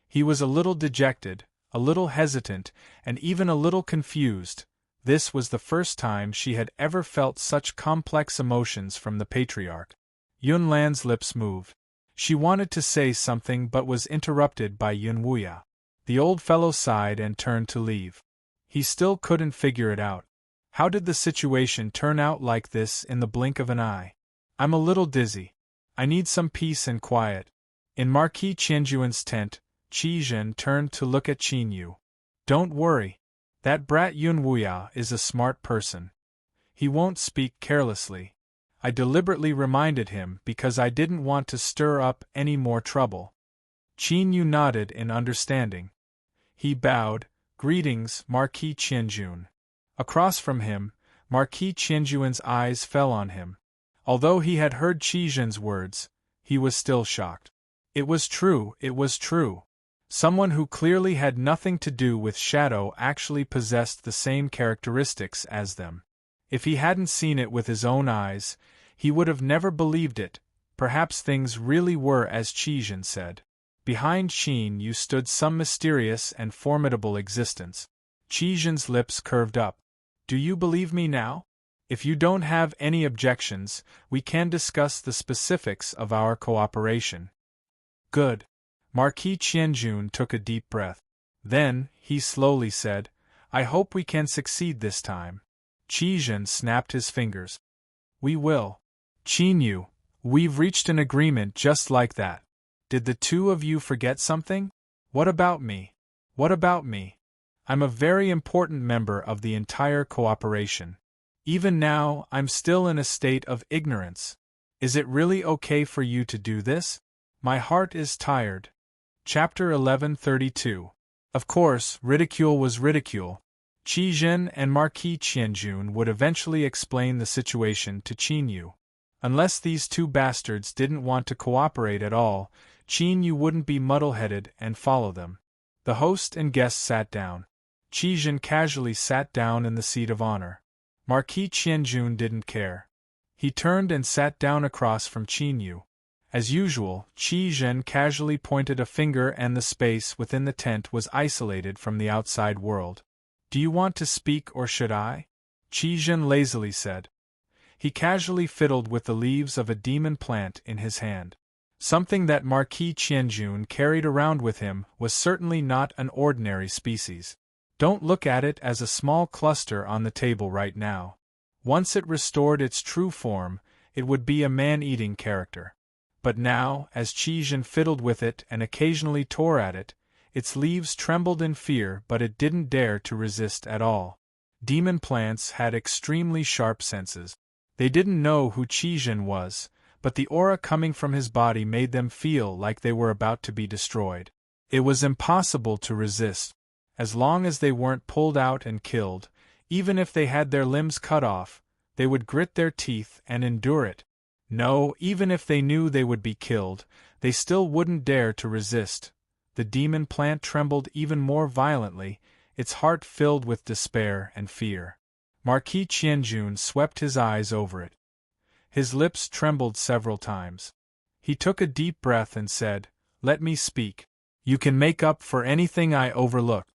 He was a little dejected, a little hesitant, and even a little confused. This was the first time she had ever felt such complex emotions from the patriarch. Yun Lan's lips moved. She wanted to say something but was interrupted by Yun Wuya. The old fellow sighed and turned to leave. He still couldn't figure it out. How did the situation turn out like this in the blink of an eye? I'm a little dizzy. I need some peace and quiet. In Marquis Qianjuan's tent, Qi Zhen turned to look at Qin Yu. Don't worry. That brat Yunwuya is a smart person. He won't speak carelessly. I deliberately reminded him because I didn't want to stir up any more trouble. Qin Yu nodded in understanding. He bowed. Greetings, Marquis Qianjun. Across from him, Marquis Qianjuan's eyes fell on him. Although he had heard Qizhen's words, he was still shocked. It was true, it was true. Someone who clearly had nothing to do with Shadow actually possessed the same characteristics as them. If he hadn't seen it with his own eyes, he would have never believed it. Perhaps things really were as Qizhen said. Behind Qin Yu stood some mysterious and formidable existence. Qizhen's lips curved up. Do you believe me now? If you don't have any objections, we can discuss the specifics of our cooperation. Good. Marquis Qianjun took a deep breath. Then, he slowly said, I hope we can succeed this time. Qizhen snapped his fingers. We will. Qin Yu, we've reached an agreement just like that. Did the two of you forget something? What about me? What about me? I'm a very important member of the entire cooperation. Even now, I'm still in a state of ignorance. Is it really okay for you to do this? My heart is tired. Chapter 1132. Of course, ridicule was ridicule. Qizhen and Marquis Qianjun would eventually explain the situation to Qin Yu. Unless these two bastards didn't want to cooperate at all, Qin Yu wouldn't be muddle-headed and follow them. The host and guests sat down. Qizhen casually sat down in the seat of honor. Marquis Qianjun didn't care. He turned and sat down across from Qin Yu. As usual, Qizhen casually pointed a finger and the space within the tent was isolated from the outside world. Do you want to speak or should I? Qizhen lazily said. He casually fiddled with the leaves of a demon plant in his hand. Something that Marquis Qianjun carried around with him was certainly not an ordinary species. Don't look at it as a small cluster on the table right now. Once it restored its true form, it would be a man-eating character. But now, as Qizhen fiddled with it and occasionally tore at it, its leaves trembled in fear but it didn't dare to resist at all. Demon plants had extremely sharp senses. They didn't know who Qizhen was, but the aura coming from his body made them feel like they were about to be destroyed. It was impossible to resist. As long as they weren't pulled out and killed, even if they had their limbs cut off, they would grit their teeth and endure it. No, even if they knew they would be killed, they still wouldn't dare to resist. The demon plant trembled even more violently, its heart filled with despair and fear. Marquis Qianjun swept his eyes over it. His lips trembled several times. He took a deep breath and said, Let me speak. You can make up for anything I overlooked.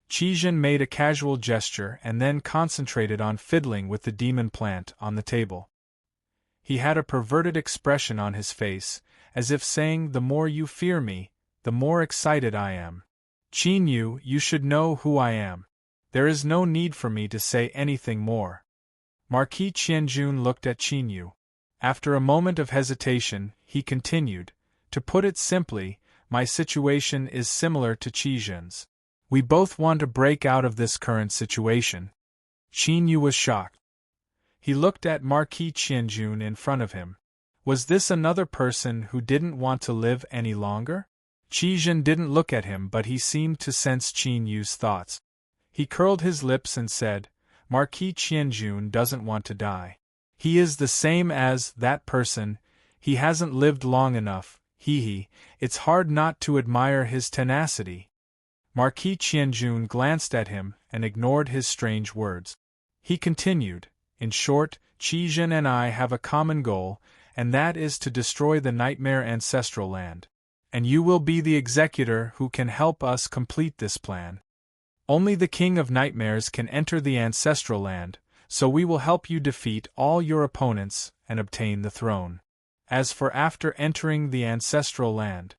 Qizhen made a casual gesture and then concentrated on fiddling with the demon plant on the table. He had a perverted expression on his face, as if saying, The more you fear me, the more excited I am. Qin Yu, you should know who I am. There is no need for me to say anything more. Marquis Qianjun looked at Qin Yu. After a moment of hesitation, he continued, To put it simply, my situation is similar to Qizhen's. We both want to break out of this current situation. Qin Yu was shocked. He looked at Marquis Qianjun in front of him. Was this another person who didn't want to live any longer? Qizhen didn't look at him but he seemed to sense Qin Yu's thoughts. He curled his lips and said, Marquis Qianjun doesn't want to die. He is the same as that person, he hasn't lived long enough, it's hard not to admire his tenacity. Marquis Qianjun glanced at him and ignored his strange words. He continued, In short, Qizhen and I have a common goal, and that is to destroy the Nightmare Ancestral Land. And you will be the executor who can help us complete this plan. Only the King of Nightmares can enter the Ancestral Land, so we will help you defeat all your opponents and obtain the throne. As for after entering the Ancestral Land.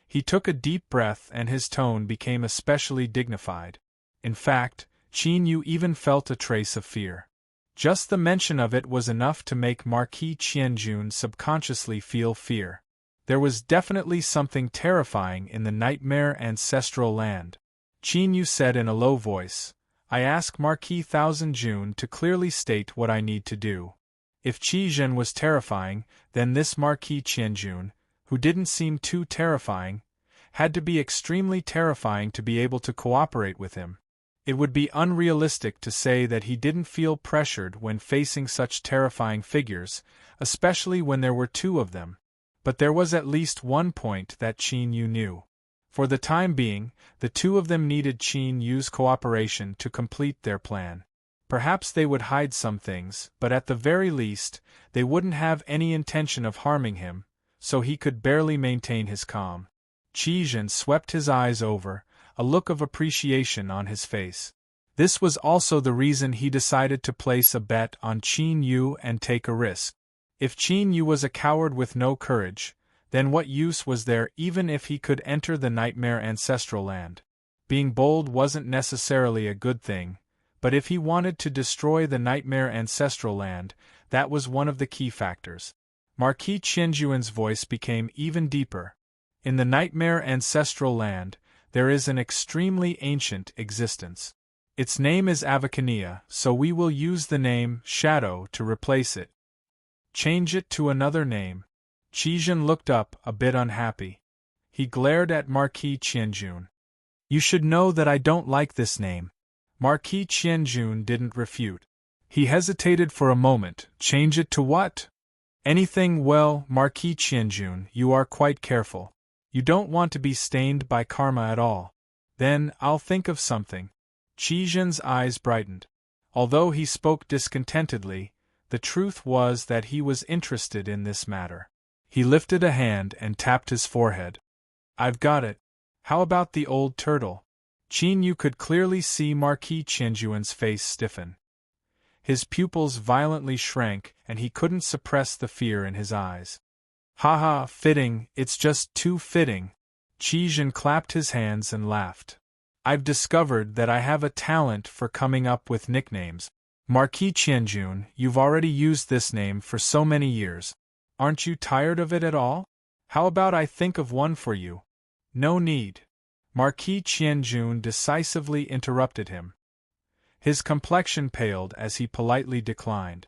He took a deep breath and his tone became especially dignified. In fact, Qin Yu even felt a trace of fear. Just the mention of it was enough to make Marquis Qianjun subconsciously feel fear. There was definitely something terrifying in the Nightmare Ancestral Land. Qin Yu said in a low voice, I ask Marquis Thousand June to clearly state what I need to do. If Qi Zhen was terrifying, then this Marquis Qianjun, who didn't seem too terrifying, had to be extremely terrifying to be able to cooperate with him. It would be unrealistic to say that he didn't feel pressured when facing such terrifying figures, especially when there were two of them. But there was at least one point that Qin Yu knew. For the time being, the two of them needed Qin Yu's cooperation to complete their plan. Perhaps they would hide some things, but at the very least, they wouldn't have any intention of harming him, so he could barely maintain his calm. Qi Zhen swept his eyes over, a look of appreciation on his face. This was also the reason he decided to place a bet on Qin Yu and take a risk. If Qin Yu was a coward with no courage, then what use was there even if he could enter the nightmare ancestral land? Being bold wasn't necessarily a good thing, but if he wanted to destroy the nightmare ancestral land, that was one of the key factors. Marquis Qianjuan's voice became even deeper. In the nightmare ancestral land, there is an extremely ancient existence. Its name is Avacania, so we will use the name Shadow to replace it. Change it to another name. Qi Zhen looked up, a bit unhappy. He glared at Marquis Qianjun. You should know that I don't like this name. Marquis Qianjun didn't refute. He hesitated for a moment. Change it to what? Anything. Well, Marquis Qianjun, you are quite careful. You don't want to be stained by karma at all. Then, I'll think of something. Qi Zhen's eyes brightened. Although he spoke discontentedly, the truth was that he was interested in this matter. He lifted a hand and tapped his forehead. I've got it. How about the old turtle? Qin Yu could clearly see Marquis Qianjuan's face stiffen. His pupils violently shrank, and he couldn't suppress the fear in his eyes. Ha, fitting, it's just too fitting. Qi Zhen clapped his hands and laughed. I've discovered that I have a talent for coming up with nicknames. Marquis Qianjun, you've already used this name for so many years. Aren't you tired of it at all? How about I think of one for you? No need. Marquis Qianjun decisively interrupted him. His complexion paled as he politely declined.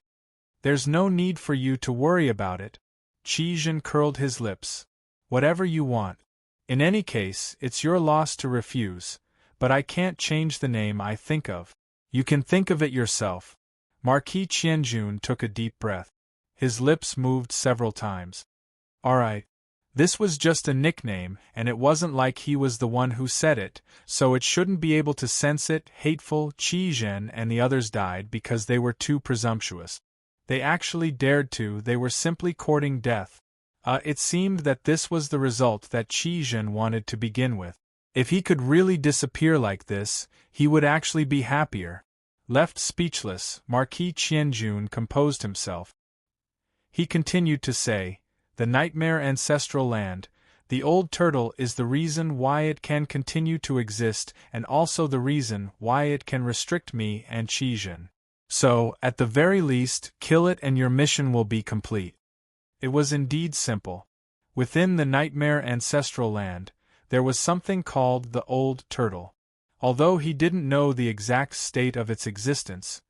There's no need for you to worry about it. Qi Zhen curled his lips. Whatever you want. In any case, it's your loss to refuse, but I can't change the name I think of. You can think of it yourself. Marquis Qianjun took a deep breath. His lips moved several times. All right. This was just a nickname, and it wasn't like he was the one who said it, so it shouldn't be able to sense it. Hateful. Qi Zhen and the others died because they were too presumptuous. They actually dared to, they were simply courting death. It seemed that this was the result that Qi Zhen wanted to begin with. If he could really disappear like this, he would actually be happier. Left speechless, Marquis Qianjun composed himself. He continued to say, the nightmare ancestral land, the old turtle is the reason why it can continue to exist and also the reason why it can restrict me and Qi Zhen. So, at the very least, kill it and your mission will be complete. It was indeed simple. Within the nightmare ancestral land, there was something called the old turtle. Although he didn't know the exact state of its existence,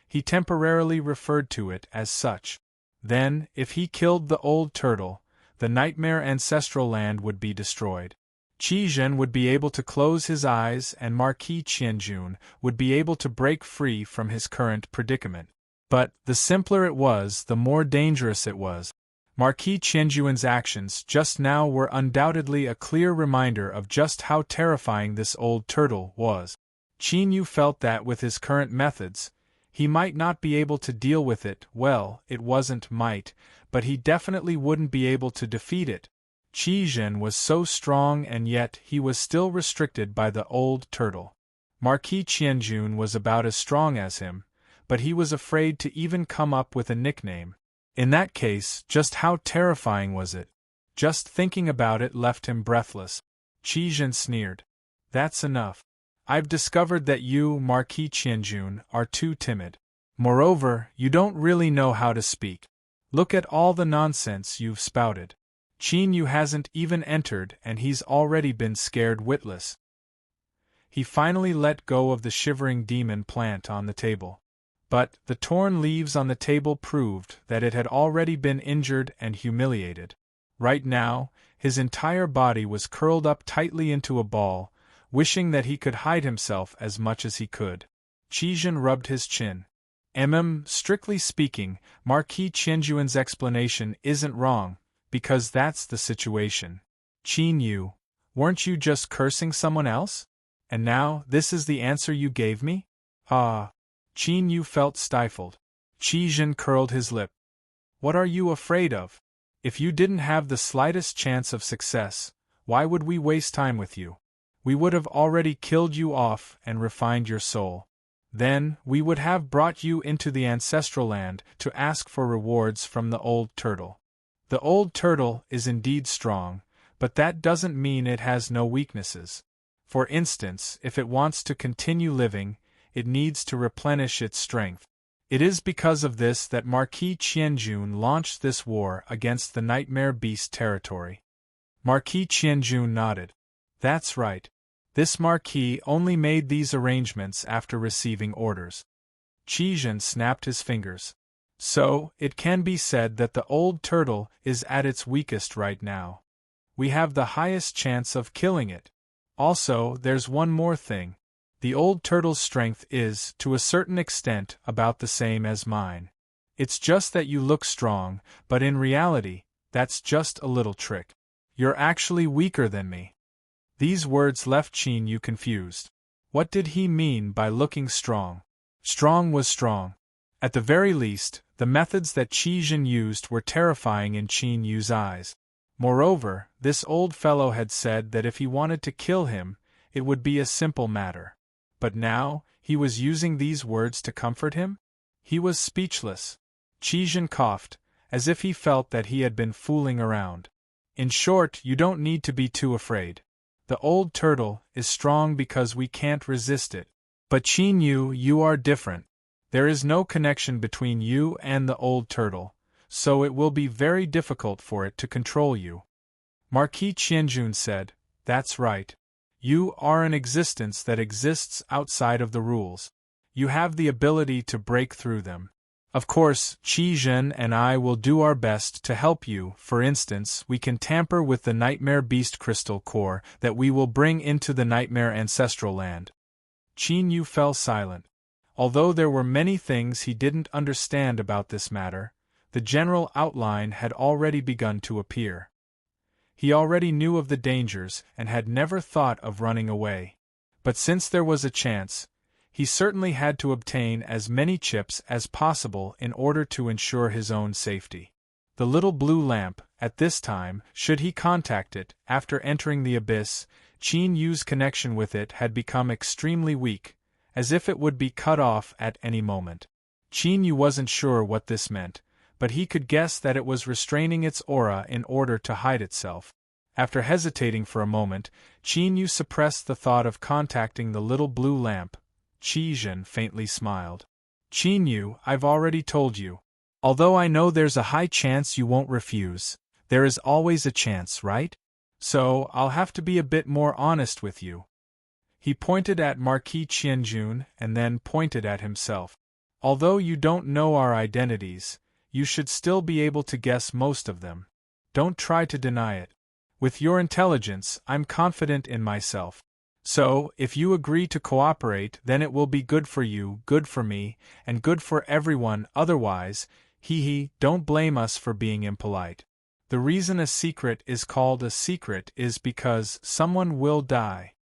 he temporarily referred to it as such. Then, if he killed the old turtle, the nightmare ancestral land would be destroyed. Qi Zhen would be able to close his eyes and Marquis Qianjun would be able to break free from his current predicament. But, the simpler it was, the more dangerous it was. Marquis Qianjuan's actions just now were undoubtedly a clear reminder of just how terrifying this old turtle was. Qin Yu felt that with his current methods, he might not be able to deal with it. Well, it wasn't might, but he definitely wouldn't be able to defeat it. Qi Zhen was so strong and yet he was still restricted by the old turtle. Marquis Qianjun was about as strong as him, but he was afraid to even come up with a nickname. In that case, just how terrifying was it? Just thinking about it left him breathless. Qi Zhen sneered. That's enough. I've discovered that you, Marquis Qianjun, are too timid. Moreover, you don't really know how to speak. Look at all the nonsense you've spouted. Qin Yu hasn't even entered and he's already been scared witless. he finally let go of the shivering demon plant on the table. But the torn leaves on the table proved that it had already been injured and humiliated. Right now, his entire body was curled up tightly into a ball, wishing that he could hide himself as much as he could. Qizhen rubbed his chin. Strictly speaking, Marquis Qianjuan's explanation isn't wrong, because that's the situation. Qin Yu, weren't you just cursing someone else? And now, this is the answer you gave me? Ah. Qin Yu felt stifled. Qizhen curled his lip. What are you afraid of? If you didn't have the slightest chance of success, why would we waste time with you? We would have already killed you off and refined your soul. Then, we would have brought you into the ancestral land to ask for rewards from the old turtle. The old turtle is indeed strong, but that doesn't mean it has no weaknesses. For instance, if it wants to continue living, it needs to replenish its strength. It is because of this that Marquis Qianjun launched this war against the Nightmare Beast territory. Marquis Qianjun nodded. That's right. This Marquis only made these arrangements after receiving orders. Qizhen snapped his fingers. So, it can be said that the old turtle is at its weakest right now. We have the highest chance of killing it. Also, there's one more thing. The old turtle's strength is, to a certain extent, about the same as mine. It's just that you look strong, but in reality, that's just a little trick. You're actually weaker than me. These words left Qin Yu confused. What did he mean by looking strong? Strong was strong. At the very least, the methods that Qizhen used were terrifying in Qin Yu's eyes. Moreover, this old fellow had said that if he wanted to kill him, it would be a simple matter. But now, he was using these words to comfort him? He was speechless. Qizhen coughed, as if he felt that he had been fooling around. In short, you don't need to be too afraid. The old turtle is strong because we can't resist it. But Qin Yu, you are different. There is no connection between you and the old turtle, so it will be very difficult for it to control you. Marquis Qianjun said, That's right. You are an existence that exists outside of the rules. You have the ability to break through them. Of course, Qizhen and I will do our best to help you. For instance, we can tamper with the Nightmare Beast crystal core that we will bring into the Nightmare Ancestral Land. Qin Yu fell silent. Although there were many things he didn't understand about this matter, the general outline had already begun to appear. He already knew of the dangers and had never thought of running away. But since there was a chance, he certainly had to obtain as many chips as possible in order to ensure his own safety. The little blue lamp, at this time, should he contact it, after entering the abyss, Qin Yu's connection with it had become extremely weak, as if it would be cut off at any moment. Qin Yu wasn't sure what this meant, but he could guess that it was restraining its aura in order to hide itself. After hesitating for a moment, Qin Yu suppressed the thought of contacting the little blue lamp. Qizhen faintly smiled. Qin Yu, I've already told you. Although I know there's a high chance you won't refuse, there is always a chance, right? So, I'll have to be a bit more honest with you. He pointed at Marquis Qianjun and then pointed at himself. Although you don't know our identities, you should still be able to guess most of them. Don't try to deny it. With your intelligence, I'm confident in myself. So, if you agree to cooperate, then it will be good for you, good for me, and good for everyone. Otherwise, don't blame us for being impolite. The reason a secret is called a secret is because someone will die.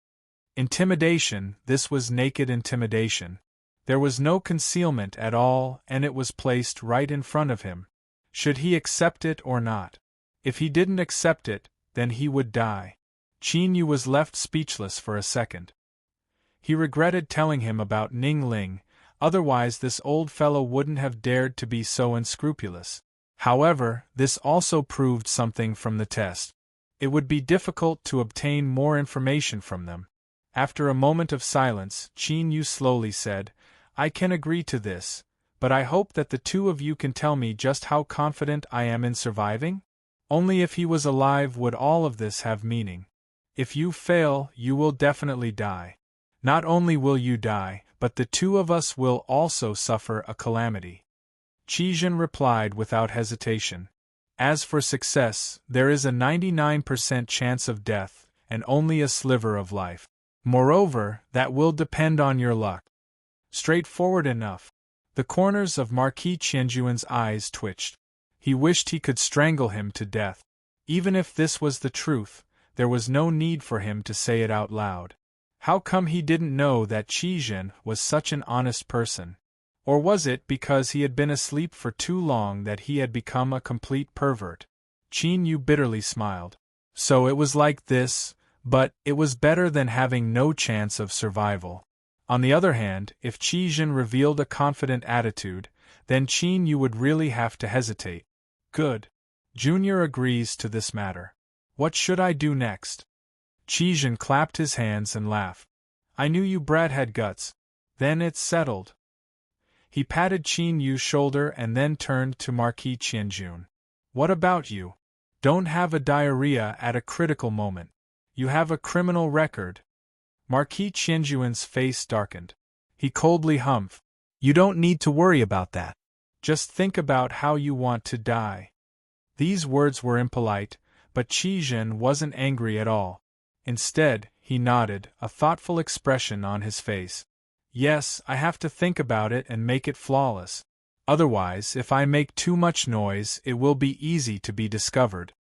Intimidation, this was naked intimidation. There was no concealment at all, and it was placed right in front of him. Should he accept it or not? If he didn't accept it, then he would die. Qin Yu was left speechless for a second. He regretted telling him about Ning Ling, otherwise this old fellow wouldn't have dared to be so unscrupulous. However, this also proved something from the test. It would be difficult to obtain more information from them. After a moment of silence, Qin Yu slowly said, I can agree to this, but I hope that the two of you can tell me just how confident I am in surviving? Only if he was alive would all of this have meaning. If you fail, you will definitely die. Not only will you die, but the two of us will also suffer a calamity. Qi replied without hesitation. As for success, there is a 99% chance of death, and only a sliver of life. Moreover, that will depend on your luck. Straightforward enough. The corners of Marquis Qianjuan's eyes twitched. He wished he could strangle him to death. Even if this was the truth, there was no need for him to say it out loud. How come he didn't know that Qi was such an honest person? Or was it because he had been asleep for too long that he had become a complete pervert? Qin Yu bitterly smiled. So it was like this, but it was better than having no chance of survival. On the other hand, if Qi revealed a confident attitude, then Qin Yu would really have to hesitate. Good. Junior agrees to this matter. What should I do next? Qi clapped his hands and laughed. I knew you brat had guts. Then it's settled. He patted Qin Yu's shoulder and then turned to Marquis Qianjun. What about you? Don't have a diarrhea at a critical moment. You have a criminal record. Marquis Qianjuan's face darkened. He coldly humphed. You don't need to worry about that. Just think about how you want to die. These words were impolite, but Qi wasn't angry at all. Instead, he nodded, a thoughtful expression on his face. Yes, I have to think about it and make it flawless. Otherwise, if I make too much noise, it will be easy to be discovered.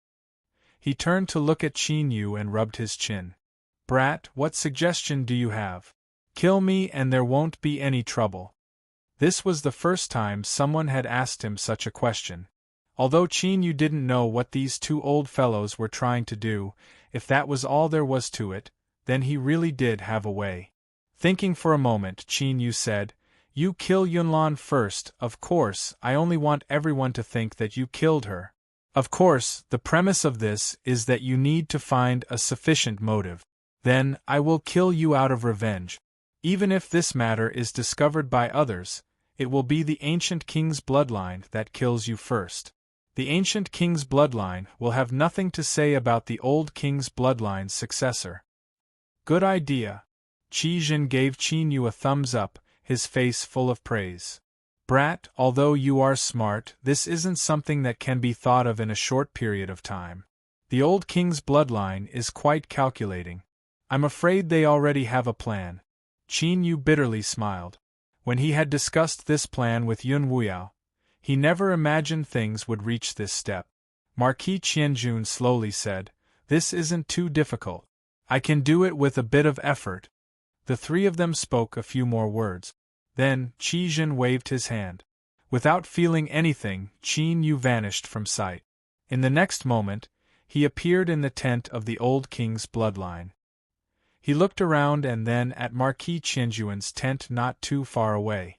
He turned to look at Qin Yu and rubbed his chin. Brat, what suggestion do you have? Kill me and there won't be any trouble. This was the first time someone had asked him such a question. Although Qin Yu didn't know what these two old fellows were trying to do, if that was all there was to it, then he really did have a way. Thinking for a moment, Qin Yu said, You kill Yunlan first. Of course, I only want everyone to think that you killed her. Of course, the premise of this is that you need to find a sufficient motive. Then, I will kill you out of revenge. Even if this matter is discovered by others, it will be the ancient king's bloodline that kills you first. The ancient king's bloodline will have nothing to say about the old king's bloodline's successor. Good idea. Qi gave Qin Yu a thumbs up, his face full of praise. Brat, although you are smart, this isn't something that can be thought of in a short period of time. The old king's bloodline is quite calculating. I'm afraid they already have a plan. Qin Yu bitterly smiled. When he had discussed this plan with Yun Wuyao, he never imagined things would reach this step. Marquis Qianjun slowly said, This isn't too difficult. I can do it with a bit of effort. The three of them spoke a few more words. Then, Qi waved his hand. Without feeling anything, Qin Yu vanished from sight. In the next moment, he appeared in the tent of the old king's bloodline. He looked around and then at Marquis Qianjuan's tent not too far away.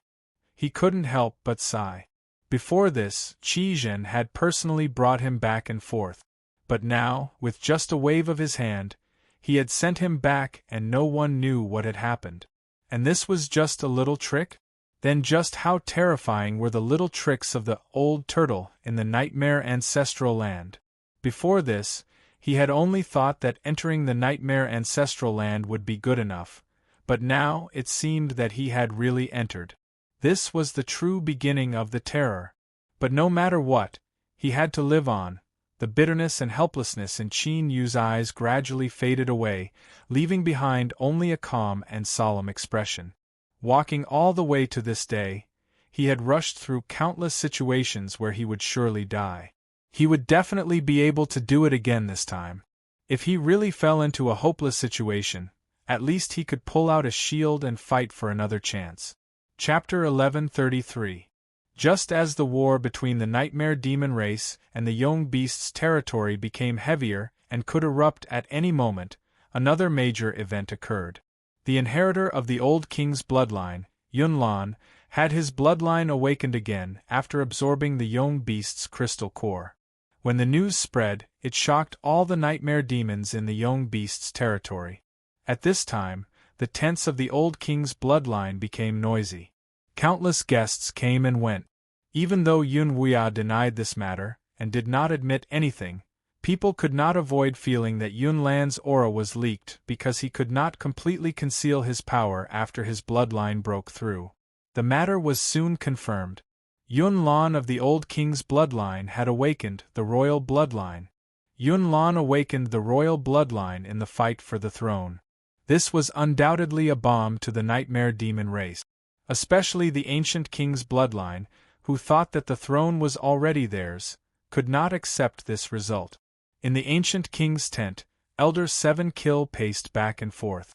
He couldn't help but sigh. Before this, Qi had personally brought him back and forth. But now, with just a wave of his hand, he had sent him back and no one knew what had happened. And this was just a little trick? Then just how terrifying were the little tricks of the old turtle in the nightmare ancestral land? Before this, he had only thought that entering the nightmare ancestral land would be good enough, but now it seemed that he had really entered. This was the true beginning of the terror. But no matter what, he had to live on. The bitterness and helplessness in Qin Yu's eyes gradually faded away, leaving behind only a calm and solemn expression. Walking all the way to this day, he had rushed through countless situations where he would surely die. He would definitely be able to do it again this time. If he really fell into a hopeless situation, at least he could pull out a shield and fight for another chance. Chapter 1133. Just as the war between the nightmare demon race and the young beast's territory became heavier and could erupt at any moment, another major event occurred. The inheritor of the old king's bloodline, Yunlan, had his bloodline awakened again after absorbing the young beast's crystal core. When the news spread, it shocked all the nightmare demons in the young beast's territory. At this time, the tents of the old king's bloodline became noisy. Countless guests came and went. Even though Yun Wuya denied this matter, and did not admit anything, People could not avoid feeling that Yun Lan's aura was leaked because he could not completely conceal his power after his bloodline broke through. The matter was soon confirmed. Yun Lan of the old king's bloodline had awakened the royal bloodline. Yun Lan awakened the royal bloodline in the fight for the throne. This was undoubtedly a bomb to the nightmare demon race. Especially the ancient king's bloodline, who thought that the throne was already theirs, could not accept this result. In the ancient king's tent, Elder 7 Kill paced back and forth.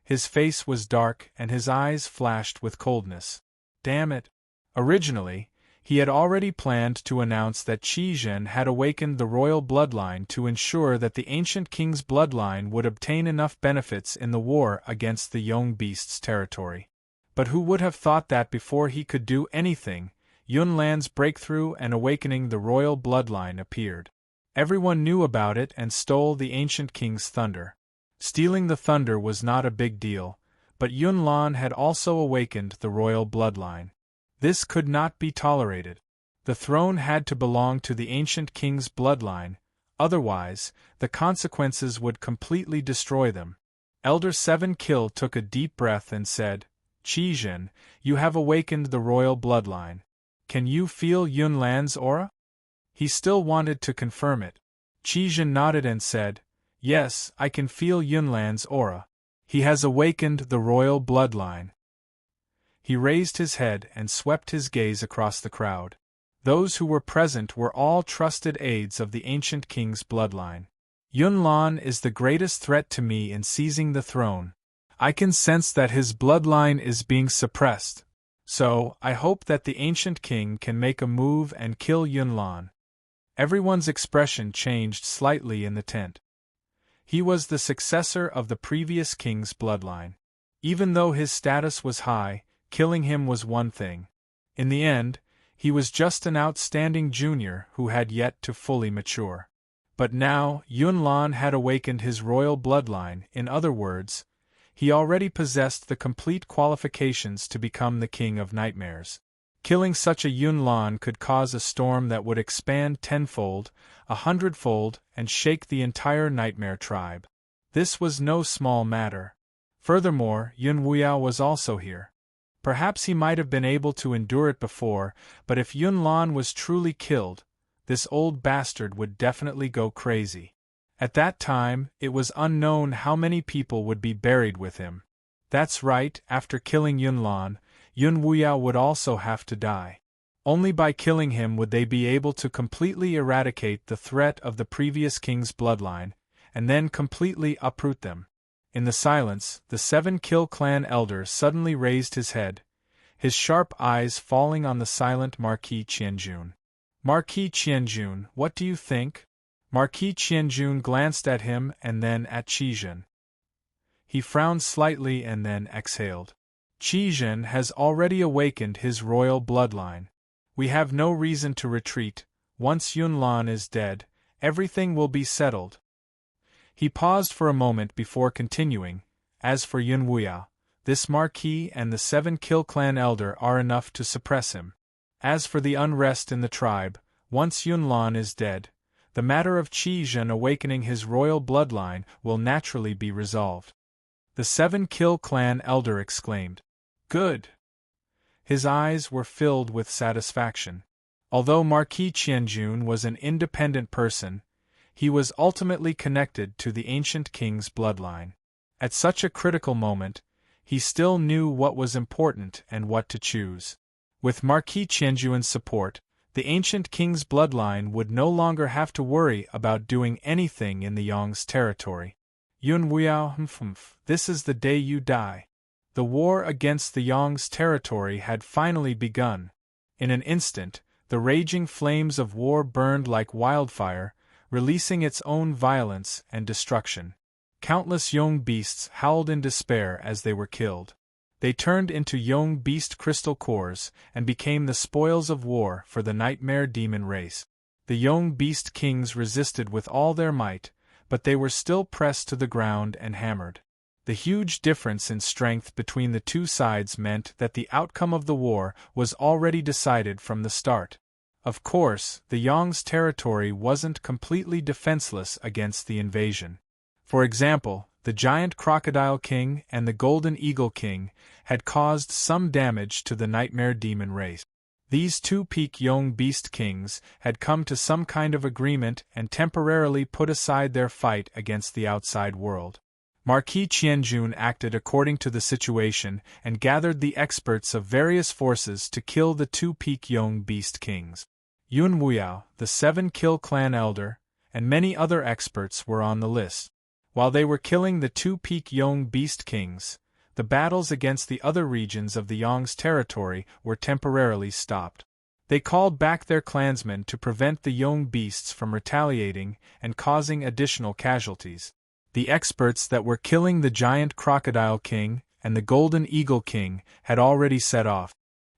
His face was dark and his eyes flashed with coldness. Damn it! Originally, he had already planned to announce that Qi Zhen had awakened the royal bloodline to ensure that the ancient king's bloodline would obtain enough benefits in the war against the Young Beast's territory. But who would have thought that before he could do anything, Yun Lan's breakthrough and awakening the royal bloodline appeared. Everyone knew about it and stole the ancient king's thunder. Stealing the thunder was not a big deal, but Yun Lan had also awakened the royal bloodline. This could not be tolerated. The throne had to belong to the ancient king's bloodline, otherwise, the consequences would completely destroy them. Elder 7 Kill took a deep breath and said, Qi Zhen, you have awakened the royal bloodline. Can you feel Yun Lan's aura? He still wanted to confirm it. Qi Zhen nodded and said, Yes, I can feel Yun Lan's aura. He has awakened the royal bloodline. He raised his head and swept his gaze across the crowd. Those who were present were all trusted aides of the ancient king's bloodline. Yun Lan is the greatest threat to me in seizing the throne. I can sense that his bloodline is being suppressed. So, I hope that the ancient king can make a move and kill Yun Lan. Everyone's expression changed slightly in the tent. He was the successor of the previous king's bloodline. Even though his status was high, killing him was one thing. In the end, he was just an outstanding junior who had yet to fully mature. But now, Yun Lan had awakened his royal bloodline. In other words, he already possessed the complete qualifications to become the king of nightmares. Killing such a Yun Lan could cause a storm that would expand tenfold, 100-fold, and shake the entire nightmare tribe. This was no small matter. Furthermore, Yun Wuya was also here. Perhaps he might have been able to endure it before, but if Yun Lan was truly killed, this old bastard would definitely go crazy. At that time, it was unknown how many people would be buried with him. That's right, after killing Yun Lan, Yun Wuya would also have to die. Only by killing him would they be able to completely eradicate the threat of the previous king's bloodline, and then completely uproot them. In the silence, the 7 Kill clan elder suddenly raised his head, his sharp eyes falling on the silent Marquis Qianjun. Marquis Qianjun, what do you think? Marquis Qianjun glanced at him and then at Qi Zhen. He frowned slightly and then exhaled. Qi Zhen has already awakened his royal bloodline. We have no reason to retreat. Once Yun Lan is dead, everything will be settled. He paused for a moment before continuing. As for Yun Wuya, this Marquis and the 7 Kill clan elder are enough to suppress him. As for the unrest in the tribe, once Yun Lan is dead, the matter of Qi Zhen awakening his royal bloodline will naturally be resolved. The 7 Kill clan elder exclaimed. Good! His eyes were filled with satisfaction. Although Marquis Qianjun was an independent person, he was ultimately connected to the ancient king's bloodline. At such a critical moment, he still knew what was important and what to choose. With Marquis Qianjun's support, the ancient king's bloodline would no longer have to worry about doing anything in the Yong's territory. Yun Wuya, this is the day you die. The war against the Yong's territory had finally begun. In an instant, the raging flames of war burned like wildfire, releasing its own violence and destruction. Countless young beasts howled in despair as they were killed. They turned into young beast crystal cores and became the spoils of war for the nightmare demon race. The young beast kings resisted with all their might, but they were still pressed to the ground and hammered. The huge difference in strength between the two sides meant that the outcome of the war was already decided from the start. Of course, the Yong's territory wasn't completely defenseless against the invasion. For example, the giant crocodile king and the golden eagle king had caused some damage to the nightmare demon race. These two peak Yong beast kings had come to some kind of agreement and temporarily put aside their fight against the outside world. Marquis Qianjun acted according to the situation and gathered the experts of various forces to kill the two peak Yong beast kings. Yun Wuyao, the 7-kill clan elder, and many other experts were on the list. While they were killing the two peak Yong beast kings, the battles against the other regions of the Yong's territory were temporarily stopped. They called back their clansmen to prevent the Yong beasts from retaliating and causing additional casualties. The experts that were killing the giant crocodile king and the golden eagle king had already set off.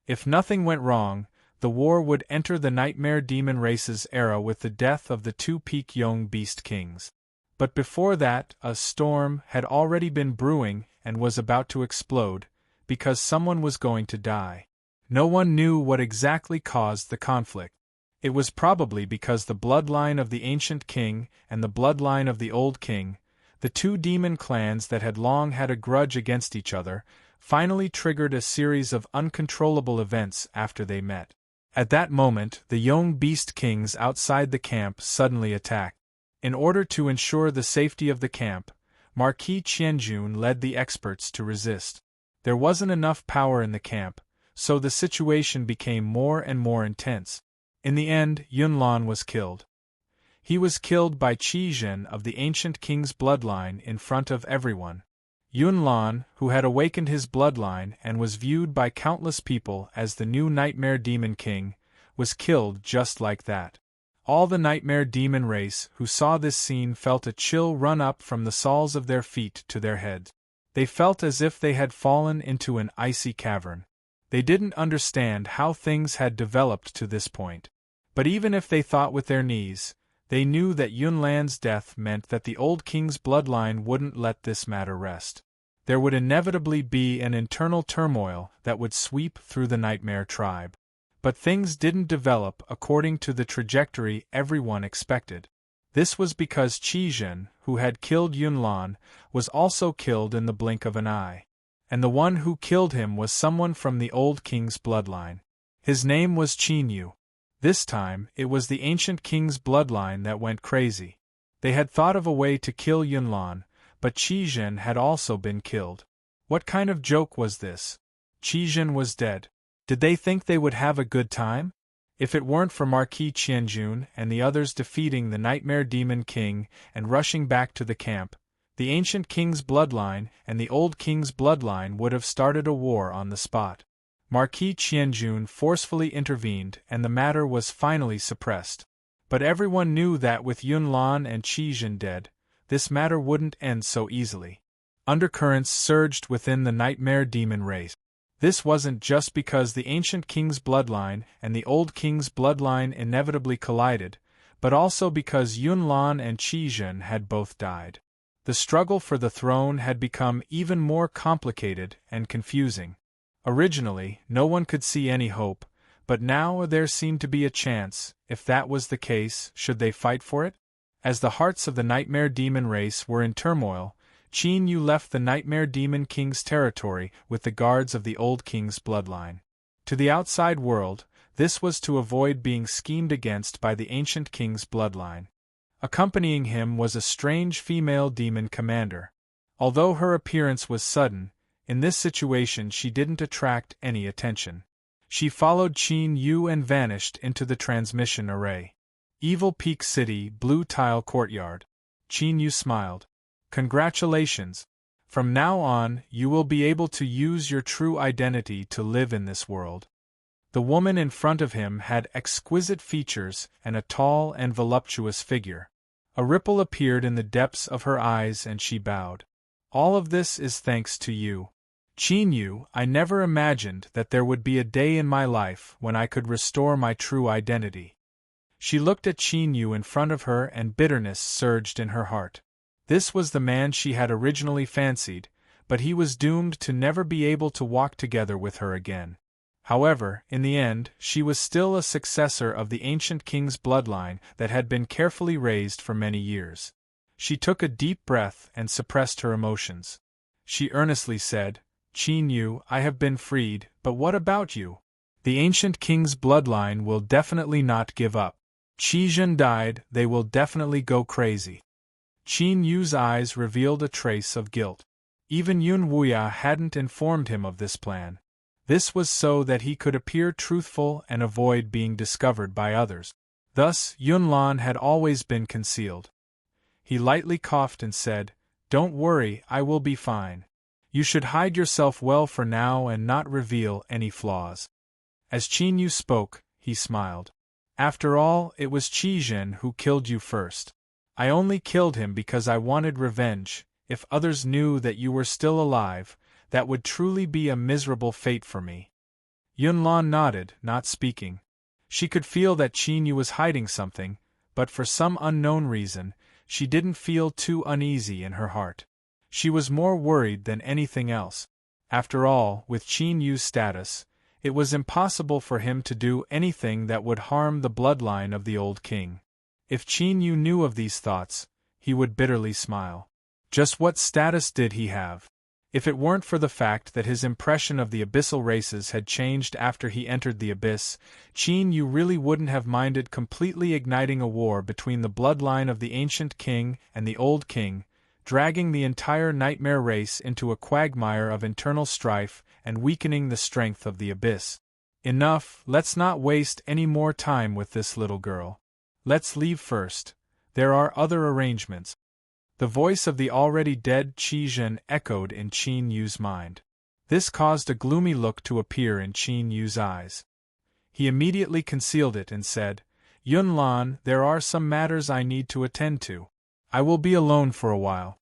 If nothing went wrong, the war would enter the nightmare demon race's era with the death of the two peak Yong beast kings. But before that, a storm had already been brewing and was about to explode, because someone was going to die. No one knew what exactly caused the conflict. It was probably because the bloodline of the ancient king and the bloodline of the old king, the two demon clans that had long had a grudge against each other, finally triggered a series of uncontrollable events after they met. At that moment, the Yong beast kings outside the camp suddenly attacked. In order to ensure the safety of the camp, Marquis Qianjun led the experts to resist. There wasn't enough power in the camp, so the situation became more and more intense. In the end, Yunlan was killed. He was killed by Qi Zhen of the ancient king's bloodline in front of everyone. Yunlan, who had awakened his bloodline and was viewed by countless people as the new nightmare demon king, was killed just like that. All the nightmare demon race who saw this scene felt a chill run up from the soles of their feet to their heads. They felt as if they had fallen into an icy cavern. They didn't understand how things had developed to this point. But even if they thought with their knees, they knew that Yunlan's death meant that the old king's bloodline wouldn't let this matter rest. There would inevitably be an internal turmoil that would sweep through the nightmare tribe. But things didn't develop according to the trajectory everyone expected. This was because Qi Zhen, who had killed Yunlan, was also killed in the blink of an eye. And the one who killed him was someone from the old king's bloodline. His name was Qin Yu. This time, it was the ancient king's bloodline that went crazy. They had thought of a way to kill Yunlan, but Qi Zhen had also been killed. What kind of joke was this? Qi Zhen was dead. Did they think they would have a good time? If it weren't for Marquis Qianjun and the others defeating the Nightmare Demon King and rushing back to the camp, the ancient king's bloodline and the old king's bloodline would have started a war on the spot. Marquis Qianjun forcefully intervened and the matter was finally suppressed. But everyone knew that with Yunlan and Qi Zhen dead, this matter wouldn't end so easily. Undercurrents surged within the Nightmare Demon race. This wasn't just because the ancient king's bloodline and the old king's bloodline inevitably collided, but also because Yunlan and Qi Zhen had both died. The struggle for the throne had become even more complicated and confusing. Originally, no one could see any hope, but now there seemed to be a chance. If that was the case, should they fight for it? As the hearts of the Nightmare Demon race were in turmoil, Qin Yu left the Nightmare Demon King's territory with the guards of the old king's bloodline. To the outside world, this was to avoid being schemed against by the ancient king's bloodline. Accompanying him was a strange female demon commander. Although her appearance was sudden, in this situation she didn't attract any attention. She followed Qin Yu and vanished into the transmission array. Evil Peak City, Blue Tile Courtyard. Qin Yu smiled. Congratulations. From now on, you will be able to use your true identity to live in this world. The woman in front of him had exquisite features and a tall and voluptuous figure. A ripple appeared in the depths of her eyes and she bowed. All of this is thanks to you. Qin Yu, I never imagined that there would be a day in my life when I could restore my true identity. She looked at Qin Yu in front of her and bitterness surged in her heart. This was the man she had originally fancied, but he was doomed to never be able to walk together with her again. However, in the end, she was still a successor of the ancient king's bloodline that had been carefully raised for many years. She took a deep breath and suppressed her emotions. She earnestly said, "Qin Yu, I have been freed, but what about you? The ancient king's bloodline will definitely not give up. Qi Zhen died, they will definitely go crazy." Qin Yu's eyes revealed a trace of guilt. Even Yun Wuya hadn't informed him of this plan. This was so that he could appear truthful and avoid being discovered by others. Thus, Yun Lan had always been concealed. He lightly coughed and said, "Don't worry, I will be fine. You should hide yourself well for now and not reveal any flaws." As Qin Yu spoke, he smiled. "After all, it was Qi Zhen who killed you first. I only killed him because I wanted revenge. If others knew that you were still alive, that would truly be a miserable fate for me." Yun Lan nodded, not speaking. She could feel that Qin Yu was hiding something, but for some unknown reason, she didn't feel too uneasy in her heart. She was more worried than anything else. After all, with Qin Yu's status, it was impossible for him to do anything that would harm the bloodline of the old king. If Qin Yu knew of these thoughts, he would bitterly smile. Just what status did he have? If it weren't for the fact that his impression of the abyssal races had changed after he entered the abyss, Qin Yu really wouldn't have minded completely igniting a war between the bloodline of the ancient king and the old king, dragging the entire nightmare race into a quagmire of internal strife and weakening the strength of the abyss. Enough, let's not waste any more time with this little girl. Let's leave first. There are other arrangements. The voice of the already dead Qi Zhen echoed in Qin Yu's mind. This caused a gloomy look to appear in Qin Yu's eyes. He immediately concealed it and said, "Yun Lan, there are some matters I need to attend to. I will be alone for a while."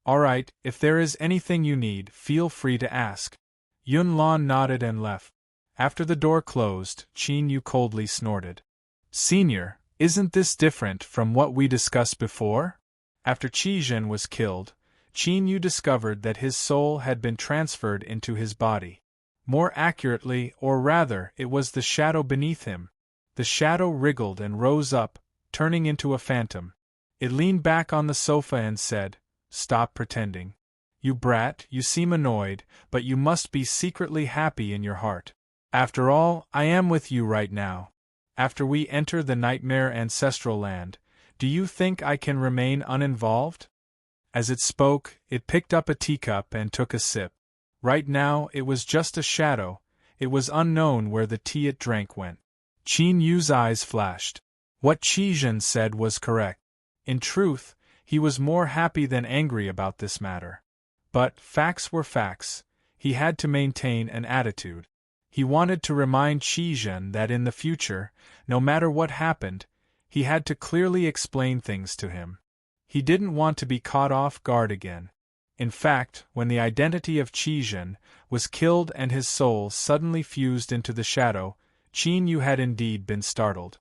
"All right, if there is anything you need, feel free to ask." Yun Lan nodded and left. After the door closed, Qin Yu coldly snorted. "Senior, isn't this different from what we discussed before?" After Qi Zhen was killed, Qin Yu discovered that his soul had been transferred into his body. More accurately, or rather, it was the shadow beneath him. The shadow wriggled and rose up, turning into a phantom. It leaned back on the sofa and said, "Stop pretending. You brat, you seem annoyed, but you must be secretly happy in your heart. After all, I am with you right now. After we enter the nightmare ancestral land, do you think I can remain uninvolved?" As it spoke, it picked up a teacup and took a sip. Right now, it was just a shadow. It was unknown where the tea it drank went. Qin Yu's eyes flashed. What Qi Zhen said was correct. In truth, he was more happy than angry about this matter. But facts were facts. He had to maintain an attitude. He wanted to remind Qi Zhen that in the future, no matter what happened, he had to clearly explain things to him. He didn't want to be caught off guard again. In fact, when the identity of Qi Zhen was killed and his soul suddenly fused into the shadow, Qin Yu had indeed been startled.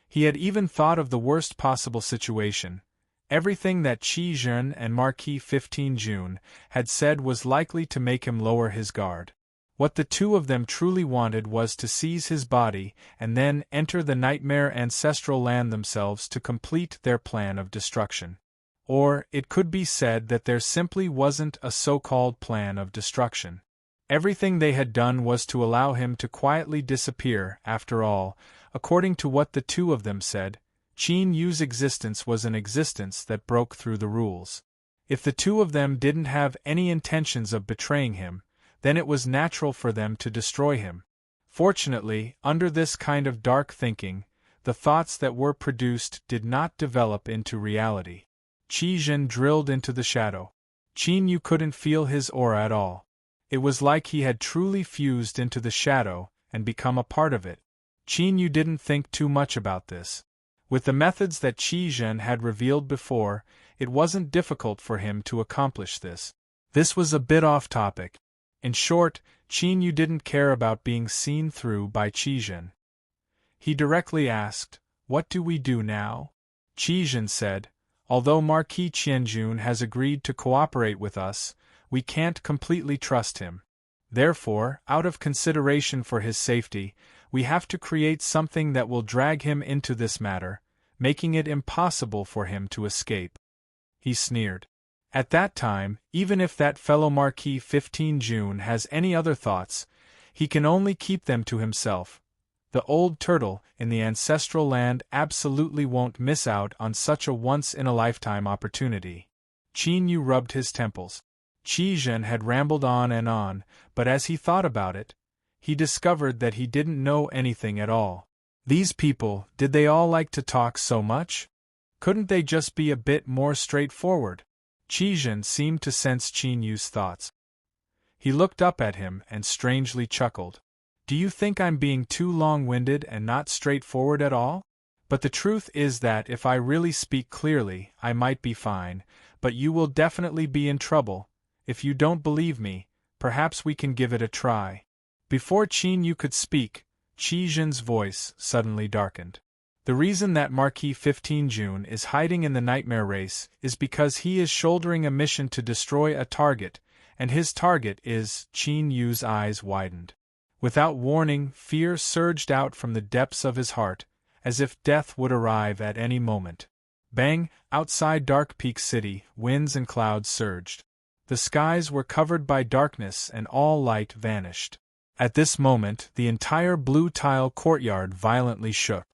He had even thought of the worst possible situation. Everything that Qi Zhen and Marquis 15 June had said was likely to make him lower his guard. What the two of them truly wanted was to seize his body and then enter the nightmare ancestral land themselves to complete their plan of destruction. Or, it could be said that there simply wasn't a so-called plan of destruction. Everything they had done was to allow him to quietly disappear. After all, according to what the two of them said, Qin Yu's existence was an existence that broke through the rules. If the two of them didn't have any intentions of betraying him, then it was natural for them to destroy him. Fortunately, under this kind of dark thinking, the thoughts that were produced did not develop into reality. Qi Zhen drilled into the shadow. Qin Yu couldn't feel his aura at all. It was like he had truly fused into the shadow and become a part of it. Qin Yu didn't think too much about this. With the methods that Qi Zhen had revealed before, it wasn't difficult for him to accomplish this. This was a bit off topic. In short, Qin Yu didn't care about being seen through by Qi Zhen. He directly asked, "What do we do now?" Qi Zhen said, "Although Marquis Qianjun has agreed to cooperate with us, we can't completely trust him. Therefore, out of consideration for his safety, we have to create something that will drag him into this matter, making it impossible for him to escape." He sneered. "At that time, even if that fellow Marquis 15 June has any other thoughts, he can only keep them to himself. The old turtle in the ancestral land absolutely won't miss out on such a once-in-a-lifetime opportunity." Qin Yu rubbed his temples. Qi Zhen had rambled on, but as he thought about it, he discovered that he didn't know anything at all. These people, did they all like to talk so much? Couldn't they just be a bit more straightforward? Qi Zhen seemed to sense Qin Yu's thoughts. He looked up at him and strangely chuckled. "Do you think I'm being too long-winded and not straightforward at all? But the truth is that if I really speak clearly, I might be fine, but you will definitely be in trouble. If you don't believe me, perhaps we can give it a try." Before Qin Yu could speak, Qi Zhen's voice suddenly darkened. "The reason that Marquis 15 June is hiding in the nightmare race is because he is shouldering a mission to destroy a target, and his target is—" Qin Yu's eyes widened. Without warning, fear surged out from the depths of his heart, as if death would arrive at any moment. Bang! Outside Dark Peak City, winds and clouds surged. The skies were covered by darkness and all light vanished. At this moment, the entire blue tile courtyard violently shook.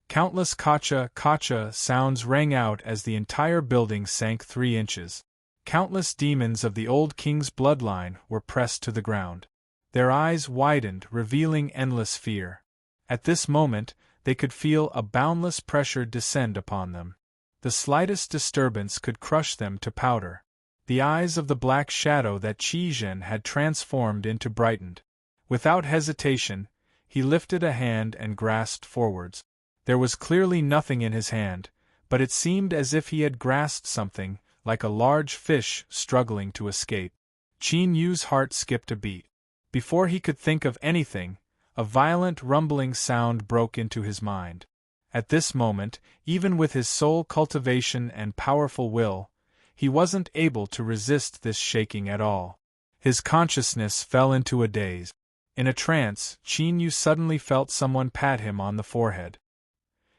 Countless kacha sounds rang out as the entire building sank 3 inches. Countless demons of the old king's bloodline were pressed to the ground. Their eyes widened, revealing endless fear. At this moment, they could feel a boundless pressure descend upon them. The slightest disturbance could crush them to powder. The eyes of the black shadow that Qi Zhen had transformed into brightened. Without hesitation, he lifted a hand and grasped forwards. There was clearly nothing in his hand, but it seemed as if he had grasped something, like a large fish struggling to escape. Qin Yu's heart skipped a beat. Before he could think of anything, a violent rumbling sound broke into his mind. At this moment, even with his soul cultivation and powerful will, he wasn't able to resist this shaking at all. His consciousness fell into a daze. In a trance, Qin Yu suddenly felt someone pat him on the forehead.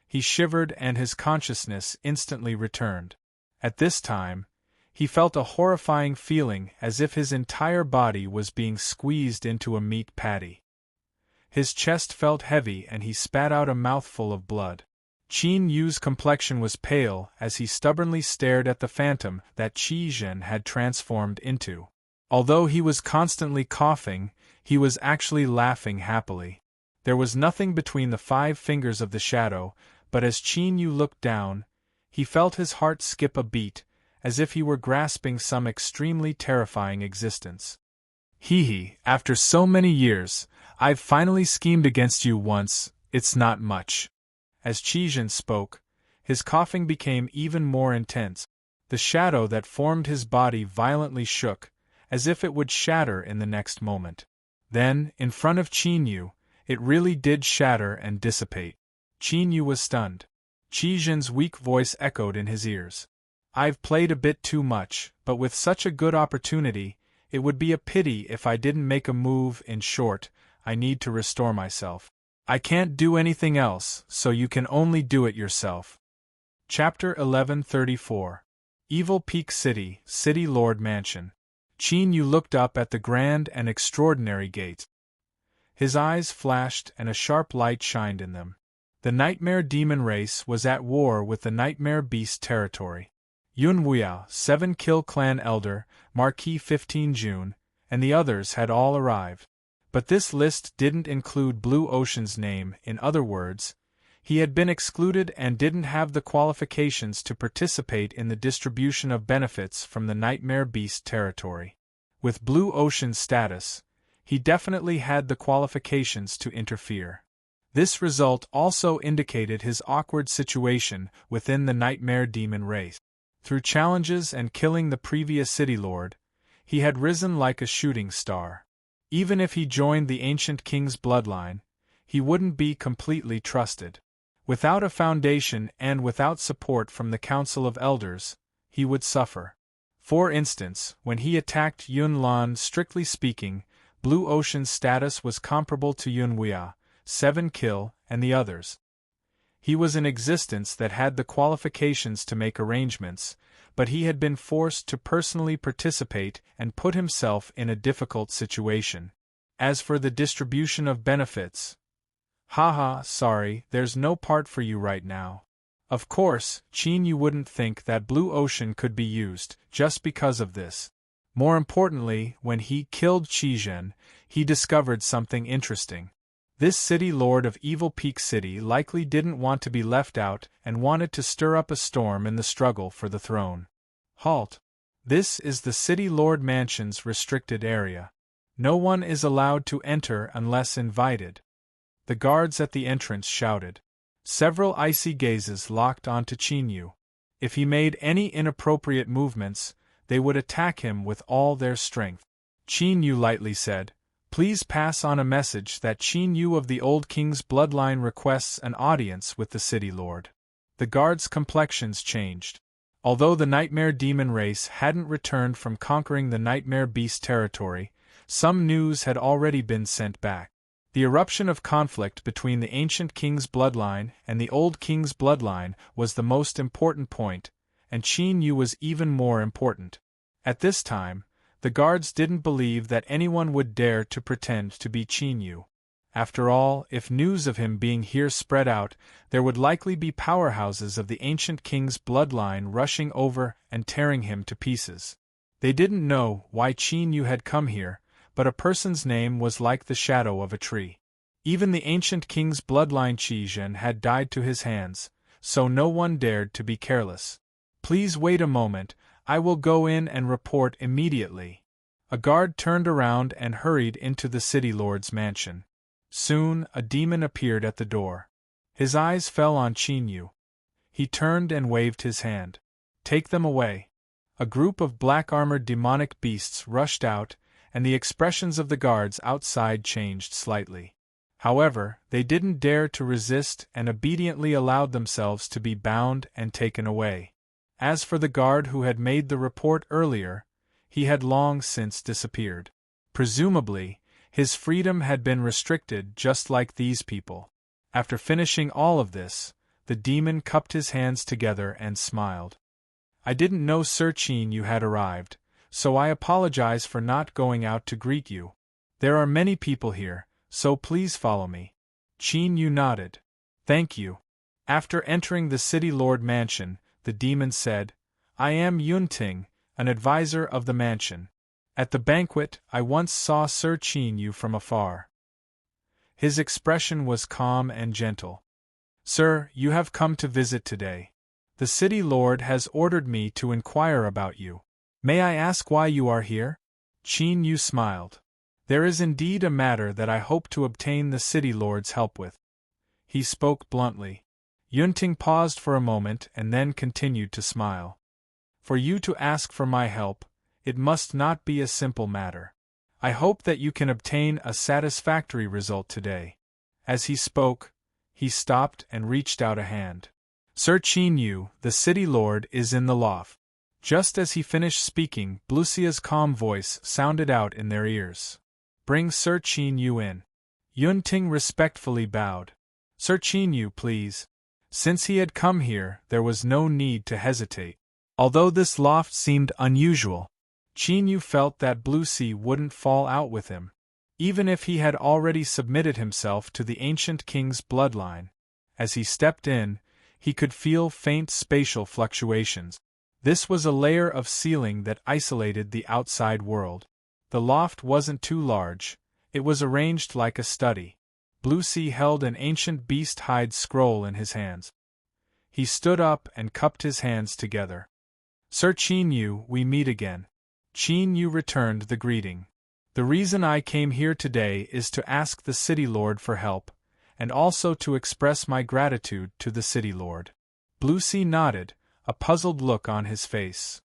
He shivered and his consciousness instantly returned. At this time, he felt a horrifying feeling as if his entire body was being squeezed into a meat patty. His chest felt heavy and he spat out a mouthful of blood. Qin Yu's complexion was pale as he stubbornly stared at the phantom that Qi Zhen had transformed into. Although he was constantly coughing, he was actually laughing happily. There was nothing between the 5 fingers of the shadow, but as Qin Yu looked down, he felt his heart skip a beat, as if he were grasping some extremely terrifying existence. Hee, after so many years, I've finally schemed against you once, it's not much. As Qi Zhen spoke, his coughing became even more intense. The shadow that formed his body violently shook, as if it would shatter in the next moment. Then, in front of Qin Yu, it really did shatter and dissipate. Qin Yu was stunned. Qi Zhen's weak voice echoed in his ears. I've played a bit too much, but with such a good opportunity, it would be a pity if I didn't make a move. In short, I need to restore myself. I can't do anything else, so you can only do it yourself. Chapter 1134. Evil Peak City, City Lord Mansion. Qin Yu looked up at the grand and extraordinary gate. His eyes flashed and a sharp light shined in them. The Nightmare Demon race was at war with the Nightmare Beast territory. Yun Wuya, 7-kill clan elder, Marquis 15 June, and the others had all arrived. But this list didn't include Blue Ocean's name. In other words, he had been excluded and didn't have the qualifications to participate in the distribution of benefits from the Nightmare Beast territory. With Blue Ocean's status, he definitely had the qualifications to interfere. This result also indicated his awkward situation within the Nightmare Demon race. Through challenges and killing the previous City Lord, he had risen like a shooting star. Even if he joined the ancient king's bloodline, he wouldn't be completely trusted. Without a foundation and without support from the Council of Elders, he would suffer. For instance, when he attacked Yun Lan, strictly speaking, Blue Ocean's status was comparable to Yunwei, 7 kill, and the others. He was an existence that had the qualifications to make arrangements, but he had been forced to personally participate and put himself in a difficult situation. As for the distribution of benefits, haha, sorry, there's no part for you right now. Of course, Qin, you wouldn't think that Blue Ocean could be used, just because of this. More importantly, when he killed Qizhen, he discovered something interesting. This city lord of Evil Peak City likely didn't want to be left out and wanted to stir up a storm in the struggle for the throne. Halt! This is the city lord mansion's restricted area. No one is allowed to enter unless invited. The guards at the entrance shouted. Several icy gazes locked onto Qinyu. If he made any inappropriate movements, they would attack him with all their strength. Qinyu lightly said, "Please pass on a message that Qinyu of the Old King's bloodline requests an audience with the city lord." The guards' complexions changed. Although the Nightmare Demon race hadn't returned from conquering the Nightmare Beast territory, some news had already been sent back. The eruption of conflict between the Ancient King's bloodline and the Old King's bloodline was the most important point, and Qinyu was even more important. At this time, the guards didn't believe that anyone would dare to pretend to be Qinyu. After all, if news of him being here spread out, there would likely be powerhouses of the Ancient King's bloodline rushing over and tearing him to pieces. They didn't know why Qinyu had come here, but a person's name was like the shadow of a tree. Even the Ancient King's bloodline Qizhen had died to his hands, so no one dared to be careless. "Please wait a moment, I will go in and report immediately." A guard turned around and hurried into the city lord's mansion. Soon, a demon appeared at the door. His eyes fell on Qinyu. He turned and waved his hand. "Take them away." A group of black-armored demonic beasts rushed out, and the expressions of the guards outside changed slightly. However, they didn't dare to resist and obediently allowed themselves to be bound and taken away. As for the guard who had made the report earlier, he had long since disappeared. Presumably, his freedom had been restricted just like these people. After finishing all of this, the demon cupped his hands together and smiled. "I didn't know Sir Qin you had arrived, so I apologize for not going out to greet you. There are many people here, so please follow me." Qin Yu nodded. "Thank you." After entering the city lord mansion, the demon said, "I am Yunting, an advisor of the mansion. At the banquet, I once saw Sir Qinyu from afar." His expression was calm and gentle. "Sir, you have come to visit today. The city lord has ordered me to inquire about you. May I ask why you are here?" Qinyu smiled. "There is indeed a matter that I hope to obtain the city lord's help with." He spoke bluntly. Yunting paused for a moment and then continued to smile. "For you to ask for my help, it must not be a simple matter. I hope that you can obtain a satisfactory result today." As he spoke, he stopped and reached out a hand. "Sir Qinyu, the city lord, is in the loft." Just as he finished speaking, Blucia's calm voice sounded out in their ears. "Bring Sir Qinyu in." Yunting respectfully bowed. "Sir Qinyu, please." Since he had come here, there was no need to hesitate. Although this loft seemed unusual, Qinyu felt that Blucy wouldn't fall out with him. Even if he had already submitted himself to the Ancient King's bloodline, as he stepped in, he could feel faint spatial fluctuations. This was a layer of ceiling that isolated the outside world. The loft wasn't too large, it was arranged like a study. Blucy held an ancient beast hide scroll in his hands. He stood up and cupped his hands together. "Sir Qinyu, we meet again." Qinyu returned the greeting. "The reason I came here today is to ask the city lord for help, and also to express my gratitude to the city lord." Blucy nodded, a puzzled look on his face.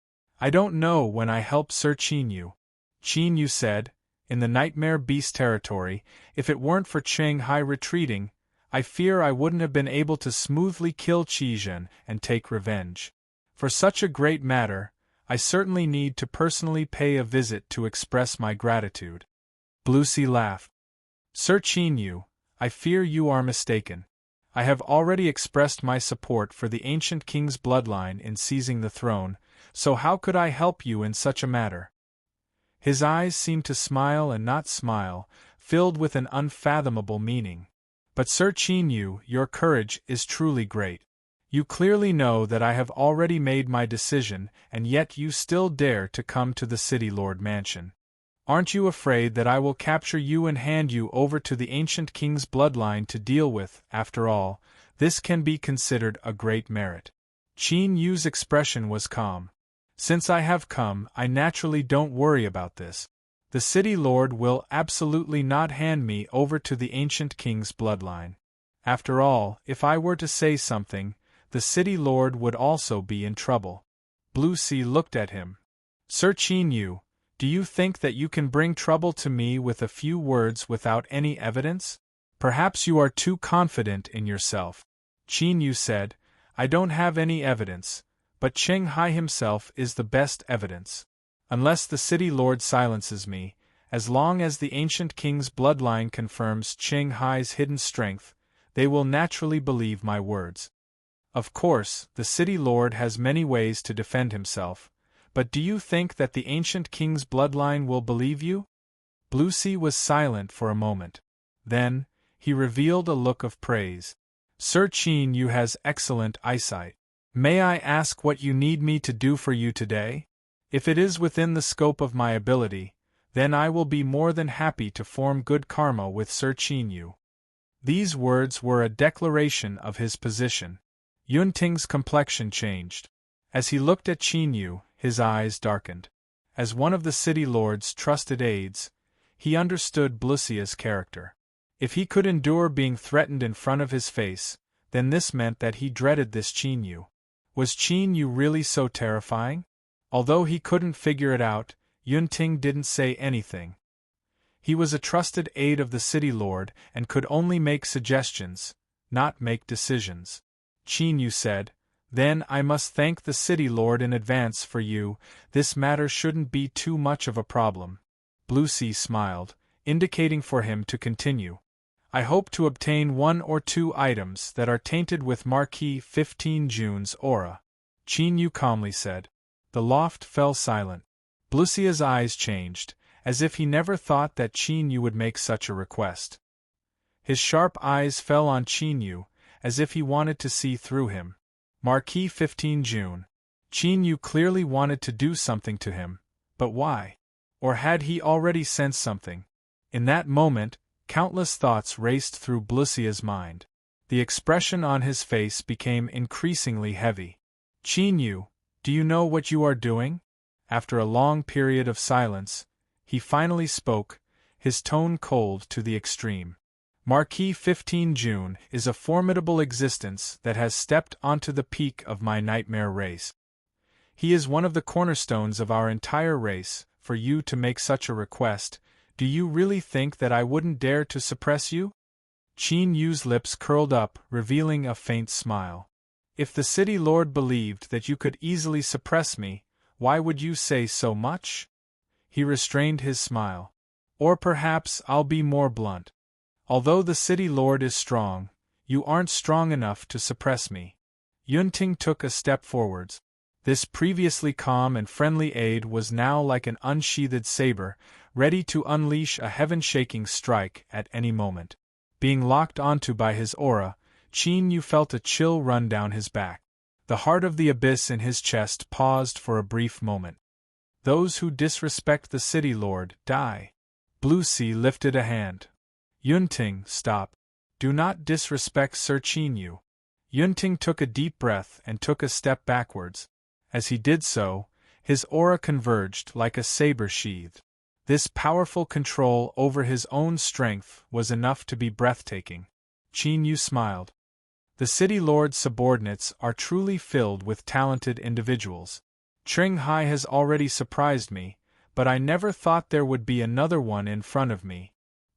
"I don't know when I helped Sir Qinyu," Qinyu said. "In the Nightmare Beast territory, if it weren't for Shanghai retreating, I fear I wouldn't have been able to smoothly kill Qizhen and take revenge. For such a great matter, I certainly need to personally pay a visit to express my gratitude." Blue Sea laughed. Sir Qin Yu, I fear you are mistaken. I have already expressed my support for the ancient king's bloodline in seizing the throne, so how could I help you in such a matter? His eyes seemed to smile and not smile, filled with an unfathomable meaning. But Sir Qin Yu, your courage is truly great. You clearly know that I have already made my decision, and yet you still dare to come to the City Lord Mansion. Aren't you afraid that I will capture you and hand you over to the ancient king's bloodline to deal with? After all, this can be considered a great merit. Qin Yu's expression was calm. Since I have come, I naturally don't worry about this. The City Lord will absolutely not hand me over to the ancient king's bloodline. After all, if I were to say something, the City Lord would also be in trouble. Blue Sea looked at him. Sir Qin Yu, do you think that you can bring trouble to me with a few words without any evidence? Perhaps you are too confident in yourself. Qin Yu said, I don't have any evidence, but Cheng Hai himself is the best evidence. Unless the City Lord silences me, as long as the ancient king's bloodline confirms Cheng Hai's hidden strength, they will naturally believe my words. Of course, the City Lord has many ways to defend himself, but do you think that the ancient king's bloodline will believe you? Blue Sea was silent for a moment. Then, he revealed a look of praise. Sir Qin Yu has excellent eyesight. May I ask what you need me to do for you today? If it is within the scope of my ability, then I will be more than happy to form good karma with Sir Qin Yu. These words were a declaration of his position. Yunting's complexion changed. As he looked at Qin Yu, his eyes darkened. As one of the City Lord's trusted aides, he understood Blue Sea's character. If he could endure being threatened in front of his face, then this meant that he dreaded this Qin Yu. Was Qin Yu really so terrifying? Although he couldn't figure it out, Yunting didn't say anything. He was a trusted aide of the City Lord and could only make suggestions, not make decisions. Qin Yu said, Then I must thank the City Lord in advance for you. This matter shouldn't be too much of a problem. Blue Sea smiled, indicating for him to continue. I hope to obtain 1 or 2 items that are tainted with Marquis 15 June's aura. Qin Yu calmly said. The loft fell silent. Blue Sea's eyes changed, as if he never thought that Qin Yu would make such a request. His sharp eyes fell on Qin Yu, as if he wanted to see through him. Marquis 15 June. Qin Yu clearly wanted to do something to him, but why? Or had he already sensed something? In that moment, countless thoughts raced through Blue Sea's mind. The expression on his face became increasingly heavy. Qin Yu, do you know what you are doing? After a long period of silence, he finally spoke, his tone cold to the extreme. Marquis 15 June is a formidable existence that has stepped onto the peak of my nightmare race. He is one of the cornerstones of our entire race. For you to make such a request, do you really think that I wouldn't dare to suppress you? Qin Yu's lips curled up, revealing a faint smile. If the City Lord believed that you could easily suppress me, why would you say so much? He restrained his smile. Or perhaps I'll be more blunt. Although the City Lord is strong, you aren't strong enough to suppress me. Yunting took a step forwards. This previously calm and friendly aide was now like an unsheathed saber, ready to unleash a heaven-shaking strike at any moment. Being locked onto by his aura, Qin Yu felt a chill run down his back. The heart of the abyss in his chest paused for a brief moment. Those who disrespect the City Lord die. Blue Sea lifted a hand. Yunting, stop. Do not disrespect Sir Qin Yu. Yunting took a deep breath and took a step backwards. As he did so, his aura converged like a saber sheathed. This powerful control over his own strength was enough to be breathtaking. Qin Yu smiled. The City Lord's subordinates are truly filled with talented individuals. Cheng Hai has already surprised me, but I never thought there would be another one in front of me.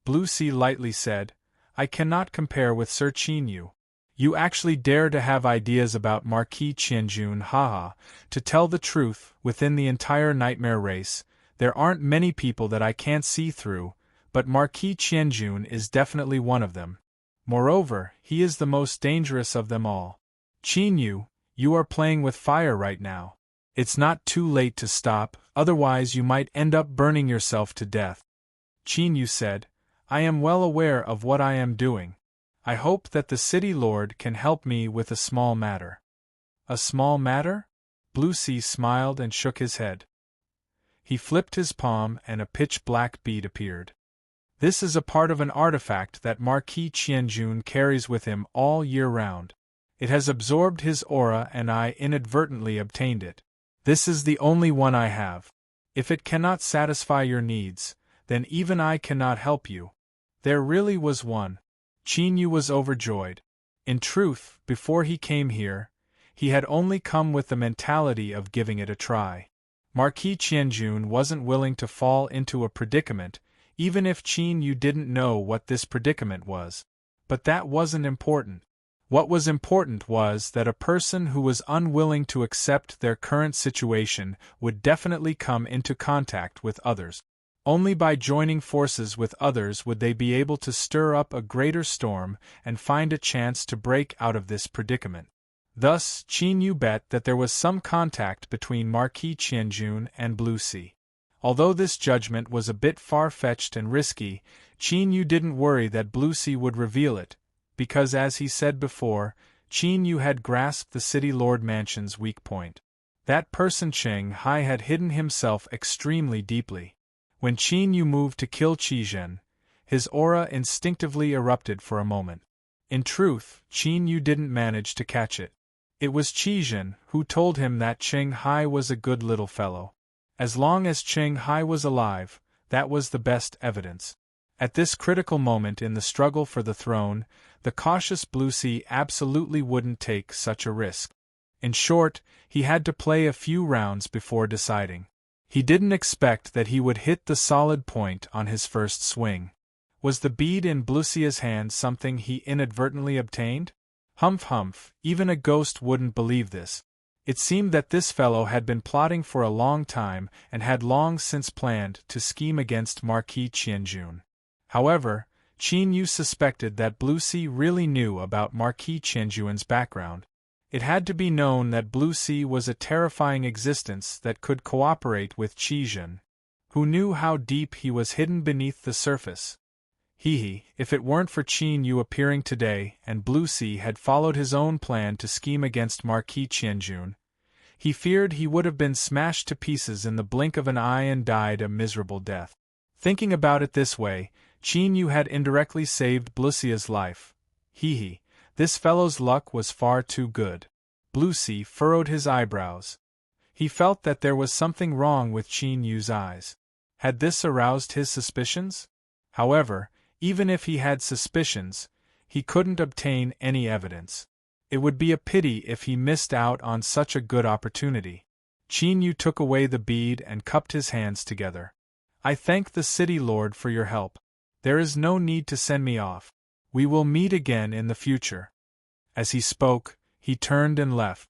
Blue Sea lightly said, I cannot compare with Sir Qin Yu. You actually dare to have ideas about Marquis Qianjun, haha. To tell the truth, within the entire nightmare race, there aren't many people that I can't see through, but Marquis Qianjun is definitely one of them. Moreover, he is the most dangerous of them all. Qin Yu, you are playing with fire right now. It's not too late to stop, otherwise you might end up burning yourself to death. Qin Yu said, I am well aware of what I am doing. I hope that the city lord can help me with a small matter. A small matter? Blue Sea smiled and shook his head. He flipped his palm and a pitch-black bead appeared. This is a part of an artifact that Marquis Qianjun carries with him all year round. It has absorbed his aura and I inadvertently obtained it. This is the only one I have. If it cannot satisfy your needs, then even I cannot help you. There really was one. Qin Yu was overjoyed. In truth, before he came here, he had only come with the mentality of giving it a try. Marquis Qianjun wasn't willing to fall into a predicament, even if Qin Yu didn't know what this predicament was. But that wasn't important. What was important was that a person who was unwilling to accept their current situation would definitely come into contact with others. Only by joining forces with others would they be able to stir up a greater storm and find a chance to break out of this predicament. Thus, Qin Yu bet that there was some contact between Marquis Qianjun and Blue Sea. Although this judgment was a bit far-fetched and risky, Qin Yu didn't worry that Blue Sea would reveal it, because as he said before, Qin Yu had grasped the City Lord Mansion's weak point. That person Cheng Hai had hidden himself extremely deeply. When Qin Yu moved to kill Qizhen, his aura instinctively erupted for a moment. In truth, Qin Yu didn't manage to catch it. It was Qizhen who told him that Cheng Hai was a good little fellow. As long as Cheng Hai was alive, that was the best evidence. At this critical moment in the struggle for the throne, the cautious Blue Sea absolutely wouldn't take such a risk. In short, he had to play a few rounds before deciding. He didn't expect that he would hit the solid point on his first swing. Was the bead in Blue Sea's hand something he inadvertently obtained? Humph, even a ghost wouldn't believe this. It seemed that this fellow had been plotting for a long time and had long since planned to scheme against Marquis Qianjun. However, Qin Yu suspected that Blue Sea really knew about Marquis Qianjun's background. It had to be known that Blue Sea was a terrifying existence that could cooperate with Qizhen, who knew how deep he was hidden beneath the surface. If it weren't for Qin Yu appearing today and Blue Sea had followed his own plan to scheme against Marquis Qianjun, he feared he would have been smashed to pieces in the blink of an eye and died a miserable death. Thinking about it this way, Qin Yu had indirectly saved Blue Sea's life. This fellow's luck was far too good. Blue Sea furrowed his eyebrows. He felt that there was something wrong with Qin Yu's eyes. Had this aroused his suspicions? However, even if he had suspicions, he couldn't obtain any evidence. It would be a pity if he missed out on such a good opportunity. Qin Yu took away the bead and cupped his hands together. I thank the City Lord for your help. There is no need to send me off. We will meet again in the future. As he spoke, he turned and left.